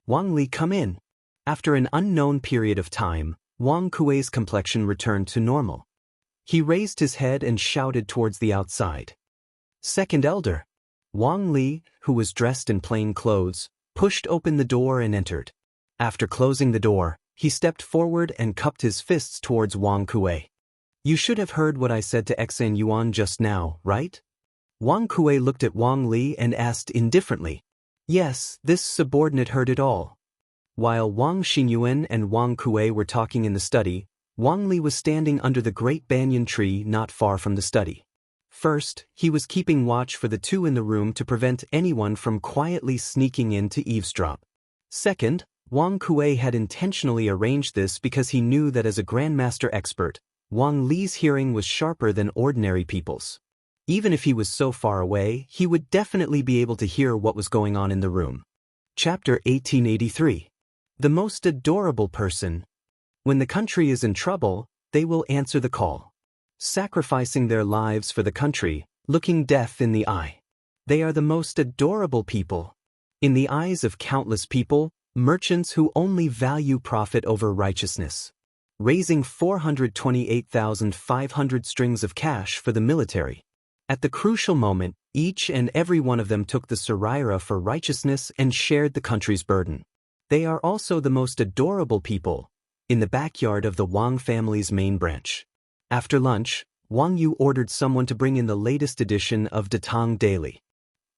Wang Li, come in. After an unknown period of time, Wang Kuei's complexion returned to normal. He raised his head and shouted towards the outside. Second elder. Wang Li, who was dressed in plain clothes, pushed open the door and entered. After closing the door, he stepped forward and cupped his fists towards Wang Kuei. You should have heard what I said to Xan Yuan just now, right? Wang Kuei looked at Wang Li and asked indifferently. Yes, this subordinate heard it all. While Wang Xinyuan and Wang Kuei were talking in the study, Wang Li was standing under the great banyan tree not far from the study. First, he was keeping watch for the two in the room to prevent anyone from quietly sneaking in to eavesdrop. Second, Wang Kuei had intentionally arranged this because he knew that as a Grandmaster expert, Wang Li's hearing was sharper than ordinary people's. Even if he was so far away, he would definitely be able to hear what was going on in the room. Chapter 1883. The most adorable person. When the country is in trouble, they will answer the call. Sacrificing their lives for the country, looking death in the eye. They are the most adorable people. In the eyes of countless people, merchants who only value profit over righteousness. Raising 428,500 strings of cash for the military. At the crucial moment, each and every one of them took the Saraira for righteousness and shared the country's burden. They are also the most adorable people, in the backyard of the Wang family's main branch. After lunch, Wang Yu ordered someone to bring in the latest edition of Datang Daily.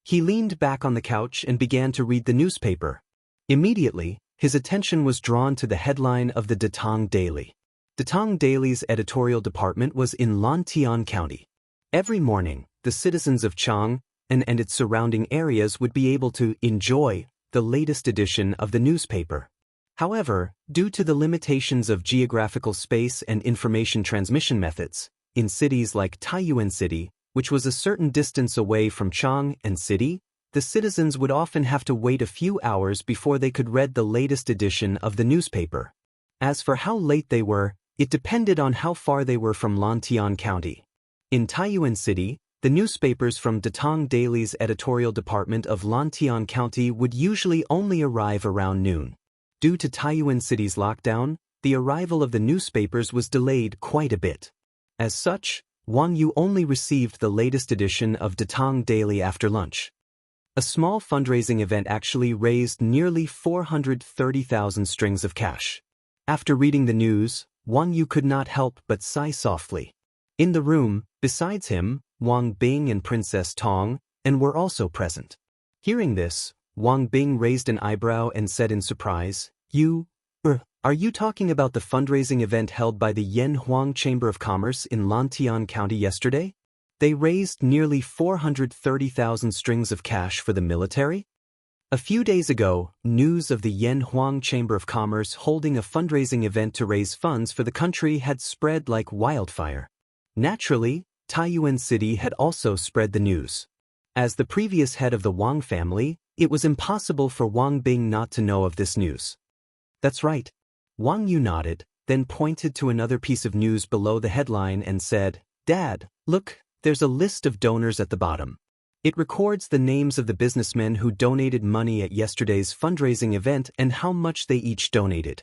He leaned back on the couch and began to read the newspaper. Immediately, his attention was drawn to the headline of the Datang Daily. Datang Daily's editorial department was in Lantian County. Every morning, the citizens of Chang and its surrounding areas would be able to enjoy the latest edition of the newspaper. However, due to the limitations of geographical space and information transmission methods, in cities like Taiyuan City, which was a certain distance away from Chang and City, the citizens would often have to wait a few hours before they could read the latest edition of the newspaper. As for how late they were, it depended on how far they were from Lantian County. In Taiyuan City, the newspapers from Datang Daily's editorial department of Lantian County would usually only arrive around noon. Due to Taiyuan City's lockdown, the arrival of the newspapers was delayed quite a bit. As such, Wang Yu only received the latest edition of Datang Daily after lunch. A small fundraising event actually raised nearly 430,000 strings of cash. After reading the news, Wang Yu could not help but sigh softly. In the room, besides him, Wang Bing and Princess Tong were also present. Hearing this, Wang Bing raised an eyebrow and said in surprise, Are you talking about the fundraising event held by the Yanhuang Chamber of Commerce in Lantian County yesterday? They raised nearly 430,000 strings of cash for the military? A few days ago, news of the Yanhuang Chamber of Commerce holding a fundraising event to raise funds for the country had spread like wildfire. Naturally, Taiyuan City had also spread the news. As the previous head of the Wang family, it was impossible for Wang Bing not to know of this news. That's right. Wang Yu nodded, then pointed to another piece of news below the headline and said, Dad, look, there's a list of donors at the bottom. It records the names of the businessmen who donated money at yesterday's fundraising event and how much they each donated.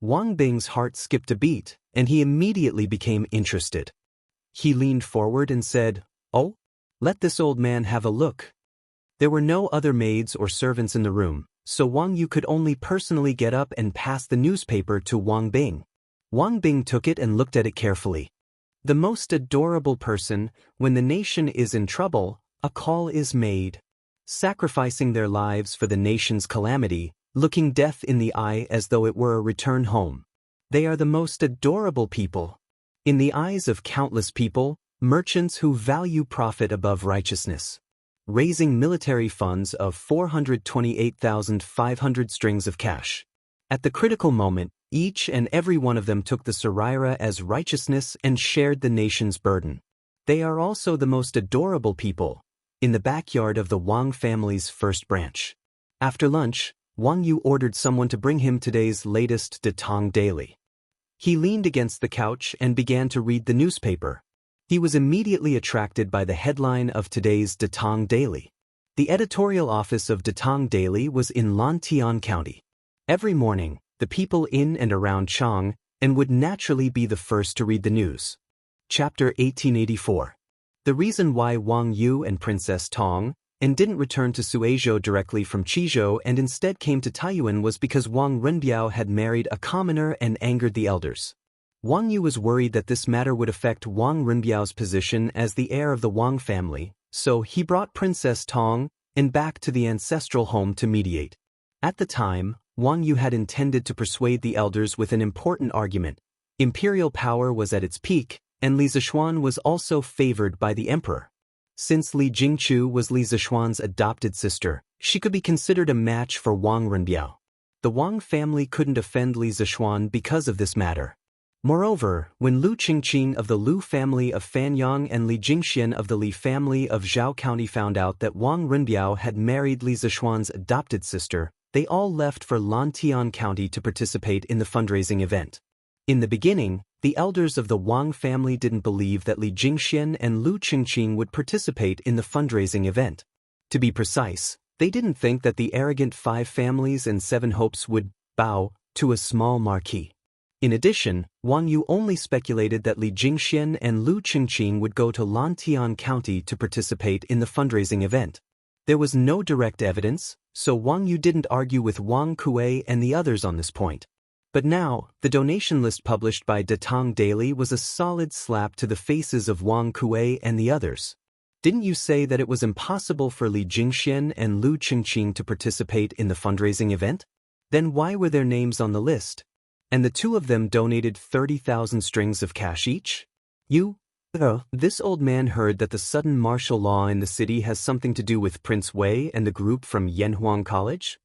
Wang Bing's heart skipped a beat, and he immediately became interested. He leaned forward and said, Oh, let this old man have a look. There were no other maids or servants in the room, so Wang Yu could only personally get up and pass the newspaper to Wang Bing. Wang Bing took it and looked at it carefully. The most adorable person, when the nation is in trouble, a call is made. Sacrificing their lives for the nation's calamity, looking death in the eye as though it were a return home. They are the most adorable people. In the eyes of countless people, merchants who value profit above righteousness. Raising military funds of 428,500 strings of cash. At the critical moment, each and every one of them took the Saraira as righteousness and shared the nation's burden. They are also the most adorable people, in the backyard of the Wang family's first branch. After lunch, Wang Yu ordered someone to bring him today's latest Datang Daily. He leaned against the couch and began to read the newspaper. He was immediately attracted by the headline of today's Datang Daily. The editorial office of Datang Daily was in Lantian County. Every morning, the people in and around Chang would naturally be the first to read the news. Chapter 1884. The reason why Wang Yu and Princess Tong didn't return to Suizhou directly from Qizhou and instead came to Taiyuan was because Wang Renbiao had married a commoner and angered the elders. Wang Yu was worried that this matter would affect Wang Renbiao's position as the heir of the Wang family, so he brought Princess Tong back to the ancestral home to mediate. At the time, Wang Yu had intended to persuade the elders with an important argument. Imperial power was at its peak, and Li Zishuan was also favored by the emperor. Since Li Jingchu was Li Zishuan's adopted sister, she could be considered a match for Wang Renbiao. The Wang family couldn't offend Li Zishuan because of this matter. Moreover, when Lu Qingqing of the Lu family of Fanyang and Li Jingxian of the Li family of Zhao County found out that Wang Renbiao had married Li Zishuan's adopted sister, they all left for Lantian County to participate in the fundraising event. In the beginning, the elders of the Wang family didn't believe that Li Jingxian and Lu Qingqing would participate in the fundraising event. To be precise, they didn't think that the arrogant 5 families and 7 hopes would bow to a small marquis. In addition, Wang Yu only speculated that Li Jingxian and Lu Qingqing would go to Lantian County to participate in the fundraising event. There was no direct evidence, so Wang Yu didn't argue with Wang Kuei and the others on this point. But now, the donation list published by Datang Daily was a solid slap to the faces of Wang Kuei and the others. Didn't you say that it was impossible for Li Jingxian and Lu Qingqing to participate in the fundraising event? Then why were their names on the list? And the two of them donated 30,000 strings of cash each? This old man heard that the sudden martial law in the city has something to do with Prince Wei and the group from Yanhuang College?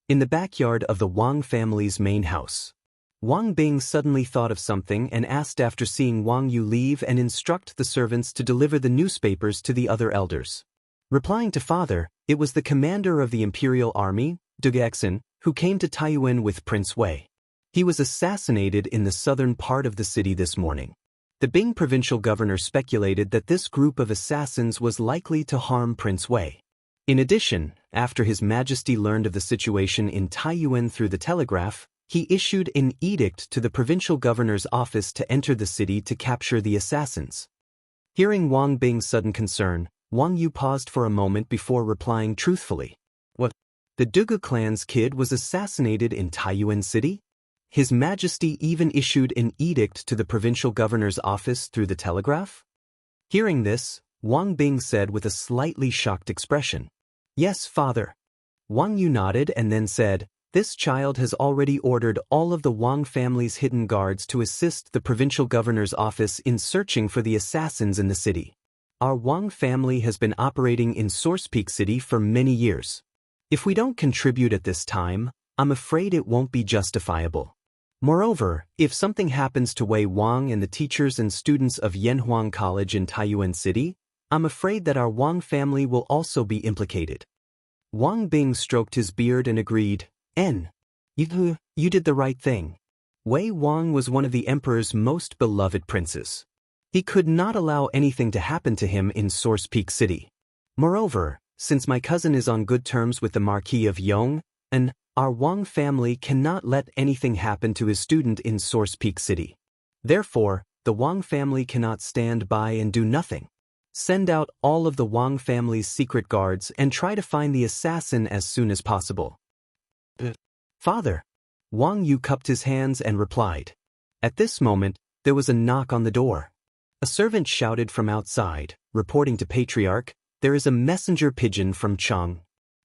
In the backyard of the Wang family's main house, Wang Bing suddenly thought of something and asked after seeing Wang Yu leave and instruct the servants to deliver the newspapers to the other elders. Replying to father, it was the commander of the imperial army, Dugexin, who came to Taiyuan with Prince Wei. He was assassinated in the southern part of the city this morning. The Bing provincial governor speculated that this group of assassins was likely to harm Prince Wei. In addition, after His Majesty learned of the situation in Taiyuan through the telegraph, he issued an edict to the provincial governor's office to enter the city to capture the assassins. Hearing Wang Bing's sudden concern, Wang Yu paused for a moment before replying truthfully. What? The Dugu clan's kid was assassinated in Taiyuan City? His Majesty even issued an edict to the provincial governor's office through the telegraph? Hearing this, Wang Bing said with a slightly shocked expression, "Yes, father." Wang Yu nodded and then said, "This child has already ordered all of the Wang family's hidden guards to assist the provincial governor's office in searching for the assassins in the city. Our Wang family has been operating in Source Peak City for many years. If we don't contribute at this time, I'm afraid it won't be justifiable. Moreover, if something happens to Wei Wang and the teachers and students of Yanhuang College in Taiyuan City, I'm afraid that our Wang family will also be implicated." Wang Bing stroked his beard and agreed, You did the right thing. Wei Wang was one of the emperor's most beloved princes. He could not allow anything to happen to him in Source Peak City. Moreover, since my cousin is on good terms with the Marquis of Yong, and our Wang family cannot let anything happen to his student in Source Peak City. Therefore, the Wang family cannot stand by and do nothing. Send out all of the Wang family's secret guards and try to find the assassin as soon as possible." "Father." Wang Yu cupped his hands and replied. At this moment, there was a knock on the door. A servant shouted from outside, reporting to Patriarch, "There is a messenger pigeon from Chang.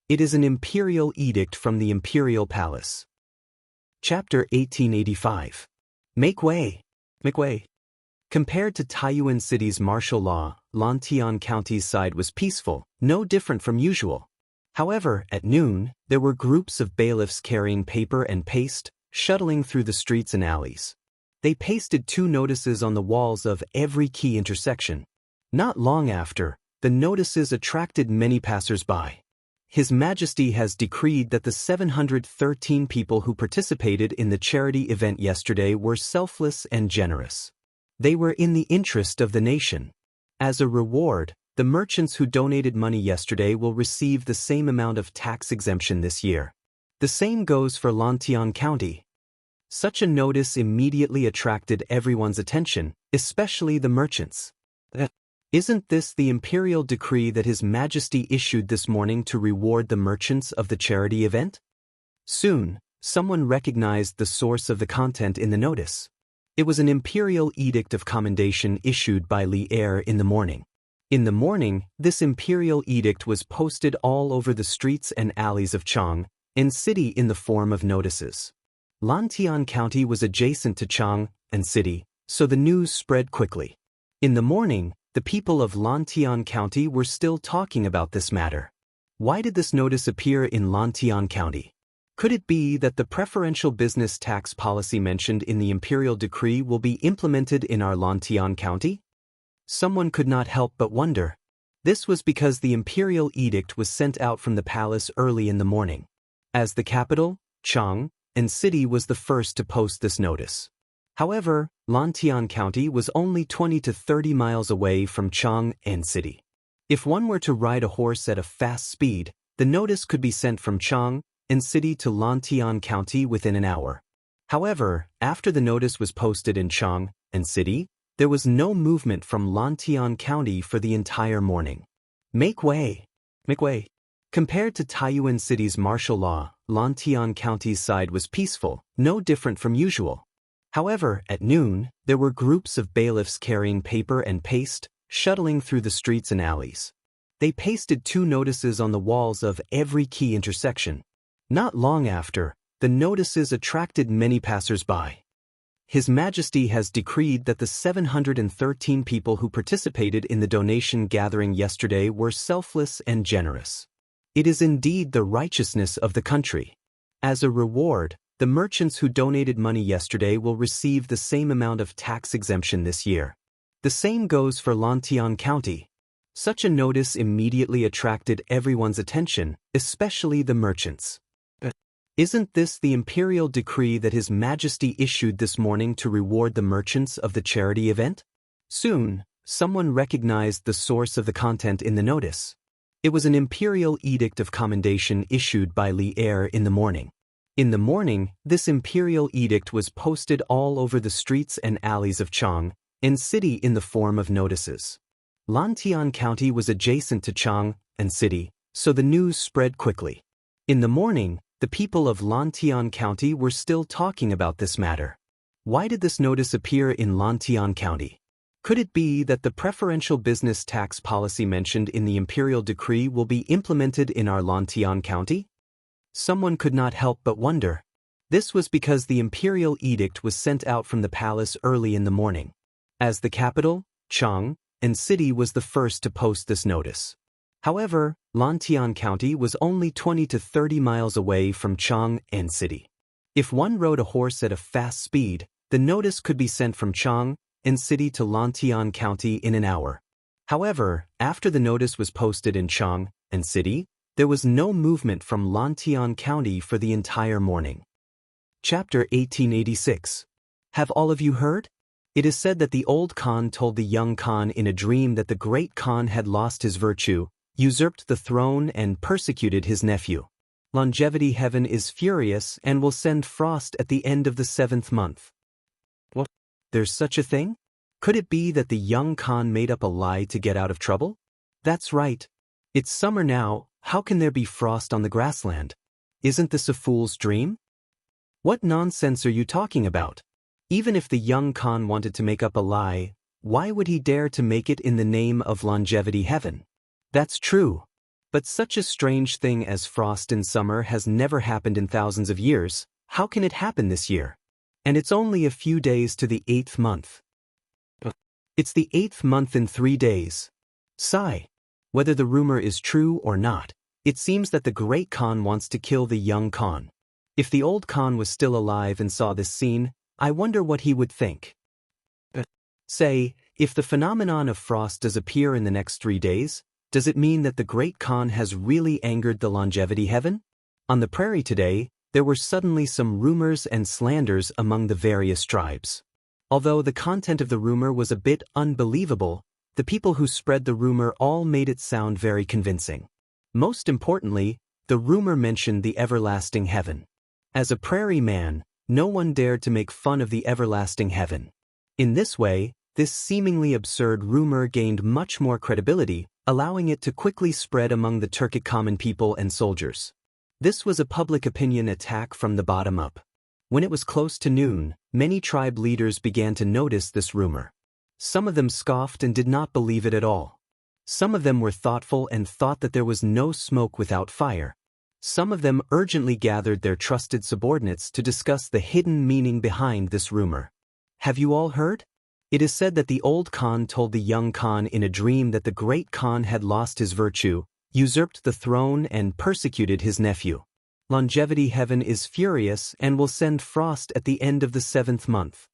It is an imperial edict from the imperial palace." Chapter 1885. Make way. Compared to Taiyuan City's martial law, Lantian County's side was peaceful, no different from usual. However, at noon, there were groups of bailiffs carrying paper and paste, shuttling through the streets and alleys. They pasted 2 notices on the walls of every key intersection. Not long after, the notices attracted many passers-by. His Majesty has decreed that the 713 people who participated in the charity event yesterday were selfless and generous. They were in the interest of the nation. As a reward, the merchants who donated money yesterday will receive the same amount of tax exemption this year. The same goes for Lantian County. Such a notice immediately attracted everyone's attention, especially the merchants. Isn't this the imperial decree that His Majesty issued this morning to reward the merchants of the charity event? Soon, someone recognized the source of the content in the notice. It was an imperial edict of commendation issued by Li Er in the morning. In the morning, this imperial edict was posted all over the streets and alleys of Chang and City in the form of notices. Lantian County was adjacent to Chang and City, so the news spread quickly. In the morning, the people of Lantian County were still talking about this matter. Why did this notice appear in Lantian County? Could it be that the preferential business tax policy mentioned in the imperial decree will be implemented in our Lantian County? Someone could not help but wonder. This was because the imperial edict was sent out from the palace early in the morning. As the capital, Chang, and City was the first to post this notice. However, Lantian County was only 20 to 30 miles away from Chang and City. If one were to ride a horse at a fast speed, the notice could be sent from Chang and City to Lantian County within an hour. However, after the notice was posted in Chang and City, there was no movement from Lantian County for the entire morning. Make way. Compared to Taiyuan City's martial law, Lantian County's side was peaceful, no different from usual. However, at noon, there were groups of bailiffs carrying paper and paste, shuttling through the streets and alleys. They pasted 2 notices on the walls of every key intersection. Not long after, the notices attracted many passers-by. His Majesty has decreed that the 713 people who participated in the donation gathering yesterday were selfless and generous. It is indeed the righteousness of the country. As a reward, the merchants who donated money yesterday will receive the same amount of tax exemption this year. The same goes for Lantian County. Such a notice immediately attracted everyone's attention, especially the merchants. Isn't this the imperial decree that His Majesty issued this morning to reward the merchants of the charity event? Soon, someone recognized the source of the content in the notice. It was an imperial edict of commendation issued by Li Er in the morning. In the morning, this imperial edict was posted all over the streets and alleys of Chang and City in the form of notices. Lantian County was adjacent to Chang and City, so the news spread quickly. In the morning, the people of Lantian County were still talking about this matter. Why did this notice appear in Lantian County? Could it be that the preferential business tax policy mentioned in the imperial decree will be implemented in our Lantian County? Someone could not help but wonder. This was because the imperial edict was sent out from the palace early in the morning. As the capital, Chang and City was the first to post this notice. However, Lantian County was only 20 to 30 miles away from Chang and City. If one rode a horse at a fast speed, the notice could be sent from Chang and City to Lantian County in an hour. However, after the notice was posted in Chang and City, there was no movement from Lantian County for the entire morning. Chapter 1886. Have all of you heard? It is said that the old Khan told the young Khan in a dream that the great Khan had lost his virtue, usurped the throne and persecuted his nephew. Longevity Heaven is furious and will send frost at the end of the 7th month. What? There's such a thing? Could it be that the young Khan made up a lie to get out of trouble? That's right. It's summer now, how can there be frost on the grassland? Isn't this a fool's dream? What nonsense are you talking about? Even if the young Khan wanted to make up a lie, why would he dare to make it in the name of Longevity Heaven? That's true. But such a strange thing as frost in summer has never happened in thousands of years. How can it happen this year? And it's only a few days to the 8th month. It's the 8th month in 3 days. Sigh. Whether the rumor is true or not, it seems that the great Khan wants to kill the young Khan. If the old Khan was still alive and saw this scene, I wonder what he would think. Say, if the phenomenon of frost does appear in the next 3 days, does it mean that the great Khan has really angered the Longevity Heaven? On the prairie today, there were suddenly some rumors and slanders among the various tribes. Although the content of the rumor was a bit unbelievable, the people who spread the rumor all made it sound very convincing. Most importantly, the rumor mentioned the everlasting heaven. As a prairie man, no one dared to make fun of the everlasting heaven. In this way, this seemingly absurd rumor gained much more credibility, allowing it to quickly spread among the Turkic common people and soldiers. This was a public opinion attack from the bottom up. When it was close to noon, many tribe leaders began to notice this rumor. Some of them scoffed and did not believe it at all. Some of them were thoughtful and thought that there was no smoke without fire. Some of them urgently gathered their trusted subordinates to discuss the hidden meaning behind this rumor. Have you all heard? It is said that the old Khan told the young Khan in a dream that the great Khan had lost his virtue, usurped the throne and persecuted his nephew. Longevity Heaven is furious and will send frost at the end of the 7th month.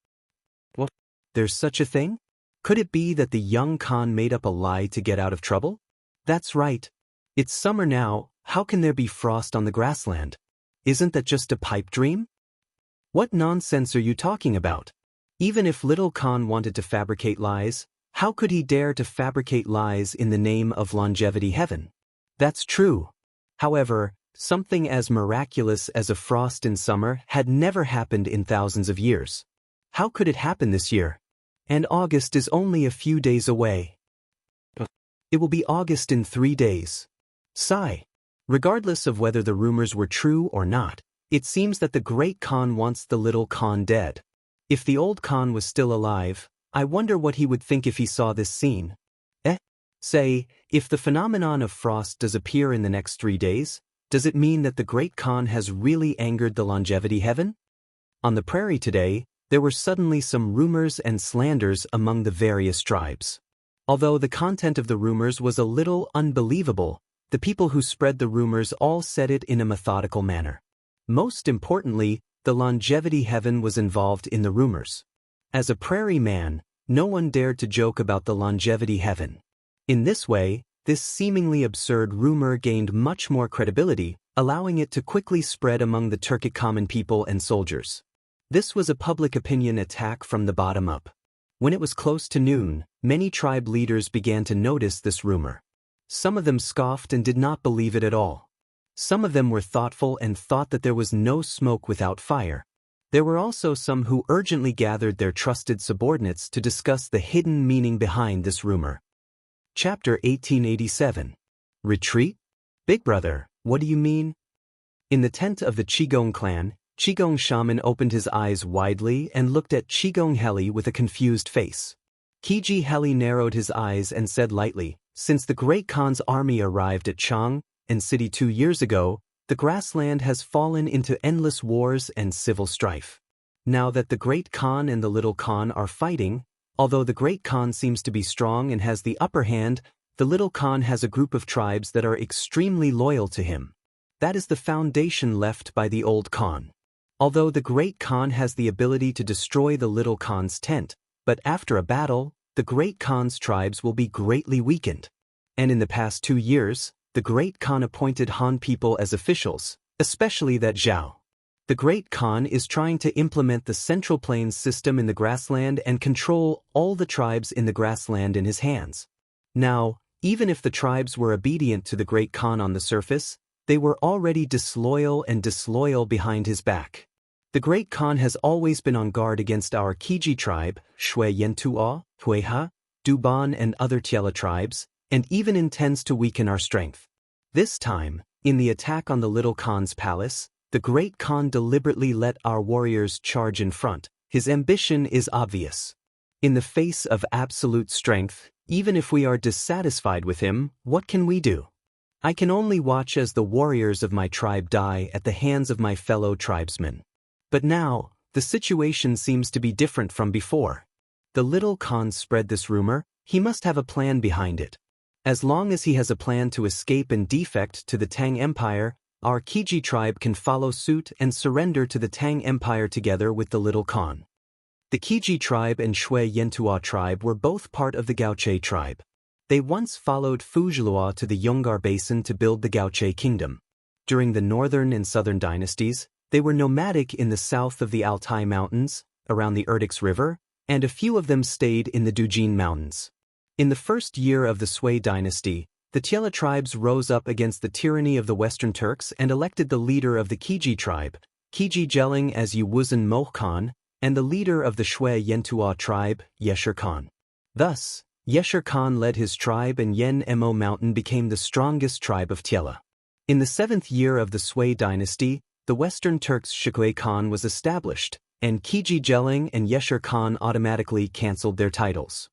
What? There's such a thing? Could it be that the young Khan made up a lie to get out of trouble? That's right. It's summer now, how can there be frost on the grassland? Isn't that just a pipe dream? What nonsense are you talking about? Even if little Khan wanted to fabricate lies, how could he dare to fabricate lies in the name of Longevity Heaven? That's true. However, something as miraculous as a frost in summer had never happened in thousands of years. How could it happen this year? And August is only a few days away. It will be August in 3 days. Sigh. Regardless of whether the rumors were true or not, it seems that the Great Khan wants the little Khan dead. If the old Khan was still alive, I wonder what he would think if he saw this scene. Say, if the phenomenon of frost does appear in the next 3 days, does it mean that the Great Khan has really angered the longevity heaven? On the prairie today, there were suddenly some rumors and slanders among the various tribes. Although the content of the rumors was a little unbelievable, the people who spread the rumors all said it in a methodical manner. Most importantly, the longevity heaven was involved in the rumors. As a prairie man, no one dared to joke about the longevity heaven. In this way, this seemingly absurd rumor gained much more credibility, allowing it to quickly spread among the Turkic common people and soldiers. This was a public opinion attack from the bottom up. When it was close to noon, many tribe leaders began to notice this rumor. Some of them scoffed and did not believe it at all. Some of them were thoughtful and thought that there was no smoke without fire. There were also some who urgently gathered their trusted subordinates to discuss the hidden meaning behind this rumor. Chapter 1887. Retreat? Big brother, what do you mean? In the tent of the Qigong clan, Qigong shaman opened his eyes widely and looked at Qigong Heli with a confused face. Qiji Heli narrowed his eyes and said lightly, "Since the Great Khan's army arrived at Chang and city 2 years ago, the grassland has fallen into endless wars and civil strife. Now that the Great Khan and the Little Khan are fighting, although the Great Khan seems to be strong and has the upper hand, the Little Khan has a group of tribes that are extremely loyal to him. That is the foundation left by the old Khan. Although the Great Khan has the ability to destroy the Little Khan's tent, but after a battle, the Great Khan's tribes will be greatly weakened. And in the past 2 years, the Great Khan appointed Han people as officials, especially that Zhao. The Great Khan is trying to implement the Central Plains system in the grassland and control all the tribes in the grassland in his hands. Now, even if the tribes were obedient to the Great Khan on the surface, they were already disloyal behind his back. The Great Khan has always been on guard against our Kiji tribe, Shui Yentua, Hueha, Duban and other Tiela tribes, and even intends to weaken our strength. This time, in the attack on the Little Khan's palace, the Great Khan deliberately let our warriors charge in front. His ambition is obvious. In the face of absolute strength, even if we are dissatisfied with him, what can we do? I can only watch as the warriors of my tribe die at the hands of my fellow tribesmen. But now, the situation seems to be different from before. The Little Khan spread this rumor, he must have a plan behind it. As long as he has a plan to escape and defect to the Tang Empire, our Kiji tribe can follow suit and surrender to the Tang Empire together with the Little Khan. The Kiji tribe and Shui Yentua tribe were both part of the Gaoche tribe. They once followed Fuzhilua to the Yongar Basin to build the Gaoche kingdom. During the northern and southern dynasties, they were nomadic in the south of the Altai Mountains, around the Erdix River, and a few of them stayed in the Dujin Mountains. In the first year of the Sui dynasty, the Tiela tribes rose up against the tyranny of the Western Turks and elected the leader of the Kiji tribe, Kiji Jeling as Yuwuzan Moh Khan, and the leader of the Shui Yentua tribe, Yeshur Khan. Thus, Yeshur Khan led his tribe and Yen Mo Mountain became the strongest tribe of Tiela. In the 7th year of the Sui dynasty, the Western Turks' Shikwe Khan was established, and Kiji Jeling and Yeshur Khan automatically cancelled their titles.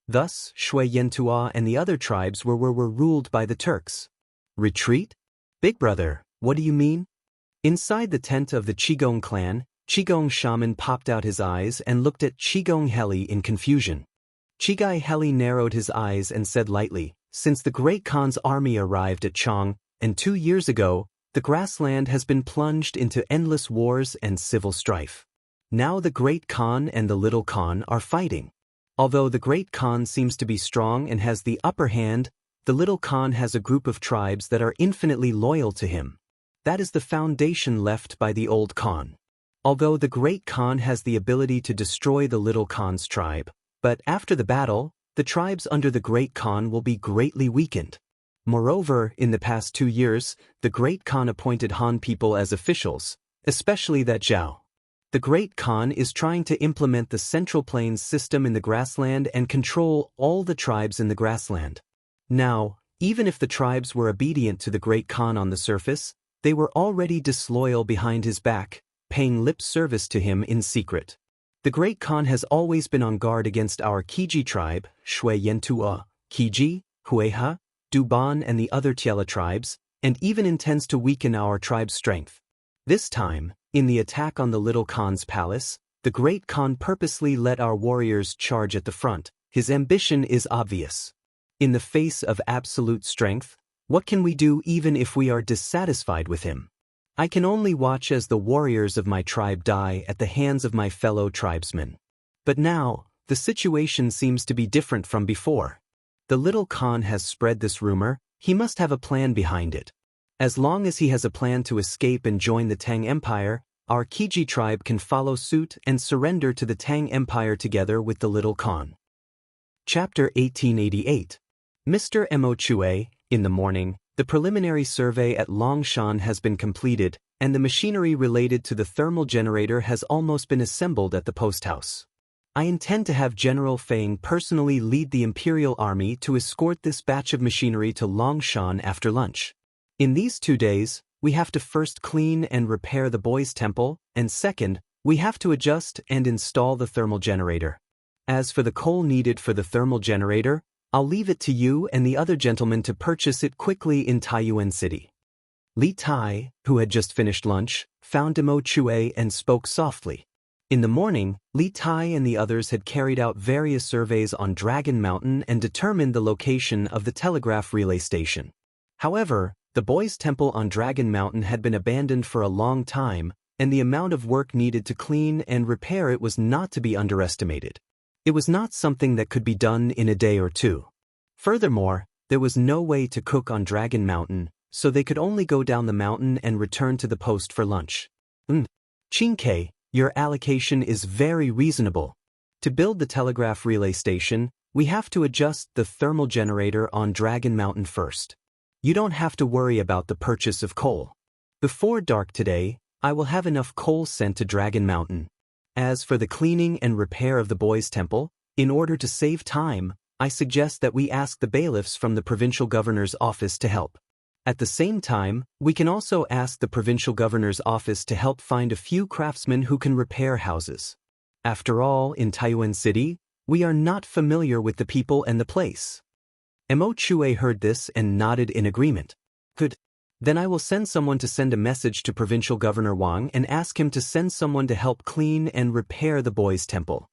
Thus, Shui Yentua and the other tribes were ruled by the Turks. Retreat? Big brother, what do you mean? Inside the tent of the Qigong clan, Qigong shaman popped out his eyes and looked at Qigong Heli in confusion. Qigai Heli narrowed his eyes and said lightly, "Since the Great Khan's army arrived at Chang, and 2 years ago, the grassland has been plunged into endless wars and civil strife. Now the Great Khan and the Little Khan are fighting. Although the Great Khan seems to be strong and has the upper hand, the Little Khan has a group of tribes that are infinitely loyal to him. That is the foundation left by the old Khan. Although the Great Khan has the ability to destroy the Little Khan's tribe, but after the battle, the tribes under the Great Khan will be greatly weakened. Moreover, in the past 2 years, the Great Khan appointed Han people as officials, especially that Zhao. The Great Khan is trying to implement the Central Plains system in the grassland and control all the tribes in the grassland. Now, Even if the tribes were obedient to the Great Khan on the surface, they were already disloyal behind his back, paying lip service to him in secret. The Great Khan has always been on guard against our Kiji tribe, Shui Yentua, Kiji, Hueha, Duban and the other Tiela tribes, and even intends to weaken our tribe's strength. This time, in the attack on the Little Khan's palace, the Great Khan purposely let our warriors charge at the front. His ambition is obvious. In the face of absolute strength, what can we do even if we are dissatisfied with him? I can only watch as the warriors of my tribe die at the hands of my fellow tribesmen. But now, the situation seems to be different from before. The Little Khan has spread this rumor. He must have a plan behind it. As long as he has a plan to escape and join the Tang Empire, our Kiji tribe can follow suit and surrender to the Tang Empire together with the Little Khan. Chapter 1888. Mr. Mo Chue, in the morning, the preliminary survey at Longshan has been completed, and the machinery related to the thermal generator has almost been assembled at the post house. I intend to have General Feng personally lead the Imperial Army to escort this batch of machinery to Longshan after lunch. In these 2 days, we have to first clean and repair the boys' temple, and second, we have to adjust and install the thermal generator. As for the coal needed for the thermal generator, I'll leave it to you and the other gentlemen to purchase it quickly in Taiyuan City. Li Tai, who had just finished lunch, found Mo Chue and spoke softly. In the morning, Li Tai and the others had carried out various surveys on Dragon Mountain and determined the location of the telegraph relay station. However, the boys' temple on Dragon Mountain had been abandoned for a long time, and the amount of work needed to clean and repair it was not to be underestimated. It was not something that could be done in a day or two. Furthermore, there was no way to cook on Dragon Mountain, so they could only go down the mountain and return to the post for lunch. Qingke, your allocation is very reasonable. To build the telegraph relay station, we have to adjust the thermal generator on Dragon Mountain first. You don't have to worry about the purchase of coal. Before dark today, I will have enough coal sent to Dragon Mountain. As for the cleaning and repair of the boys' temple, in order to save time, I suggest that we ask the bailiffs from the provincial governor's office to help. At the same time, we can also ask the provincial governor's office to help find a few craftsmen who can repair houses. After all, in Taiyuan City, we are not familiar with the people and the place. Mo Chue heard this and nodded in agreement. Good. Then I will send someone to send a message to Provincial Governor Wang and ask him to send someone to help clean and repair the boys' temple.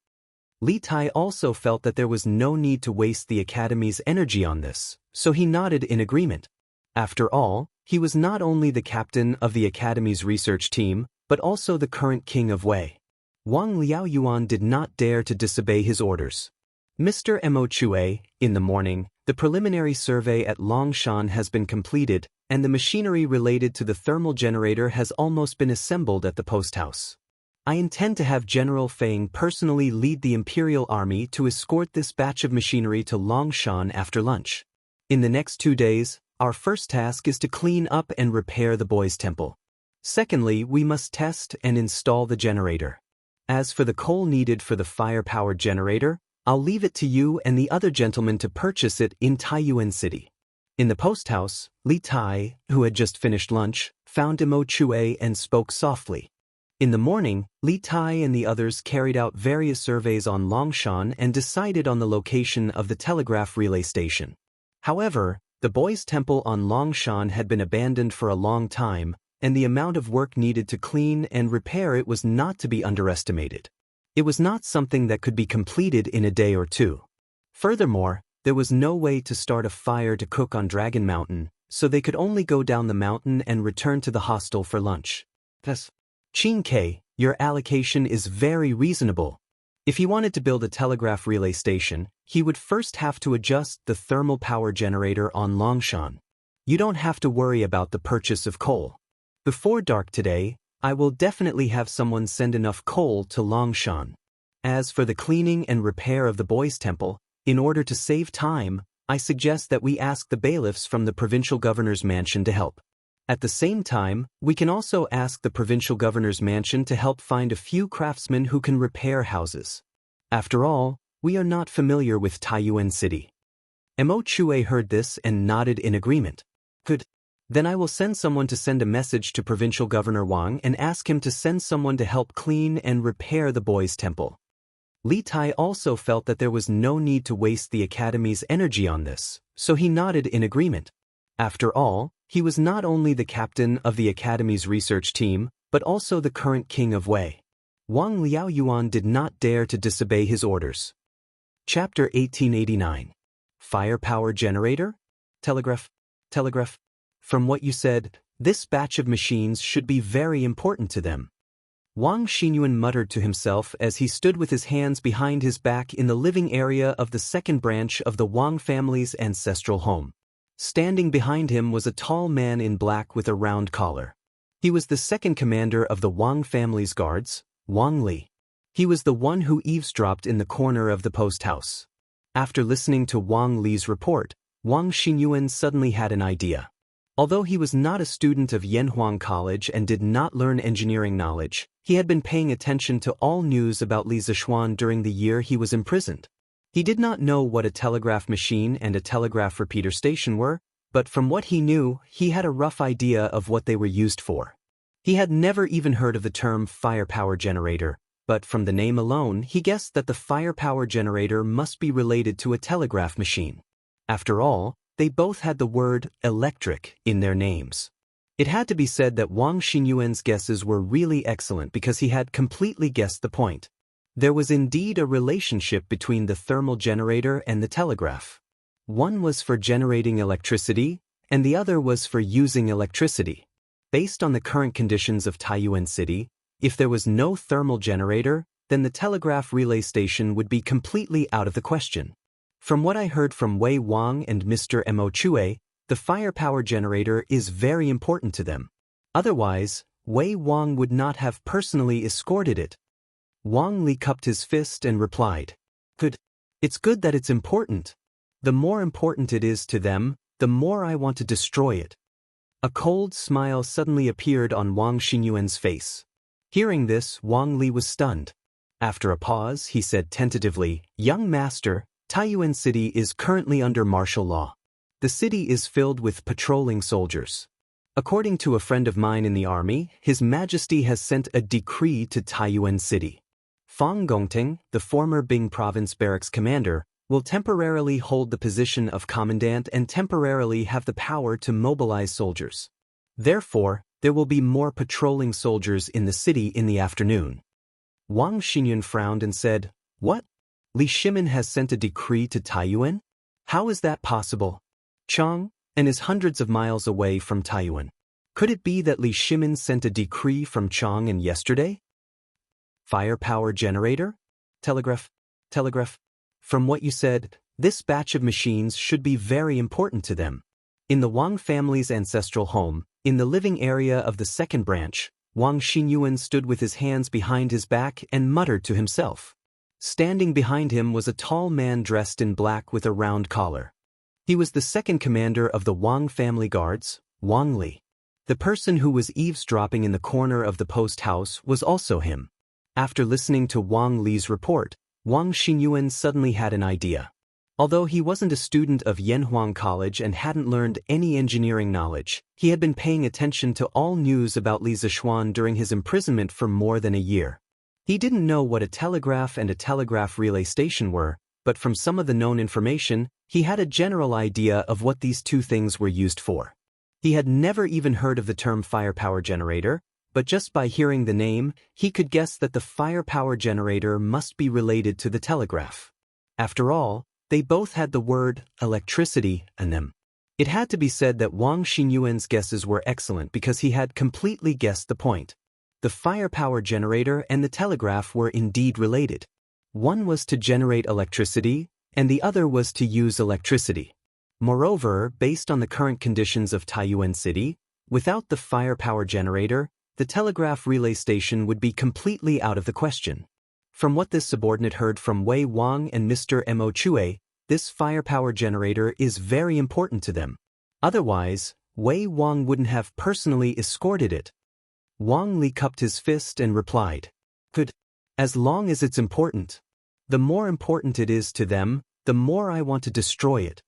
Li Tai also felt that there was no need to waste the Academy's energy on this, so he nodded in agreement. After all, he was not only the captain of the Academy's research team, but also the current king of Wei. Wang Liaoyuan did not dare to disobey his orders. Mr. Mo Chue, in the morning, the preliminary survey at Longshan has been completed, and the machinery related to the thermal generator has almost been assembled at the post house. I intend to have General Feng personally lead the Imperial Army to escort this batch of machinery to Longshan after lunch. In the next 2 days, our first task is to clean up and repair the boys' temple. Secondly, we must test and install the generator. As for the coal needed for the fire-powered generator, I'll leave it to you and the other gentlemen to purchase it in Taiyuan City. In the post house, Li Tai, who had just finished lunch, found Mo Chue and spoke softly. In the morning, Li Tai and the others carried out various surveys on Longshan and decided on the location of the telegraph relay station. However, the boys' temple on Longshan had been abandoned for a long time, and the amount of work needed to clean and repair it was not to be underestimated. It was not something that could be completed in a day or two. Furthermore, there was no way to start a fire to cook on Dragon Mountain, so they could only go down the mountain and return to the hostel for lunch. Thus, Qingke, your allocation is very reasonable. If he wanted to build a telegraph relay station, he would first have to adjust the thermal power generator on Longshan. You don't have to worry about the purchase of coal. Before dark today, I will definitely have someone send enough coal to Longshan. As for the cleaning and repair of the boys' temple, in order to save time, I suggest that we ask the bailiffs from the provincial governor's mansion to help. At the same time, we can also ask the provincial governor's mansion to help find a few craftsmen who can repair houses. After all, we are not familiar with Taiyuan City. Mo Chue heard this and nodded in agreement. Good. Then I will send someone to send a message to Provincial Governor Wang and ask him to send someone to help clean and repair the boys' temple. Li Tai also felt that there was no need to waste the Academy's energy on this, so he nodded in agreement. After all, he was not only the captain of the Academy's research team, but also the current king of Wei. Wang Liaoyuan did not dare to disobey his orders. Chapter 1889. Firepower Generator? Telegraph. From what you said, this batch of machines should be very important to them. Wang Xinyuan muttered to himself as he stood with his hands behind his back in the living area of the second branch of the Wang family's ancestral home. Standing behind him was a tall man in black with a round collar. He was the second commander of the Wang family's guards, Wang Li. He was the one who eavesdropped in the corner of the post house. After listening to Wang Li's report, Wang Xinyuan suddenly had an idea. Although he was not a student of Yanhuang College and did not learn engineering knowledge, he had been paying attention to all news about Li Zishuan during the year he was imprisoned. He did not know what a telegraph machine and a telegraph repeater station were, but from what he knew, he had a rough idea of what they were used for. He had never even heard of the term firepower generator, but from the name alone, he guessed that the firepower generator must be related to a telegraph machine. After all, they both had the word electric in their names. It had to be said that Wang Xinyuan's guesses were really excellent because he had completely guessed the point. There was indeed a relationship between the thermal generator and the telegraph. One was for generating electricity, and the other was for using electricity. Based on the current conditions of Taiyuan City, if there was no thermal generator, then the telegraph relay station would be completely out of the question. From what I heard from Wei Wang and Mr. Mo Chue, the firepower generator is very important to them. Otherwise, Wei Wang would not have personally escorted it. Wang Li cupped his fist and replied, "Good. It's good that it's important. The more important it is to them, the more I want to destroy it." A cold smile suddenly appeared on Wang Xinyuan's face. Hearing this, Wang Li was stunned. After a pause, he said tentatively, "Young master, Taiyuan City is currently under martial law. The city is filled with patrolling soldiers. According to a friend of mine in the army, His Majesty has sent a decree to Taiyuan City. Fang Gongting, the former Bing Province barracks commander, will temporarily hold the position of commandant and temporarily have the power to mobilize soldiers. Therefore, there will be more patrolling soldiers in the city in the afternoon." Wang Xinyuan frowned and said, "What? Li Shimin has sent a decree to Taiyuan? How is that possible? Chang, and is hundreds of miles away from Taiyuan. Could it be that Li Shimin sent a decree from Chang'an yesterday?" Firepower generator? Telegraph. From what you said, this batch of machines should be very important to them. In the Wang family's ancestral home, in the living area of the second branch, Wang Xinyuan stood with his hands behind his back and muttered to himself. Standing behind him was a tall man dressed in black with a round collar. He was the second commander of the Wang family guards, Wang Li. The person who was eavesdropping in the corner of the post house was also him. After listening to Wang Li's report, Wang Xinyuan suddenly had an idea. Although he wasn't a student of Yanhuang College and hadn't learned any engineering knowledge, he had been paying attention to all news about Li Zishuan during his imprisonment for more than a year. He didn't know what a telegraph and a telegraph relay station were, but from some of the known information, he had a general idea of what these two things were used for. He had never even heard of the term firepower generator, but just by hearing the name, he could guess that the firepower generator must be related to the telegraph. After all, they both had the word electricity in them. It had to be said that Wang Xinyuan's guesses were excellent because he had completely guessed the point. The firepower generator and the telegraph were indeed related. One was to generate electricity, and the other was to use electricity. Moreover, based on the current conditions of Taiyuan City, without the firepower generator, the telegraph relay station would be completely out of the question. From what this subordinate heard from Wei Wang and Mr. Mo Chue, this firepower generator is very important to them. Otherwise, Wei Wang wouldn't have personally escorted it. Wang Li cupped his fist and replied, "Good. As long as it's important. The more important it is to them, the more I want to destroy it."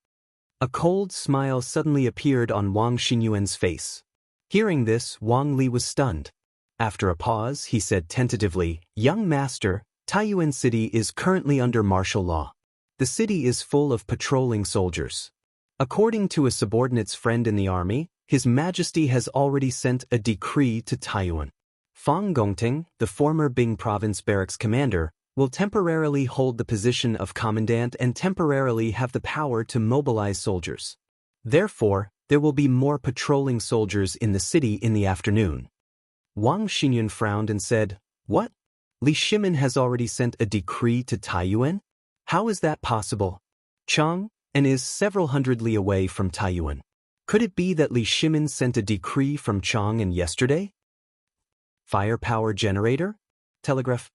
A cold smile suddenly appeared on Wang Xinyuan's face. Hearing this, Wang Li was stunned. After a pause, he said tentatively, "Young master, Taiyuan City is currently under martial law. The city is full of patrolling soldiers. According to a subordinate's friend in the army, His Majesty has already sent a decree to Taiyuan. Fang Gongting, the former Bing Province barracks commander, will temporarily hold the position of commandant and temporarily have the power to mobilize soldiers. Therefore, there will be more patrolling soldiers in the city in the afternoon." Wang Xinyun frowned and said, "What? Li Shimin has already sent a decree to Taiyuan? How is that possible? Chang, and is several hundred li away from Taiyuan. Could it be that Li Shimin sent a decree from Chang'an yesterday? Firepower generator? Telegraph?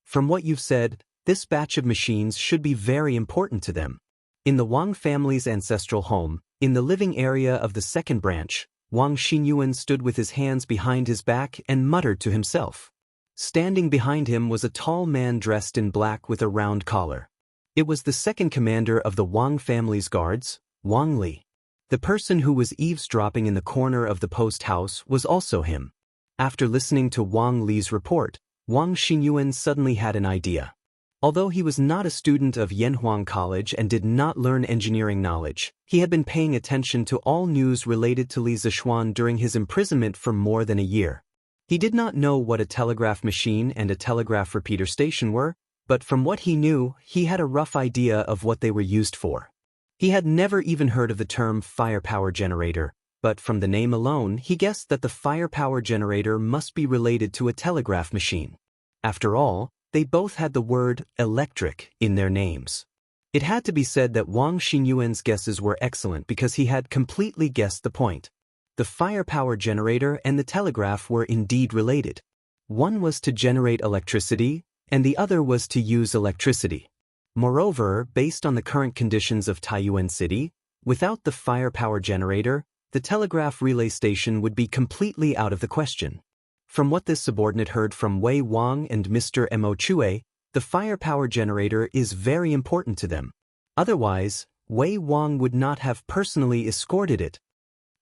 From what you've said, this batch of machines should be very important to them." In the Wang family's ancestral home, in the living area of the second branch, Wang Xinyuan stood with his hands behind his back and muttered to himself. Standing behind him was a tall man dressed in black with a round collar. It was the second commander of the Wang family's guards, Wang Li. The person who was eavesdropping in the corner of the post house was also him. After listening to Wang Li's report, Wang Xinyuan suddenly had an idea. Although he was not a student of Yanhuang College and did not learn engineering knowledge, he had been paying attention to all news related to Li Zishuan during his imprisonment for more than a year. He did not know what a telegraph machine and a telegraph repeater station were, but from what he knew, he had a rough idea of what they were used for. He had never even heard of the term firepower generator, but from the name alone, he guessed that the firepower generator must be related to a telegraph machine. After all, they both had the word electric in their names. It had to be said that Wang Xinyuan's guesses were excellent because he had completely guessed the point. The firepower generator and the telegraph were indeed related. One was to generate electricity, and the other was to use electricity. Moreover, based on the current conditions of Taiyuan City, without the firepower generator, the telegraph relay station would be completely out of the question. From what this subordinate heard from Wei Wang and Mr. Mo Chue, the firepower generator is very important to them. Otherwise, Wei Wang would not have personally escorted it.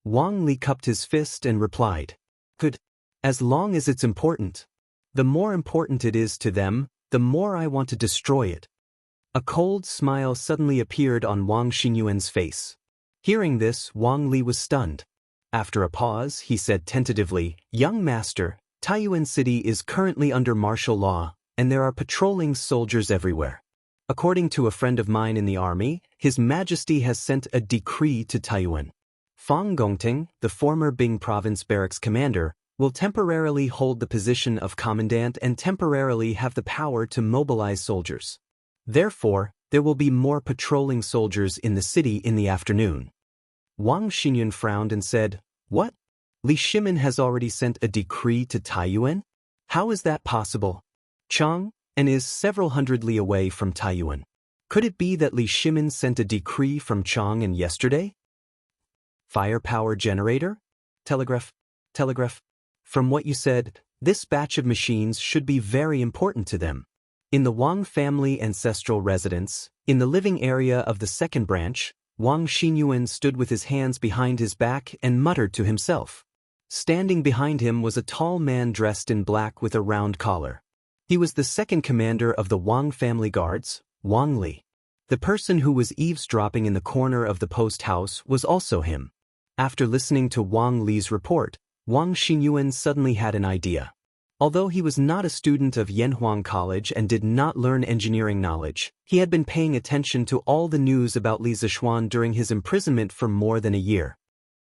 Wang Li cupped his fist and replied, "Good. As long as it's important. The more important it is to them, the more I want to destroy it." A cold smile suddenly appeared on Wang Xinyuan's face. Hearing this, Wang Li was stunned. After a pause, he said tentatively, "Young master, Taiyuan City is currently under martial law, and there are patrolling soldiers everywhere. According to a friend of mine in the army, His Majesty has sent a decree to Taiyuan. Fang Gongting, the former Bing Province barracks commander, will temporarily hold the position of commandant and temporarily have the power to mobilize soldiers. Therefore, there will be more patrolling soldiers in the city in the afternoon." Wang Xinyun frowned and said, "What? Li Shimin has already sent a decree to Taiyuan? How is that possible? Chang, and is several hundred li away from Taiyuan. Could it be that Li Shimin sent a decree from Chang'an yesterday? Firepower generator? Telegraph? From what you said, this batch of machines should be very important to them." In the Wang family ancestral residence, in the living area of the second branch, Wang Xinyuan stood with his hands behind his back and muttered to himself. Standing behind him was a tall man dressed in black with a round collar. He was the second commander of the Wang family guards, Wang Li. The person who was eavesdropping in the corner of the post house was also him. After listening to Wang Li's report, Wang Xinyuan suddenly had an idea. Although he was not a student of Yanhuang College and did not learn engineering knowledge, he had been paying attention to all the news about Li Zishuan during his imprisonment for more than a year.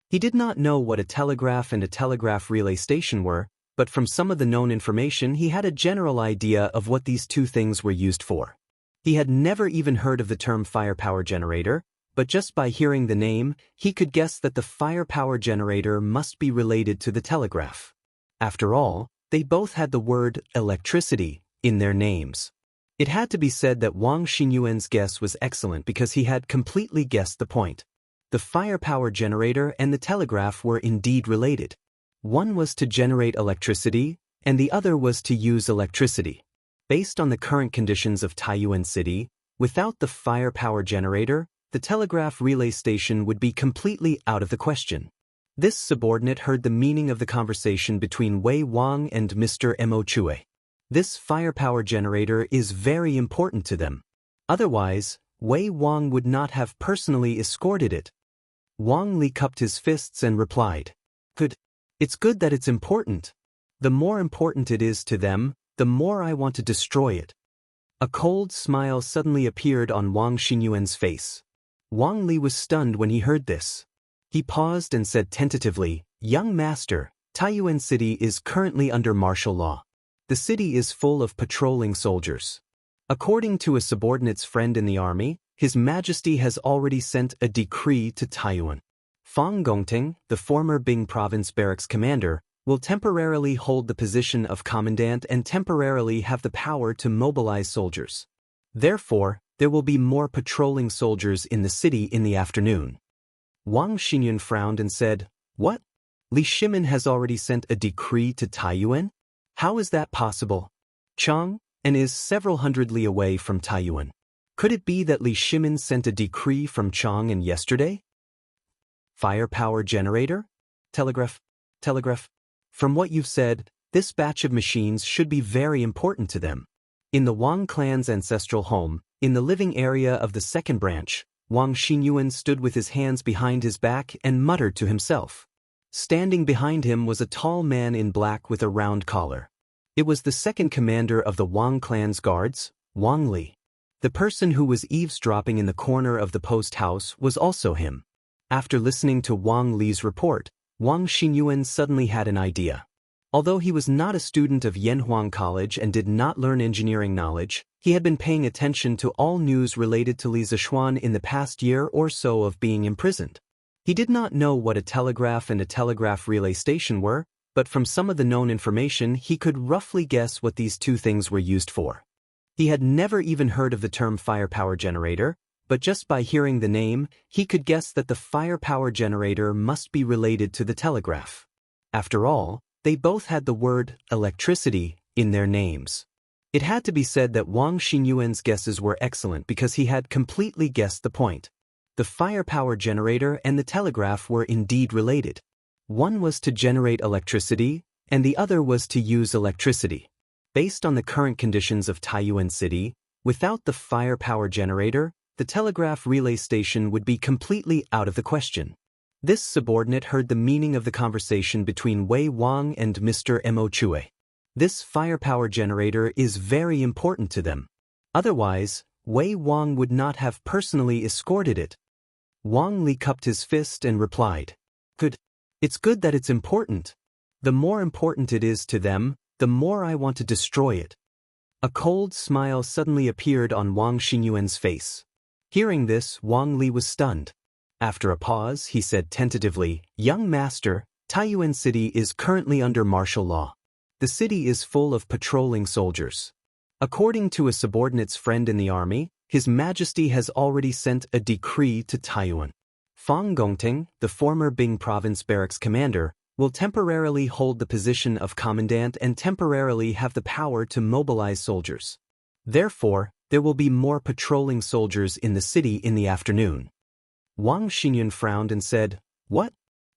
He did not know what a telegraph and a telegraph relay station were, but from some of the known information he had a general idea of what these two things were used for. He had never even heard of the term firepower generator, but just by hearing the name, he could guess that the firepower generator must be related to the telegraph. After all, they both had the word electricity in their names. It had to be said that Wang Xinyuan's guess was excellent because he had completely guessed the point. The firepower generator and the telegraph were indeed related. One was to generate electricity, and the other was to use electricity. Based on the current conditions of Taiyuan City, without the firepower generator, the telegraph relay station would be completely out of the question. This subordinate heard the meaning of the conversation between Wei Wang and Mr. Mo Chue. This firepower generator is very important to them. Otherwise, Wei Wang would not have personally escorted it. Wang Li cupped his fists and replied, "Good. It's good that it's important. The more important it is to them, the more I want to destroy it." A cold smile suddenly appeared on Wang Xinyuan's face. Wang Li was stunned when he heard this. He paused and said tentatively, "Young master, Taiyuan City is currently under martial law. The city is full of patrolling soldiers. According to a subordinate's friend in the army, His Majesty has already sent a decree to Taiyuan. Fang Gongting, the former Bing Province barracks commander, will temporarily hold the position of commandant and temporarily have the power to mobilize soldiers. Therefore, there will be more patrolling soldiers in the city in the afternoon." Wang Xinyun frowned and said, "What? Li Shimin has already sent a decree to Taiyuan? How is that possible? Chang, and is several hundred li away from Taiyuan. Could it be that Li Shimin sent a decree from Chang'an yesterday? Firepower generator? Telegraph? From what you've said, this batch of machines should be very important to them." In the Wang clan's ancestral home, in the living area of the second branch, Wang Xinyuan stood with his hands behind his back and muttered to himself. Standing behind him was a tall man in black with a round collar. It was the second commander of the Wang clan's guards, Wang Li. The person who was eavesdropping in the corner of the post house was also him. After listening to Wang Li's report, Wang Xinyuan suddenly had an idea. Although he was not a student of Yanhuang College and did not learn engineering knowledge, he had been paying attention to all news related to Li Zishuan in the past year or so of being imprisoned. He did not know what a telegraph and a telegraph relay station were, but from some of the known information he could roughly guess what these two things were used for. He had never even heard of the term firepower generator, but just by hearing the name, he could guess that the firepower generator must be related to the telegraph. After all, they both had the word electricity in their names. It had to be said that Wang Xinyuan's guesses were excellent because he had completely guessed the point. The firepower generator and the telegraph were indeed related. One was to generate electricity, and the other was to use electricity. Based on the current conditions of Taiyuan City, without the firepower generator, the telegraph relay station would be completely out of the question. This subordinate heard the meaning of the conversation between Wei Wang and Mr. Mo Chue. This firepower generator is very important to them. Otherwise, Wei Wang would not have personally escorted it. Wang Li cupped his fist and replied, "Good. It's good that it's important. The more important it is to them, the more I want to destroy it." A cold smile suddenly appeared on Wang Xinyuan's face. Hearing this, Wang Li was stunned. After a pause, he said tentatively, "Young master, Taiyuan City is currently under martial law. The city is full of patrolling soldiers. According to a subordinate's friend in the army, His Majesty has already sent a decree to Taiyuan. Fang Gongting, the former Bing Province barracks commander, will temporarily hold the position of commandant and temporarily have the power to mobilize soldiers. Therefore, there will be more patrolling soldiers in the city in the afternoon." Wang Xinyun frowned and said, "What?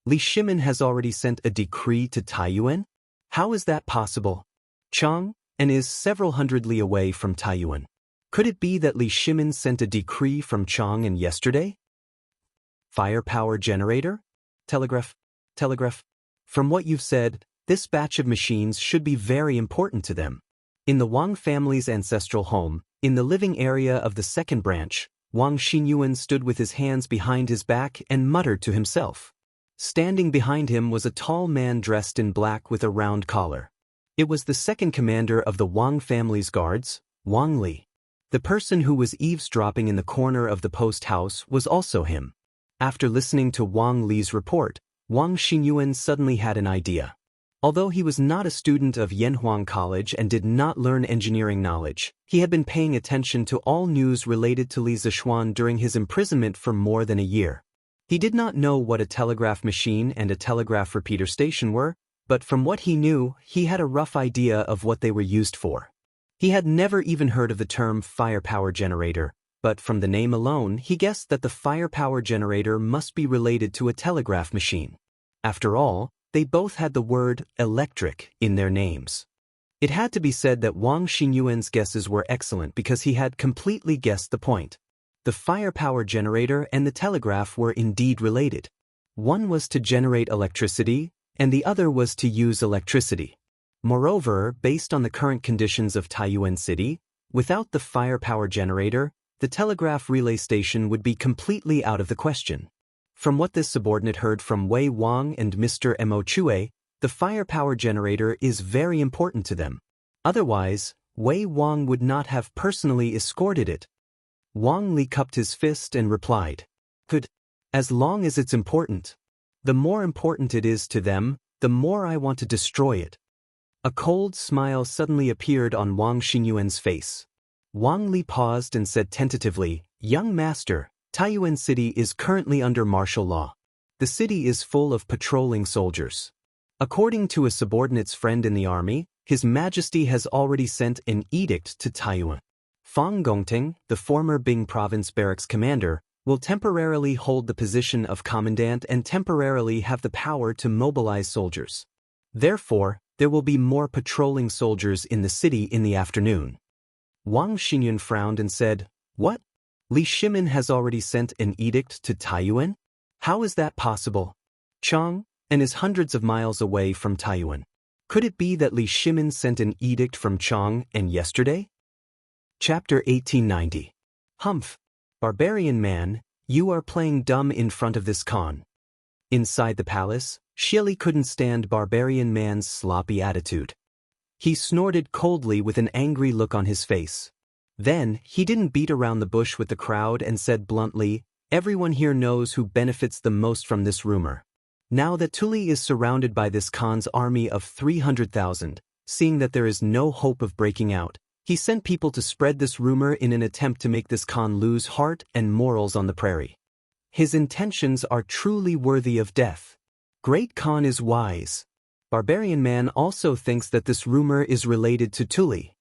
Li Shimin has already sent a decree to Taiyuan? How is that possible? Chang, and is several hundred li away from Taiyuan. Could it be that Li Shimin sent a decree from Chang'an yesterday? Firepower generator? Telegraph? From what you've said, this batch of machines should be very important to them." In the Wang family's ancestral home, in the living area of the second branch, Wang Xinyuan stood with his hands behind his back and muttered to himself. Standing behind him was a tall man dressed in black with a round collar. It was the second commander of the Wang family's guards, Wang Li. The person who was eavesdropping in the corner of the post house was also him. After listening to Wang Li's report, Wang Xinyuan suddenly had an idea. Although he was not a student of Yanhuang College and did not learn engineering knowledge, he had been paying attention to all news related to Li Zishuan during his imprisonment for more than a year. He did not know what a telegraph machine and a telegraph repeater station were, but from what he knew, he had a rough idea of what they were used for. He had never even heard of the term firepower generator, but from the name alone he guessed that the firepower generator must be related to a telegraph machine. After all, they both had the word electric in their names. It had to be said that Wang Xinyuan's guesses were excellent because he had completely guessed the point. The firepower generator and the telegraph were indeed related. One was to generate electricity, and the other was to use electricity. Moreover, based on the current conditions of Taiyuan City, without the firepower generator, the telegraph relay station would be completely out of the question. From what this subordinate heard from Wei Wang and Mr. Mo Chue, the firepower generator is very important to them. Otherwise, Wei Wang would not have personally escorted it. Wang Li cupped his fist and replied, "Good. As long as it's important. The more important it is to them, the more I want to destroy it." A cold smile suddenly appeared on Wang Xinyuan's face. Wang Li paused and said tentatively, "Young master, Taiyuan City is currently under martial law. The city is full of patrolling soldiers. According to a subordinate's friend in the army, His Majesty has already sent an edict to Taiyuan. Fang Gongting, the former Bing Province barracks commander, will temporarily hold the position of commandant and temporarily have the power to mobilize soldiers. Therefore, there will be more patrolling soldiers in the city in the afternoon." Wang Xinyun frowned and said, "What? Li Shimin has already sent an edict to Taiyuan? How is that possible? Chang, and is hundreds of miles away from Taiyuan. Could it be that Li Shimin sent an edict from Chang and yesterday?" Chapter 1890. Humph. Barbarian man, you are playing dumb in front of this Khan. Inside the palace, Xieli couldn't stand Barbarian man's sloppy attitude. He snorted coldly with an angry look on his face. Then, he didn't beat around the bush with the crowd and said bluntly, "Everyone here knows who benefits the most from this rumor. Now that Tuli is surrounded by this Khan's army of 300,000, seeing that there is no hope of breaking out, he sent people to spread this rumor in an attempt to make this Khan lose heart and morals on the prairie. His intentions are truly worthy of death. Great Khan is wise. Barbarian man also thinks that this rumor is related to Tuli."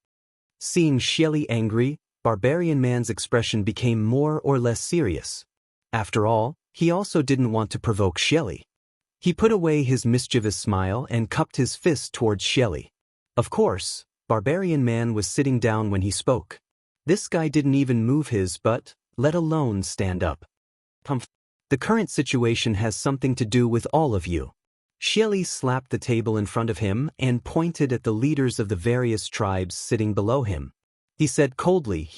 Seeing Xieli angry, Barbarian man's expression became more or less serious. After all, he also didn't want to provoke Xieli. He put away his mischievous smile and cupped his fist towards Xieli. Of course, Barbarian man was sitting down when he spoke. This guy didn't even move his butt, let alone stand up. The current situation has something to do with all of you. Xieli slapped the table in front of him and pointed at the leaders of the various tribes sitting below him. He said coldly,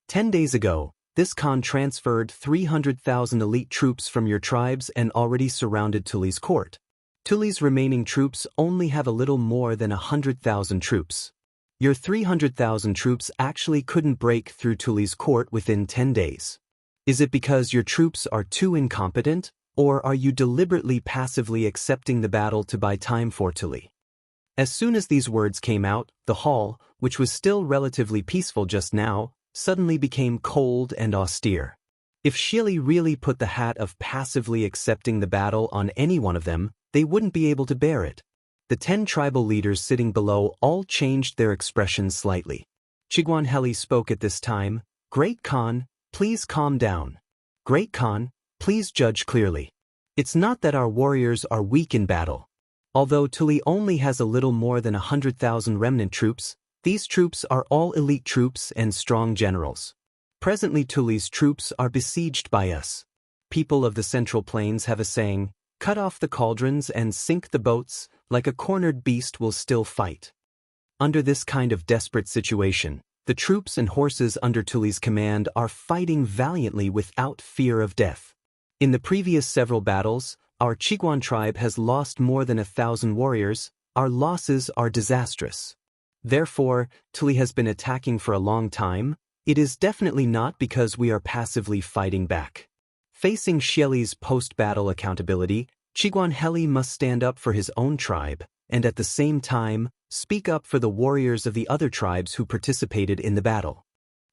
10 days ago, this Khan transferred 300,000 elite troops from your tribes and already surrounded Tuli's court. Tuli's remaining troops only have a little more than 100,000 troops. Your 300,000 troops actually couldn't break through Tuli's court within 10 days. Is it because your troops are too incompetent, or are you deliberately passively accepting the battle to buy time for Tuli?" As soon as these words came out, the hall, which was still relatively peaceful just now, suddenly became cold and austere. If Xieli really put the hat of passively accepting the battle on any one of them, they wouldn't be able to bear it. The 10 tribal leaders sitting below all changed their expressions slightly. Chiguan Heli spoke at this time, "Great Khan, please calm down. Great Khan, please judge clearly. It's not that our warriors are weak in battle. Although Tuli only has a little more than 100,000 remnant troops, these troops are all elite troops and strong generals. Presently Tuli's troops are besieged by us. People of the Central Plains have a saying, 'Cut off the cauldrons and sink the boats, like a cornered beast will still fight.' Under this kind of desperate situation, the troops and horses under Tuli's command are fighting valiantly without fear of death. In the previous several battles, our Chiguan tribe has lost more than 1,000 warriors. Our losses are disastrous. Therefore, Tuli has been attacking for a long time. It is definitely not because we are passively fighting back." Facing Xieli's post-battle accountability, Chiguan Heli must stand up for his own tribe, and at the same time, speak up for the warriors of the other tribes who participated in the battle.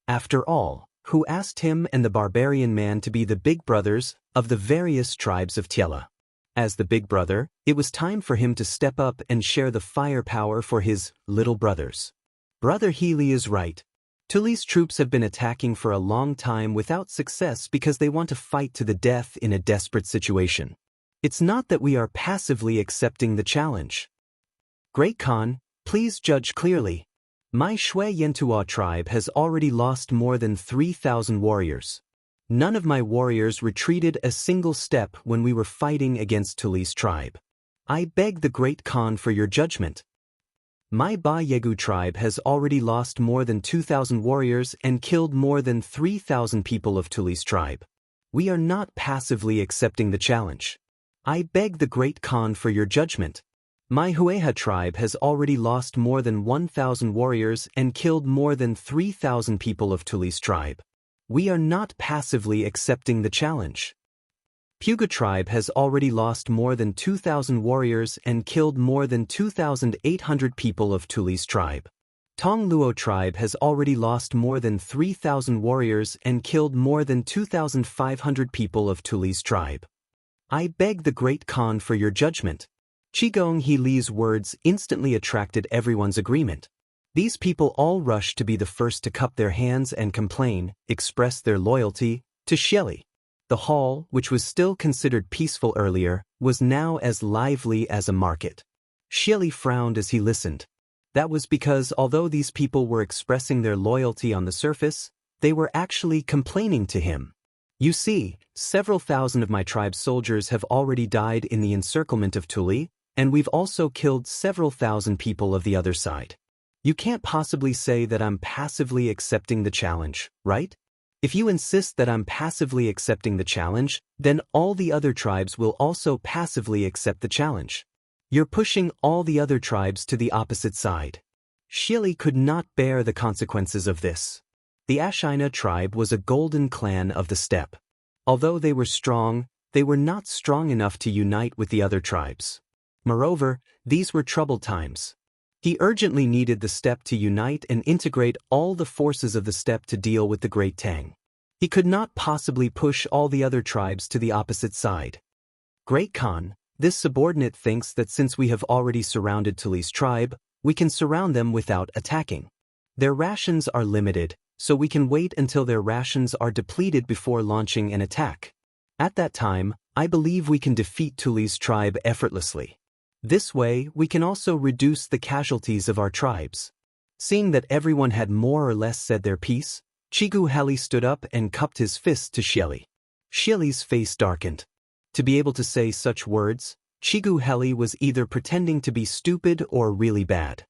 After all, who asked him and the barbarian man to be the big brothers of the various tribes of Tiela? As the big brother, it was time for him to step up and share the firepower for his little brothers. Brother Healy is right. Tuli's troops have been attacking for a long time without success because they want to fight to the death in a desperate situation. It's not that we are passively accepting the challenge. Great Khan, please judge clearly. My Shui Yentua tribe has already lost more than 3,000 warriors. None of my warriors retreated a single step when we were fighting against Tuli's tribe. I beg the Great Khan for your judgment. My Ba Yegu tribe has already lost more than 2,000 warriors and killed more than 3,000 people of Tuli's tribe. We are not passively accepting the challenge. I beg the Great Khan for your judgment. My Hueha tribe has already lost more than 1,000 warriors and killed more than 3,000 people of Tuli's tribe. We are not passively accepting the challenge. Puga tribe has already lost more than 2,000 warriors and killed more than 2,800 people of Tuli's tribe. Tong Luo tribe has already lost more than 3,000 warriors and killed more than 2,500 people of Tuli's tribe. I beg the Great Khan for your judgment. Qigong He Li's words instantly attracted everyone's agreement. These people all rushed to be the first to cup their hands and complain, express their loyalty, to Xieli. The hall, which was still considered peaceful earlier, was now as lively as a market. Xieli frowned as he listened. That was because although these people were expressing their loyalty on the surface, they were actually complaining to him. You see, several thousand of my tribe's soldiers have already died in the encirclement of Tuli, and we've also killed several thousand people of the other side. You can't possibly say that I'm passively accepting the challenge, right? If you insist that I'm passively accepting the challenge, then all the other tribes will also passively accept the challenge. You're pushing all the other tribes to the opposite side. Xieli could not bear the consequences of this. The Ashina tribe was a golden clan of the steppe. Although they were strong, they were not strong enough to unite with the other tribes. Moreover, these were troubled times. He urgently needed the steppe to unite and integrate all the forces of the steppe to deal with the Great Tang. He could not possibly push all the other tribes to the opposite side. Great Khan, this subordinate thinks that since we have already surrounded Tuli's tribe, we can surround them without attacking. Their rations are limited, so we can wait until their rations are depleted before launching an attack. At that time, I believe we can defeat Tuli's tribe effortlessly. This way, we can also reduce the casualties of our tribes. Seeing that everyone had more or less said their piece, Chigu Heli stood up and cupped his fist to Xieli. Xieli's face darkened. To be able to say such words, Chigu Heli was either pretending to be stupid or really bad.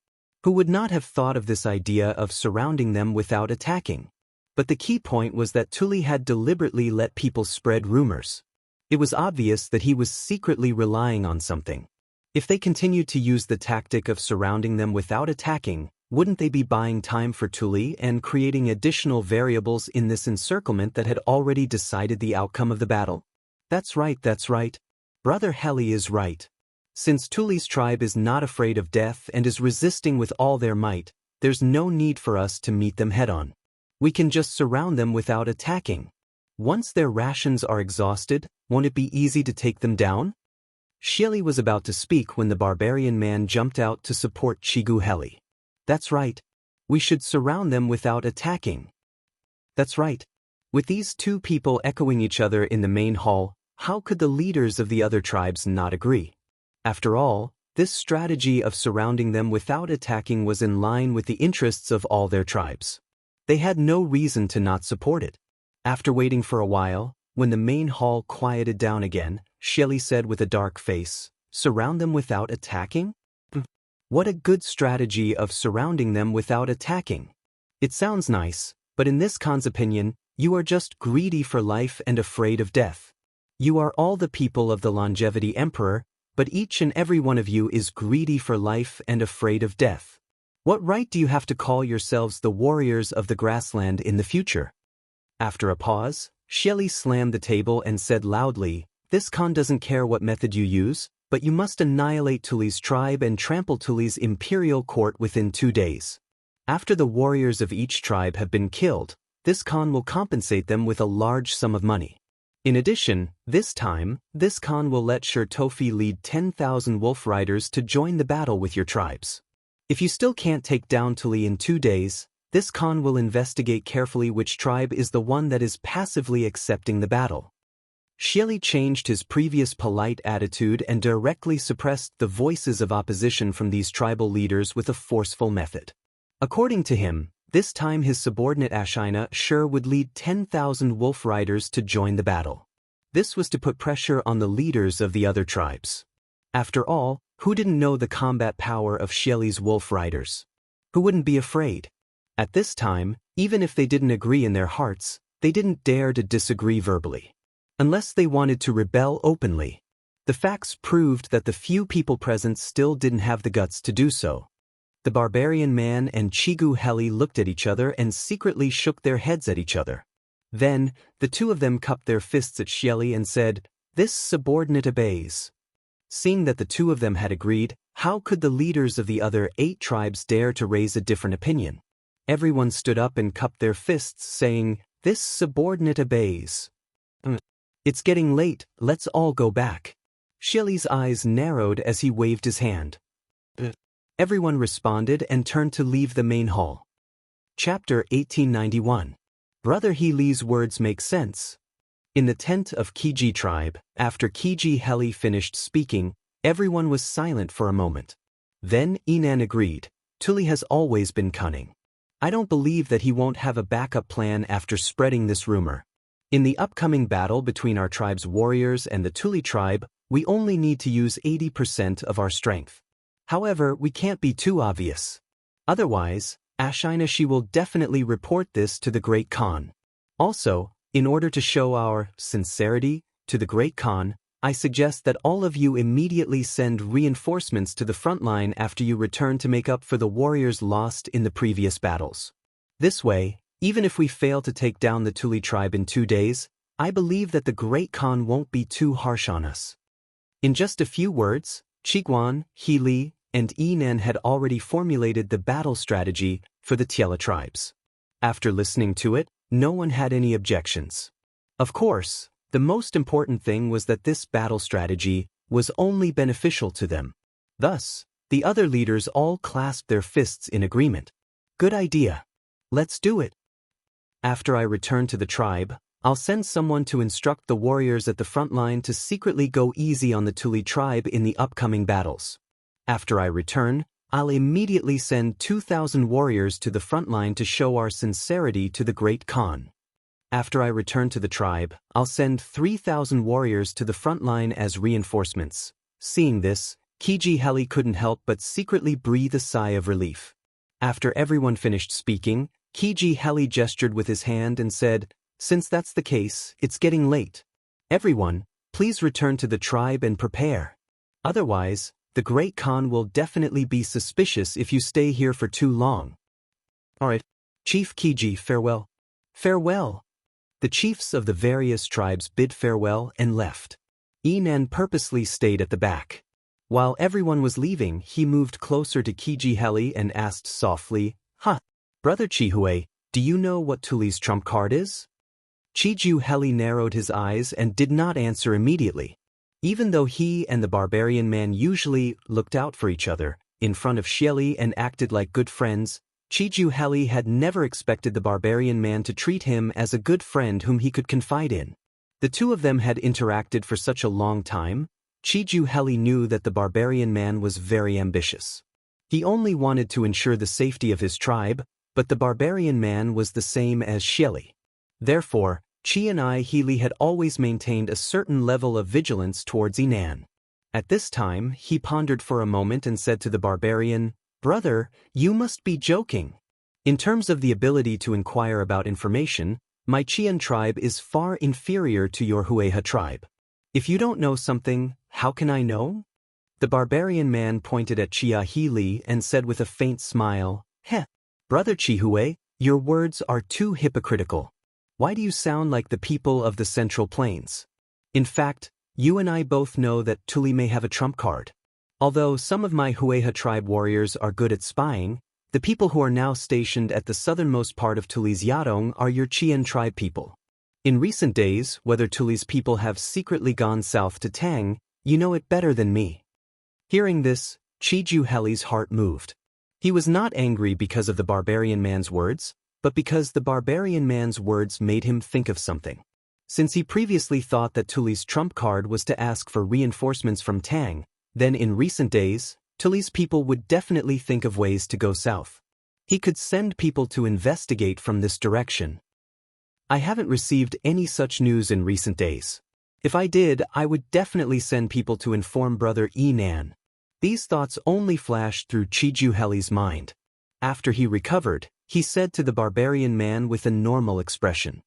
Who would not have thought of this idea of surrounding them without attacking? But the key point was that Tuli had deliberately let people spread rumors. It was obvious that he was secretly relying on something. If they continued to use the tactic of surrounding them without attacking, wouldn't they be buying time for Tuli and creating additional variables in this encirclement that had already decided the outcome of the battle? That's right. Brother Heli is right. Since Tuli's tribe is not afraid of death and is resisting with all their might, there's no need for us to meet them head-on. We can just surround them without attacking. Once their rations are exhausted, won't it be easy to take them down? Xieli was about to speak when the barbarian man jumped out to support Chigu Heli. That's right. We should surround them without attacking. That's right. With these two people echoing each other in the main hall, how could the leaders of the other tribes not agree? After all, this strategy of surrounding them without attacking was in line with the interests of all their tribes. They had no reason to not support it. After waiting for a while, when the main hall quieted down again, Xieli said with a dark face, "Surround them without attacking? What a good strategy of surrounding them without attacking. It sounds nice, but in this Khan's opinion, you are just greedy for life and afraid of death. You are all the people of the Longevity Emperor, but each and every one of you is greedy for life and afraid of death. What right do you have to call yourselves the warriors of the grassland in the future?" After a pause, Xieli slammed the table and said loudly, "This Khan doesn't care what method you use, but you must annihilate Tuli's tribe and trample Tuli's imperial court within 2 days. After the warriors of each tribe have been killed, this Khan will compensate them with a large sum of money. In addition, this time, this Khan will let Shur Tofi lead 10,000 wolf riders to join the battle with your tribes. If you still can't take down Tuli in 2 days, This Khan will investigate carefully which tribe is the one that is passively accepting the battle. Xieli changed his previous polite attitude and directly suppressed the voices of opposition from these tribal leaders with a forceful method. According to him, this time his subordinate Xianxia sure would lead 10,000 wolf riders to join the battle. This was to put pressure on the leaders of the other tribes. After all, who didn't know the combat power of Xieli's wolf riders? Who wouldn't be afraid? At this time, even if they didn't agree in their hearts, they didn't dare to disagree verbally. Unless they wanted to rebel openly. The facts proved that the few people present still didn't have the guts to do so. The barbarian man and Chigu Heli looked at each other and secretly shook their heads at each other. Then, the two of them cupped their fists at Xieli and said, "This subordinate obeys." Seeing that the two of them had agreed, how could the leaders of the other 8 tribes dare to raise a different opinion? Everyone stood up and cupped their fists, saying, "This subordinate obeys." "It's getting late, let's all go back." Xieli's eyes narrowed as he waved his hand. Everyone responded and turned to leave the main hall. Chapter 1891. Brother He Li's words make sense. In the tent of Kiji tribe, after Kiji Heli finished speaking, everyone was silent for a moment. Then Inan agreed, "Tuli has always been cunning. I don't believe that he won't have a backup plan after spreading this rumor. In the upcoming battle between our tribe's warriors and the Tuli tribe, we only need to use 80% of our strength. However, we can't be too obvious. Otherwise, Xianxia will definitely report this to the Great Khan. Also, in order to show our sincerity to the Great Khan, I suggest that all of you immediately send reinforcements to the front line after you return to make up for the warriors lost in the previous battles. This way, even if we fail to take down the Tuli tribe in 2 days, I believe that the Great Khan won't be too harsh on us." In just a few words, Chiguan, He Li, and Inan had already formulated the battle strategy for the Tiela tribes. After listening to it, no one had any objections. Of course, the most important thing was that this battle strategy was only beneficial to them. Thus, the other leaders all clasped their fists in agreement. "Good idea. Let's do it. After I return to the tribe, I'll send someone to instruct the warriors at the front line to secretly go easy on the Tuli tribe in the upcoming battles. After I return, I'll immediately send 2,000 warriors to the front line to show our sincerity to the Great Khan. After I return to the tribe, I'll send 3,000 warriors to the front line as reinforcements." Seeing this, Kiji Heli couldn't help but secretly breathe a sigh of relief. After everyone finished speaking, Kiji Heli gestured with his hand and said, "Since that's the case, it's getting late. Everyone, please return to the tribe and prepare. Otherwise, the Great Khan will definitely be suspicious if you stay here for too long." "Alright, Chief Kiji, farewell." "Farewell." The chiefs of the various tribes bid farewell and left. Inan purposely stayed at the back. While everyone was leaving, he moved closer to Kiji Heli and asked softly, Brother Chihue, do you know what Tuli's trump card is?" Chiju Heli narrowed his eyes and did not answer immediately. Even though he and the barbarian man usually looked out for each other in front of Xieli and acted like good friends, Chiju Heli had never expected the barbarian man to treat him as a good friend whom he could confide in. The two of them had interacted for such a long time. Chiju Heli knew that the barbarian man was very ambitious. He only wanted to ensure the safety of his tribe, but the barbarian man was the same as Xieli. Therefore, Qianai Healy had always maintained a certain level of vigilance towards Inan. At this time, he pondered for a moment and said to the barbarian, "Brother, you must be joking. In terms of the ability to inquire about information, my Qian tribe is far inferior to your Hueha tribe. If you don't know something, how can I know?" The barbarian man pointed at Chia Healy and said with a faint smile, Brother Chihue, your words are too hypocritical. Why do you sound like the people of the Central Plains? In fact, you and I both know that Tuli may have a trump card. Although some of my Hueha tribe warriors are good at spying, the people who are now stationed at the southernmost part of Tuli's Yadong are your Qian tribe people. In recent days, whether Tuli's people have secretly gone south to Tang, you know it better than me." Hearing this, Chiju Heli's heart moved. He was not angry because of the barbarian man's words, but because the barbarian man's words made him think of something. Since he previously thought that Tuli's trump card was to ask for reinforcements from Tang, then in recent days, Tuli's people would definitely think of ways to go south. He could send people to investigate from this direction. I haven't received any such news in recent days. If I did, I would definitely send people to inform Brother Nan. These thoughts only flashed through Chiju Heli's mind. After he recovered, he said to the barbarian man with a normal expression.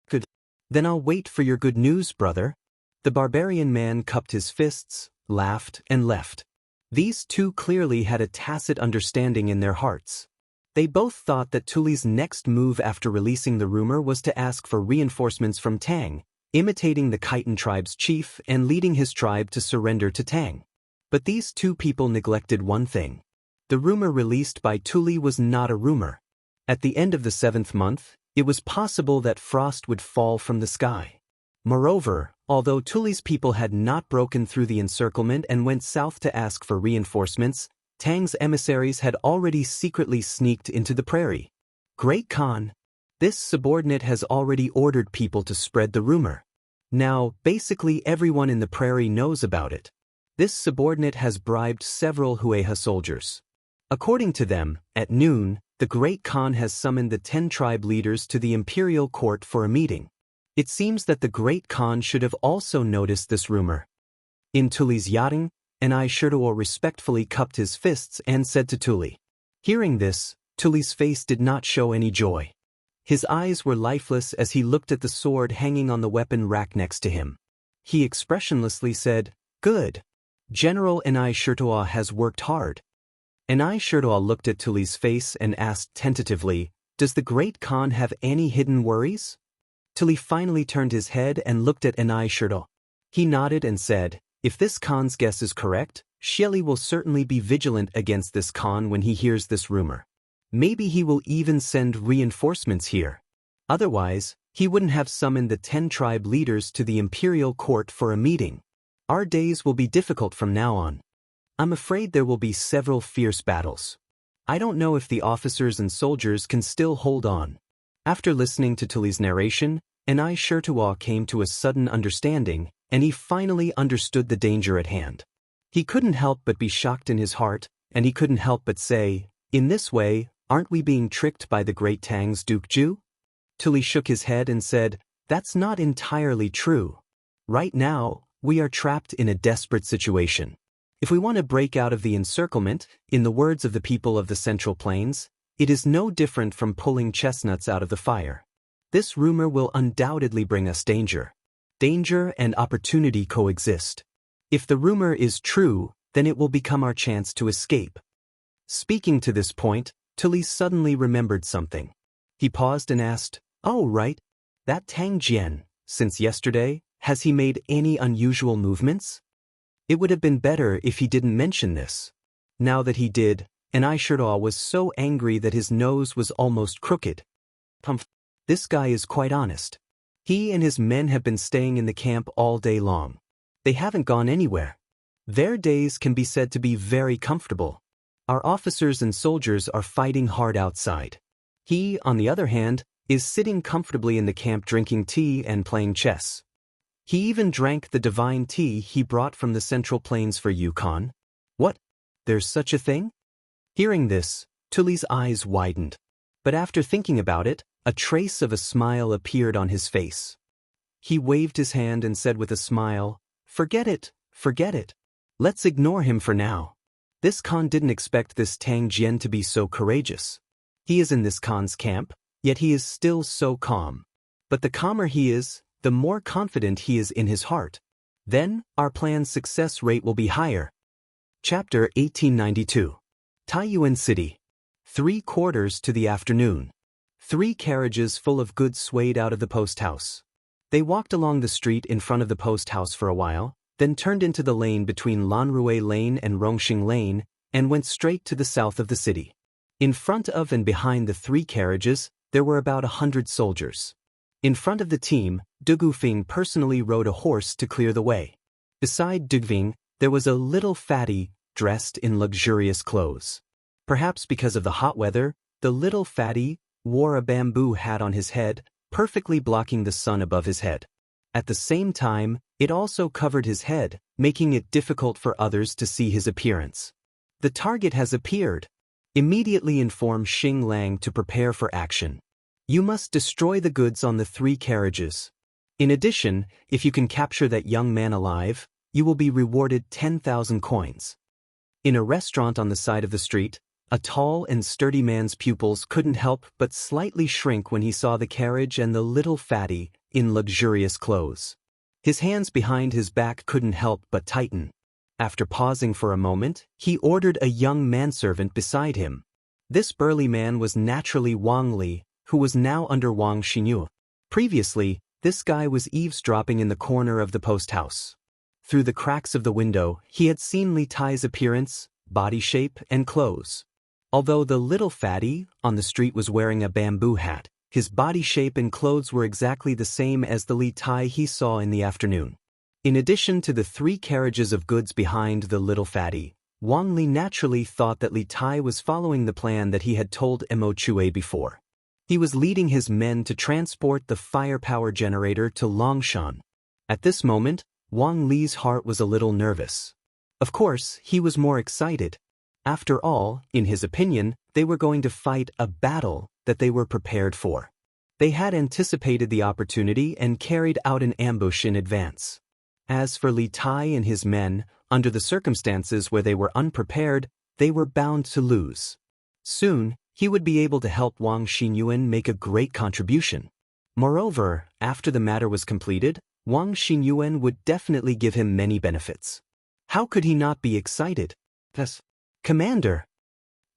Good. Then I'll wait for your good news, brother. The barbarian man cupped his fists, laughed, and left. These two clearly had a tacit understanding in their hearts. They both thought that Tuli's next move after releasing the rumor was to ask for reinforcements from Tang, imitating the Khitan tribe's chief and leading his tribe to surrender to Tang. But these two people neglected one thing. The rumor released by Tuli was not a rumor. At the end of the 7th month, it was possible that frost would fall from the sky. Moreover, although Tuli's people had not broken through the encirclement and went south to ask for reinforcements, Tang's emissaries had already secretly sneaked into the prairie. Great Khan, this subordinate has already ordered people to spread the rumor. Now, basically everyone in the prairie knows about it. This subordinate has bribed several Hueha soldiers. According to them, at noon, the Great Khan has summoned the 10 tribe leaders to the imperial court for a meeting. It seems that the Great Khan should have also noticed this rumor. In Tuli's yachting, Anai Shirtuo respectfully cupped his fists and said to Tuli. Hearing this, Tuli's face did not show any joy. His eyes were lifeless as he looked at the sword hanging on the weapon rack next to him. He expressionlessly said, Good. General Anai Shirtuo has worked hard. Anai Shirtuo looked at Tuli's face and asked tentatively, Does the Great Khan have any hidden worries? Tuli finally turned his head and looked at Anai Shirtuo. He nodded and said, If this Khan's guess is correct, Xieli will certainly be vigilant against this Khan when he hears this rumor. Maybe he will even send reinforcements here. Otherwise, he wouldn't have summoned the 10 tribe leaders to the imperial court for a meeting. Our days will be difficult from now on. I'm afraid there will be several fierce battles. I don't know if the officers and soldiers can still hold on. After listening to Tuli's narration, Anai Shirtuo came to a sudden understanding, and he finally understood the danger at hand. He couldn't help but be shocked in his heart, and he couldn't help but say, In this way, aren't we being tricked by the great Tang's Duke Ju? Tuli shook his head and said, That's not entirely true. Right now, we are trapped in a desperate situation. If we want to break out of the encirclement, in the words of the people of the Central Plains, it is no different from pulling chestnuts out of the fire. This rumor will undoubtedly bring us danger. Danger and opportunity coexist. If the rumor is true, then it will become our chance to escape. Speaking to this point, Tuli suddenly remembered something. He paused and asked, Oh, right. That Tang Jian, since yesterday, has he made any unusual movements? It would have been better if he didn't mention this. Now that he did, Anai Shirtuo was so angry that his nose was almost crooked. Humph. This guy is quite honest. He and his men have been staying in the camp all day long. They haven't gone anywhere. Their days can be said to be very comfortable. Our officers and soldiers are fighting hard outside. He, on the other hand, is sitting comfortably in the camp drinking tea and playing chess. He even drank the divine tea he brought from the Central Plains for Yukon. What? There's such a thing? Hearing this, Tuli's eyes widened. But after thinking about it, a trace of a smile appeared on his face. He waved his hand and said with a smile, Forget it, forget it. Let's ignore him for now. This Khan didn't expect this Tang Jian to be so courageous. He is in this Khan's camp, yet he is still so calm. But the calmer he is, the more confident he is in his heart. Then, our plan's success rate will be higher. Chapter 1892. Taiyuan City. 3/4 to the afternoon. 3 carriages full of goods swayed out of the post house. They walked along the street in front of the post house for a while, then turned into the lane between Lanrui Lane and Rongxing Lane, and went straight to the south of the city. In front of and behind the 3 carriages, there were about 100 soldiers. In front of the team, Dugufing personally rode a horse to clear the way. Beside Dugufing, there was a little fatty, dressed in luxurious clothes. Perhaps because of the hot weather, the little fatty wore a bamboo hat on his head, perfectly blocking the sun above his head. At the same time, it also covered his head, making it difficult for others to see his appearance. The target has appeared. Immediately inform Xing Lang to prepare for action. You must destroy the goods on the 3 carriages. In addition, if you can capture that young man alive, you will be rewarded 10,000 coins. In a restaurant on the side of the street, a tall and sturdy man's pupils couldn't help but slightly shrink when he saw the carriage and the little fatty in luxurious clothes. His hands behind his back couldn't help but tighten. After pausing for a moment, he ordered a young manservant beside him. This burly man was naturally Wang Li, who was now under Wang Xinyu. Previously, this guy was eavesdropping in the corner of the post house. Through the cracks of the window, he had seen Li Tai's appearance, body shape, and clothes. Although the little fatty on the street was wearing a bamboo hat, his body shape and clothes were exactly the same as the Li Tai he saw in the afternoon. In addition to the 3 carriages of goods behind the little fatty, Wang Li naturally thought that Li Tai was following the plan that he had told Mo Chue before. He was leading his men to transport the firepower generator to Longshan. At this moment, Wang Li's heart was a little nervous. Of course, he was more excited. After all, in his opinion, they were going to fight a battle that they were prepared for. They had anticipated the opportunity and carried out an ambush in advance. As for Li Tai and his men, under the circumstances where they were unprepared, they were bound to lose. Soon, he would be able to help Wang Xinyuan make a great contribution. Moreover, after the matter was completed, Wang Xinyuan would definitely give him many benefits. How could he not be excited? Yes, Commander!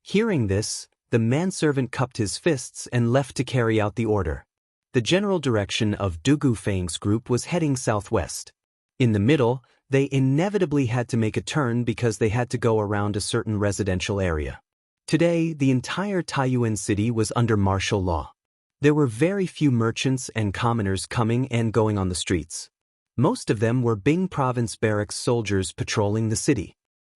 Hearing this, the manservant cupped his fists and left to carry out the order. The general direction of Dugu Fang's group was heading southwest. In the middle, they inevitably had to make a turn because they had to go around a certain residential area. Today, the entire Taiyuan city was under martial law. There were very few merchants and commoners coming and going on the streets. Most of them were Bing Province barracks soldiers patrolling the city.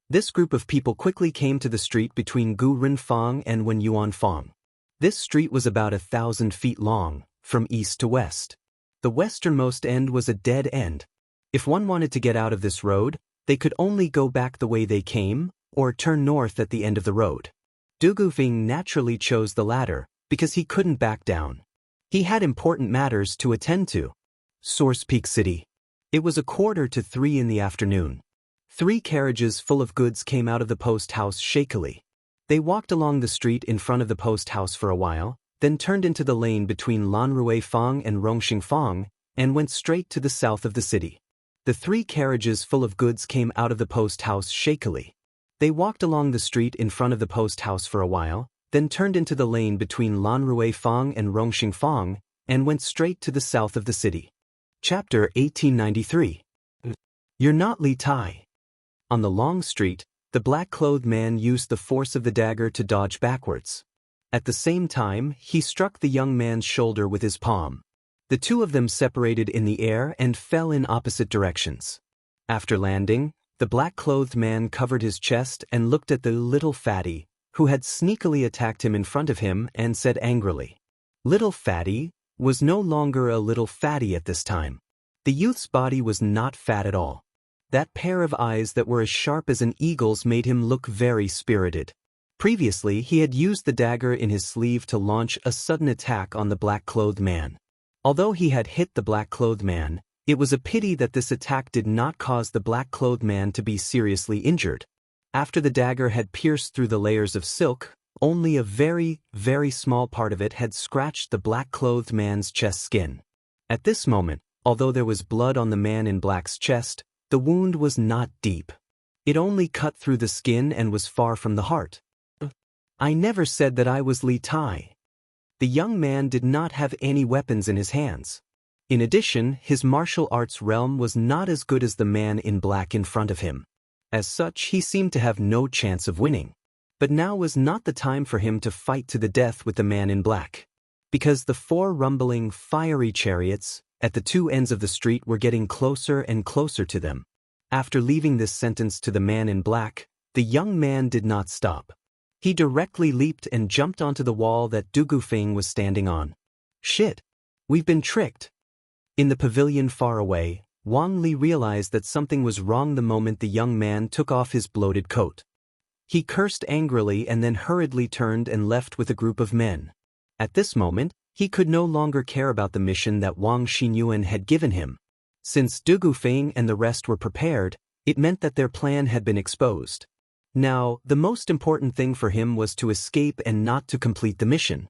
This group of people quickly came to the street between Gu Rinfang and Wenyuan Fang. This street was about 1,000 feet long, from east to west. The westernmost end was a dead end. If one wanted to get out of this road, they could only go back the way they came, or turn north at the end of the road. Du Gufeng naturally chose the latter, because he couldn't back down. He had important matters to attend to. Source Peak City. It was 2:45 in the afternoon. 3 carriages full of goods came out of the post house shakily. They walked along the street in front of the post house for a while, then turned into the lane between Lanrui Fang and Rongxing Fang, and went straight to the south of the city. The 3 carriages full of goods came out of the post house shakily. They walked along the street in front of the post house for a while, then turned into the lane between Lanrui Fang and Rongxing Fang, and went straight to the south of the city. Chapter 1893. You're not Li Tai. On the long street, the black-clothed man used the force of the dagger to dodge backwards. At the same time, he struck the young man's shoulder with his palm. The 2 of them separated in the air and fell in opposite directions. After landing, the black-clothed man covered his chest and looked at the little fatty, who had sneakily attacked him in front of him, and said angrily. Little fatty was no longer a little fatty at this time. The youth's body was not fat at all. That pair of eyes that were as sharp as an eagle's made him look very spirited. Previously, he had used the dagger in his sleeve to launch a sudden attack on the black-clothed man. Although he had hit the black-clothed man, it was a pity that this attack did not cause the black-clothed man to be seriously injured. After the dagger had pierced through the layers of silk, only a very, very small part of it had scratched the black-clothed man's chest skin. At this moment, although there was blood on the man in black's chest, the wound was not deep. It only cut through the skin and was far from the heart. I never said that I was Li Tai. The young man did not have any weapons in his hands. In addition, his martial arts realm was not as good as the man in black in front of him. As such, he seemed to have no chance of winning. But now was not the time for him to fight to the death with the man in black. Because the 4 rumbling, fiery chariots at the 2 ends of the street were getting closer and closer to them. After leaving this sentence to the man in black, the young man did not stop. He directly leaped and jumped onto the wall that Dugufeng was standing on. Shit! We've been tricked! In the pavilion far away, Wang Li realized that something was wrong the moment the young man took off his bloated coat. He cursed angrily and then hurriedly turned and left with a group of men. At this moment, he could no longer care about the mission that Wang Xinyuan had given him. Since Dugufeng and the rest were prepared, it meant that their plan had been exposed. Now, the most important thing for him was to escape and not to complete the mission.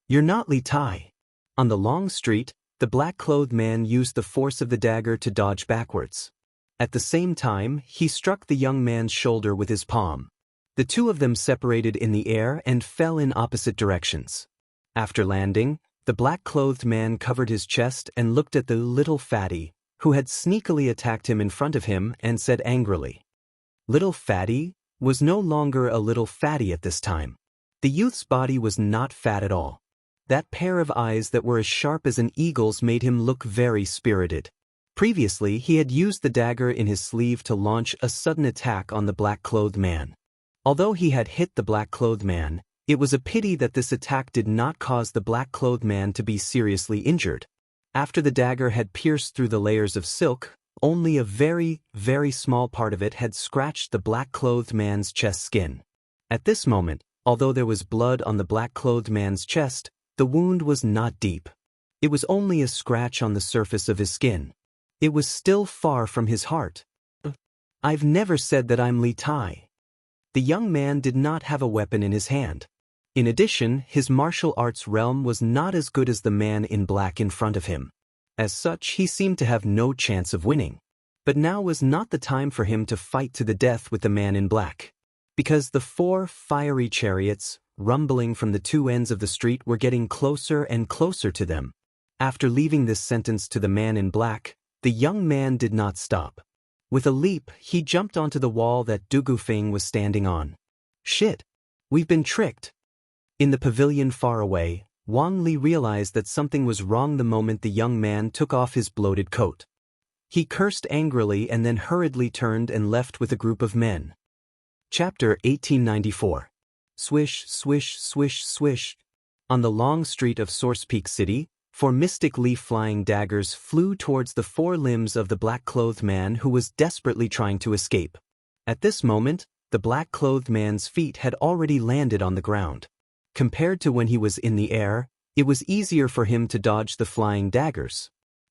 You're not Li Tai. On the long street, the black-clothed man used the force of the dagger to dodge backwards. At the same time, he struck the young man's shoulder with his palm. The two of them separated in the air and fell in opposite directions. After landing, the black-clothed man covered his chest and looked at the little fatty, who had sneakily attacked him in front of him, and said angrily. Little fatty was no longer a little fatty at this time. The youth's body was not fat at all. That pair of eyes that were as sharp as an eagle's made him look very spirited. Previously, he had used the dagger in his sleeve to launch a sudden attack on the black-clothed man. Although he had hit the black-clothed man, it was a pity that this attack did not cause the black-clothed man to be seriously injured. After the dagger had pierced through the layers of silk, only a very, very small part of it had scratched the black-clothed man's chest skin. At this moment, although there was blood on the black-clothed man's chest, the wound was not deep. It was only a scratch on the surface of his skin. It was still far from his heart. I've never said that I'm Li Tai. The young man did not have a weapon in his hand. In addition, his martial arts realm was not as good as the man in black in front of him. As such, he seemed to have no chance of winning. But now was not the time for him to fight to the death with the man in black. Because the 4 fiery chariots, rumbling from the two ends of the street, were getting closer and closer to them. After leaving this sentence to the man in black, the young man did not stop. With a leap, he jumped onto the wall that Dugufeng was standing on. Shit! We've been tricked! In the pavilion far away, Wang Li realized that something was wrong the moment the young man took off his bloated coat. He cursed angrily and then hurriedly turned and left with a group of men. Chapter 1894. Swish, swish, swish, swish. On the long street of Source Peak City, 4 mystic leaf-flying daggers flew towards the 4 limbs of the black-clothed man who was desperately trying to escape. At this moment, the black-clothed man's feet had already landed on the ground. Compared to when he was in the air, it was easier for him to dodge the flying daggers.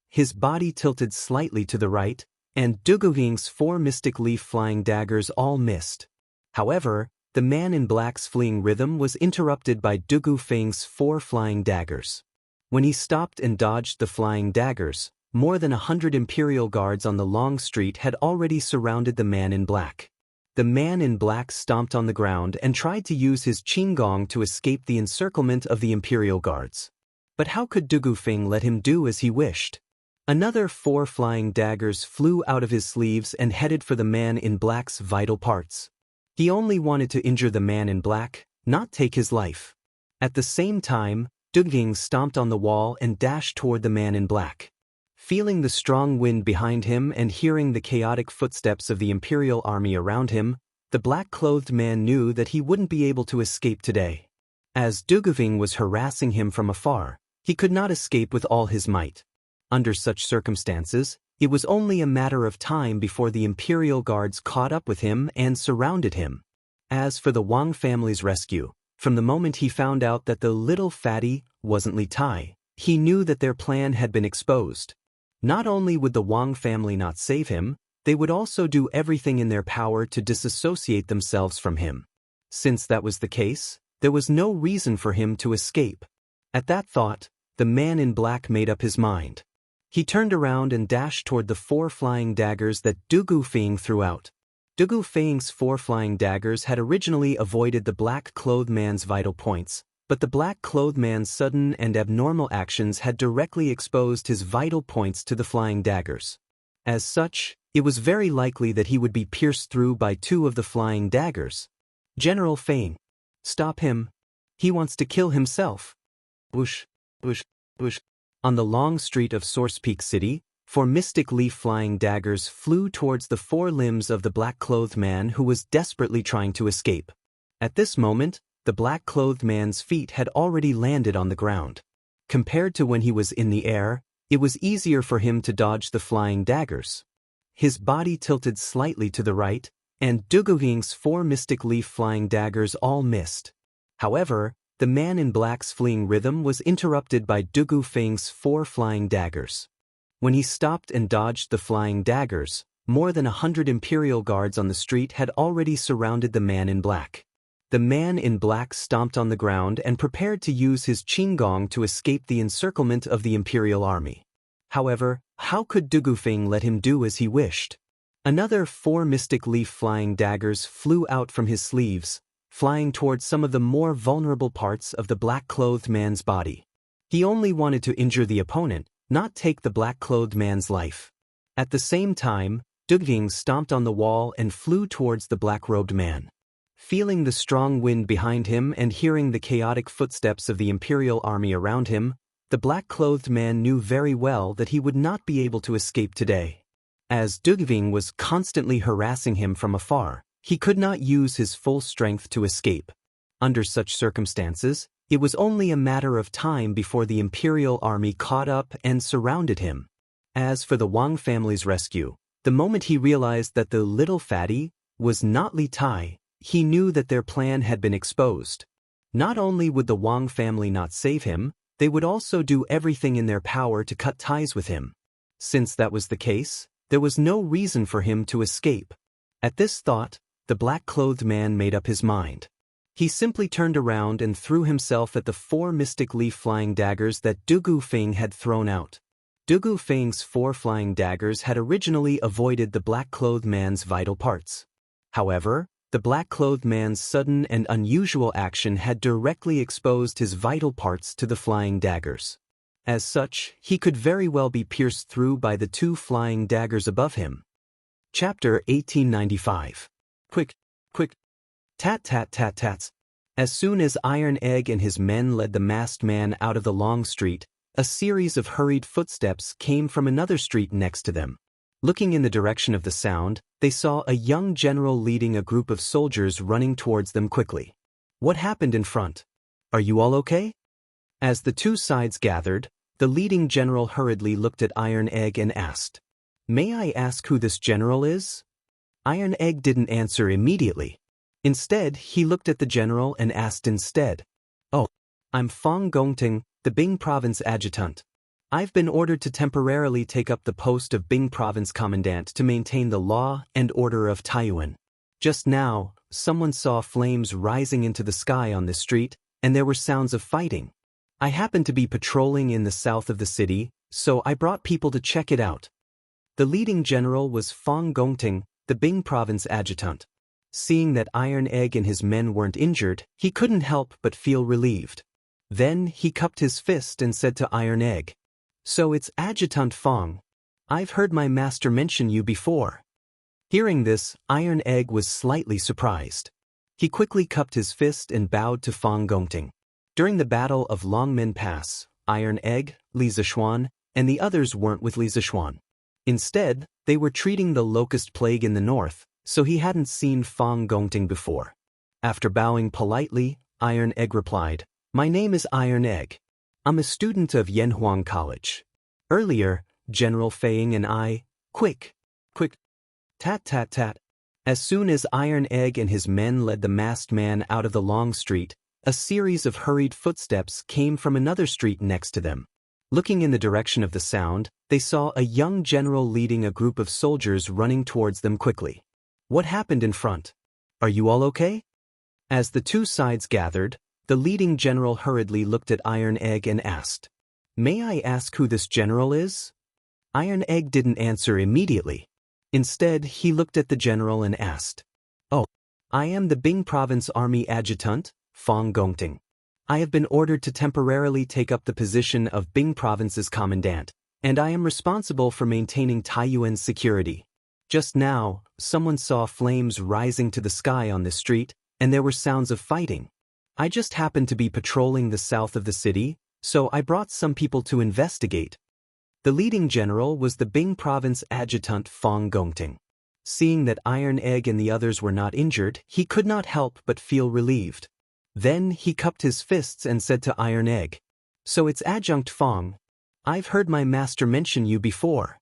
His body tilted slightly to the right, and Dugufeng's 4 mystic leaf-flying daggers all missed. However, the man in black's fleeing rhythm was interrupted by Dugufeng's 4 flying daggers. When he stopped and dodged the flying daggers, more than 100 Imperial guards on the long street had already surrounded the man in black. The man in black stomped on the ground and tried to use his qinggong to escape the encirclement of the Imperial guards. But how could Dugufeng let him do as he wished? Another 4 flying daggers flew out of his sleeves and headed for the man in black's vital parts. He only wanted to injure the man in black, not take his life. At the same time, Dugufeng stomped on the wall and dashed toward the man in black. Feeling the strong wind behind him and hearing the chaotic footsteps of the Imperial army around him, the black-clothed man knew that he wouldn't be able to escape today. As Dugufeng was harassing him from afar, he could not escape with all his might. Under such circumstances, it was only a matter of time before the Imperial guards caught up with him and surrounded him. As for the Wang family's rescue, from the moment he found out that the little fatty wasn't Li Tai, he knew that their plan had been exposed. Not only would the Wang family not save him, they would also do everything in their power to disassociate themselves from him. Since that was the case, there was no reason for him to escape. At that thought, the man in black made up his mind. He turned around and dashed toward the 4 flying daggers that Dugufeng threw out. Dugufeng's 4 flying daggers had originally avoided the black-clothed man's vital points, but the black-clothed man's sudden and abnormal actions had directly exposed his vital points to the flying daggers. As such, it was very likely that he would be pierced through by 2 of the flying daggers. General Feng. Stop him. He wants to kill himself. Whoosh, whoosh, whoosh. On the long street of Source Peak City, 4 mystic leaf-flying daggers flew towards the 4 limbs of the black-clothed man who was desperately trying to escape. At this moment, the black-clothed man's feet had already landed on the ground. Compared to when he was in the air, it was easier for him to dodge the flying daggers. His body tilted slightly to the right, and Duguging's 4 mystic leaf flying daggers all missed. However, the man in black's fleeing rhythm was interrupted by Dugu Feng's 4 flying daggers. When he stopped and dodged the flying daggers, more than 100 Imperial guards on the street had already surrounded the man in black. The man in black stomped on the ground and prepared to use his qinggong to escape the encirclement of the Imperial army. However, how could Dugu Feng let him do as he wished? Another 4 mystic leaf flying daggers flew out from his sleeves, flying towards some of the more vulnerable parts of the black-clothed man's body. He only wanted to injure the opponent, not take the black-clothed man's life. At the same time, Duging stomped on the wall and flew towards the black-robed man. Feeling the strong wind behind him and hearing the chaotic footsteps of the Imperial army around him, the black-clothed man knew very well that he would not be able to escape today. As Duging was constantly harassing him from afar, he could not use his full strength to escape. Under such circumstances, it was only a matter of time before the Imperial army caught up and surrounded him. As for the Wang family's rescue, the moment he realized that the little fatty was not Li Tai, he knew that their plan had been exposed. Not only would the Wang family not save him, they would also do everything in their power to cut ties with him. Since that was the case, there was no reason for him to escape. At this thought, the black-clothed man made up his mind. He simply turned around and threw himself at the 4 mystic leaf flying daggers that Dugu Feng had thrown out. Dugu Feng's 4 flying daggers had originally avoided the black-clothed man's vital parts. However, the black-clothed man's sudden and unusual action had directly exposed his vital parts to the flying daggers. As such, he could very well be pierced through by the 2 flying daggers above him. Chapter 1895. Quick, quick, tat-tat-tat-tats. As soon as Iron Egg and his men led the masked man out of the long street, a series of hurried footsteps came from another street next to them. Looking in the direction of the sound, they saw a young general leading a group of soldiers running towards them quickly. What happened in front? Are you all okay? As the 2 sides gathered, the leading general hurriedly looked at Iron Egg and asked, "May I ask who this general is?" Iron Egg didn't answer immediately. Instead, he looked at the general and asked instead, "Oh, I'm Fong Gongting, the Bing Province Adjutant. I've been ordered to temporarily take up the post of Bing Province Commandant to maintain the law and order of Taiyuan. Just now, someone saw flames rising into the sky on this street, and there were sounds of fighting. I happened to be patrolling in the south of the city, so I brought people to check it out." The leading general was Fong Gongting, the Bing Province Adjutant. Seeing that Iron Egg and his men weren't injured, he couldn't help but feel relieved. Then he cupped his fist and said to Iron Egg, "So it's Adjutant Fong. I've heard my master mention you before." Hearing this, Iron Egg was slightly surprised. He quickly cupped his fist and bowed to Fong Gongting. During the Battle of Longmen Pass, Iron Egg, Li Zishuan, and the others weren't with Li Zishuan. Instead, they were treating the locust plague in the north, so he hadn't seen Fong Gongting before. After bowing politely, Iron Egg replied, "My name is Iron Egg. I'm a student of Yanhuang College. Earlier, General Feiying and I, quick, tat-tat-tat." As soon as Iron Egg and his men led the masked man out of the long street, a series of hurried footsteps came from another street next to them. Looking in the direction of the sound, they saw a young general leading a group of soldiers running towards them quickly. What happened in front? Are you all okay? As the 2 sides gathered, the leading general hurriedly looked at Iron Egg and asked, "May I ask who this general is?" Iron Egg didn't answer immediately. Instead, he looked at the general and asked, "Oh, I am the Bing Province Army Adjutant, Fong Gongting. I have been ordered to temporarily take up the position of Bing Province's Commandant, and I am responsible for maintaining Taiyuan's security. Just now, someone saw flames rising to the sky on this street, and there were sounds of fighting. I just happened to be patrolling the south of the city, so I brought some people to investigate." The leading general was the Bing Province Adjutant Fong Gongting. Seeing that Iron Egg and the others were not injured, he could not help but feel relieved. Then he cupped his fists and said to Iron Egg, "So it's Adjunct Fong. I've heard my master mention you before."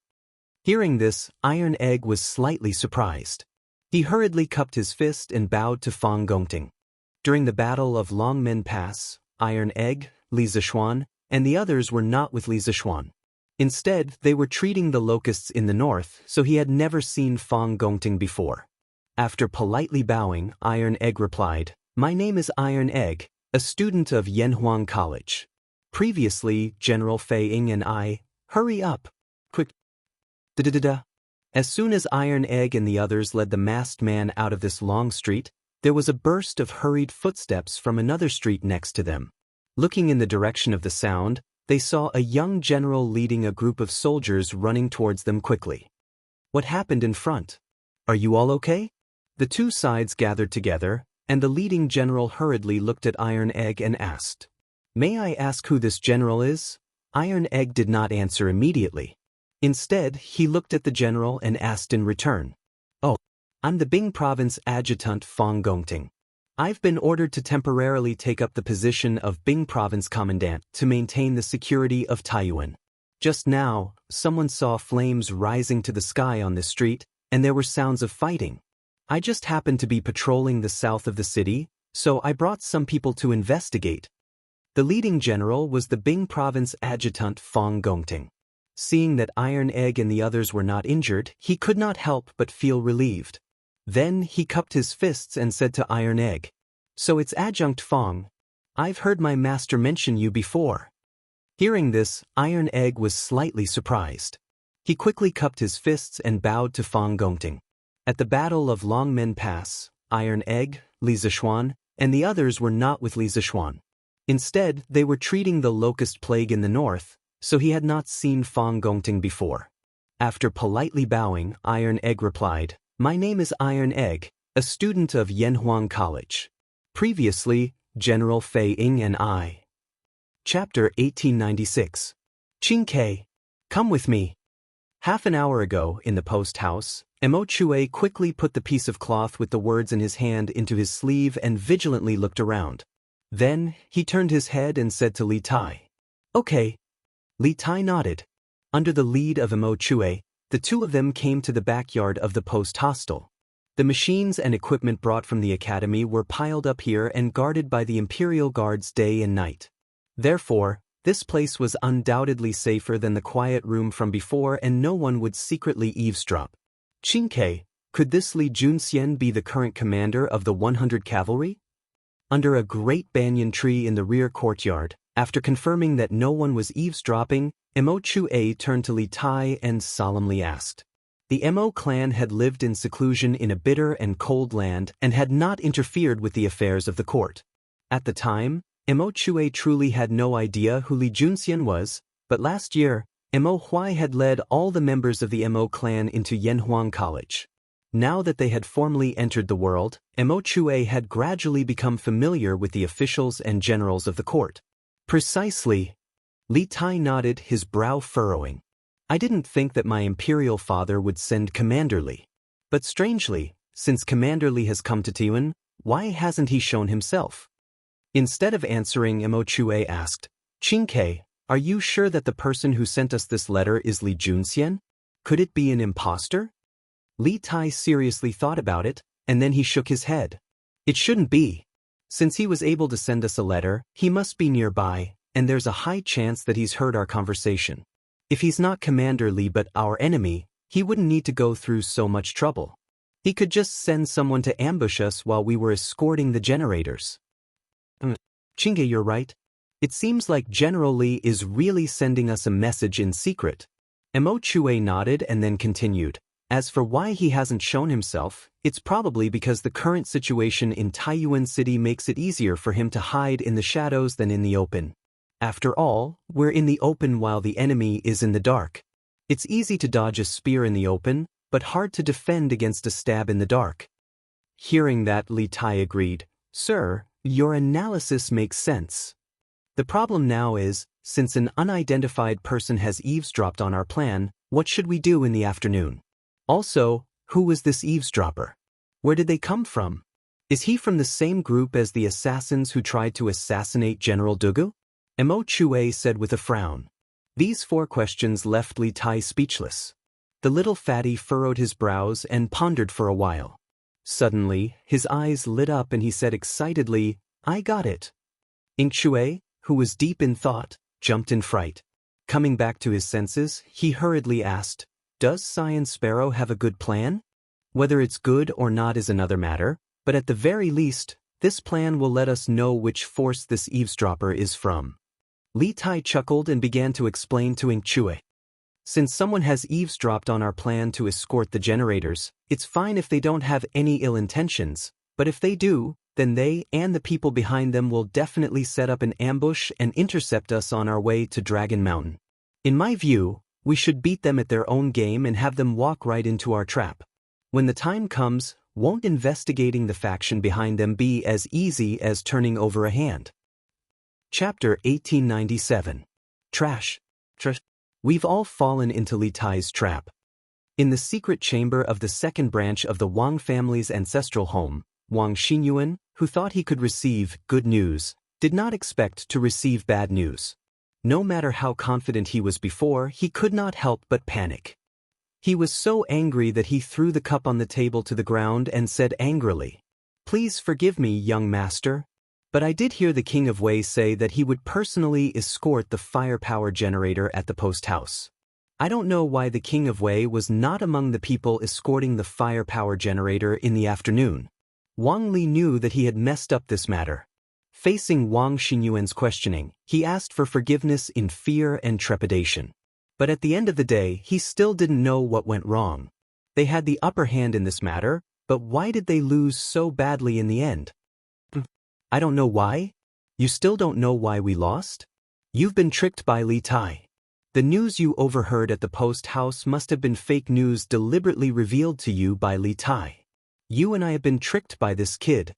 Hearing this, Iron Egg was slightly surprised. He hurriedly cupped his fist and bowed to Fong Gongting. During the Battle of Longmen Pass, Iron Egg, Li Zishuan, and the others were not with Li Zishuan. Instead, they were treating the locusts in the north, so he had never seen Fong Gongting before. After politely bowing, Iron Egg replied, "My name is Iron Egg, a student of Yanhuang College. Previously, General Fei Ying and I, hurry up. Quick. Da-da-da-da." As soon as Iron Egg and the others led the masked man out of this long street, there was a burst of hurried footsteps from another street next to them. Looking in the direction of the sound, they saw a young general leading a group of soldiers running towards them quickly. What happened in front? Are you all okay? The two sides gathered together, and the leading general hurriedly looked at Iron Egg and asked, "May I ask who this general is?" Iron Egg did not answer immediately. Instead, he looked at the general and asked in return, "Oh, I'm the Bing Province Adjutant Fong Gongting. I've been ordered to temporarily take up the position of Bing Province Commandant to maintain the security of Taiyuan. Just now, someone saw flames rising to the sky on this street, and there were sounds of fighting. I just happened to be patrolling the south of the city, so I brought some people to investigate." The leading general was the Bing Province Adjutant Fong Gongting. Seeing that Iron Egg and the others were not injured, he could not help but feel relieved. Then he cupped his fists and said to Iron Egg, "So it's Adjunct Fong. I've heard my master mention you before." Hearing this, Iron Egg was slightly surprised. He quickly cupped his fists and bowed to Fong Gongting. At the Battle of Longmen Pass, Iron Egg, Li Zishuan, and the others were not with Li Zishuan. Instead, they were treating the locust plague in the north, so he had not seen Fong Gongting before. After politely bowing, Iron Egg replied, "My name is Iron Egg, a student of Yanhuang College. Previously, General Fei Ying and I." Chapter 1896. Qingke, come with me. Half an hour ago, in the post house, Mo Chue quickly put the piece of cloth with the words in his hand into his sleeve and vigilantly looked around. Then, he turned his head and said to Li Tai, "Okay." Li Tai nodded. Under the lead of Mo Chue, the two of them came to the backyard of the post hostel. The machines and equipment brought from the academy were piled up here and guarded by the Imperial Guards day and night. Therefore, this place was undoubtedly safer than the quiet room from before, and no one would secretly eavesdrop. Qingke, could this Li Junxian be the current commander of the 100 cavalry? Under a great banyan tree in the rear courtyard, after confirming that no one was eavesdropping, Mo Chue turned to Li Tai and solemnly asked. The Mo clan had lived in seclusion in a bitter and cold land and had not interfered with the affairs of the court. At the time, Mo Chue truly had no idea who Li Junxian was, but last year, Mo Huai had led all the members of the Mo clan into Yanhuang College. Now that they had formally entered the world, Mo Chue had gradually become familiar with the officials and generals of the court. Precisely. Li Tai nodded, his brow furrowing. I didn't think that my imperial father would send Commander Li. But strangely, since Commander Li has come to Taiyuan, why hasn't he shown himself? Instead of answering, Mo Chue asked, Qingke, are you sure that the person who sent us this letter is Li Junxian? Could it be an impostor? Li Tai seriously thought about it, and then he shook his head. It shouldn't be. Since he was able to send us a letter, he must be nearby, and there's a high chance that he's heard our conversation. If he's not Commander Li but our enemy, he wouldn't need to go through so much trouble. He could just send someone to ambush us while we were escorting the generators. Qingke, you're right. It seems like General Li is really sending us a message in secret. Mo Chue nodded and then continued. As for why he hasn't shown himself, it's probably because the current situation in Taiyuan City makes it easier for him to hide in the shadows than in the open. After all, we're in the open while the enemy is in the dark. It's easy to dodge a spear in the open, but hard to defend against a stab in the dark. Hearing that, Li Tai agreed. Sir, your analysis makes sense. The problem now is, since an unidentified person has eavesdropped on our plan, what should we do in the afternoon? Also, Who was this eavesdropper? Where did they come from? Is he from the same group as the assassins who tried to assassinate General Dugu? Mo Chue said with a frown. These 4 questions left Li Tai speechless. The little fatty furrowed his brows and pondered for a while. Suddenly, his eyes lit up and he said excitedly, I got it. Ing Chue, who was deep in thought, jumped in fright. Coming back to his senses, he hurriedly asked, Does Cyan Sparrow have a good plan? Whether it's good or not is another matter, but at the very least, this plan will let us know which force this eavesdropper is from. Li Tai chuckled and began to explain to Ing Chue. Since someone has eavesdropped on our plan to escort the generators, it's fine if they don't have any ill intentions, but if they do, then they and the people behind them will definitely set up an ambush and intercept us on our way to Dragon Mountain. In my view, we should beat them at their own game and have them walk right into our trap. When the time comes, won't investigating the faction behind them be as easy as turning over a hand? Chapter 1897. Trash. We've all fallen into Li Tai's trap. In the secret chamber of the second branch of the Wang family's ancestral home, Wang Xinyuan, who thought he could receive good news, did not expect to receive bad news. No matter how confident he was before, he could not help but panic. He was so angry that he threw the cup on the table to the ground and said angrily, Please forgive me, young master, but I did hear the King of Wei say that he would personally escort the firepower generator at the post house. I don't know why the King of Wei was not among the people escorting the firepower generator in the afternoon. Wang Li knew that he had messed up this matter. Facing Wang Xinyuan's questioning, he asked for forgiveness in fear and trepidation. But at the end of the day, he still didn't know what went wrong. They had the upper hand in this matter, but why did they lose so badly in the end? I don't know why? You still don't know why we lost? You've been tricked by Li Tai. The news you overheard at the post house must have been fake news deliberately revealed to you by Li Tai. You and I have been tricked by this kid.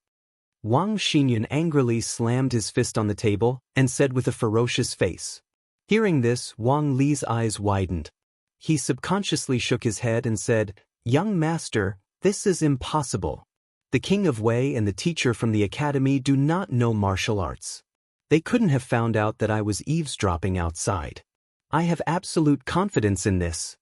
Wang Xinyuan angrily slammed his fist on the table and said with a ferocious face. Hearing this, Wang Li's eyes widened. He subconsciously shook his head and said, Young master, this is impossible. The King of Wei and the teacher from the academy do not know martial arts. They couldn't have found out that I was eavesdropping outside. I have absolute confidence in this.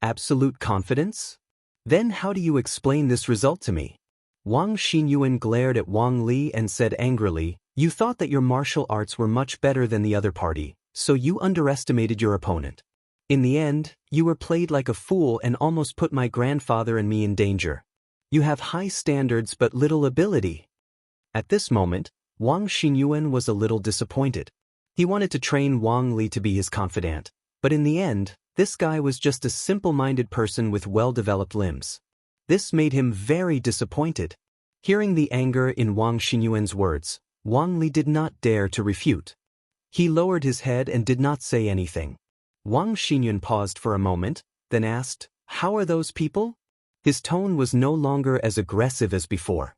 Absolute confidence? Then how do you explain this result to me? Wang Xinyuan glared at Wang Li and said angrily, You thought that your martial arts were much better than the other party, so you underestimated your opponent. In the end, you were played like a fool and almost put my grandfather and me in danger. You have high standards but little ability. At this moment, Wang Xinyuan was a little disappointed. He wanted to train Wang Li to be his confidant, but in the end, this guy was just a simple-minded person with well-developed limbs. This made him very disappointed. Hearing the anger in Wang Xinyuan's words, Wang Li did not dare to refute. He lowered his head and did not say anything. Wang Xinyuan paused for a moment, then asked, How are those people? His tone was no longer as aggressive as before.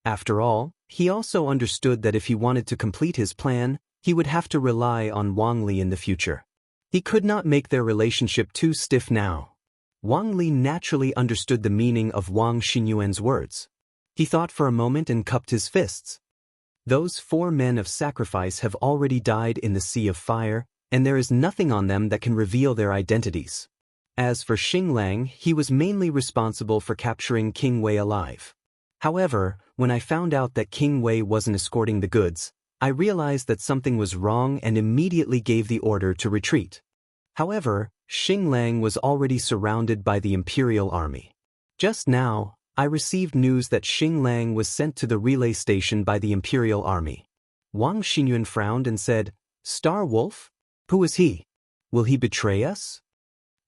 After all, he also understood that if he wanted to complete his plan, he would have to rely on Wang Li in the future. He could not make their relationship too stiff now. Wang Li naturally understood the meaning of Wang Xinyuan's words. He thought for a moment and cupped his fists. Those 4 men of sacrifice have already died in the Sea of Fire, and there is nothing on them that can reveal their identities. As for Xinglang, he was mainly responsible for capturing King Wei alive. However, when I found out that King Wei wasn't escorting the goods, I realized that something was wrong and immediately gave the order to retreat. However, Xinglang was already surrounded by the Imperial Army. Just now, I received news that Xinglang was sent to the relay station by the Imperial Army. Wang Xinyuan frowned and said, Star Wolf? Who is he? Will he betray us?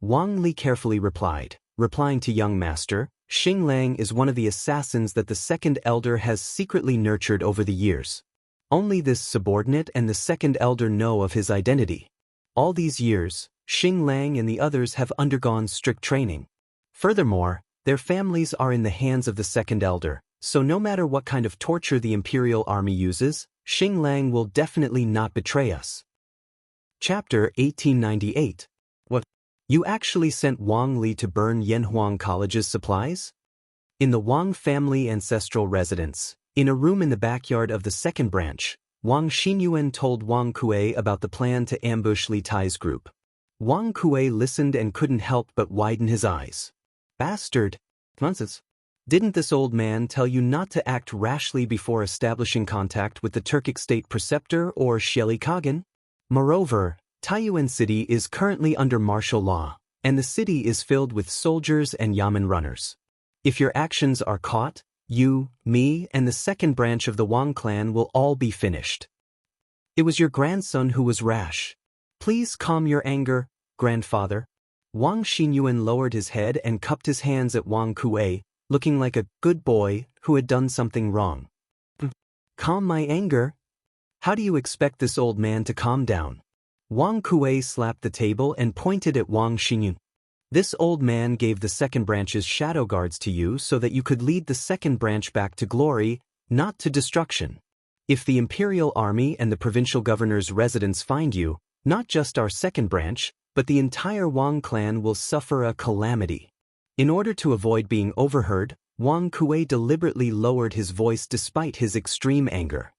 Wang Li carefully replied, replying to young master, Xinglang is one of the assassins that the second elder has secretly nurtured over the years. Only this subordinate and the second elder know of his identity. All these years, Xinglang and the others have undergone strict training. Furthermore, their families are in the hands of the second elder, so no matter what kind of torture the Imperial Army uses, Xinglang will definitely not betray us. Chapter 1898. What? You actually sent Wang Li to burn Yanhuang College's supplies? In the Wang family ancestral residence, in a room in the backyard of the second branch, Wang Xinyuan told Wang Kuei about the plan to ambush Li Tai's group. Wang Kuei listened and couldn't help but widen his eyes. Bastard! Nonsense. Didn't this old man tell you not to act rashly before establishing contact with the Turkic state preceptor or Sheli Kagan? Moreover, Taiyuan City is currently under martial law, and the city is filled with soldiers and yamen runners. If your actions are caught, you, me, and the second branch of the Wang clan will all be finished. It was your grandson who was rash. Please calm your anger, grandfather. Wang Xinyuan lowered his head and cupped his hands at Wang Kuei, looking like a good boy who had done something wrong. Calm my anger? How do you expect this old man to calm down? Wang Kuei slapped the table and pointed at Wang Xinyuan. This old man gave the second branch's shadow guards to you so that you could lead the second branch back to glory, not to destruction. If the imperial army and the provincial governor's residence find you, not just our second branch, but the entire Wang clan will suffer a calamity. In order to avoid being overheard, Wang Kuei deliberately lowered his voice despite his extreme anger.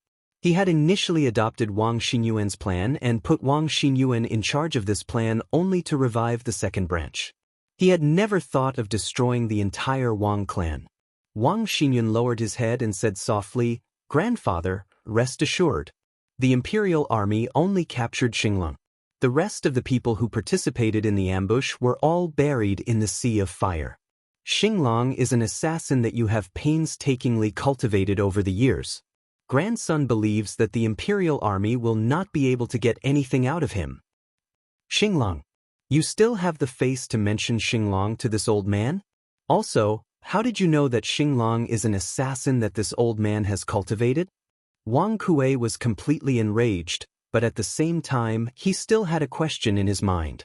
He had initially adopted Wang Xinyuan's plan and put Wang Xinyuan in charge of this plan only to revive the second branch. He had never thought of destroying the entire Wang clan. Wang Xinyuan lowered his head and said softly, "Grandfather, rest assured. The imperial army only captured Xinglong. The rest of the people who participated in the ambush were all buried in the sea of fire. Xinglong is an assassin that you have painstakingly cultivated over the years. Grandson believes that the imperial army will not be able to get anything out of him." Xinglong. You still have the face to mention Xinglong to this old man? Also, how did you know that Xinglong is an assassin that this old man has cultivated? Wang Kuei was completely enraged, but at the same time, he still had a question in his mind.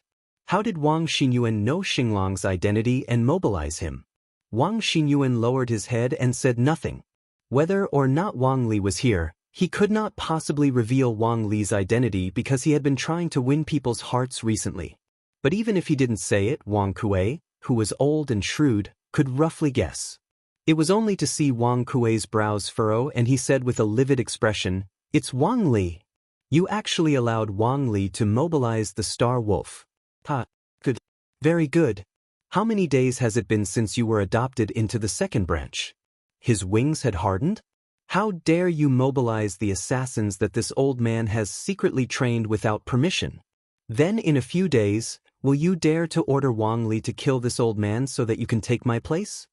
How did Wang Xinyuan know Xinglong's identity and mobilize him? Wang Xinyuan lowered his head and said nothing. Whether or not Wang Li was here, he could not possibly reveal Wang Li's identity because he had been trying to win people's hearts recently. But even if he didn't say it, Wang Kuei, who was old and shrewd, could roughly guess. It was only to see Wang Kuei's brows furrow and he said with a livid expression, "It's Wang Li. You actually allowed Wang Li to mobilize the Star Wolf." Ha, good. Very good. How many days has it been since you were adopted into the second branch? His wings had hardened? How dare you mobilize the assassins that this old man has secretly trained without permission? Then in a few days, will you dare to order Wang Li to kill this old man so that you can take my place?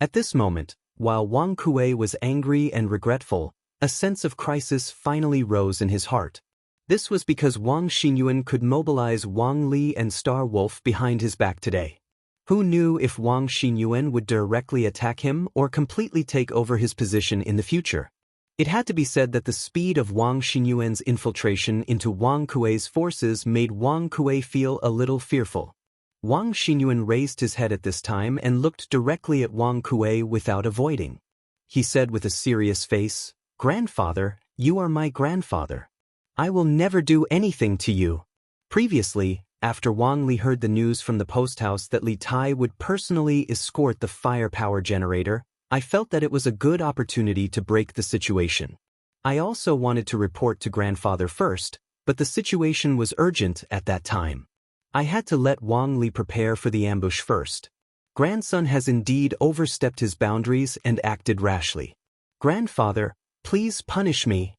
At this moment, while Wang Kuei was angry and regretful, a sense of crisis finally rose in his heart. This was because Wang Xinyuan could mobilize Wang Li and Star Wolf behind his back today. Who knew if Wang Xinyuan would directly attack him or completely take over his position in the future? It had to be said that the speed of Wang Xinyuan's infiltration into Wang Kuei's forces made Wang Kuei feel a little fearful. Wang Xinyuan raised his head at this time and looked directly at Wang Kuei without avoiding. He said with a serious face, "Grandfather, you are my grandfather. I will never do anything to you." Previously, after Wang Li heard the news from the post house that Li Tai would personally escort the firepower generator, I felt that it was a good opportunity to break the situation. I also wanted to report to grandfather first, but the situation was urgent at that time. I had to let Wang Li prepare for the ambush first. Grandson has indeed overstepped his boundaries and acted rashly. Grandfather, please punish me.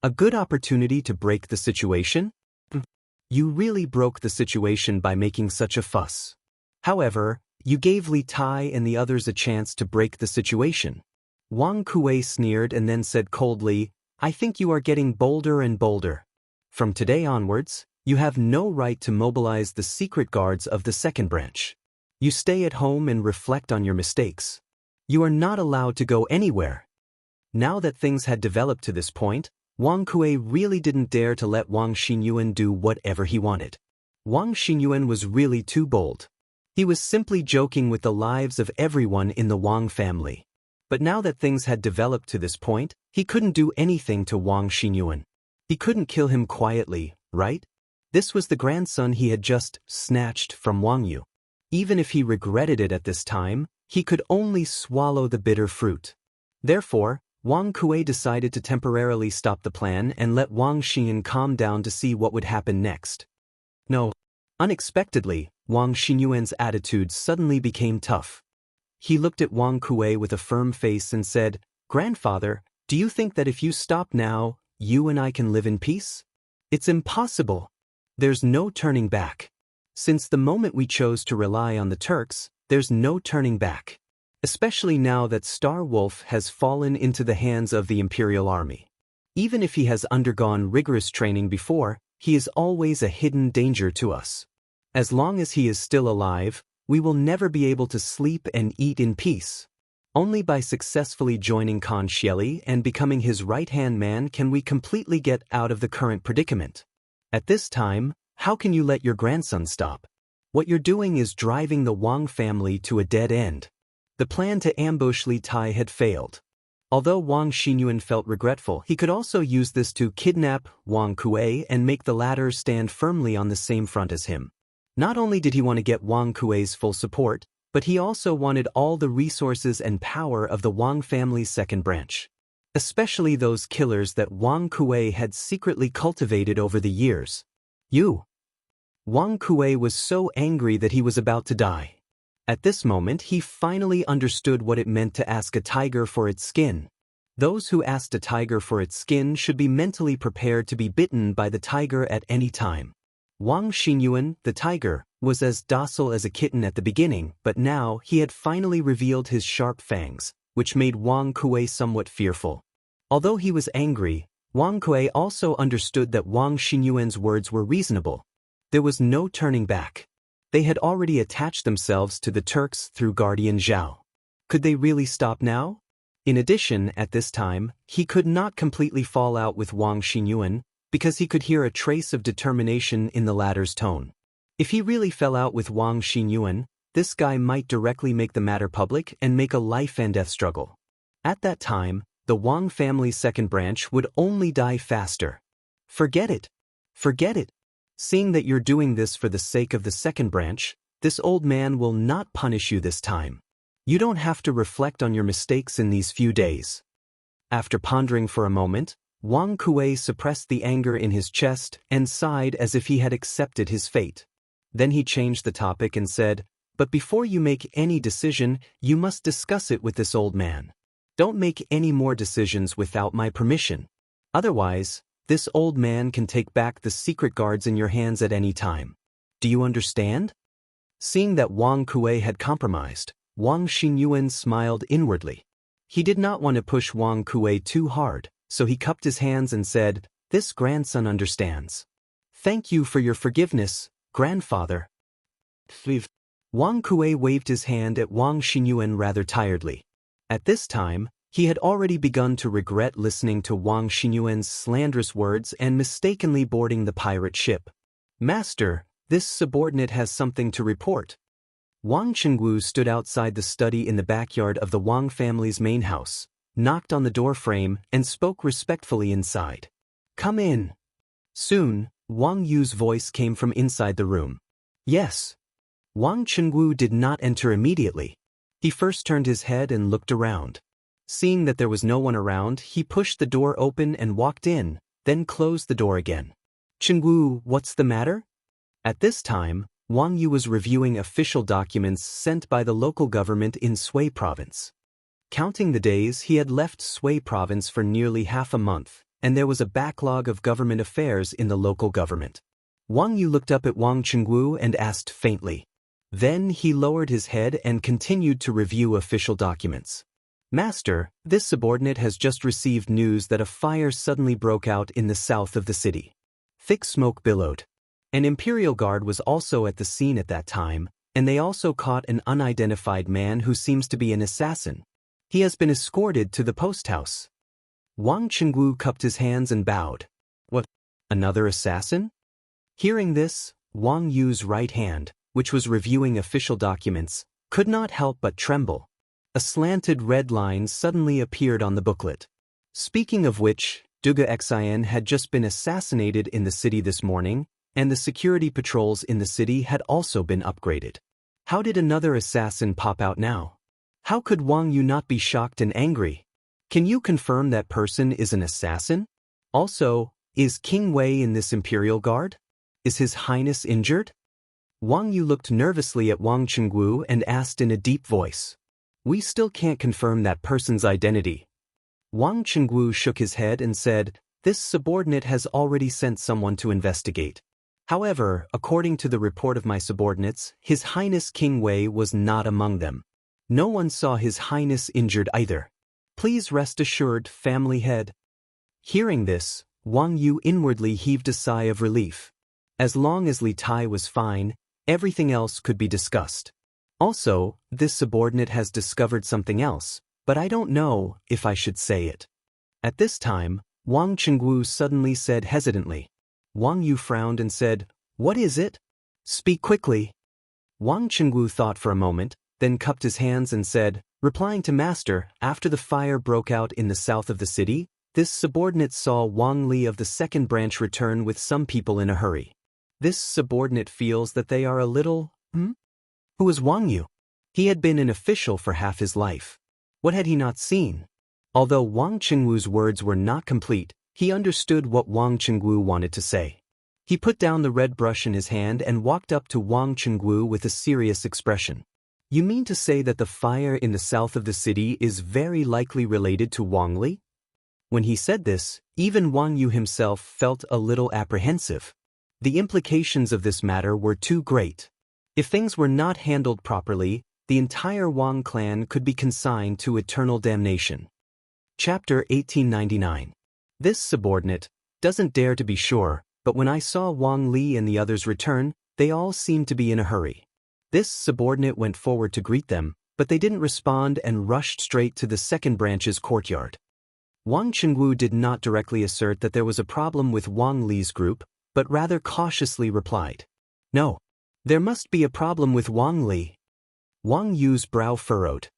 A good opportunity to break the situation? You really broke the situation by making such a fuss. However, you gave Li Tai and the others a chance to break the situation. Wang Kuei sneered and then said coldly, "I think you are getting bolder and bolder. From today onwards, you have no right to mobilize the secret guards of the second branch. You stay at home and reflect on your mistakes. You are not allowed to go anywhere." Now that things had developed to this point, Wang Kuei really didn't dare to let Wang Xinyuan do whatever he wanted. Wang Xinyuan was really too bold. He was simply joking with the lives of everyone in the Wang family. But now that things had developed to this point, he couldn't do anything to Wang Xinyuan. He couldn't kill him quietly, right? This was the grandson he had just snatched from Wang Yu. Even if he regretted it at this time, he could only swallow the bitter fruit. Therefore, Wang Kuei decided to temporarily stop the plan and let Wang Xinyan calm down to see what would happen next. No. Unexpectedly, Wang Xinyuan's attitude suddenly became tough. He looked at Wang Kuei with a firm face and said, "Grandfather, do you think that if you stop now, you and I can live in peace? It's impossible. There's no turning back. Since the moment we chose to rely on the Turks, there's no turning back. Especially now that Star Wolf has fallen into the hands of the Imperial Army. Even if he has undergone rigorous training before, he is always a hidden danger to us. As long as he is still alive, we will never be able to sleep and eat in peace. Only by successfully joining Khan Xieli and becoming his right-hand man can we completely get out of the current predicament. At this time, how can you let your grandson stop? What you're doing is driving the Wang family to a dead end." The plan to ambush Li Tai had failed. Although Wang Xinyuan felt regretful, he could also use this to kidnap Wang Kuei and make the latter stand firmly on the same front as him. Not only did he want to get Wang Kuei's full support, but he also wanted all the resources and power of the Wang family's second branch. Especially those killers that Wang Kuei had secretly cultivated over the years. Wang Kuei was so angry that he was about to die. At this moment, he finally understood what it meant to ask a tiger for its skin. Those who asked a tiger for its skin should be mentally prepared to be bitten by the tiger at any time. Wang Xinyuan, the tiger, was as docile as a kitten at the beginning, but now he had finally revealed his sharp fangs, which made Wang Kuei somewhat fearful. Although he was angry, Wang Kuei also understood that Wang Xinyuan's words were reasonable. There was no turning back. They had already attached themselves to the Turks through Guardian Zhao. Could they really stop now? In addition, at this time, he could not completely fall out with Wang Xinyuan because he could hear a trace of determination in the latter's tone. If he really fell out with Wang Xinyuan, this guy might directly make the matter public and make a life-and-death struggle. At that time, the Wang family's second branch would only die faster. Forget it. Forget it. Seeing that you're doing this for the sake of the second branch, this old man will not punish you this time. You don't have to reflect on your mistakes in these few days. After pondering for a moment, Wang Kuei suppressed the anger in his chest and sighed as if he had accepted his fate. Then he changed the topic and said, "But before you make any decision, you must discuss it with this old man. Don't make any more decisions without my permission. Otherwise, this old man can take back the secret guards in your hands at any time. Do you understand?" Seeing that Wang Kuei had compromised, Wang Xinyuan smiled inwardly. He did not want to push Wang Kuei too hard, so he cupped his hands and said, "This grandson understands. Thank you for your forgiveness, grandfather." Wang Kuei waved his hand at Wang Xinyuan rather tiredly. At this time, he had already begun to regret listening to Wang Xinyuan's slanderous words and mistakenly boarding the pirate ship. "Master, this subordinate has something to report." Wang Chengwu stood outside the study in the backyard of the Wang family's main house, knocked on the door frame, and spoke respectfully inside. "Come in." Soon, Wang Yu's voice came from inside the room. "Yes." Wang Chengwu did not enter immediately. He first turned his head and looked around. Seeing that there was no one around, he pushed the door open and walked in, then closed the door again. "Chengwu, what's the matter?" At this time, Wang Yu was reviewing official documents sent by the local government in Sui Province. Counting the days, he had left Sui Province for nearly half a month, and there was a backlog of government affairs in the local government. Wang Yu looked up at Wang Chengwu and asked faintly. Then he lowered his head and continued to review official documents. "Master, this subordinate has just received news that a fire suddenly broke out in the south of the city." Thick smoke billowed. An imperial guard was also at the scene at that time, and they also caught an unidentified man who seems to be an assassin. He has been escorted to the post house. Wang Chengwu cupped his hands and bowed. "What? Another assassin?" Hearing this, Wang Yu's right hand, which was reviewing official documents, could not help but tremble. A slanted red line suddenly appeared on the booklet. Speaking of which, Duga Xian had just been assassinated in the city this morning, and the security patrols in the city had also been upgraded. How did another assassin pop out now? How could Wang Yu not be shocked and angry? Can you confirm that person is an assassin? Also, is King Wei in this Imperial Guard? Is His Highness injured? Wang Yu looked nervously at Wang Chenggu and asked in a deep voice. We still can't confirm that person's identity. Wang Chenggu shook his head and said, this subordinate has already sent someone to investigate. However, according to the report of my subordinates, His Highness King Wei was not among them. No one saw His Highness injured either. Please rest assured, family head. Hearing this, Wang Yu inwardly heaved a sigh of relief. As long as Li Tai was fine, everything else could be discussed. Also, this subordinate has discovered something else, but I don't know if I should say it. At this time, Wang Chenggu suddenly said hesitantly. Wang Yu frowned and said, what is it? Speak quickly. Wang Chenggu thought for a moment, then cupped his hands and said, replying to Master, after the fire broke out in the south of the city, this subordinate saw Wang Li of the second branch return with some people in a hurry. This subordinate feels that they are a little, Who is Wang Yu? He had been an official for half his life. What had he not seen? Although Wang Chenggu's words were not complete, he understood what Wang Chenggu wanted to say. He put down the red brush in his hand and walked up to Wang Chenggu with a serious expression. You mean to say that the fire in the south of the city is very likely related to Wang Li? When he said this, even Wang Yu himself felt a little apprehensive. The implications of this matter were too great. If things were not handled properly, the entire Wang clan could be consigned to eternal damnation. Chapter 1899. This subordinate doesn't dare to be sure, but when I saw Wang Li and the others return, they all seemed to be in a hurry. This subordinate went forward to greet them, but they didn't respond and rushed straight to the second branch's courtyard. Wang Chenggu did not directly assert that there was a problem with Wang Li's group, but rather cautiously replied, no, there must be a problem with Wang Li. Wang Yu's brow furrowed.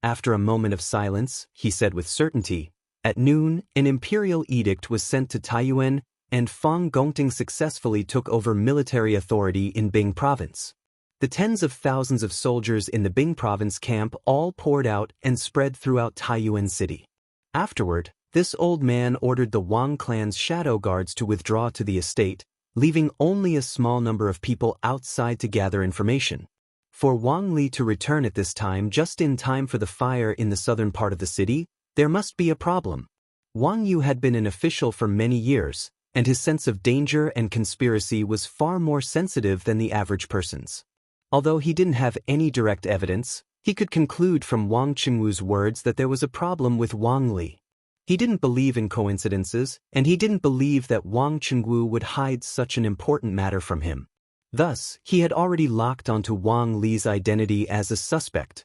After a moment of silence, he said with certainty, at noon, an imperial edict was sent to Taiyuan, and Fang Gongting successfully took over military authority in Bing province. The tens of thousands of soldiers in the Bing province camp all poured out and spread throughout Taiyuan city. Afterward, this old man ordered the Wang clan's shadow guards to withdraw to the estate, leaving only a small number of people outside to gather information. For Wang Li to return at this time just in time for the fire in the southern part of the city, there must be a problem. Wang Yu had been an official for many years, and his sense of danger and conspiracy was far more sensitive than the average person's. Although he didn't have any direct evidence, he could conclude from Wang Chenggu's words that there was a problem with Wang Li. He didn't believe in coincidences, and he didn't believe that Wang Chenggu would hide such an important matter from him. Thus, he had already locked onto Wang Li's identity as a suspect.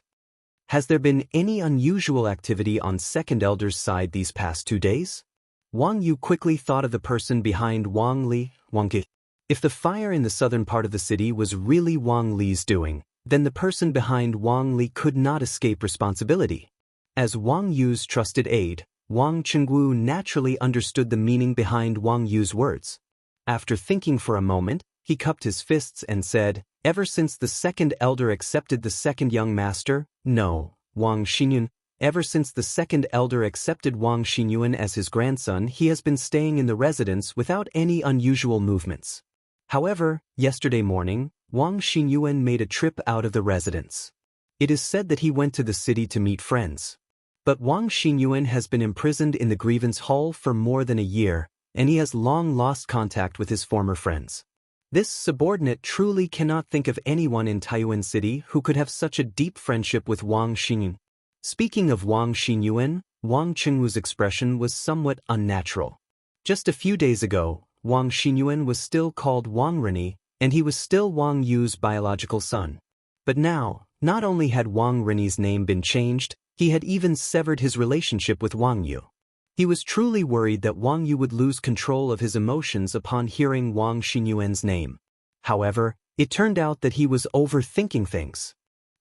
Has there been any unusual activity on Second Elder's side these past 2 days? Wang Yu quickly thought of the person behind Wang Li, Wang Ge. If the fire in the southern part of the city was really Wang Li's doing, then the person behind Wang Li could not escape responsibility. As Wang Yu's trusted aide, Wang Chenggu naturally understood the meaning behind Wang Yu's words. After thinking for a moment, he cupped his fists and said, ever since the second elder accepted the second young master, no, Wang Xinyuan, ever since the second elder accepted Wang Xinyuan as his grandson, he has been staying in the residence without any unusual movements. However, yesterday morning, Wang Xinyuan made a trip out of the residence. It is said that he went to the city to meet friends. But Wang Xinyuan has been imprisoned in the grievance hall for more than a year, and he has long lost contact with his former friends. This subordinate truly cannot think of anyone in Taiyuan City who could have such a deep friendship with Wang Xinyuan. Speaking of Wang Xinyuan, Wang Chenggu's expression was somewhat unnatural. Just a few days ago, Wang Xinyuan was still called Wang Rini, and he was still Wang Yu's biological son. But now, not only had Wang Rini's name been changed, he had even severed his relationship with Wang Yu. He was truly worried that Wang Yu would lose control of his emotions upon hearing Wang Xinyuan's name. However, it turned out that he was overthinking things.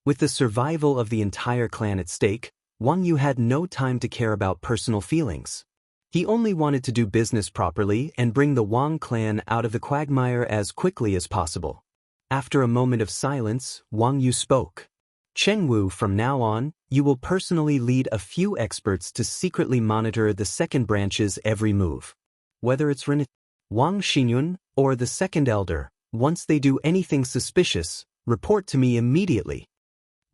With the survival of the entire clan at stake, Wang Yu had no time to care about personal feelings. He only wanted to do business properly and bring the Wang clan out of the quagmire as quickly as possible. After a moment of silence, Wang Yu spoke. Chen Wu, from now on, you will personally lead a few experts to secretly monitor the second branch's every move. Whether it's Wang Xinyun or the second elder, once they do anything suspicious, report to me immediately.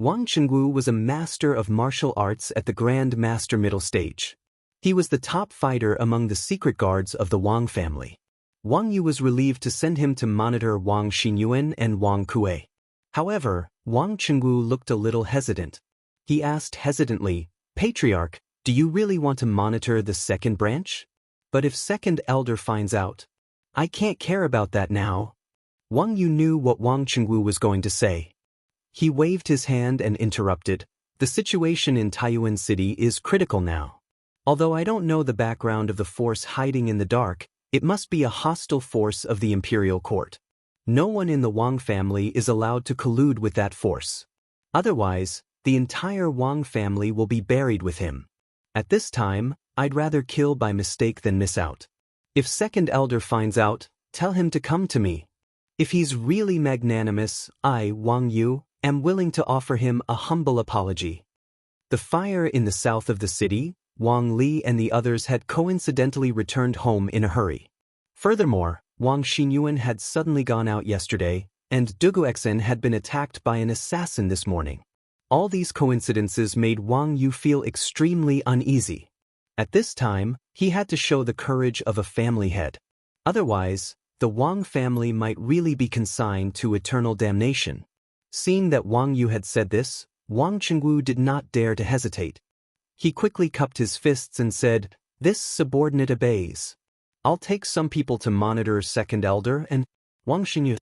Wang Chengwu was a master of martial arts at the Grand Master middle stage. He was the top fighter among the secret guards of the Wang family. Wang Yu was relieved to send him to monitor Wang Xinyuan and Wang Kuei. However, Wang Chengwu looked a little hesitant. He asked hesitantly, Patriarch, do you really want to monitor the second branch? But if second elder finds out, I can't care about that now. Wang Yu knew what Wang Chengwu was going to say. He waved his hand and interrupted, the situation in Taiyuan City is critical now. Although I don't know the background of the force hiding in the dark, it must be a hostile force of the imperial court. No one in the Wang family is allowed to collude with that force. Otherwise, the entire Wang family will be buried with him. At this time, I'd rather kill by mistake than miss out. If second elder finds out, tell him to come to me. If he's really magnanimous, I, Wang Yu, am willing to offer him a humble apology. The fire in the south of the city, Wang Li and the others had coincidentally returned home in a hurry. Furthermore, Wang Xinyuan had suddenly gone out yesterday, and Duguexen had been attacked by an assassin this morning. All these coincidences made Wang Yu feel extremely uneasy. At this time, he had to show the courage of a family head. Otherwise, the Wang family might really be consigned to eternal damnation. Seeing that Wang Yu had said this, Wang Chengwu did not dare to hesitate. He quickly cupped his fists and said, this subordinate obeys. I'll take some people to monitor second elder and Wang Xinyu.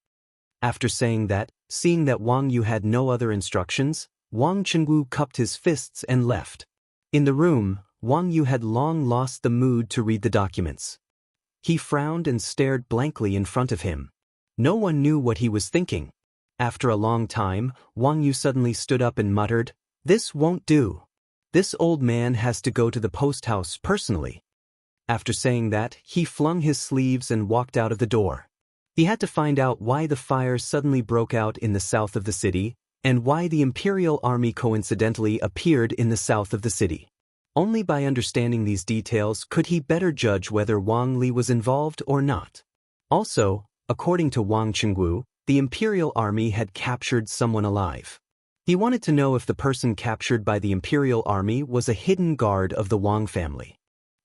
After saying that, seeing that Wang Yu had no other instructions, Wang Chengwu cupped his fists and left. In the room, Wang Yu had long lost the mood to read the documents. He frowned and stared blankly in front of him. No one knew what he was thinking. After a long time, Wang Yu suddenly stood up and muttered, this won't do. This old man has to go to the post house personally. After saying that, he flung his sleeves and walked out of the door. He had to find out why the fire suddenly broke out in the south of the city, and why the imperial army coincidentally appeared in the south of the city. Only by understanding these details could he better judge whether Wang Li was involved or not. Also, according to Wang Chengwu, the imperial army had captured someone alive. He wanted to know if the person captured by the imperial army was a hidden guard of the Wang family.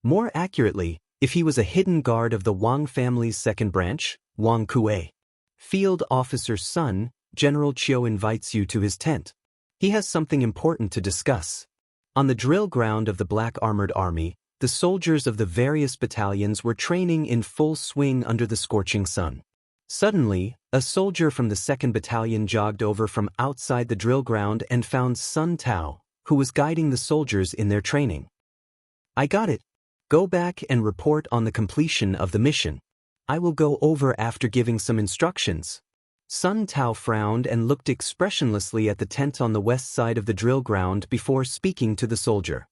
More accurately, if he was a hidden guard of the Wang family's second branch, Wang Kuei. Field Officer's son, General Chiu invites you to his tent. He has something important to discuss. On the drill ground of the Black Armored Army, the soldiers of the various battalions were training in full swing under the scorching sun. Suddenly, a soldier from the 2nd Battalion jogged over from outside the drill ground and found Sun Tao, who was guiding the soldiers in their training. I got it. Go back and report on the completion of the mission. I will go over after giving some instructions. Sun Tao frowned and looked expressionlessly at the tent on the west side of the drill ground before speaking to the soldier.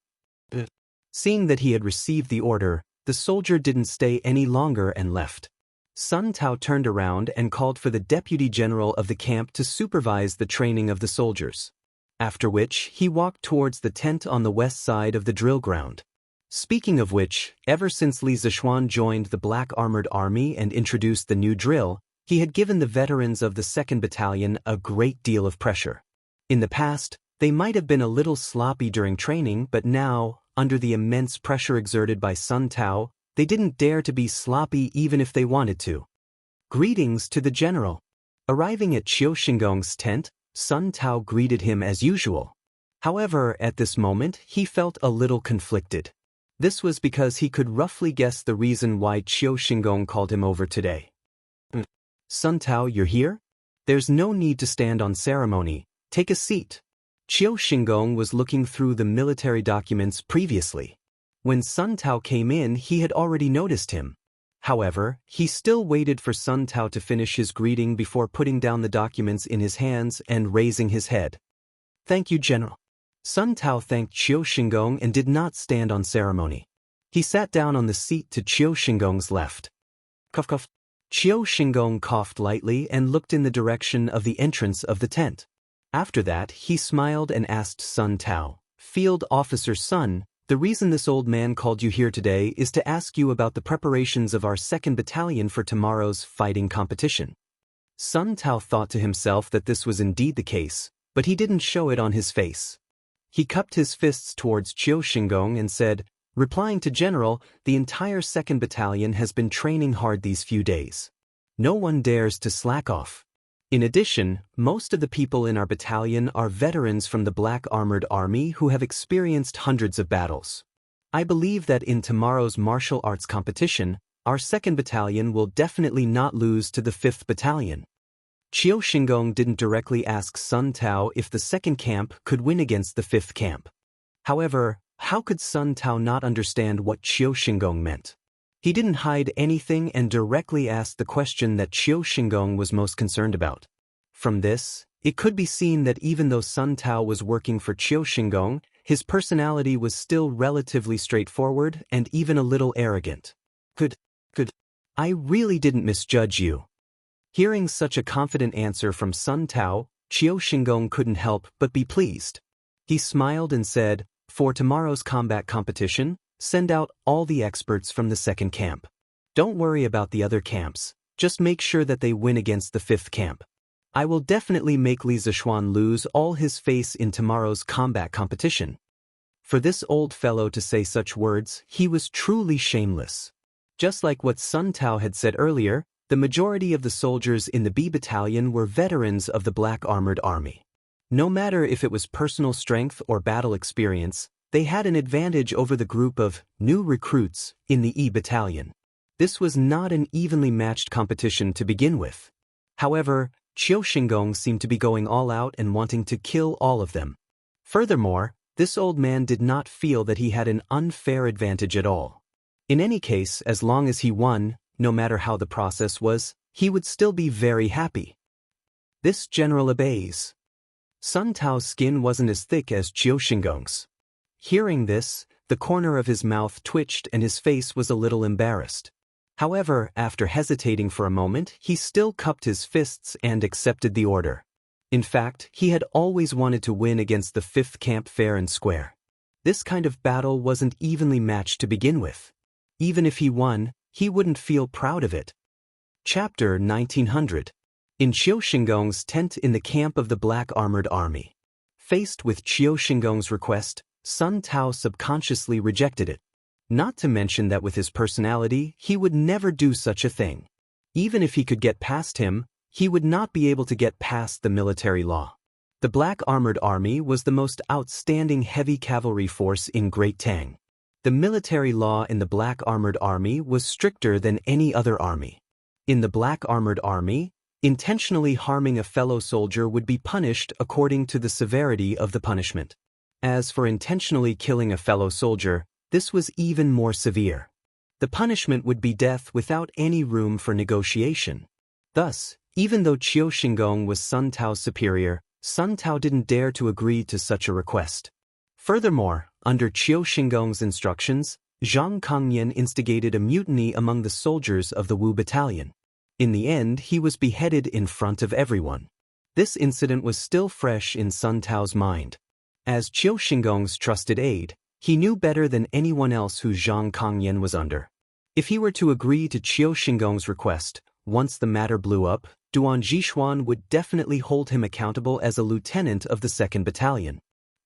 Seeing that he had received the order, the soldier didn't stay any longer and left. Sun Tao turned around and called for the deputy general of the camp to supervise the training of the soldiers. After which, he walked towards the tent on the west side of the drill ground. Speaking of which, ever since Li Zixuan joined the Black Armored Army and introduced the new drill, he had given the veterans of the 2nd Battalion a great deal of pressure. In the past, they might have been a little sloppy during training, but now, under the immense pressure exerted by Sun Tao, they didn't dare to be sloppy even if they wanted to. Greetings to the general. Arriving at Qiu Xingong's tent, Sun Tao greeted him as usual. However, at this moment, he felt a little conflicted. This was because he could roughly guess the reason why Qiu Xingong called him over today. Sun Tao, you're here? There's no need to stand on ceremony. Take a seat. Qiu Xingong was looking through the military documents previously. When Sun Tao came in, he had already noticed him. However, he still waited for Sun Tao to finish his greeting before putting down the documents in his hands and raising his head. Thank you, General. Sun Tao thanked Qiu Xingong and did not stand on ceremony. He sat down on the seat to Qiu Xingong's left. Cough cough. Qiu Xingong coughed lightly and looked in the direction of the entrance of the tent. After that, he smiled and asked Sun Tao, "Field Officer Sun, the reason this old man called you here today is to ask you about the preparations of our 2nd Battalion for tomorrow's fighting competition." Sun Tao thought to himself that this was indeed the case, but he didn't show it on his face. He cupped his fists towards Qiu Xingong and said, "Replying to General, the entire 2nd Battalion has been training hard these few days. No one dares to slack off. In addition, most of the people in our battalion are veterans from the Black Armored Army who have experienced hundreds of battles. I believe that in tomorrow's martial arts competition, our 2nd Battalion will definitely not lose to the 5th Battalion." Qiu Xingong didn't directly ask Sun Tao if the 2nd camp could win against the 5th camp. However, how could Sun Tao not understand what Qiu Xingong meant? He didn't hide anything and directly asked the question that Qiu Xingong was most concerned about. From this, it could be seen that even though Sun Tao was working for Qiu Xingong, his personality was still relatively straightforward and even a little arrogant. Could, I really didn't misjudge you." Hearing such a confident answer from Sun Tao, Qiu Xingong couldn't help but be pleased. He smiled and said, "For tomorrow's combat competition, send out all the experts from the 2nd camp. Don't worry about the other camps, just make sure that they win against the 5th camp. I will definitely make Li Zishuan lose all his face in tomorrow's combat competition." For this old fellow to say such words, he was truly shameless. Just like what Sun Tao had said earlier, the majority of the soldiers in the B Battalion were veterans of the Black Armored Army. No matter if it was personal strength or battle experience, they had an advantage over the group of new recruits in the E Battalion. This was not an evenly matched competition to begin with. However, Qiu Xingong seemed to be going all out and wanting to kill all of them. Furthermore, this old man did not feel that he had an unfair advantage at all. In any case, as long as he won, no matter how the process was, he would still be very happy. This general obeys. Sun Tao's skin wasn't as thick as Qiu Xingong's. Hearing this, the corner of his mouth twitched and his face was a little embarrassed. However, after hesitating for a moment, he still cupped his fists and accepted the order. In fact, he had always wanted to win against the 5th camp fair and square. This kind of battle wasn't evenly matched to begin with. Even if he won, he wouldn't feel proud of it. Chapter 1900. In Qiu Xingong's tent in the camp of the Black Armored Army. Faced with Qiu Xingong's request, Sun Tao subconsciously rejected it. Not to mention that with his personality, he would never do such a thing. Even if he could get past him, he would not be able to get past the military law. The Black Armored Army was the most outstanding heavy cavalry force in Great Tang. The military law in the Black Armored Army was stricter than any other army. In the Black Armored Army, intentionally harming a fellow soldier would be punished according to the severity of the punishment. As for intentionally killing a fellow soldier, this was even more severe. The punishment would be death without any room for negotiation. Thus, even though Qiu Xingong was Sun Tao's superior, Sun Tao didn't dare to agree to such a request. Furthermore, under Qiu Xingong's instructions, Zhang Kangyan instigated a mutiny among the soldiers of the Wu Battalion. In the end, he was beheaded in front of everyone. This incident was still fresh in Sun Tao's mind. As Qiu Xingong's trusted aide, he knew better than anyone else who Zhang Kangyan was under. If he were to agree to Qiu Xingong's request, once the matter blew up, Duan Zhishuan would definitely hold him accountable as a lieutenant of the 2nd Battalion.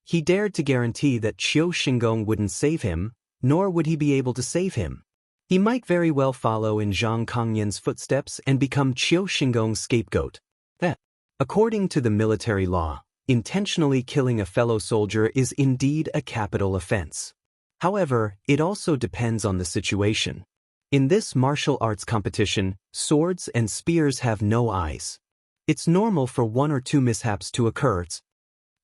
He dared to guarantee that Qiu Xingong wouldn't save him, nor would he be able to save him. He might very well follow in Zhang Kangyan's footsteps and become Qiu Xingong's scapegoat. According to the military law, intentionally killing a fellow soldier is indeed a capital offense. However, it also depends on the situation. In this martial arts competition, swords and spears have no eyes. It's normal for one or two mishaps to occur.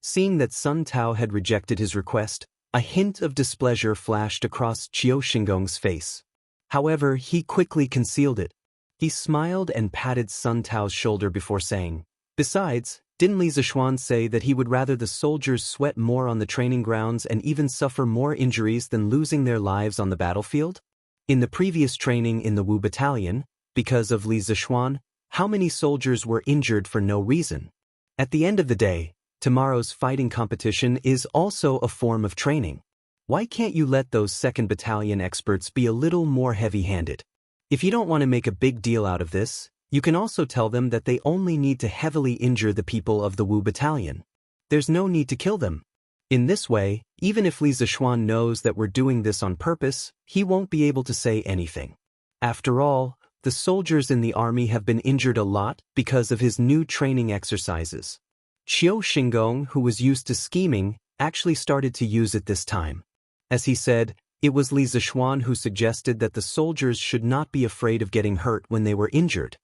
Seeing that Sun Tao had rejected his request, a hint of displeasure flashed across Qiu Xingong's face. However, he quickly concealed it. He smiled and patted Sun Tao's shoulder before saying, "Besides, Didn't Li Zishuan say that he would rather the soldiers sweat more on the training grounds and even suffer more injuries than losing their lives on the battlefield? In the previous training in the Wu Battalion, because of Li Zishuan, how many soldiers were injured for no reason? At the end of the day, tomorrow's fighting competition is also a form of training. Why can't you let those 2nd Battalion experts be a little more heavy-handed? If you don't want to make a big deal out of this, you can also tell them that they only need to heavily injure the people of the Wu Battalion. There's no need to kill them. In this way, even if Li Zishuan knows that we're doing this on purpose, he won't be able to say anything. After all, the soldiers in the army have been injured a lot because of his new training exercises. Qiu Xingong, who was used to scheming, actually started to use it this time. As he said, it was Li Zishuan who suggested that the soldiers should not be afraid of getting hurt when they were injured.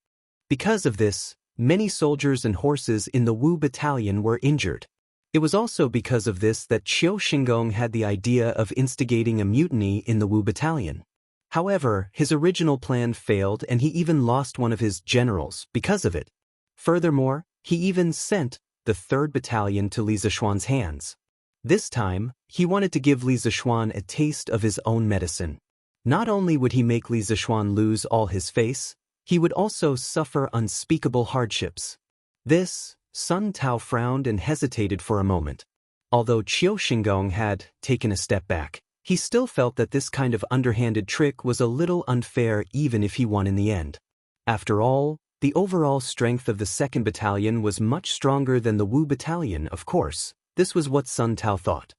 Because of this, many soldiers and horses in the Wu Battalion were injured. It was also because of this that Qiu Xingong had the idea of instigating a mutiny in the Wu Battalion. However, his original plan failed and he even lost one of his generals because of it. Furthermore, he even sent the 3rd Battalion to Li Zishuan's hands. This time, he wanted to give Li Zishuan a taste of his own medicine. Not only would he make Li Zishuan lose all his face, he would also suffer unspeakable hardships. This, Sun Tao frowned and hesitated for a moment. Although Qiu Xingong had taken a step back, he still felt that this kind of underhanded trick was a little unfair even if he won in the end. After all, the overall strength of the 2nd Battalion was much stronger than the Wu Battalion, of course. This was what Sun Tao thought.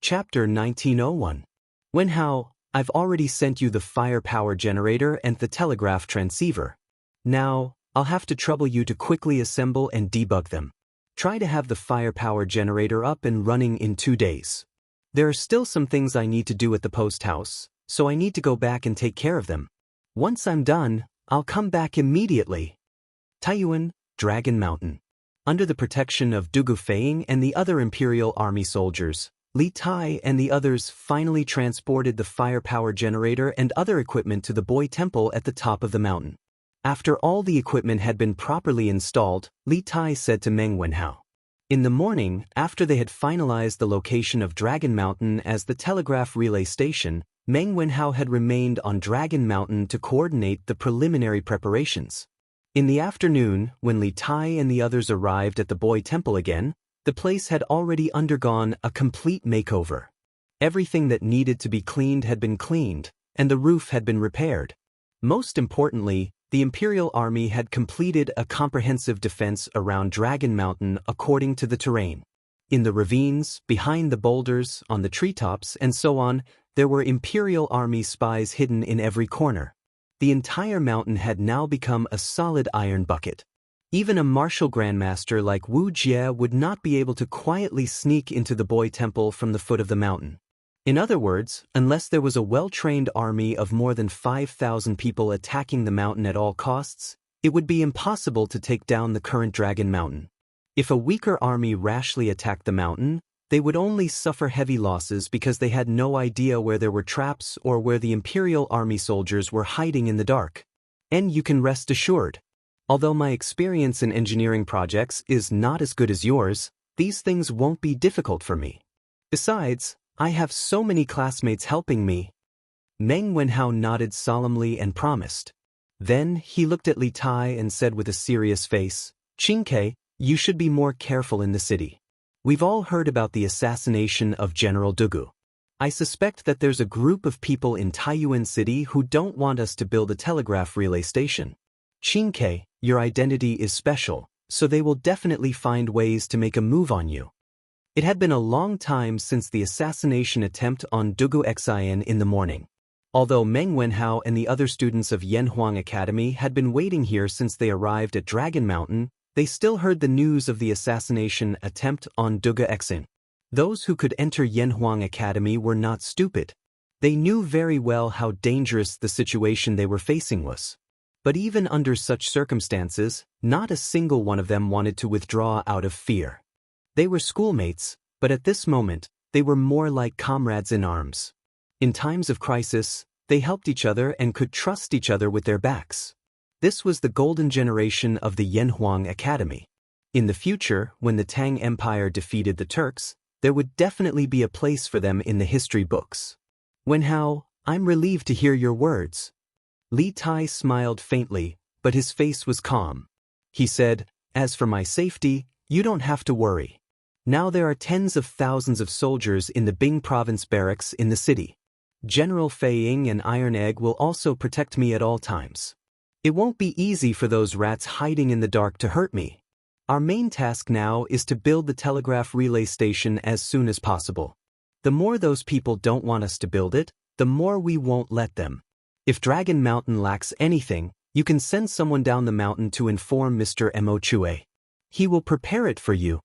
Chapter 1901. Wenhao, I've already sent you the firepower generator and the telegraph transceiver. Now, I'll have to trouble you to quickly assemble and debug them. Try to have the firepower generator up and running in 2 days. There are still some things I need to do at the post house, so I need to go back and take care of them. Once I'm done, I'll come back immediately. Taiyuan, Dragon Mountain. Under the protection of Dugu Feiying and the other Imperial Army soldiers, Li Tai and the others finally transported the firepower generator and other equipment to the Boy Temple at the top of the mountain. After all the equipment had been properly installed, Li Tai said to Meng Wenhao. In the morning, after they had finalized the location of Dragon Mountain as the telegraph relay station, Meng Wenhao had remained on Dragon Mountain to coordinate the preliminary preparations. In the afternoon, when Li Tai and the others arrived at the Boy Temple again, the place had already undergone a complete makeover. Everything that needed to be cleaned had been cleaned, and the roof had been repaired. Most importantly, the Imperial Army had completed a comprehensive defense around Dragon Mountain according to the terrain. In the ravines, behind the boulders, on the treetops, and so on, there were Imperial Army spies hidden in every corner. The entire mountain had now become a solid iron bucket. Even a martial grandmaster like Wuxia would not be able to quietly sneak into the Boy Temple from the foot of the mountain. In other words, unless there was a well-trained army of more than 5,000 people attacking the mountain at all costs, it would be impossible to take down the current Dragon Mountain. If a weaker army rashly attacked the mountain, they would only suffer heavy losses because they had no idea where there were traps or where the Imperial Army soldiers were hiding in the dark. And you can rest assured. Although my experience in engineering projects is not as good as yours, these things won't be difficult for me. Besides, I have so many classmates helping me. Meng Wenhao nodded solemnly and promised. Then he looked at Li Tai and said with a serious face, "Qingke, you should be more careful in the city. We've all heard about the assassination of General Dugu. I suspect that there's a group of people in Taiyuan City who don't want us to build a telegraph relay station. Qingke, your identity is special, so they will definitely find ways to make a move on you." It had been a long time since the assassination attempt on Dugu Xian in the morning. Although Meng Wenhao and the other students of Yanhuang Academy had been waiting here since they arrived at Dragon Mountain, they still heard the news of the assassination attempt on Dugu Xian. Those who could enter Yanhuang Academy were not stupid. They knew very well how dangerous the situation they were facing was. But even under such circumstances, not a single one of them wanted to withdraw out of fear. They were schoolmates, but at this moment, they were more like comrades in arms. In times of crisis, they helped each other and could trust each other with their backs. This was the golden generation of the Yanhuang Academy. In the future, when the Tang Empire defeated the Turks, there would definitely be a place for them in the history books. Wen Hao, I'm relieved to hear your words. Li Tai smiled faintly, but his face was calm. He said, as for my safety, you don't have to worry. Now there are tens of thousands of soldiers in the Bing province barracks in the city. General Fei Ying and Iron Egg will also protect me at all times. It won't be easy for those rats hiding in the dark to hurt me. Our main task now is to build the telegraph relay station as soon as possible. The more those people don't want us to build it, the more we won't let them. If Dragon Mountain lacks anything, you can send someone down the mountain to inform Mr. Mo Chue. He will prepare it for you.